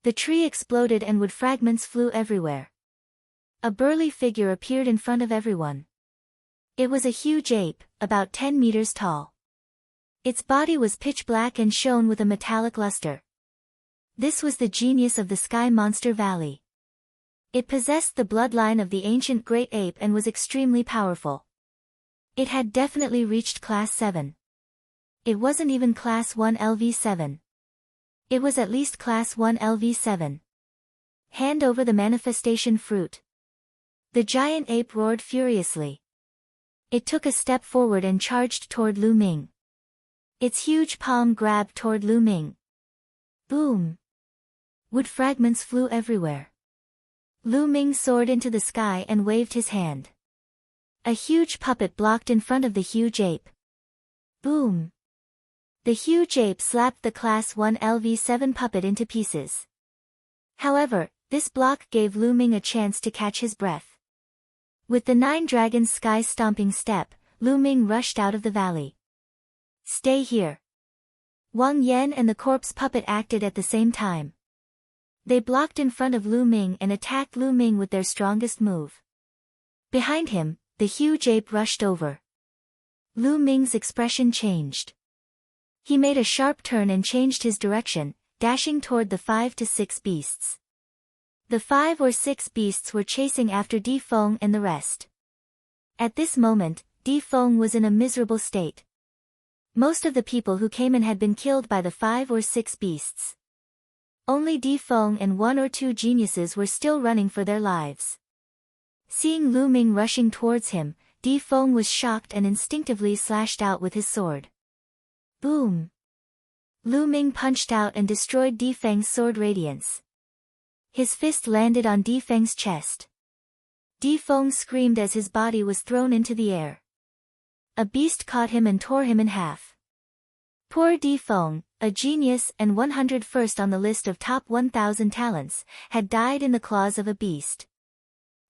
The tree exploded and wood fragments flew everywhere. A burly figure appeared in front of everyone. It was a huge ape, about 10 meters tall. Its body was pitch black and shone with a metallic luster. This was the genius of the Sky Monster Valley. It possessed the bloodline of the ancient great ape and was extremely powerful. It had definitely reached Class 7. It wasn't even Class 1 LV7. It was at least Class 1 LV7. Hand over the manifestation fruit. The giant ape roared furiously. It took a step forward and charged toward Lu Ming. Its huge palm grabbed toward Lu Ming. Boom! Wood fragments flew everywhere. Lu Ming soared into the sky and waved his hand. A huge puppet blocked in front of the huge ape. Boom! The huge ape slapped the Class 1 LV7 puppet into pieces. However, this block gave Lu Ming a chance to catch his breath. With the 9 dragons sky-stomping step, Lu Ming rushed out of the valley. Stay here. Wang Yan and the corpse puppet acted at the same time. They blocked in front of Lu Ming and attacked Lu Ming with their strongest move. Behind him, the huge ape rushed over. Lu Ming's expression changed. He made a sharp turn and changed his direction, dashing toward the 5 to 6 beasts. The 5 or 6 beasts were chasing after Di Feng and the rest. At this moment, Di Feng was in a miserable state. Most of the people who came in had been killed by the 5 or 6 beasts. Only Di Feng and 1 or 2 geniuses were still running for their lives. Seeing Lu Ming rushing towards him, Feng was shocked and instinctively slashed out with his sword. Boom! Lu Ming punched out and destroyed Feng's sword radiance. His fist landed on Feng's chest. Feng screamed as his body was thrown into the air. A beast caught him and tore him in half. Poor Feng, a genius and 101st on the list of top 1,000 talents, had died in the claws of a beast.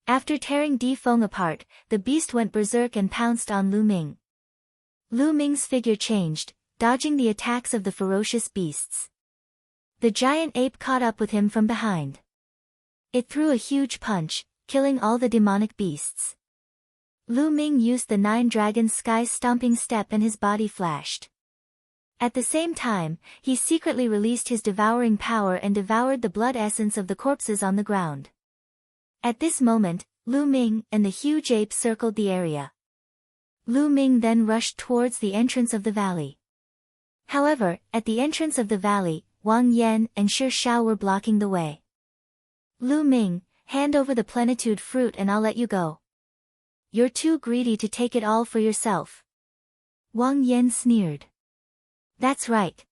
After tearing Feng apart, the beast went berserk and pounced on Lu Ming. Lu Ming's figure changed, dodging the attacks of the ferocious beasts. The giant ape caught up with him from behind. It threw a huge punch, killing all the demonic beasts. Lu Ming used the 9 Dragons Sky's stomping step and his body flashed. At the same time, he secretly released his devouring power and devoured the blood essence of the corpses on the ground. At this moment, Lu Ming and the huge ape circled the area. Lu Ming then rushed towards the entrance of the valley. However, at the entrance of the valley, Wang Yan and Shi Shao were blocking the way. Lu Ming, hand over the plenitude fruit and I'll let you go. You're too greedy to take it all for yourself. Wang Yan sneered. That's right.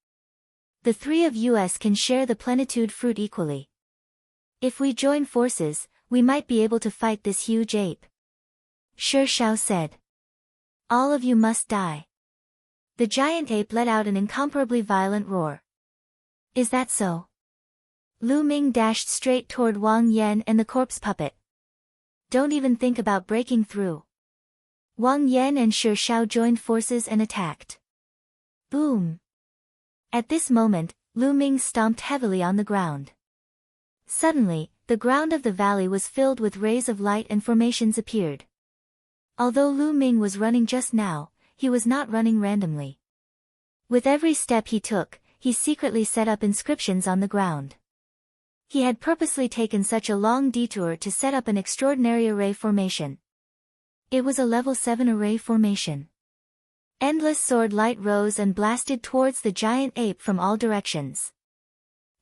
The 3 of us can share the plenitude fruit equally. If we join forces, we might be able to fight this huge ape. Shi Shao said. All of you must die. The giant ape let out an incomparably violent roar. Is that so? Lu Ming dashed straight toward Wang Yan and the corpse puppet. Don't even think about breaking through. Wang Yan and Shi Shao joined forces and attacked. Boom! At this moment, Lu Ming stomped heavily on the ground. Suddenly, the ground of the valley was filled with rays of light and formations appeared. Although Lu Ming was running just now, he was not running randomly. With every step he took, he secretly set up inscriptions on the ground. He had purposely taken such a long detour to set up an extraordinary array formation. It was a level 7 array formation. Endless sword light rose and blasted towards the giant ape from all directions.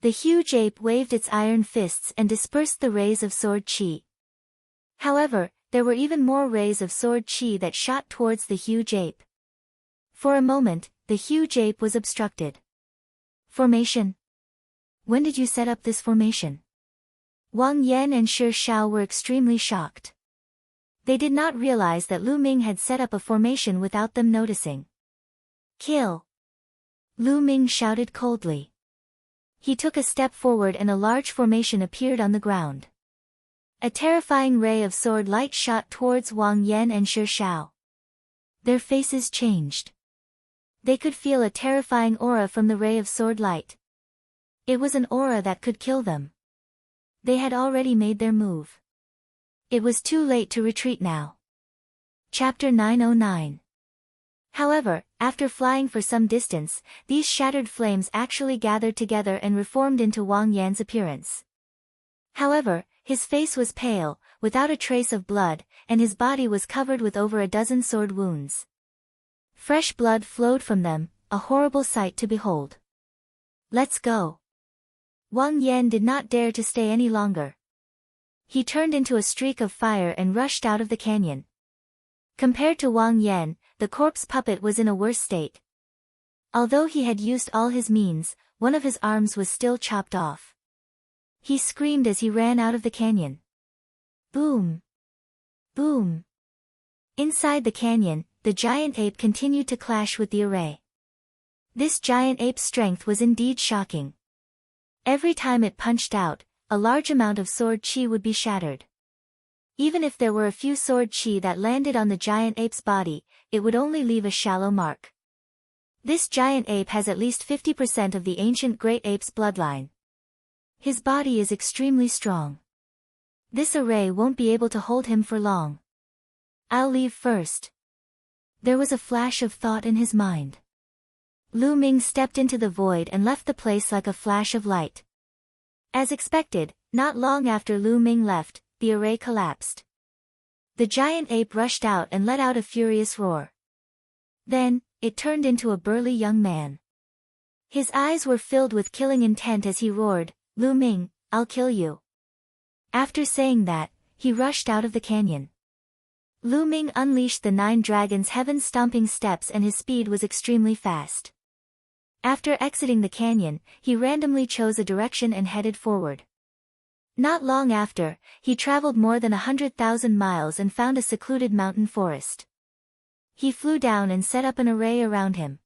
The huge ape waved its iron fists and dispersed the rays of sword chi. However, there were even more rays of sword chi that shot towards the huge ape. For a moment, the huge ape was obstructed. Formation. When did you set up this formation? Wang Yan and Shi Shao were extremely shocked. They did not realize that Lu Ming had set up a formation without them noticing. Kill! Lu Ming shouted coldly. He took a step forward and a large formation appeared on the ground. A terrifying ray of sword light shot towards Wang Yan and Shi Shao. Their faces changed. They could feel a terrifying aura from the ray of sword light. It was an aura that could kill them. They had already made their move. It was too late to retreat now. Chapter 909. However, after flying for some distance, these shattered flames actually gathered together and reformed into Wang Yan's appearance. However, his face was pale, without a trace of blood, and his body was covered with over a dozen sword wounds. Fresh blood flowed from them, a horrible sight to behold. Let's go. Wang Yan did not dare to stay any longer. He turned into a streak of fire and rushed out of the canyon. Compared to Wang Yan, the corpse puppet was in a worse state. Although he had used all his means, one of his arms was still chopped off. He screamed as he ran out of the canyon. Boom! Boom! Inside the canyon, the giant ape continued to clash with the array. This giant ape's strength was indeed shocking. Every time it punched out, a large amount of sword chi would be shattered. Even if there were a few sword chi that landed on the giant ape's body, it would only leave a shallow mark. This giant ape has at least 50% of the ancient great ape's bloodline. His body is extremely strong. This array won't be able to hold him for long. I'll leave first. There was a flash of thought in his mind. Lu Ming stepped into the void and left the place like a flash of light. As expected, not long after Lu Ming left, the array collapsed. The giant ape rushed out and let out a furious roar. Then, it turned into a burly young man. His eyes were filled with killing intent as he roared, "Lu Ming, I'll kill you." After saying that, he rushed out of the canyon. Lu Ming unleashed the 9 dragons' heaven-stomping steps and his speed was extremely fast. After exiting the canyon, he randomly chose a direction and headed forward. Not long after, he traveled more than 100,000 miles and found a secluded mountain forest. He flew down and set up an array around him.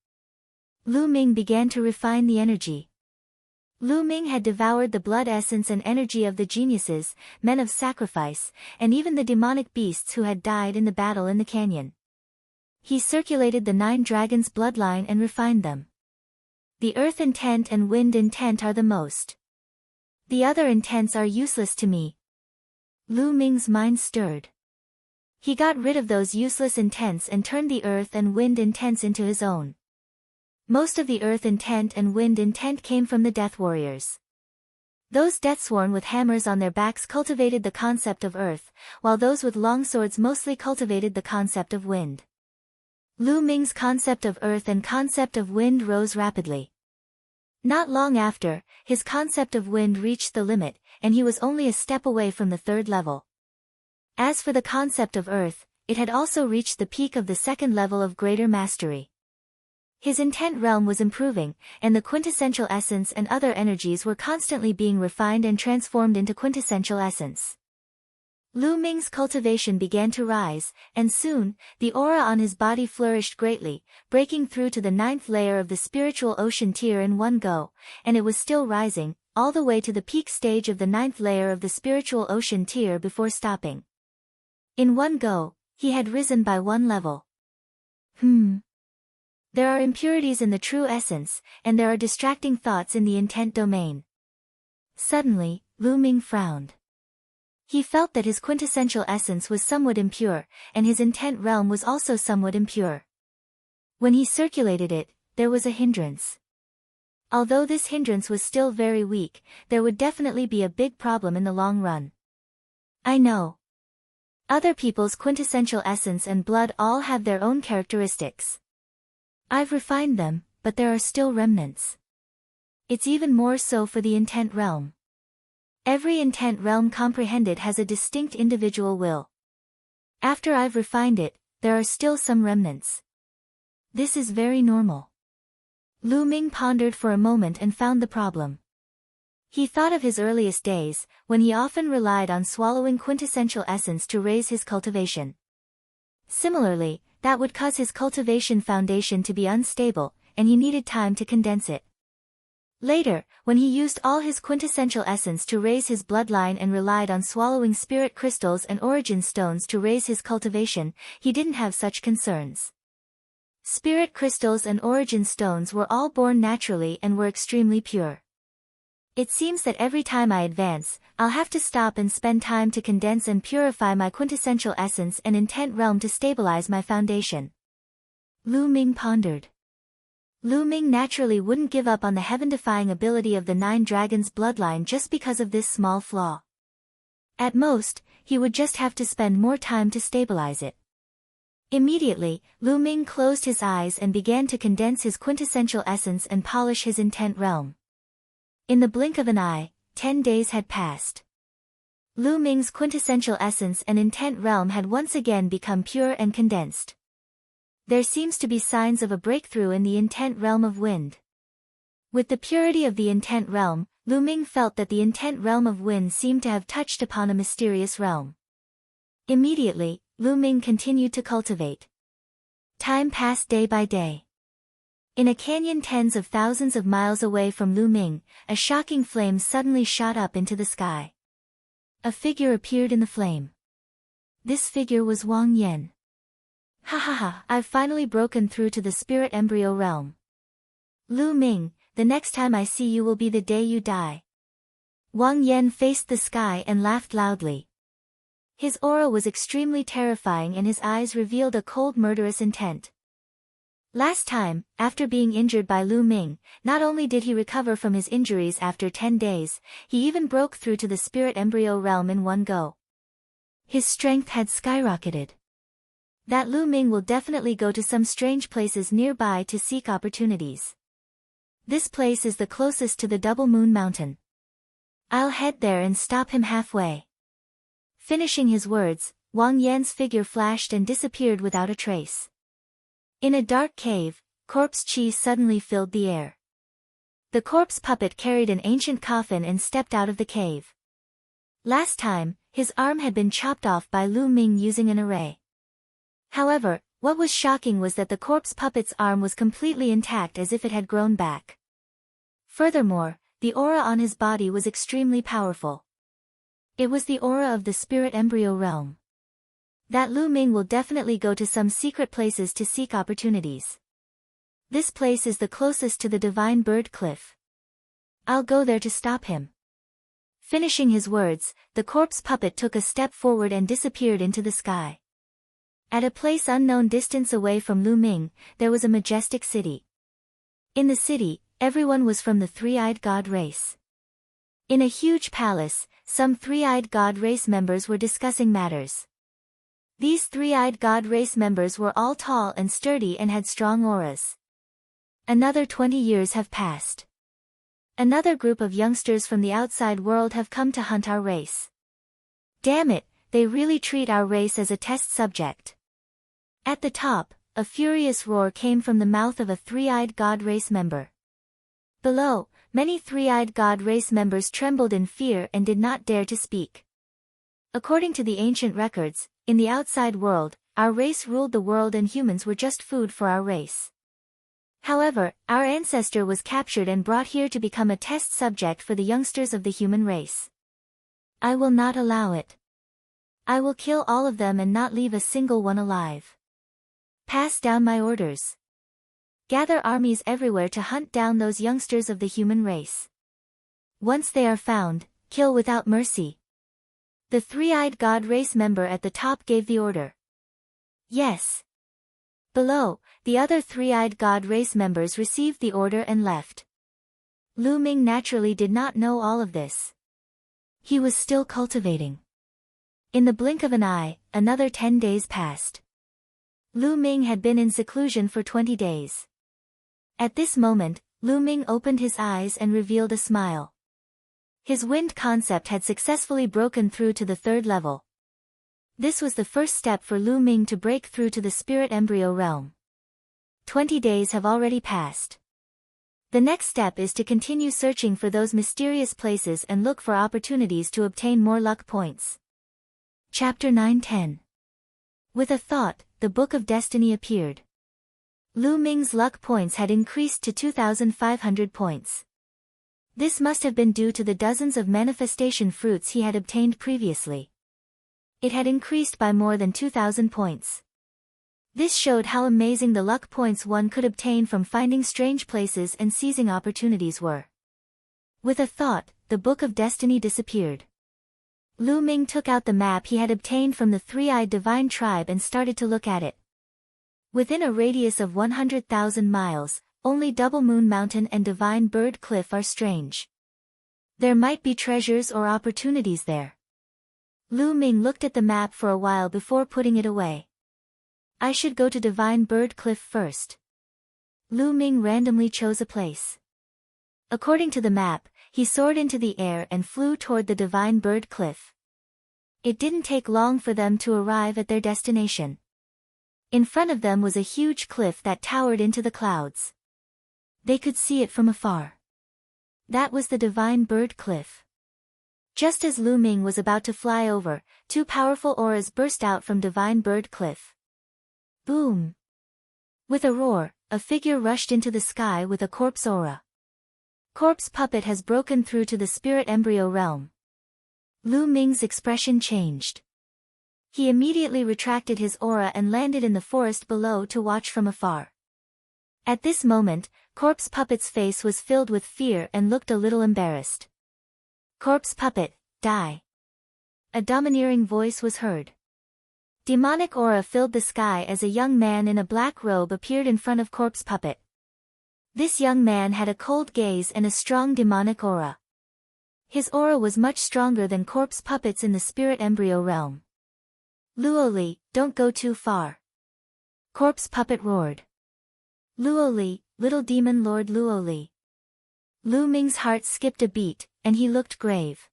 Lu Ming began to refine the energy. Lu Ming had devoured the blood essence and energy of the geniuses, men of sacrifice, and even the demonic beasts who had died in the battle in the canyon. He circulated the 9 dragons' bloodline and refined them. The earth intent and wind intent are the most. The other intents are useless to me. Lu Ming's mind stirred. He got rid of those useless intents and turned the earth and wind intents into his own. Most of the earth intent and wind intent came from the death warriors. Those deathsworn with hammers on their backs cultivated the concept of earth, while those with long swords mostly cultivated the concept of wind. Lu Ming's concept of earth and concept of wind rose rapidly. Not long after, his concept of wind reached the limit, and he was only a step away from the 3rd level. As for the concept of earth, it had also reached the peak of the 2nd level of greater mastery. His intent realm was improving, and the quintessential essence and other energies were constantly being refined and transformed into quintessential essence. Lu Ming's cultivation began to rise, and soon, the aura on his body flourished greatly, breaking through to the 9th layer of the spiritual ocean tier in one go, and it was still rising, all the way to the peak stage of the 9th layer of the spiritual ocean tier before stopping. In one go, he had risen by 1 level. There are impurities in the true essence, and there are distracting thoughts in the intent domain. Suddenly, Lu Ming frowned. He felt that his quintessential essence was somewhat impure, and his intent realm was also somewhat impure. When he circulated it, there was a hindrance. Although this hindrance was still very weak, there would definitely be a big problem in the long run. I know. Other people's quintessential essence and blood all have their own characteristics. I've refined them, but there are still remnants. It's even more so for the intent realm. Every intent realm comprehended has a distinct individual will. After I've refined it, there are still some remnants. This is very normal. Lu Ming pondered for a moment and found the problem. He thought of his earliest days, when he often relied on swallowing quintessential essence to raise his cultivation. Similarly, that would cause his cultivation foundation to be unstable, and he needed time to condense it. Later, when he used all his quintessential essence to raise his bloodline and relied on swallowing spirit crystals and origin stones to raise his cultivation, he didn't have such concerns. Spirit crystals and origin stones were all born naturally and were extremely pure. It seems that every time I advance, I'll have to stop and spend time to condense and purify my quintessential essence and intent realm to stabilize my foundation. Lu Ming pondered. Lu Ming naturally wouldn't give up on the heaven-defying ability of the 9 dragons' bloodline just because of this small flaw. At most, he would just have to spend more time to stabilize it. Immediately, Lu Ming closed his eyes and began to condense his quintessential essence and polish his intent realm. In the blink of an eye, 10 days had passed. Lu Ming's quintessential essence and intent realm had once again become pure and condensed. There seems to be signs of a breakthrough in the intent realm of wind. With the purity of the intent realm, Lu Ming felt that the intent realm of wind seemed to have touched upon a mysterious realm. Immediately, Lu Ming continued to cultivate. Time passed day by day. In a canyon tens of thousands of miles away from Lu Ming, a shocking flame suddenly shot up into the sky. A figure appeared in the flame. This figure was Wang Yan. Ha ha ha, I've finally broken through to the spirit embryo realm. Lu Ming, the next time I see you will be the day you die. Wang Yan faced the sky and laughed loudly. His aura was extremely terrifying and his eyes revealed a cold murderous intent. Last time, after being injured by Lu Ming, not only did he recover from his injuries after 10 days, he even broke through to the spirit embryo realm in one go. His strength had skyrocketed. That Lu Ming will definitely go to some strange places nearby to seek opportunities. This place is the closest to the Double Moon Mountain. I'll head there and stop him halfway. Finishing his words, Wang Yan's figure flashed and disappeared without a trace. In a dark cave, corpse qi suddenly filled the air. The corpse puppet carried an ancient coffin and stepped out of the cave. Last time, his arm had been chopped off by Lu Ming using an array. However, what was shocking was that the corpse puppet's arm was completely intact as if it had grown back. Furthermore, the aura on his body was extremely powerful. It was the aura of the spirit embryo realm. That Lu Ming will definitely go to some secret places to seek opportunities. This place is the closest to the divine bird cliff. I'll go there to stop him. Finishing his words, the corpse puppet took a step forward and disappeared into the sky. At a place unknown distance away from Lu Ming, there was a majestic city. In the city, everyone was from the three-eyed god race. In a huge palace, some three-eyed god race members were discussing matters. These three-eyed god race members were all tall and sturdy and had strong auras. Another 20 years have passed. Another group of youngsters from the outside world have come to hunt our race. Damn it, they really treat our race as a test subject. At the top, a furious roar came from the mouth of a three-eyed god race member. Below, many three-eyed god race members trembled in fear and did not dare to speak. According to the ancient records, in the outside world, our race ruled the world and humans were just food for our race. However, our ancestor was captured and brought here to become a test subject for the youngsters of the human race. I will not allow it. I will kill all of them and not leave a single one alive. Pass down my orders. Gather armies everywhere to hunt down those youngsters of the human race. Once they are found, kill without mercy. The three-eyed god race member at the top gave the order. Yes. Below, the other three-eyed god race members received the order and left. Lu Ming naturally did not know all of this. He was still cultivating. In the blink of an eye, another 10 days passed. Lu Ming had been in seclusion for 20 days. At this moment, Lu Ming opened his eyes and revealed a smile. His wind concept had successfully broken through to the 3rd level. This was the first step for Lu Ming to break through to the spirit embryo realm. 20 days have already passed. The next step is to continue searching for those mysterious places and look for opportunities to obtain more luck points. Chapter 9-10. With a thought, the Book of Destiny appeared. Lu Ming's luck points had increased to 2,500 points. This must have been due to the dozens of manifestation fruits he had obtained previously. It had increased by more than 2,000 points. This showed how amazing the luck points one could obtain from finding strange places and seizing opportunities were. With a thought, the Book of Destiny disappeared. Lu Ming took out the map he had obtained from the three-eyed divine tribe and started to look at it. Within a radius of 100,000 miles, only Double Moon Mountain and Divine Bird Cliff are strange. There might be treasures or opportunities there. Lu Ming looked at the map for a while before putting it away. I should go to Divine Bird Cliff first. Lu Ming randomly chose a place. According to the map, he soared into the air and flew toward the Divine Bird Cliff. It didn't take long for them to arrive at their destination. In front of them was a huge cliff that towered into the clouds. They could see it from afar. That was the Divine Bird Cliff. Just as Lu Ming was about to fly over, 2 powerful auras burst out from Divine Bird Cliff. Boom! With a roar, a figure rushed into the sky with a corpse aura. Corpse puppet has broken through to the spirit embryo realm. Lu Ming's expression changed. He immediately retracted his aura and landed in the forest below to watch from afar. At this moment, Corpse Puppet's face was filled with fear and looked a little embarrassed. Corpse Puppet, die. A domineering voice was heard. Demonic aura filled the sky as a young man in a black robe appeared in front of Corpse Puppet. This young man had a cold gaze and a strong demonic aura. His aura was much stronger than Corpse Puppet's in the spirit embryo realm. Luoli, don't go too far. Corpse Puppet roared. Luoli, little demon lord Luoli. Lu Ming's heart skipped a beat, and he looked grave.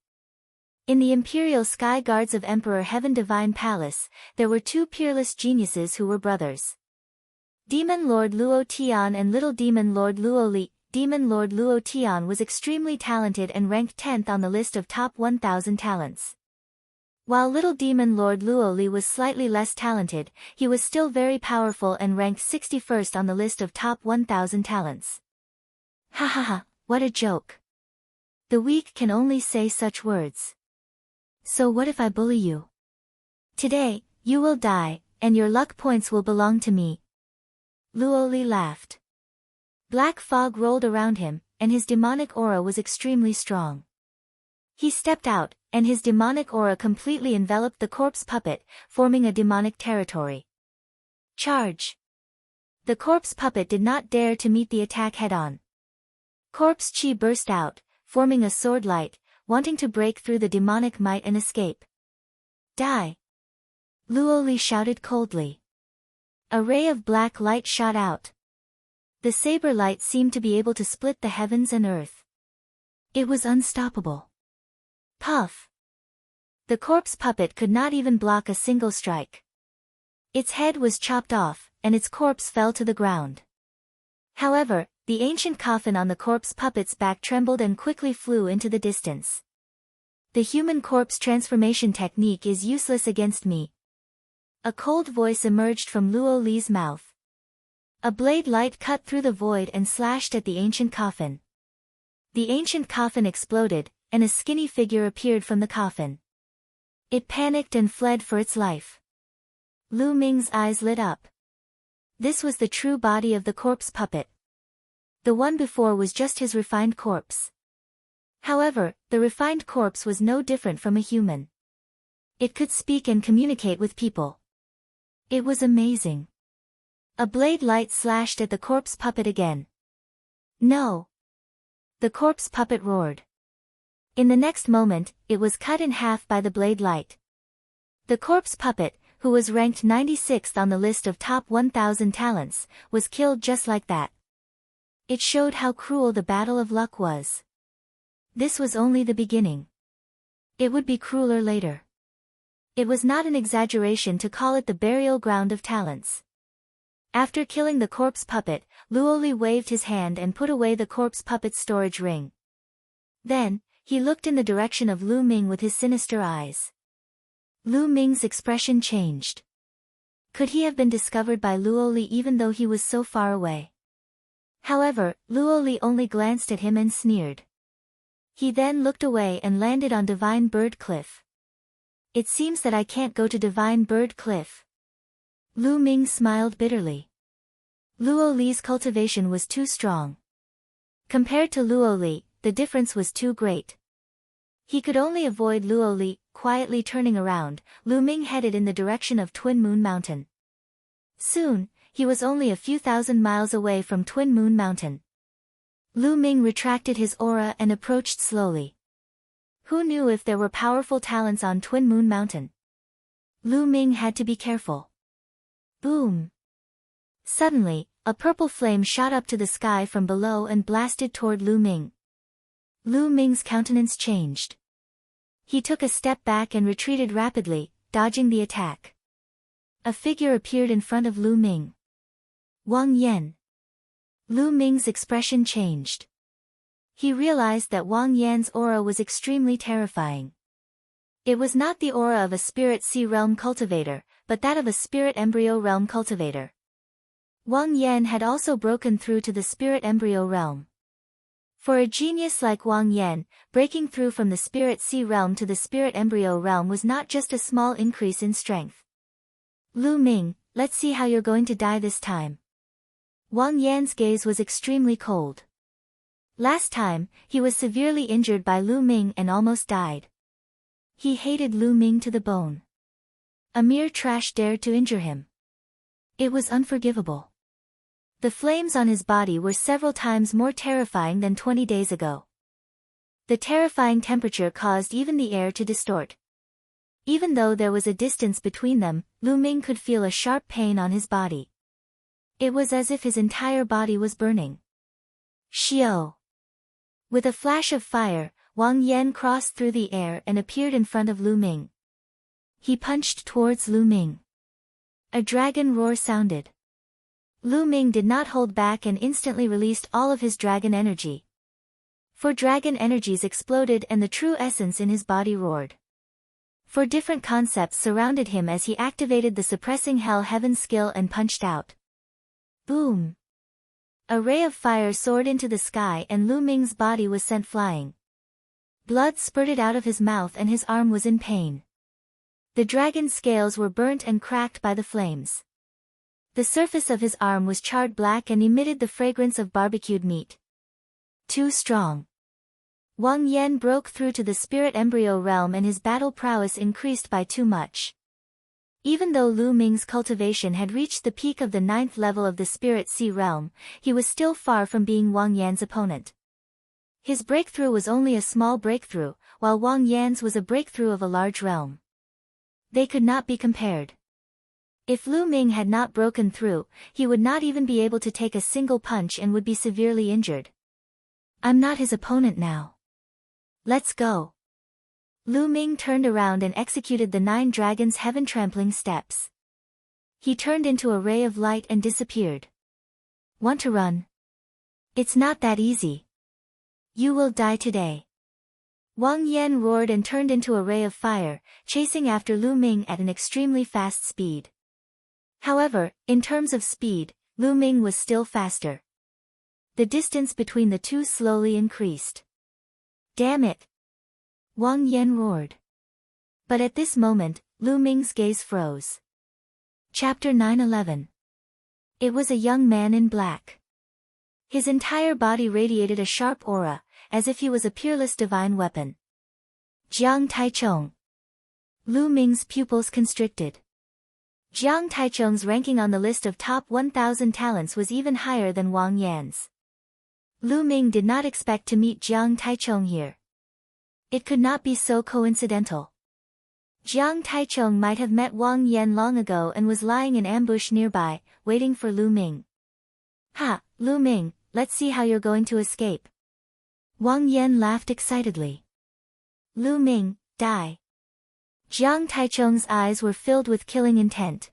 In the imperial sky guards of Emperor Heaven Divine Palace, there were two peerless geniuses who were brothers. Demon Lord Luo Tian and Little Demon Lord Luo Li. Demon Lord Luo Tian was extremely talented and ranked 10th on the list of top 1,000 talents. While Little Demon Lord Luo Li was slightly less talented, he was still very powerful and ranked 61st on the list of top 1,000 talents. Ha ha ha, what a joke. The weak can only say such words. So what if I bully you? Today, you will die, and your luck points will belong to me. Luo Li laughed. Black fog rolled around him, and his demonic aura was extremely strong. He stepped out, and his demonic aura completely enveloped the corpse puppet, forming a demonic territory. Charge! The corpse puppet did not dare to meet the attack head-on. Corpse chi burst out, forming a sword light, wanting to break through the demonic might and escape. Die! Luo Li shouted coldly. A ray of black light shot out. The saber light seemed to be able to split the heavens and earth. It was unstoppable. Puff! The corpse puppet could not even block a single strike. Its head was chopped off, and its corpse fell to the ground. However, the ancient coffin on the corpse puppet's back trembled and quickly flew into the distance. The human corpse transformation technique is useless against me. A cold voice emerged from Luo Li's mouth. A blade light cut through the void and slashed at the ancient coffin. The ancient coffin exploded, and a skinny figure appeared from the coffin. It panicked and fled for its life. Lu Ming's eyes lit up. This was the true body of the corpse puppet. The one before was just his refined corpse. However, the refined corpse was no different from a human. It could speak and communicate with people. It was amazing. A blade light slashed at the corpse puppet again. No! The corpse puppet roared. In the next moment, it was cut in half by the blade light. The corpse puppet, who was ranked 96th on the list of top 1,000 talents, was killed just like that. It showed how cruel the battle of luck was. This was only the beginning. It would be crueler later. It was not an exaggeration to call it the burial ground of talents. After killing the corpse puppet, Luo Li waved his hand and put away the corpse puppet's storage ring. Then, he looked in the direction of Lu Ming with his sinister eyes. Lu Ming's expression changed. Could he have been discovered by Luo Li even though he was so far away? However, Luo Li only glanced at him and sneered. He then looked away and landed on Divine Bird Cliff. It seems that I can't go to Divine Bird Cliff. Lu Ming smiled bitterly. Luo Li's cultivation was too strong. Compared to Luo Li, the difference was too great. He could only avoid Luo Li. Quietly turning around, Lu Ming headed in the direction of Twin Moon Mountain. Soon, he was only a few thousand miles away from Twin Moon Mountain. Lu Ming retracted his aura and approached slowly. Who knew if there were powerful talents on Twin Moon Mountain? Lu Ming had to be careful. Boom! Suddenly, a purple flame shot up to the sky from below and blasted toward Lu Ming. Lu Ming's countenance changed. He took a step back and retreated rapidly, dodging the attack. A figure appeared in front of Lu Ming. Wang Yan. Lu Ming's expression changed. He realized that Wang Yan's aura was extremely terrifying. It was not the aura of a spirit sea realm cultivator, but that of a spirit embryo realm cultivator. Wang Yan had also broken through to the spirit embryo realm. For a genius like Wang Yan, breaking through from the spirit sea realm to the spirit embryo realm was not just a small increase in strength. Lu Ming, let's see how you're going to die this time. Wang Yan's gaze was extremely cold. Last time, he was severely injured by Lu Ming and almost died. He hated Lu Ming to the bone. A mere trash dared to injure him. It was unforgivable. The flames on his body were several times more terrifying than 20 days ago. The terrifying temperature caused even the air to distort. Even though there was a distance between them, Lu Ming could feel a sharp pain on his body. It was as if his entire body was burning. Xiao! With a flash of fire, Wang Yan crossed through the air and appeared in front of Lu Ming. He punched towards Lu Ming. A dragon roar sounded. Lu Ming did not hold back and instantly released all of his dragon energy. Four dragon energies exploded and the true essence in his body roared. Four different concepts surrounded him as he activated the suppressing hell heaven skill and punched out. Boom! A ray of fire soared into the sky and Lu Ming's body was sent flying. Blood spurted out of his mouth and his arm was in pain. The dragon's scales were burnt and cracked by the flames. The surface of his arm was charred black and emitted the fragrance of barbecued meat. Too strong. Wang Yan broke through to the spirit embryo realm and his battle prowess increased by too much. Even though Lu Ming's cultivation had reached the peak of the 9th level of the spirit sea realm, he was still far from being Wang Yan's opponent. His breakthrough was only a small breakthrough, while Wang Yan's was a breakthrough of a large realm. They could not be compared. If Lu Ming had not broken through, he would not even be able to take a single punch and would be severely injured. I'm not his opponent now. Let's go. Lu Ming turned around and executed the 9 dragons' heaven-trampling steps. He turned into a ray of light and disappeared. Want to run? It's not that easy. You will die today. Wang Yan roared and turned into a ray of fire, chasing after Lu Ming at an extremely fast speed. However, in terms of speed, Lu Ming was still faster. The distance between the two slowly increased. Damn it! Wang Yan roared. But at this moment, Lu Ming's gaze froze. Chapter 9:11. It was a young man in black. His entire body radiated a sharp aura, as if he was a peerless divine weapon. Jiang Taichong. Lu Ming's pupils constricted. Jiang Taichong's ranking on the list of top 1,000 talents was even higher than Wang Yan's. Lu Ming did not expect to meet Jiang Taichong here. It could not be so coincidental. Jiang Taichong might have met Wang Yan long ago and was lying in ambush nearby, waiting for Lu Ming. Ha, Lu Ming, let's see how you're going to escape. Wang Yan laughed excitedly. Lu Ming, die. Jiang Taichong's eyes were filled with killing intent.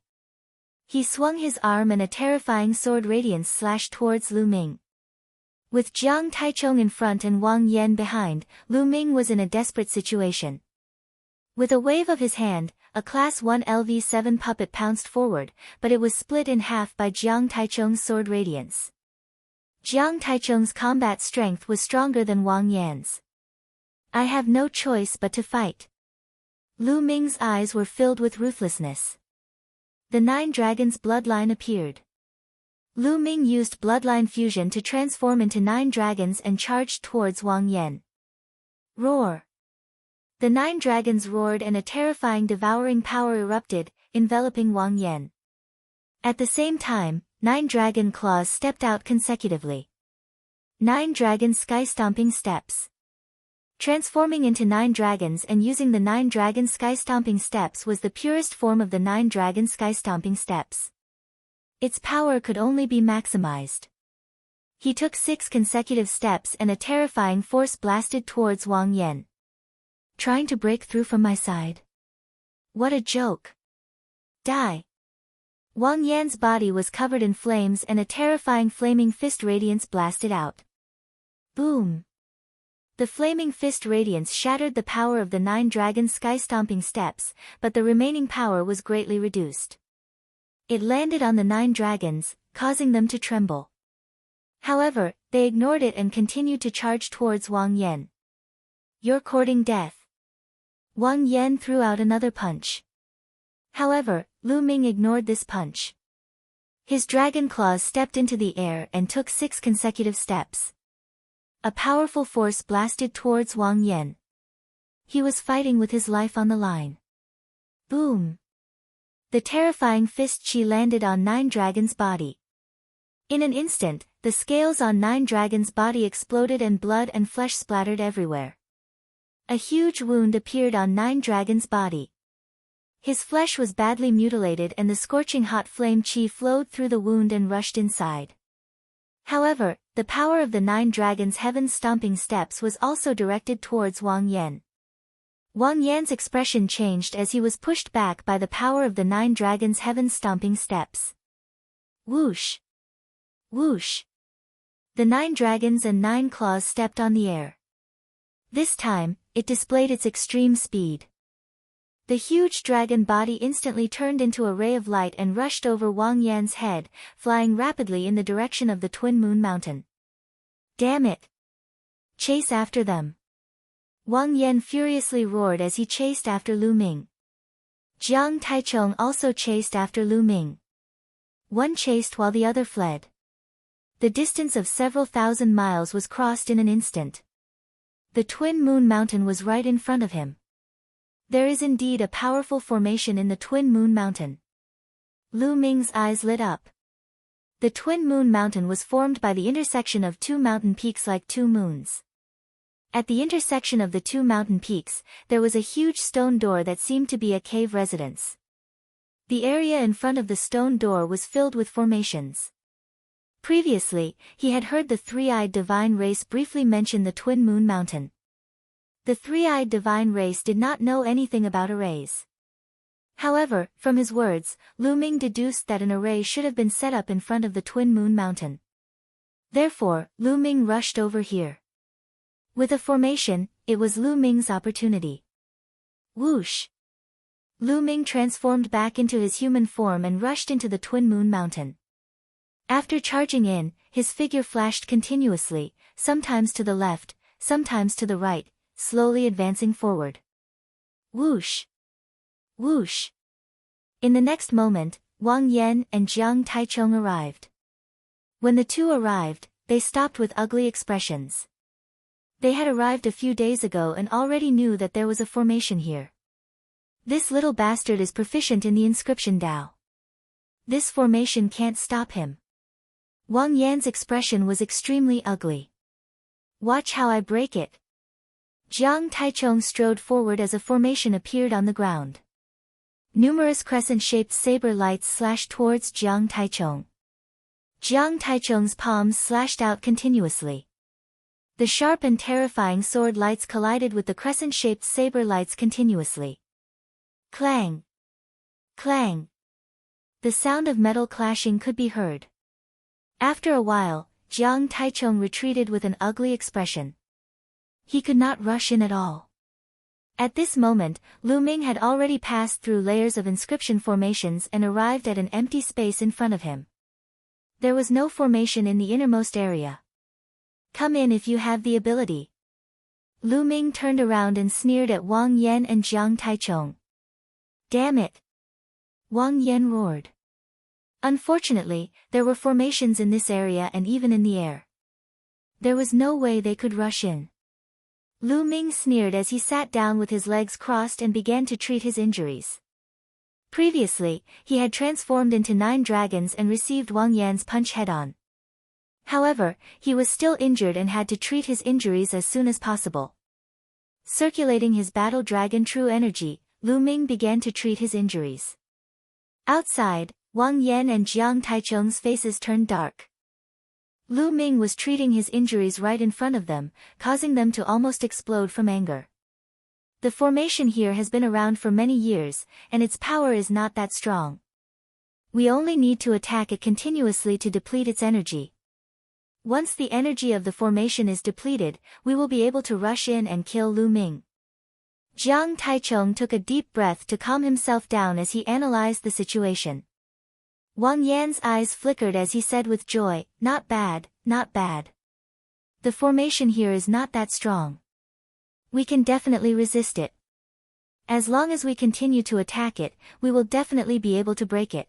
He swung his arm and a terrifying sword radiance slashed towards Lu Ming. With Jiang Taichong in front and Wang Yan behind, Lu Ming was in a desperate situation. With a wave of his hand, a Class 1 LV7 puppet pounced forward, but it was split in half by Jiang Taichong's sword radiance. Jiang Taichong's combat strength was stronger than Wang Yan's. I have no choice but to fight. Lu Ming's eyes were filled with ruthlessness. The 9 dragons' bloodline appeared. Lu Ming used bloodline fusion to transform into 9 dragons and charged towards Wang Yan. Roar! The 9 dragons roared and a terrifying devouring power erupted, enveloping Wang Yan. At the same time, 9 dragon claws stepped out consecutively. 9 dragon sky-stomping steps. Transforming into 9 dragons and using the 9 dragon sky-stomping steps was the purest form of the 9 dragon sky-stomping steps. Its power could only be maximized. He took 6 consecutive steps and a terrifying force blasted towards Wang Yan. Trying to break through from my side? What a joke! Die! Wang Yan's body was covered in flames and a terrifying flaming fist radiance blasted out. Boom! The flaming fist radiance shattered the power of the 9 dragon sky-stomping steps, but the remaining power was greatly reduced. It landed on the 9 dragons, causing them to tremble. However, they ignored it and continued to charge towards Wang Yan. You're courting death. Wang Yan threw out another punch. However, Lu Ming ignored this punch. His dragon claws stepped into the air and took 6 consecutive steps. A powerful force blasted towards Wang Yan. He was fighting with his life on the line. Boom! The terrifying fist chi landed on 9 dragons' body. In an instant, the scales on 9 dragons' body exploded and blood and flesh splattered everywhere. A huge wound appeared on 9 dragons' body. His flesh was badly mutilated and the scorching hot flame chi flowed through the wound and rushed inside. However, the power of the 9 dragons' heaven-stomping steps was also directed towards Wang Yan. Wang Yan's expression changed as he was pushed back by the power of the 9 dragons' heaven-stomping steps. Whoosh! Whoosh! The 9 dragons and 9 claws stepped on the air. This time, it displayed its extreme speed. The huge dragon body instantly turned into a ray of light and rushed over Wang Yan's head, flying rapidly in the direction of the Twin Moon Mountain. Damn it! Chase after them! Wang Yan furiously roared as he chased after Lu Ming. Jiang Taichung also chased after Lu Ming. One chased while the other fled. The distance of several thousand miles was crossed in an instant. The Twin Moon Mountain was right in front of him. There is indeed a powerful formation in the Twin Moon Mountain. Lu Ming's eyes lit up. The Twin Moon Mountain was formed by the intersection of 2 mountain peaks like 2 moons. At the intersection of the 2 mountain peaks, there was a huge stone door that seemed to be a cave residence. The area in front of the stone door was filled with formations. Previously, he had heard the three-eyed divine race briefly mention the Twin Moon Mountain. The three-eyed divine race did not know anything about arrays. However, from his words, Lu Ming deduced that an array should have been set up in front of the Twin Moon Mountain. Therefore, Lu Ming rushed over here. With a formation, it was Lu Ming's opportunity. Whoosh! Lu Ming transformed back into his human form and rushed into the Twin Moon Mountain. After charging in, his figure flashed continuously, sometimes to the left, sometimes to the right, slowly advancing forward. Whoosh! Whoosh! In the next moment, Wang Yan and Jiang Taichung arrived. When the two arrived, they stopped with ugly expressions. They had arrived a few days ago and already knew that there was a formation here. This little bastard is proficient in the inscription Dao. This formation can't stop him. Wang Yan's expression was extremely ugly. Watch how I break it. Jiang Taichung strode forward as a formation appeared on the ground. Numerous crescent-shaped saber lights slashed towards Jiang Taichung. Jiang Taichung's palms slashed out continuously. The sharp and terrifying sword lights collided with the crescent-shaped saber lights continuously. Clang! Clang! The sound of metal clashing could be heard. After a while, Jiang Taichung retreated with an ugly expression. He could not rush in at all. At this moment, Lu Ming had already passed through layers of inscription formations and arrived at an empty space in front of him. There was no formation in the innermost area. Come in if you have the ability. Lu Ming turned around and sneered at Wang Yan and Jiang Taichung. Damn it! Wang Yan roared. Unfortunately, there were formations in this area and even in the air. There was no way they could rush in. Lu Ming sneered as he sat down with his legs crossed and began to treat his injuries. Previously, he had transformed into 9 dragons and received Wang Yan's punch head-on. However, he was still injured and had to treat his injuries as soon as possible. Circulating his battle dragon true energy, Lu Ming began to treat his injuries. Outside, Wang Yan and Jiang Taichung's faces turned dark. Lu Ming was treating his injuries right in front of them, causing them to almost explode from anger. The formation here has been around for many years, and its power is not that strong. We only need to attack it continuously to deplete its energy. Once the energy of the formation is depleted, we will be able to rush in and kill Lu Ming. Jiang Taichung took a deep breath to calm himself down as he analyzed the situation. Wang Yan's eyes flickered as he said with joy, "Not bad, not bad. The formation here is not that strong. We can definitely resist it. As long as we continue to attack it, we will definitely be able to break it.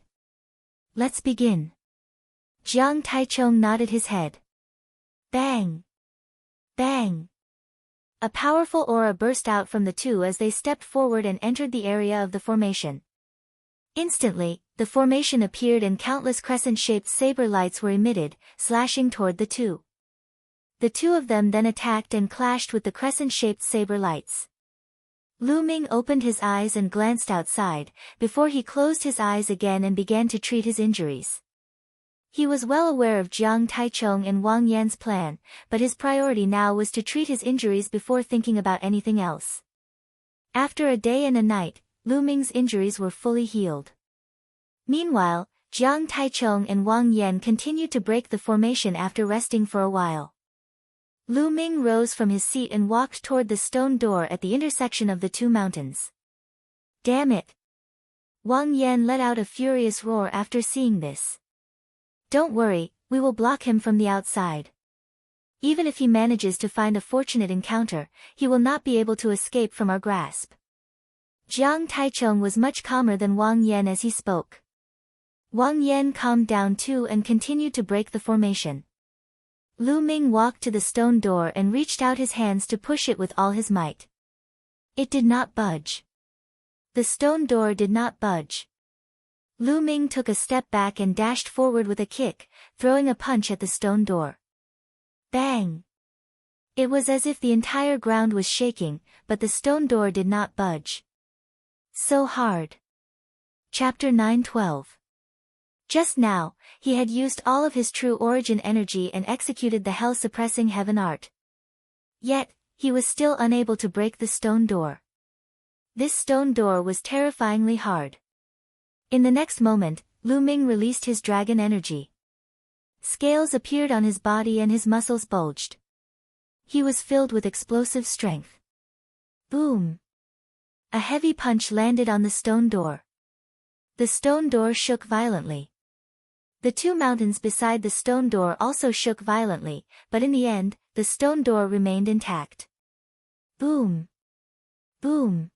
Let's begin." Jiang Taichung nodded his head. Bang! Bang! A powerful aura burst out from the two as they stepped forward and entered the area of the formation. Instantly, the formation appeared and countless crescent-shaped saber lights were emitted, slashing toward the two. The two of them then attacked and clashed with the crescent-shaped saber lights. Lu Ming opened his eyes and glanced outside, before he closed his eyes again and began to treat his injuries. He was well aware of Jiang Taichung and Wang Yan's plan, but his priority now was to treat his injuries before thinking about anything else. After a day and a night, Lu Ming's injuries were fully healed. Meanwhile, Jiang Taichung and Wang Yan continued to break the formation after resting for a while. Lu Ming rose from his seat and walked toward the stone door at the intersection of the two mountains. Damn it! Wang Yan let out a furious roar after seeing this. Don't worry, we will block him from the outside. Even if he manages to find a fortunate encounter, he will not be able to escape from our grasp. Jiang Taichung was much calmer than Wang Yan as he spoke. Wang Yan calmed down too and continued to break the formation. Lu Ming walked to the stone door and reached out his hands to push it with all his might. It did not budge. The stone door did not budge. Lu Ming took a step back and dashed forward with a kick, throwing a punch at the stone door. Bang! It was as if the entire ground was shaking, but the stone door did not budge. So hard. Chapter 9:12. Just now, he had used all of his true origin energy and executed the hell-suppressing heaven art. Yet, he was still unable to break the stone door. This stone door was terrifyingly hard. In the next moment, Lu Ming released his dragon energy. Scales appeared on his body and his muscles bulged. He was filled with explosive strength. Boom! A heavy punch landed on the stone door. The stone door shook violently. The two mountains beside the stone door also shook violently, but in the end, the stone door remained intact. Boom! Boom!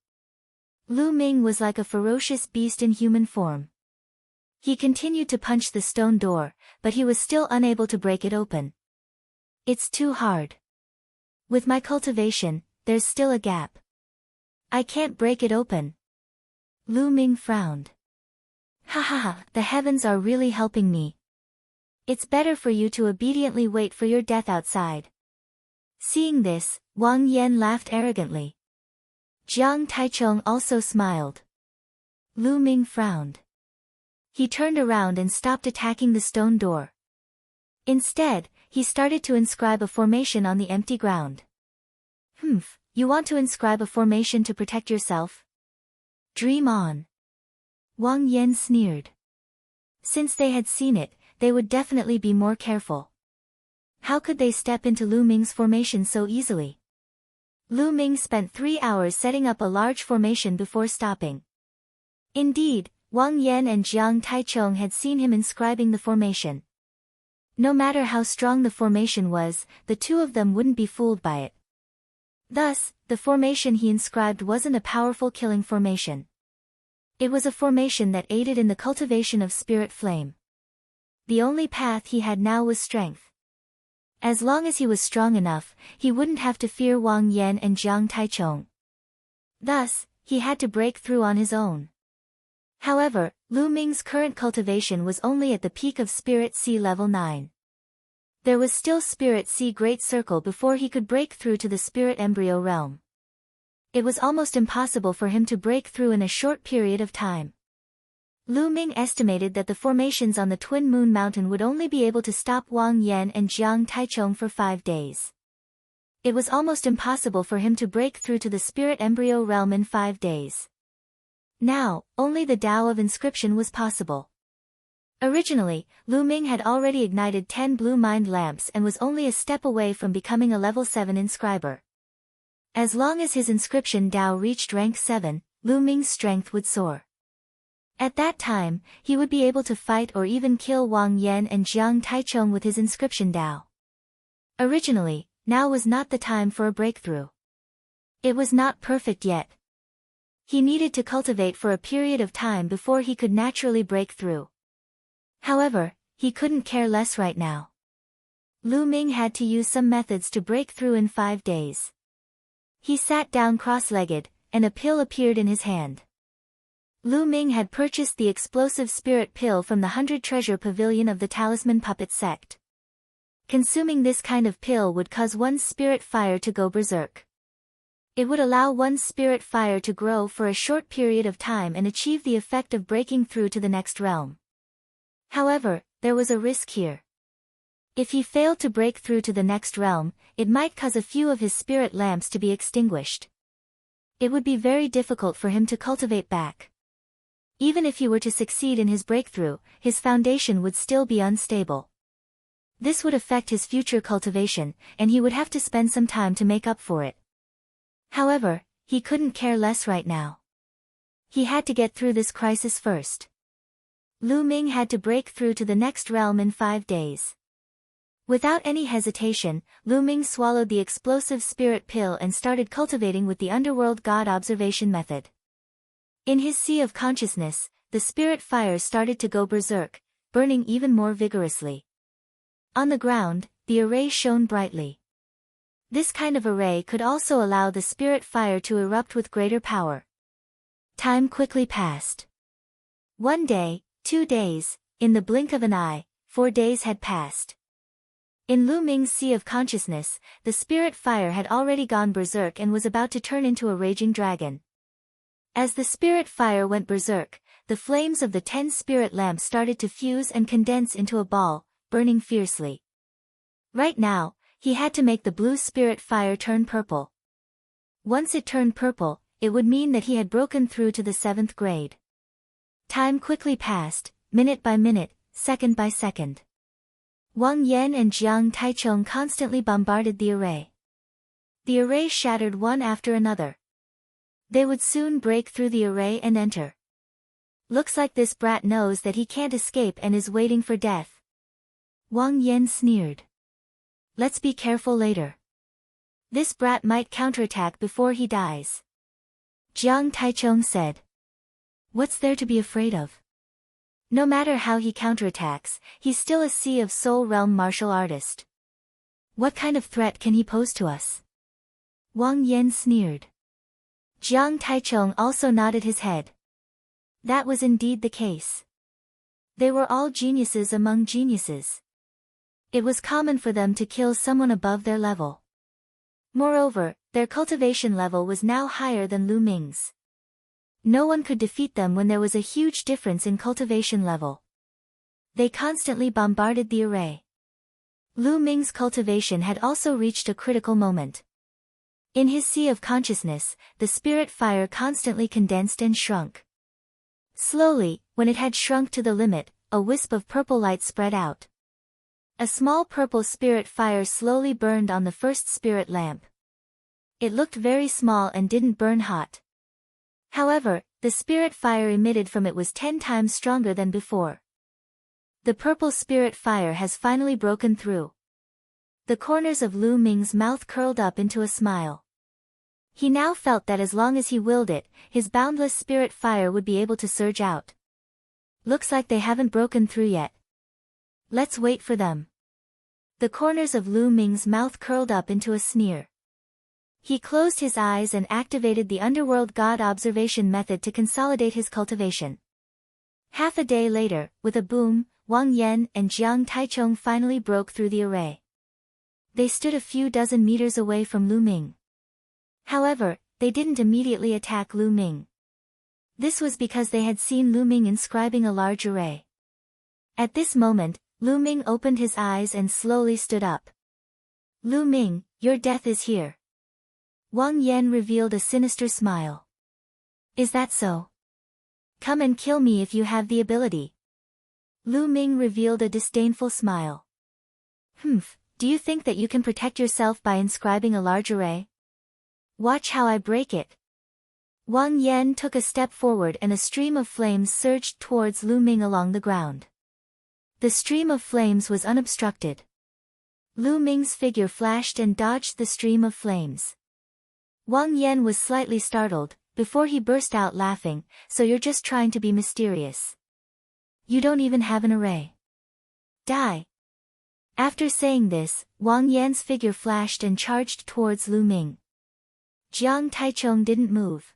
Lu Ming was like a ferocious beast in human form. He continued to punch the stone door, but he was still unable to break it open. It's too hard. With my cultivation, there's still a gap. I can't break it open. Lu Ming frowned. Ha ha ha, the heavens are really helping me. It's better for you to obediently wait for your death outside. Seeing this, Wang Yan laughed arrogantly. Jiang Taichung also smiled. Lu Ming frowned. He turned around and stopped attacking the stone door. Instead, he started to inscribe a formation on the empty ground. You want to inscribe a formation to protect yourself? Dream on. Wang Yan sneered. Since they had seen it, they would definitely be more careful. How could they step into Lu Ming's formation so easily? Lu Ming spent 3 hours setting up a large formation before stopping. Indeed, Wang Yan and Jiang Taichung had seen him inscribing the formation. No matter how strong the formation was, the two of them wouldn't be fooled by it. Thus, the formation he inscribed wasn't a powerful killing formation. It was a formation that aided in the cultivation of spirit flame. The only path he had now was strength. As long as he was strong enough, he wouldn't have to fear Wang Yan and Jiang Taichung. Thus, he had to break through on his own. However, Lu Ming's current cultivation was only at the peak of Spirit Sea level 9. There was still Spirit Sea Great Circle before he could break through to the Spirit Embryo realm. It was almost impossible for him to break through in a short period of time. Lu Ming estimated that the formations on the Twin Moon Mountain would only be able to stop Wang Yan and Jiang Taichung for 5 days. It was almost impossible for him to break through to the Spirit Embryo realm in 5 days. Now, only the Tao of Inscription was possible. Originally, Lu Ming had already ignited 10 blue mind lamps and was only a step away from becoming a level 7 inscriber. As long as his inscription Tao reached rank 7, Lu Ming's strength would soar. At that time, he would be able to fight or even kill Wang Yan and Jiang Taichung with his inscription Tao. Originally, now was not the time for a breakthrough. It was not perfect yet. He needed to cultivate for a period of time before he could naturally break through. However, he couldn't care less right now. Lu Ming had to use some methods to break through in 5 days. He sat down cross-legged, and a pill appeared in his hand. Lu Ming had purchased the explosive spirit pill from the 100 Treasure Pavilion of the Talisman Puppet Sect. Consuming this kind of pill would cause one's spirit fire to go berserk. It would allow one's spirit fire to grow for a short period of time and achieve the effect of breaking through to the next realm. However, there was a risk here. If he failed to break through to the next realm, it might cause a few of his spirit lamps to be extinguished. It would be very difficult for him to cultivate back. Even if he were to succeed in his breakthrough, his foundation would still be unstable. This would affect his future cultivation, and he would have to spend some time to make up for it. However, he couldn't care less right now. He had to get through this crisis first. Lu Ming had to break through to the next realm in 5 days. Without any hesitation, Lu Ming swallowed the explosive spirit pill and started cultivating with the underworld god observation method. In his sea of consciousness, the spirit fire started to go berserk, burning even more vigorously. On the ground, the array shone brightly. This kind of array could also allow the spirit fire to erupt with greater power. Time quickly passed. 1 day, 2 days, in the blink of an eye, 4 days had passed. In Lu Ming's sea of consciousness, the spirit fire had already gone berserk and was about to turn into a raging dragon. As the spirit fire went berserk, the flames of the 10 spirit lamps started to fuse and condense into a ball, burning fiercely. Right now, he had to make the blue spirit fire turn purple. Once it turned purple, it would mean that he had broken through to the 7th grade. Time quickly passed, minute by minute, second by second. Wang Yan and Jiang Taichung constantly bombarded the array. The array shattered one after another. They would soon break through the array and enter. Looks like this brat knows that he can't escape and is waiting for death. Wang Yan sneered. Let's be careful later. This brat might counterattack before he dies. Jiang Taichung said. What's there to be afraid of? No matter how he counterattacks, he's still a Sea of Soul Realm martial artist. What kind of threat can he pose to us? Wang Yan sneered. Jiang Taichung also nodded his head. That was indeed the case. They were all geniuses among geniuses. It was common for them to kill someone above their level. Moreover, their cultivation level was now higher than Lu Ming's. No one could defeat them when there was a huge difference in cultivation level. They constantly bombarded the array. Lu Ming's cultivation had also reached a critical moment. In his sea of consciousness, the spirit fire constantly condensed and shrunk. Slowly, when it had shrunk to the limit, a wisp of purple light spread out. A small purple spirit fire slowly burned on the first spirit lamp. It looked very small and didn't burn hot. However, the spirit fire emitted from it was 10 times stronger than before. The purple spirit fire has finally broken through. The corners of Lu Ming's mouth curled up into a smile. He now felt that as long as he willed it, his boundless spirit fire would be able to surge out. Looks like they haven't broken through yet. Let's wait for them. The corners of Lu Ming's mouth curled up into a sneer. He closed his eyes and activated the underworld god observation method to consolidate his cultivation. Half a day later, with a boom, Wang Yan and Jiang Taichung finally broke through the array. They stood a few dozen meters away from Lu Ming. However, they didn't immediately attack Lu Ming. This was because they had seen Lu Ming inscribing a large array. At this moment, Lu Ming opened his eyes and slowly stood up. Lu Ming, your death is here. Wang Yan revealed a sinister smile. Is that so? Come and kill me if you have the ability. Lu Ming revealed a disdainful smile. Do you think that you can protect yourself by inscribing a large array? Watch how I break it. Wang Yan took a step forward and a stream of flames surged towards Lu Ming along the ground. The stream of flames was unobstructed. Lu Ming's figure flashed and dodged the stream of flames. Wang Yan was slightly startled, before he burst out laughing, so you're just trying to be mysterious. You don't even have an array. Die. After saying this, Wang Yan's figure flashed and charged towards Lu Ming. Jiang Taichung didn't move.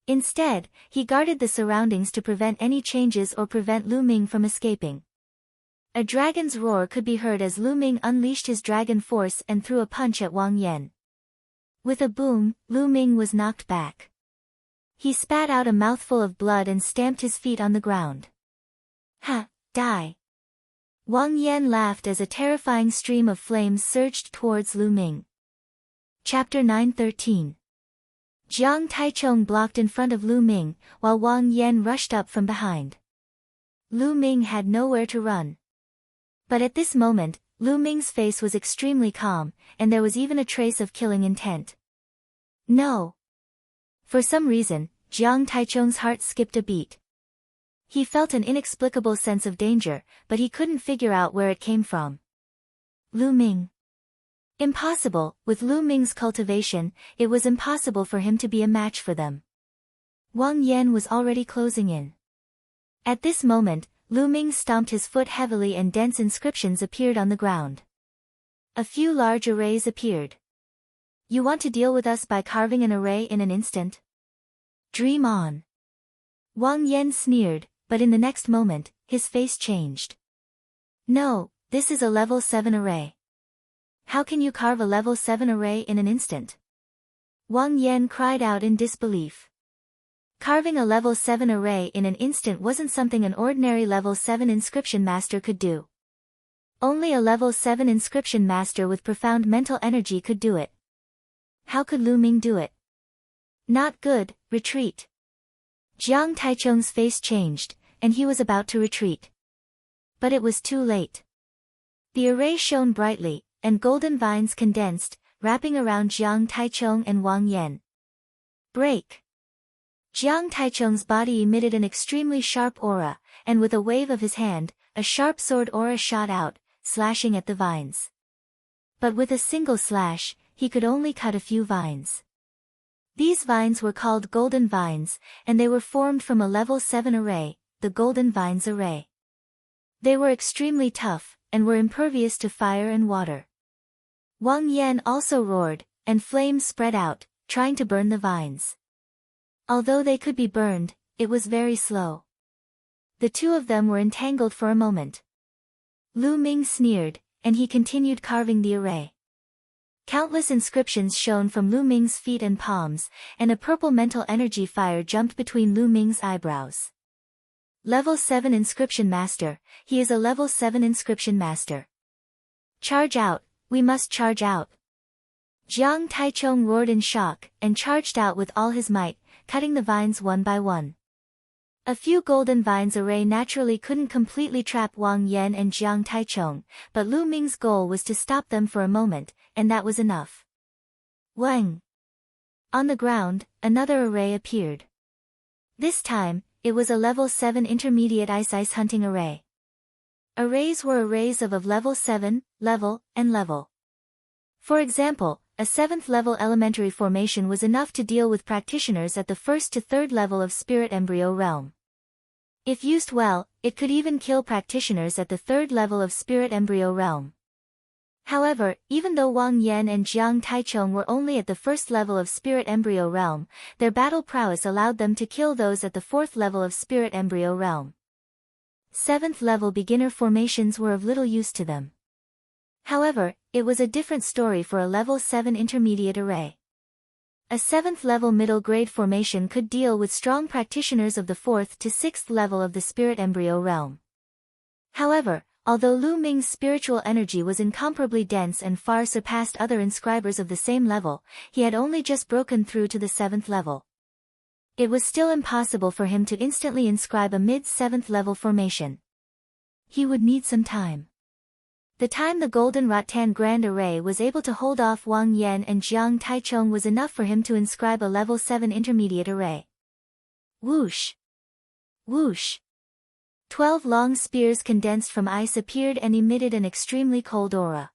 Instead, he guarded the surroundings to prevent any changes or prevent Lu Ming from escaping. A dragon's roar could be heard as Lu Ming unleashed his dragon force and threw a punch at Wang Yan. With a boom, Lu Ming was knocked back. He spat out a mouthful of blood and stamped his feet on the ground. Ha! Die! Wang Yan laughed as a terrifying stream of flames surged towards Lu Ming. Chapter 9:13. Jiang Taichong blocked in front of Lu Ming, while Wang Yan rushed up from behind. Lu Ming had nowhere to run. But at this moment, Lu Ming's face was extremely calm, and there was even a trace of killing intent. No. For some reason, Jiang Taichong's heart skipped a beat. He felt an inexplicable sense of danger, but he couldn't figure out where it came from. Lu Ming. Impossible. With Lu Ming's cultivation, it was impossible for him to be a match for them. Wang Yan was already closing in. At this moment, Lu Ming stomped his foot heavily and dense inscriptions appeared on the ground. A few large arrays appeared. You want to deal with us by carving an array in an instant? Dream on. Wang Yan sneered, but in the next moment, his face changed. No, this is a level 7 array. How can you carve a level 7 array in an instant? Wang Yan cried out in disbelief. Carving a level 7 array in an instant wasn't something an ordinary level 7 inscription master could do. Only a level 7 inscription master with profound mental energy could do it. How could Lu Ming do it? Not good, retreat. Jiang Taichong's face changed, and he was about to retreat. But it was too late. The array shone brightly, and golden vines condensed, wrapping around Jiang Taichong and Wang Yan. Break! Jiang Taichong's body emitted an extremely sharp aura, and with a wave of his hand, a sharp sword aura shot out, slashing at the vines. But with a single slash, he could only cut a few vines. These vines were called golden vines, and they were formed from a level 7 array, the golden vines array. They were extremely tough, and were impervious to fire and water. Wang Yan also roared, and flames spread out, trying to burn the vines. Although they could be burned, it was very slow. The two of them were entangled for a moment. Lu Ming sneered, and he continued carving the array. Countless inscriptions shone from Lu Ming's feet and palms, and a purple mental energy fire jumped between Lu Ming's eyebrows. Level 7 Inscription Master, he is a level 7 Inscription Master. Charge out, we must charge out. Jiang Taichong roared in shock, and charged out with all his might, cutting the vines one by one. A few golden vines array naturally couldn't completely trap Wang Yan and Jiang Taichong, but Lu Ming's goal was to stop them for a moment, and that was enough. Wang! On the ground, another array appeared. This time, it was a level 7 intermediate ice hunting array. Arrays were arrays of level 7, level, and level. For example, a 7th level elementary formation was enough to deal with practitioners at the 1st to 3rd level of spirit embryo realm. If used well, it could even kill practitioners at the 3rd level of spirit embryo realm. However, even though Wang Yan and Jiang Taichong were only at the 1st level of spirit embryo realm, their battle prowess allowed them to kill those at the 4th level of spirit embryo realm. 7th level beginner formations were of little use to them. However, it was a different story for a level 7 intermediate array. A 7th level middle grade formation could deal with strong practitioners of the 4th to 6th level of the spirit embryo realm. However, although Lu Ming's spiritual energy was incomparably dense and far surpassed other inscribers of the same level, he had only just broken through to the 7th level. It was still impossible for him to instantly inscribe a mid-7th level formation. He would need some time. The time the Golden Rattan Grand Array was able to hold off Wang Yan and Jiang Taichong was enough for him to inscribe a level 7 intermediate array. Whoosh! Whoosh! 12 long spears condensed from ice appeared and emitted an extremely cold aura.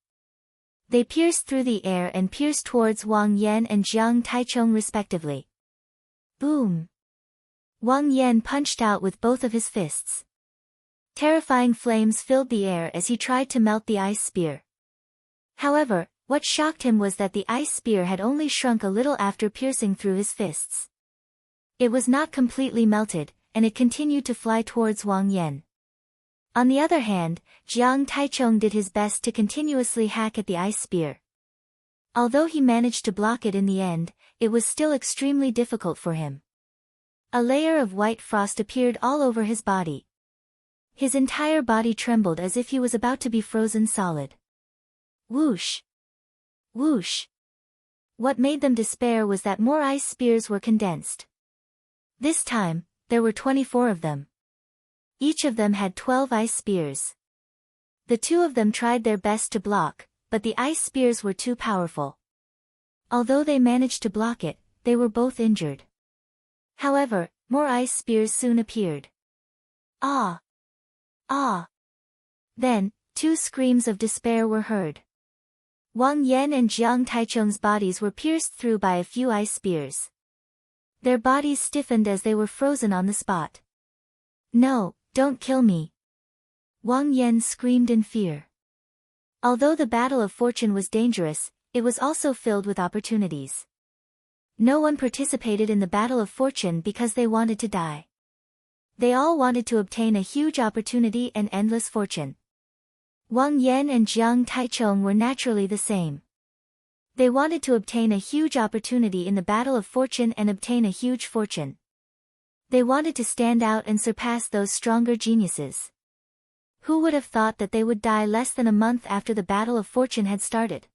They pierced through the air and pierced towards Wang Yan and Jiang Taichong respectively. Boom! Wang Yan punched out with both of his fists. Terrifying flames filled the air as he tried to melt the ice spear. However, what shocked him was that the ice spear had only shrunk a little after piercing through his fists. It was not completely melted, and it continued to fly towards Wang Yan. On the other hand, Jiang Taichong did his best to continuously hack at the ice spear. Although he managed to block it in the end, it was still extremely difficult for him. A layer of white frost appeared all over his body. His entire body trembled as if he was about to be frozen solid. Whoosh! Whoosh! What made them despair was that more ice spears were condensed. This time, there were 24 of them. Each of them had 12 ice spears. The two of them tried their best to block, but the ice spears were too powerful. Although they managed to block it, they were both injured. However, more ice spears soon appeared. Ah! Ah! Then, two screams of despair were heard. Wang Yan and Jiang Taichung's bodies were pierced through by a few ice spears. Their bodies stiffened as they were frozen on the spot. No, don't kill me! Wang Yan screamed in fear. Although the battle of fortune was dangerous, it was also filled with opportunities. No one participated in the battle of fortune because they wanted to die. They all wanted to obtain a huge opportunity and endless fortune. Wang Yan and Jiang Taichung were naturally the same. They wanted to obtain a huge opportunity in the battle of fortune and obtain a huge fortune. They wanted to stand out and surpass those stronger geniuses. Who would have thought that they would die less than a month after the battle of fortune had started?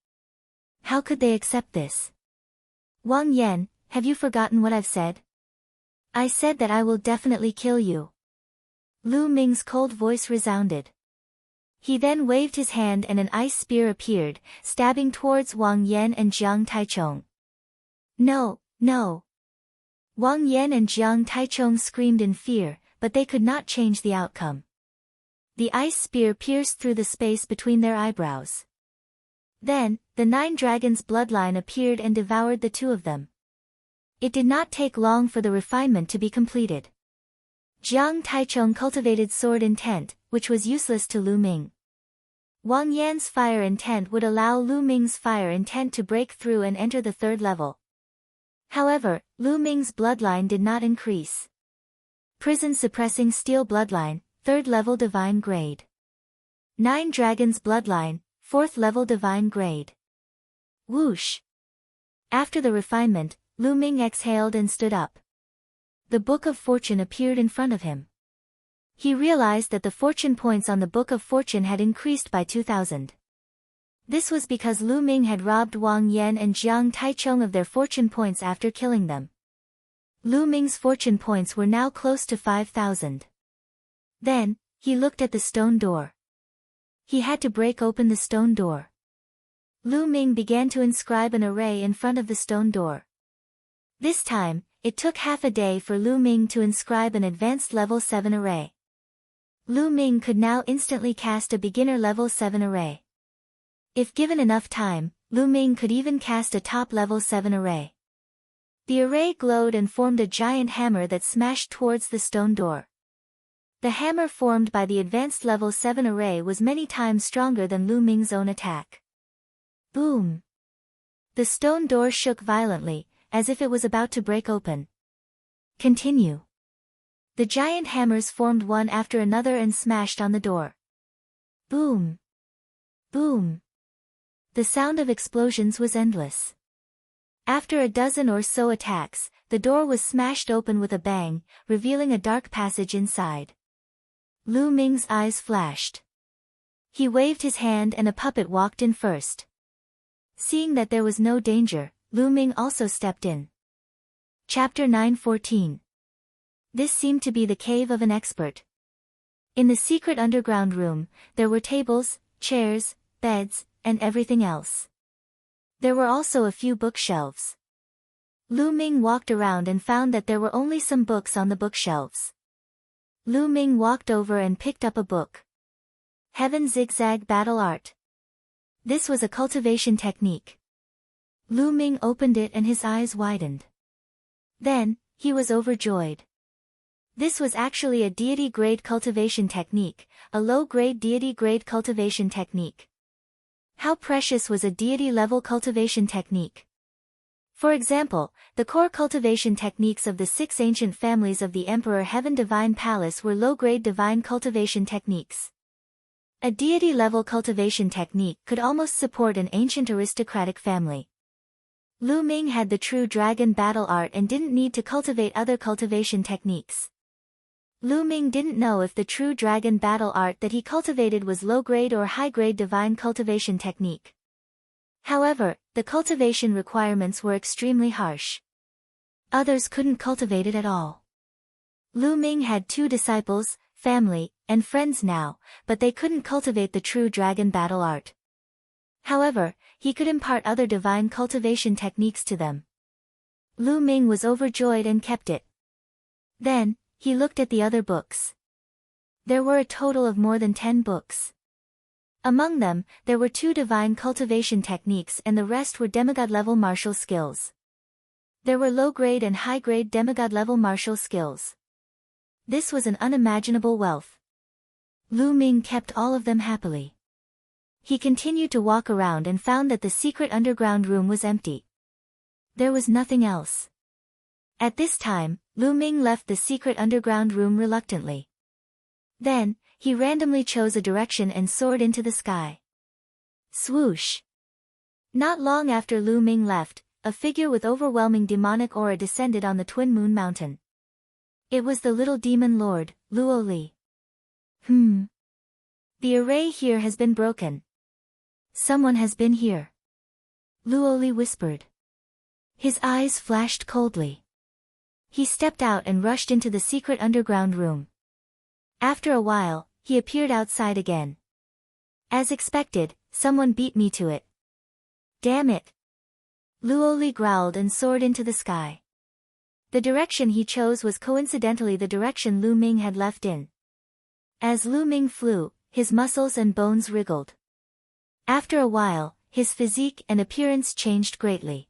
How could they accept this? Wang Yan, have you forgotten what I've said? I said that I will definitely kill you. Lu Ming's cold voice resounded. He then waved his hand and an ice spear appeared, stabbing towards Wang Yan and Jiang Taichung. No, no! Wang Yan and Jiang Taichung screamed in fear, but they could not change the outcome. The ice spear pierced through the space between their eyebrows. Then, the 9 dragons' bloodline appeared and devoured the two of them. It did not take long for the refinement to be completed. Jiang Taichung cultivated sword intent, which was useless to Lu Ming. Wang Yan's fire intent would allow Lu Ming's fire intent to break through and enter the 3rd level. However, Lu Ming's bloodline did not increase. Prison suppressing steel bloodline, 3rd level divine grade. 9 dragons bloodline, 4th level divine grade. Whoosh! After the refinement, Lu Ming exhaled and stood up. The Book of Fortune appeared in front of him. He realized that the fortune points on the Book of Fortune had increased by 2,000. This was because Lu Ming had robbed Wang Yan and Jiang Taichung of their fortune points after killing them. Lu Ming's fortune points were now close to 5,000. Then, he looked at the stone door. He had to break open the stone door. Lu Ming began to inscribe an array in front of the stone door. This time, it took half a day for Lu Ming to inscribe an advanced level 7 array. Lu Ming could now instantly cast a beginner level 7 array. If given enough time, Lu Ming could even cast a top level 7 array. The array glowed and formed a giant hammer that smashed towards the stone door. The hammer formed by the advanced level 7 array was many times stronger than Lu Ming's own attack. Boom! The stone door shook violently, as if it was about to break open. Continue. The giant hammers formed one after another and smashed on the door. Boom! Boom! The sound of explosions was endless. After a dozen or so attacks, the door was smashed open with a bang, revealing a dark passage inside. Lu Ming's eyes flashed. He waved his hand and a puppet walked in first. Seeing that there was no danger, Lu Ming also stepped in. Chapter 9:14. This seemed to be the cave of an expert. In the secret underground room, there were tables, chairs, beds, and everything else. There were also a few bookshelves. Lu Ming walked around and found that there were only some books on the bookshelves. Lu Ming walked over and picked up a book. Heaven Zigzag Battle Art. This was a cultivation technique. Lu Ming opened it and his eyes widened. Then, he was overjoyed. This was actually a deity-grade cultivation technique, a low-grade deity-grade cultivation technique. How precious was a deity-level cultivation technique? For example, the core cultivation techniques of the 6 ancient families of the Emperor Heaven Divine Palace were low-grade divine cultivation techniques. A deity-level cultivation technique could almost support an ancient aristocratic family. Lu Ming had the true dragon battle art and didn't need to cultivate other cultivation techniques. Lu Ming didn't know if the true dragon battle art that he cultivated was low-grade or high-grade divine cultivation technique. However, the cultivation requirements were extremely harsh. Others couldn't cultivate it at all. Lu Ming had 2 disciples, family, and friends now, but they couldn't cultivate the true dragon battle art. However, he could impart other divine cultivation techniques to them. Lu Ming was overjoyed and kept it. Then, he looked at the other books. There were a total of more than 10 books. Among them, there were 2 divine cultivation techniques and the rest were demigod-level martial skills. There were low-grade and high-grade demigod-level martial skills. This was an unimaginable wealth. Lu Ming kept all of them happily. He continued to walk around and found that the secret underground room was empty. There was nothing else. At this time, Lu Ming left the secret underground room reluctantly. Then, he randomly chose a direction and soared into the sky. Swoosh! Not long after Lu Ming left, a figure with overwhelming demonic aura descended on the Twin Moon Mountain. It was the little demon lord, Luo Li. The array here has been broken. Someone has been here. Luo Li whispered. His eyes flashed coldly. He stepped out and rushed into the secret underground room. After a while, he appeared outside again. As expected, someone beat me to it. Damn it! Luo Li growled and soared into the sky. The direction he chose was coincidentally the direction Lu Ming had left in. As Lu Ming flew, his muscles and bones wriggled. After a while, his physique and appearance changed greatly.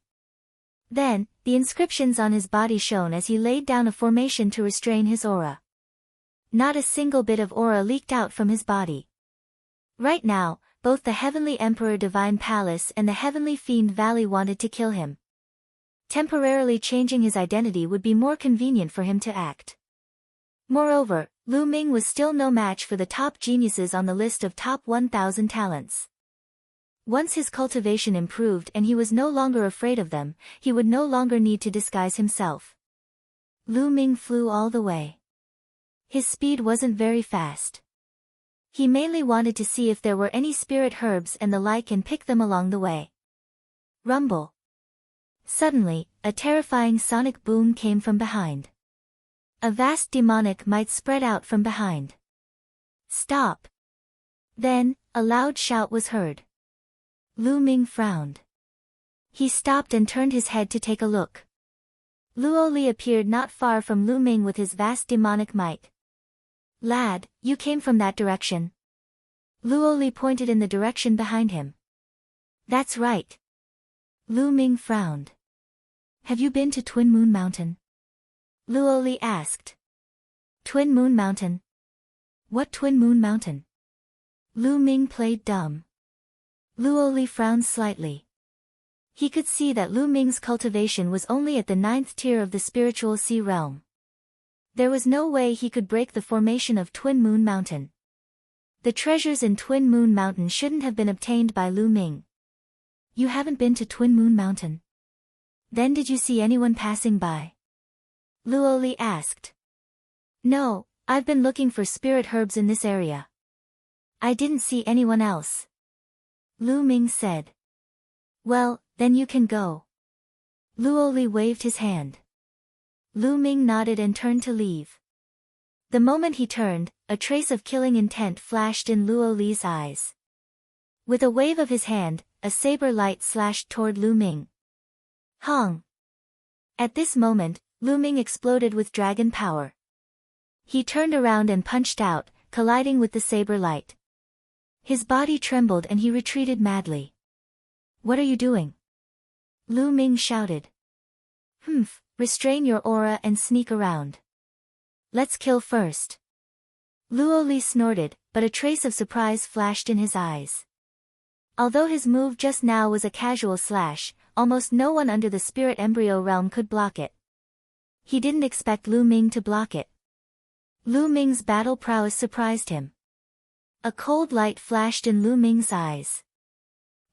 Then, the inscriptions on his body shone as he laid down a formation to restrain his aura. Not a single bit of aura leaked out from his body. Right now, both the Heavenly Emperor Divine Palace and the Heavenly Fiend Valley wanted to kill him. Temporarily changing his identity would be more convenient for him to act. Moreover, Lu Ming was still no match for the top geniuses on the list of top 1,000 talents. Once his cultivation improved and he was no longer afraid of them, he would no longer need to disguise himself. Lu Ming flew all the way. His speed wasn't very fast. He mainly wanted to see if there were any spirit herbs and the like and pick them along the way. Rumble. Suddenly, a terrifying sonic boom came from behind. A vast demonic might spread out from behind. Stop! Then, a loud shout was heard. Lu Ming frowned. He stopped and turned his head to take a look. Luo Li appeared not far from Lu Ming with his vast demonic might. Lad, you came from that direction. Luo Li pointed in the direction behind him. That's right. Lu Ming frowned. Have you been to Twin Moon Mountain? Luo Li asked. Twin Moon Mountain? What Twin Moon Mountain? Lu Ming played dumb. Luo Li frowned slightly. He could see that Lu Ming's cultivation was only at the 9th tier of the spiritual sea realm. There was no way he could break the formation of Twin Moon Mountain. The treasures in Twin Moon Mountain shouldn't have been obtained by Lu Ming. You haven't been to Twin Moon Mountain? Then did you see anyone passing by? Luo Li asked. No, I've been looking for spirit herbs in this area. I didn't see anyone else. Lu Ming said. Well, then you can go. Luo Li waved his hand. Lu Ming nodded and turned to leave. The moment he turned, a trace of killing intent flashed in Luo Li's eyes. With a wave of his hand, a saber light slashed toward Lu Ming. Hong! At this moment, Lu Ming exploded with dragon power. He turned around and punched out, colliding with the saber light. His body trembled and he retreated madly. What are you doing? Lu Ming shouted. Restrain your aura and sneak around. Let's kill first. Luo Li snorted, but a trace of surprise flashed in his eyes. Although his move just now was a casual slash, almost no one under the spirit embryo realm could block it. He didn't expect Lu Ming to block it. Lu Ming's battle prowess surprised him. A cold light flashed in Lu Ming's eyes.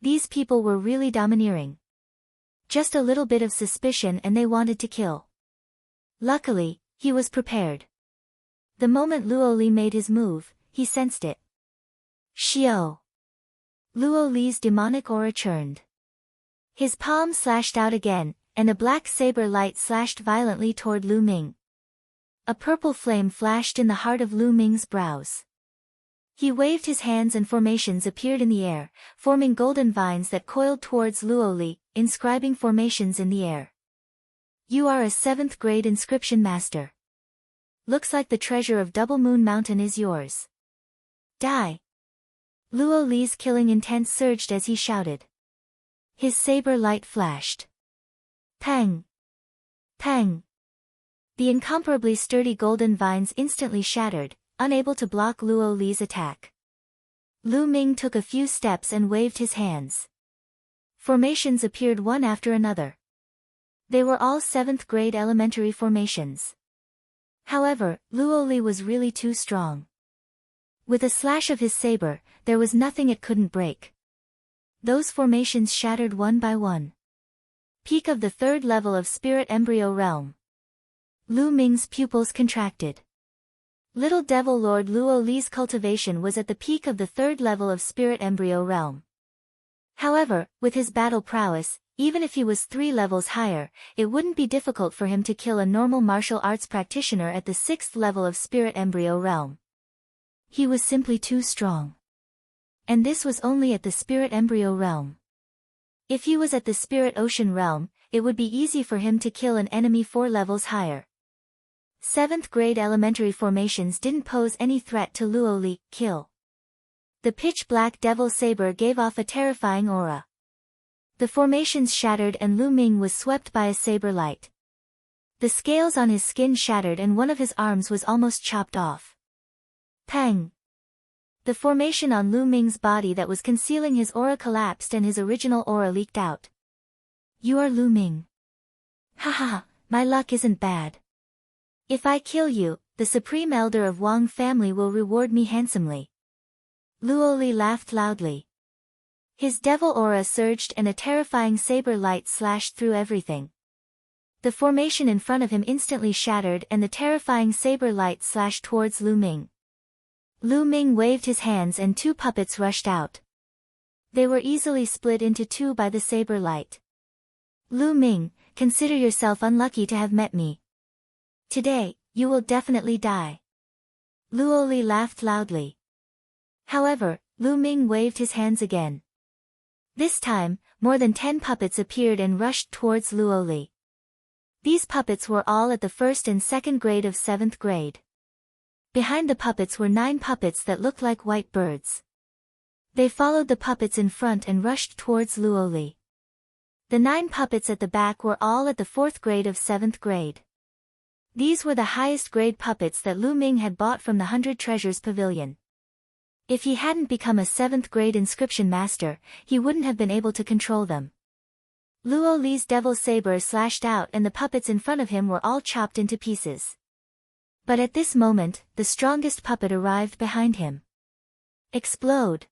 These people were really domineering. Just a little bit of suspicion and they wanted to kill. Luckily, he was prepared. The moment Luo Li made his move, he sensed it. Xiao! Luo Li's demonic aura churned. His palm slashed out again, and a black saber light slashed violently toward Lu Ming. A purple flame flashed in the heart of Lu Ming's brows. He waved his hands and formations appeared in the air, forming golden vines that coiled towards Luo Li, inscribing formations in the air. You are a 7th grade inscription master. Looks like the treasure of Double Moon Mountain is yours. Die! Luo Li's killing intent surged as he shouted. His saber light flashed. Pang! Pang! The incomparably sturdy golden vines instantly shattered, unable to block Luo Li's attack. Lu Ming took a few steps and waved his hands. Formations appeared one after another. They were all 7th grade elementary formations. However, Luo Li was really too strong. With a slash of his saber, there was nothing it couldn't break. Those formations shattered one by one. Peak of the 3rd level of Spirit Embryo Realm. Lu Ming's pupils contracted. Little Devil Lord Luo Li's cultivation was at the peak of the 3rd level of Spirit Embryo Realm. However, with his battle prowess, even if he was 3 levels higher, it wouldn't be difficult for him to kill a normal martial arts practitioner at the 6th level of Spirit Embryo Realm. He was simply too strong. And this was only at the Spirit Embryo Realm. If he was at the Spirit Ocean Realm, it would be easy for him to kill an enemy 4 levels higher. 7th grade elementary formations didn't pose any threat to Luo Li. Kill. The pitch-black devil saber gave off a terrifying aura. The formations shattered and Lu Ming was swept by a saber light. The scales on his skin shattered and one of his arms was almost chopped off. Pang! The formation on Lu Ming's body that was concealing his aura collapsed and his original aura leaked out. You are Lu Ming. Haha, my luck isn't bad. If I kill you, the Supreme Elder of Wang family will reward me handsomely. Luo Li laughed loudly. His devil aura surged and a terrifying saber light slashed through everything. The formation in front of him instantly shattered and the terrifying saber light slashed towards Lu Ming. Lu Ming waved his hands and 2 puppets rushed out. They were easily split into 2 by the saber light. Lu Ming, consider yourself unlucky to have met me. Today, you will definitely die. Luo Li laughed loudly. However, Lu Ming waved his hands again. This time, more than 10 puppets appeared and rushed towards Luo Li. These puppets were all at the 1st and 2nd grade of 7th grade. Behind the puppets were 9 puppets that looked like white birds. They followed the puppets in front and rushed towards Luo Li. The 9 puppets at the back were all at the 4th grade of 7th grade. These were the highest grade puppets that Lu Ming had bought from the 100 Treasures Pavilion. If he hadn't become a 7th grade inscription master, he wouldn't have been able to control them. Luo Li's devil saber slashed out and the puppets in front of him were all chopped into pieces. But at this moment, the strongest puppet arrived behind him. Explode!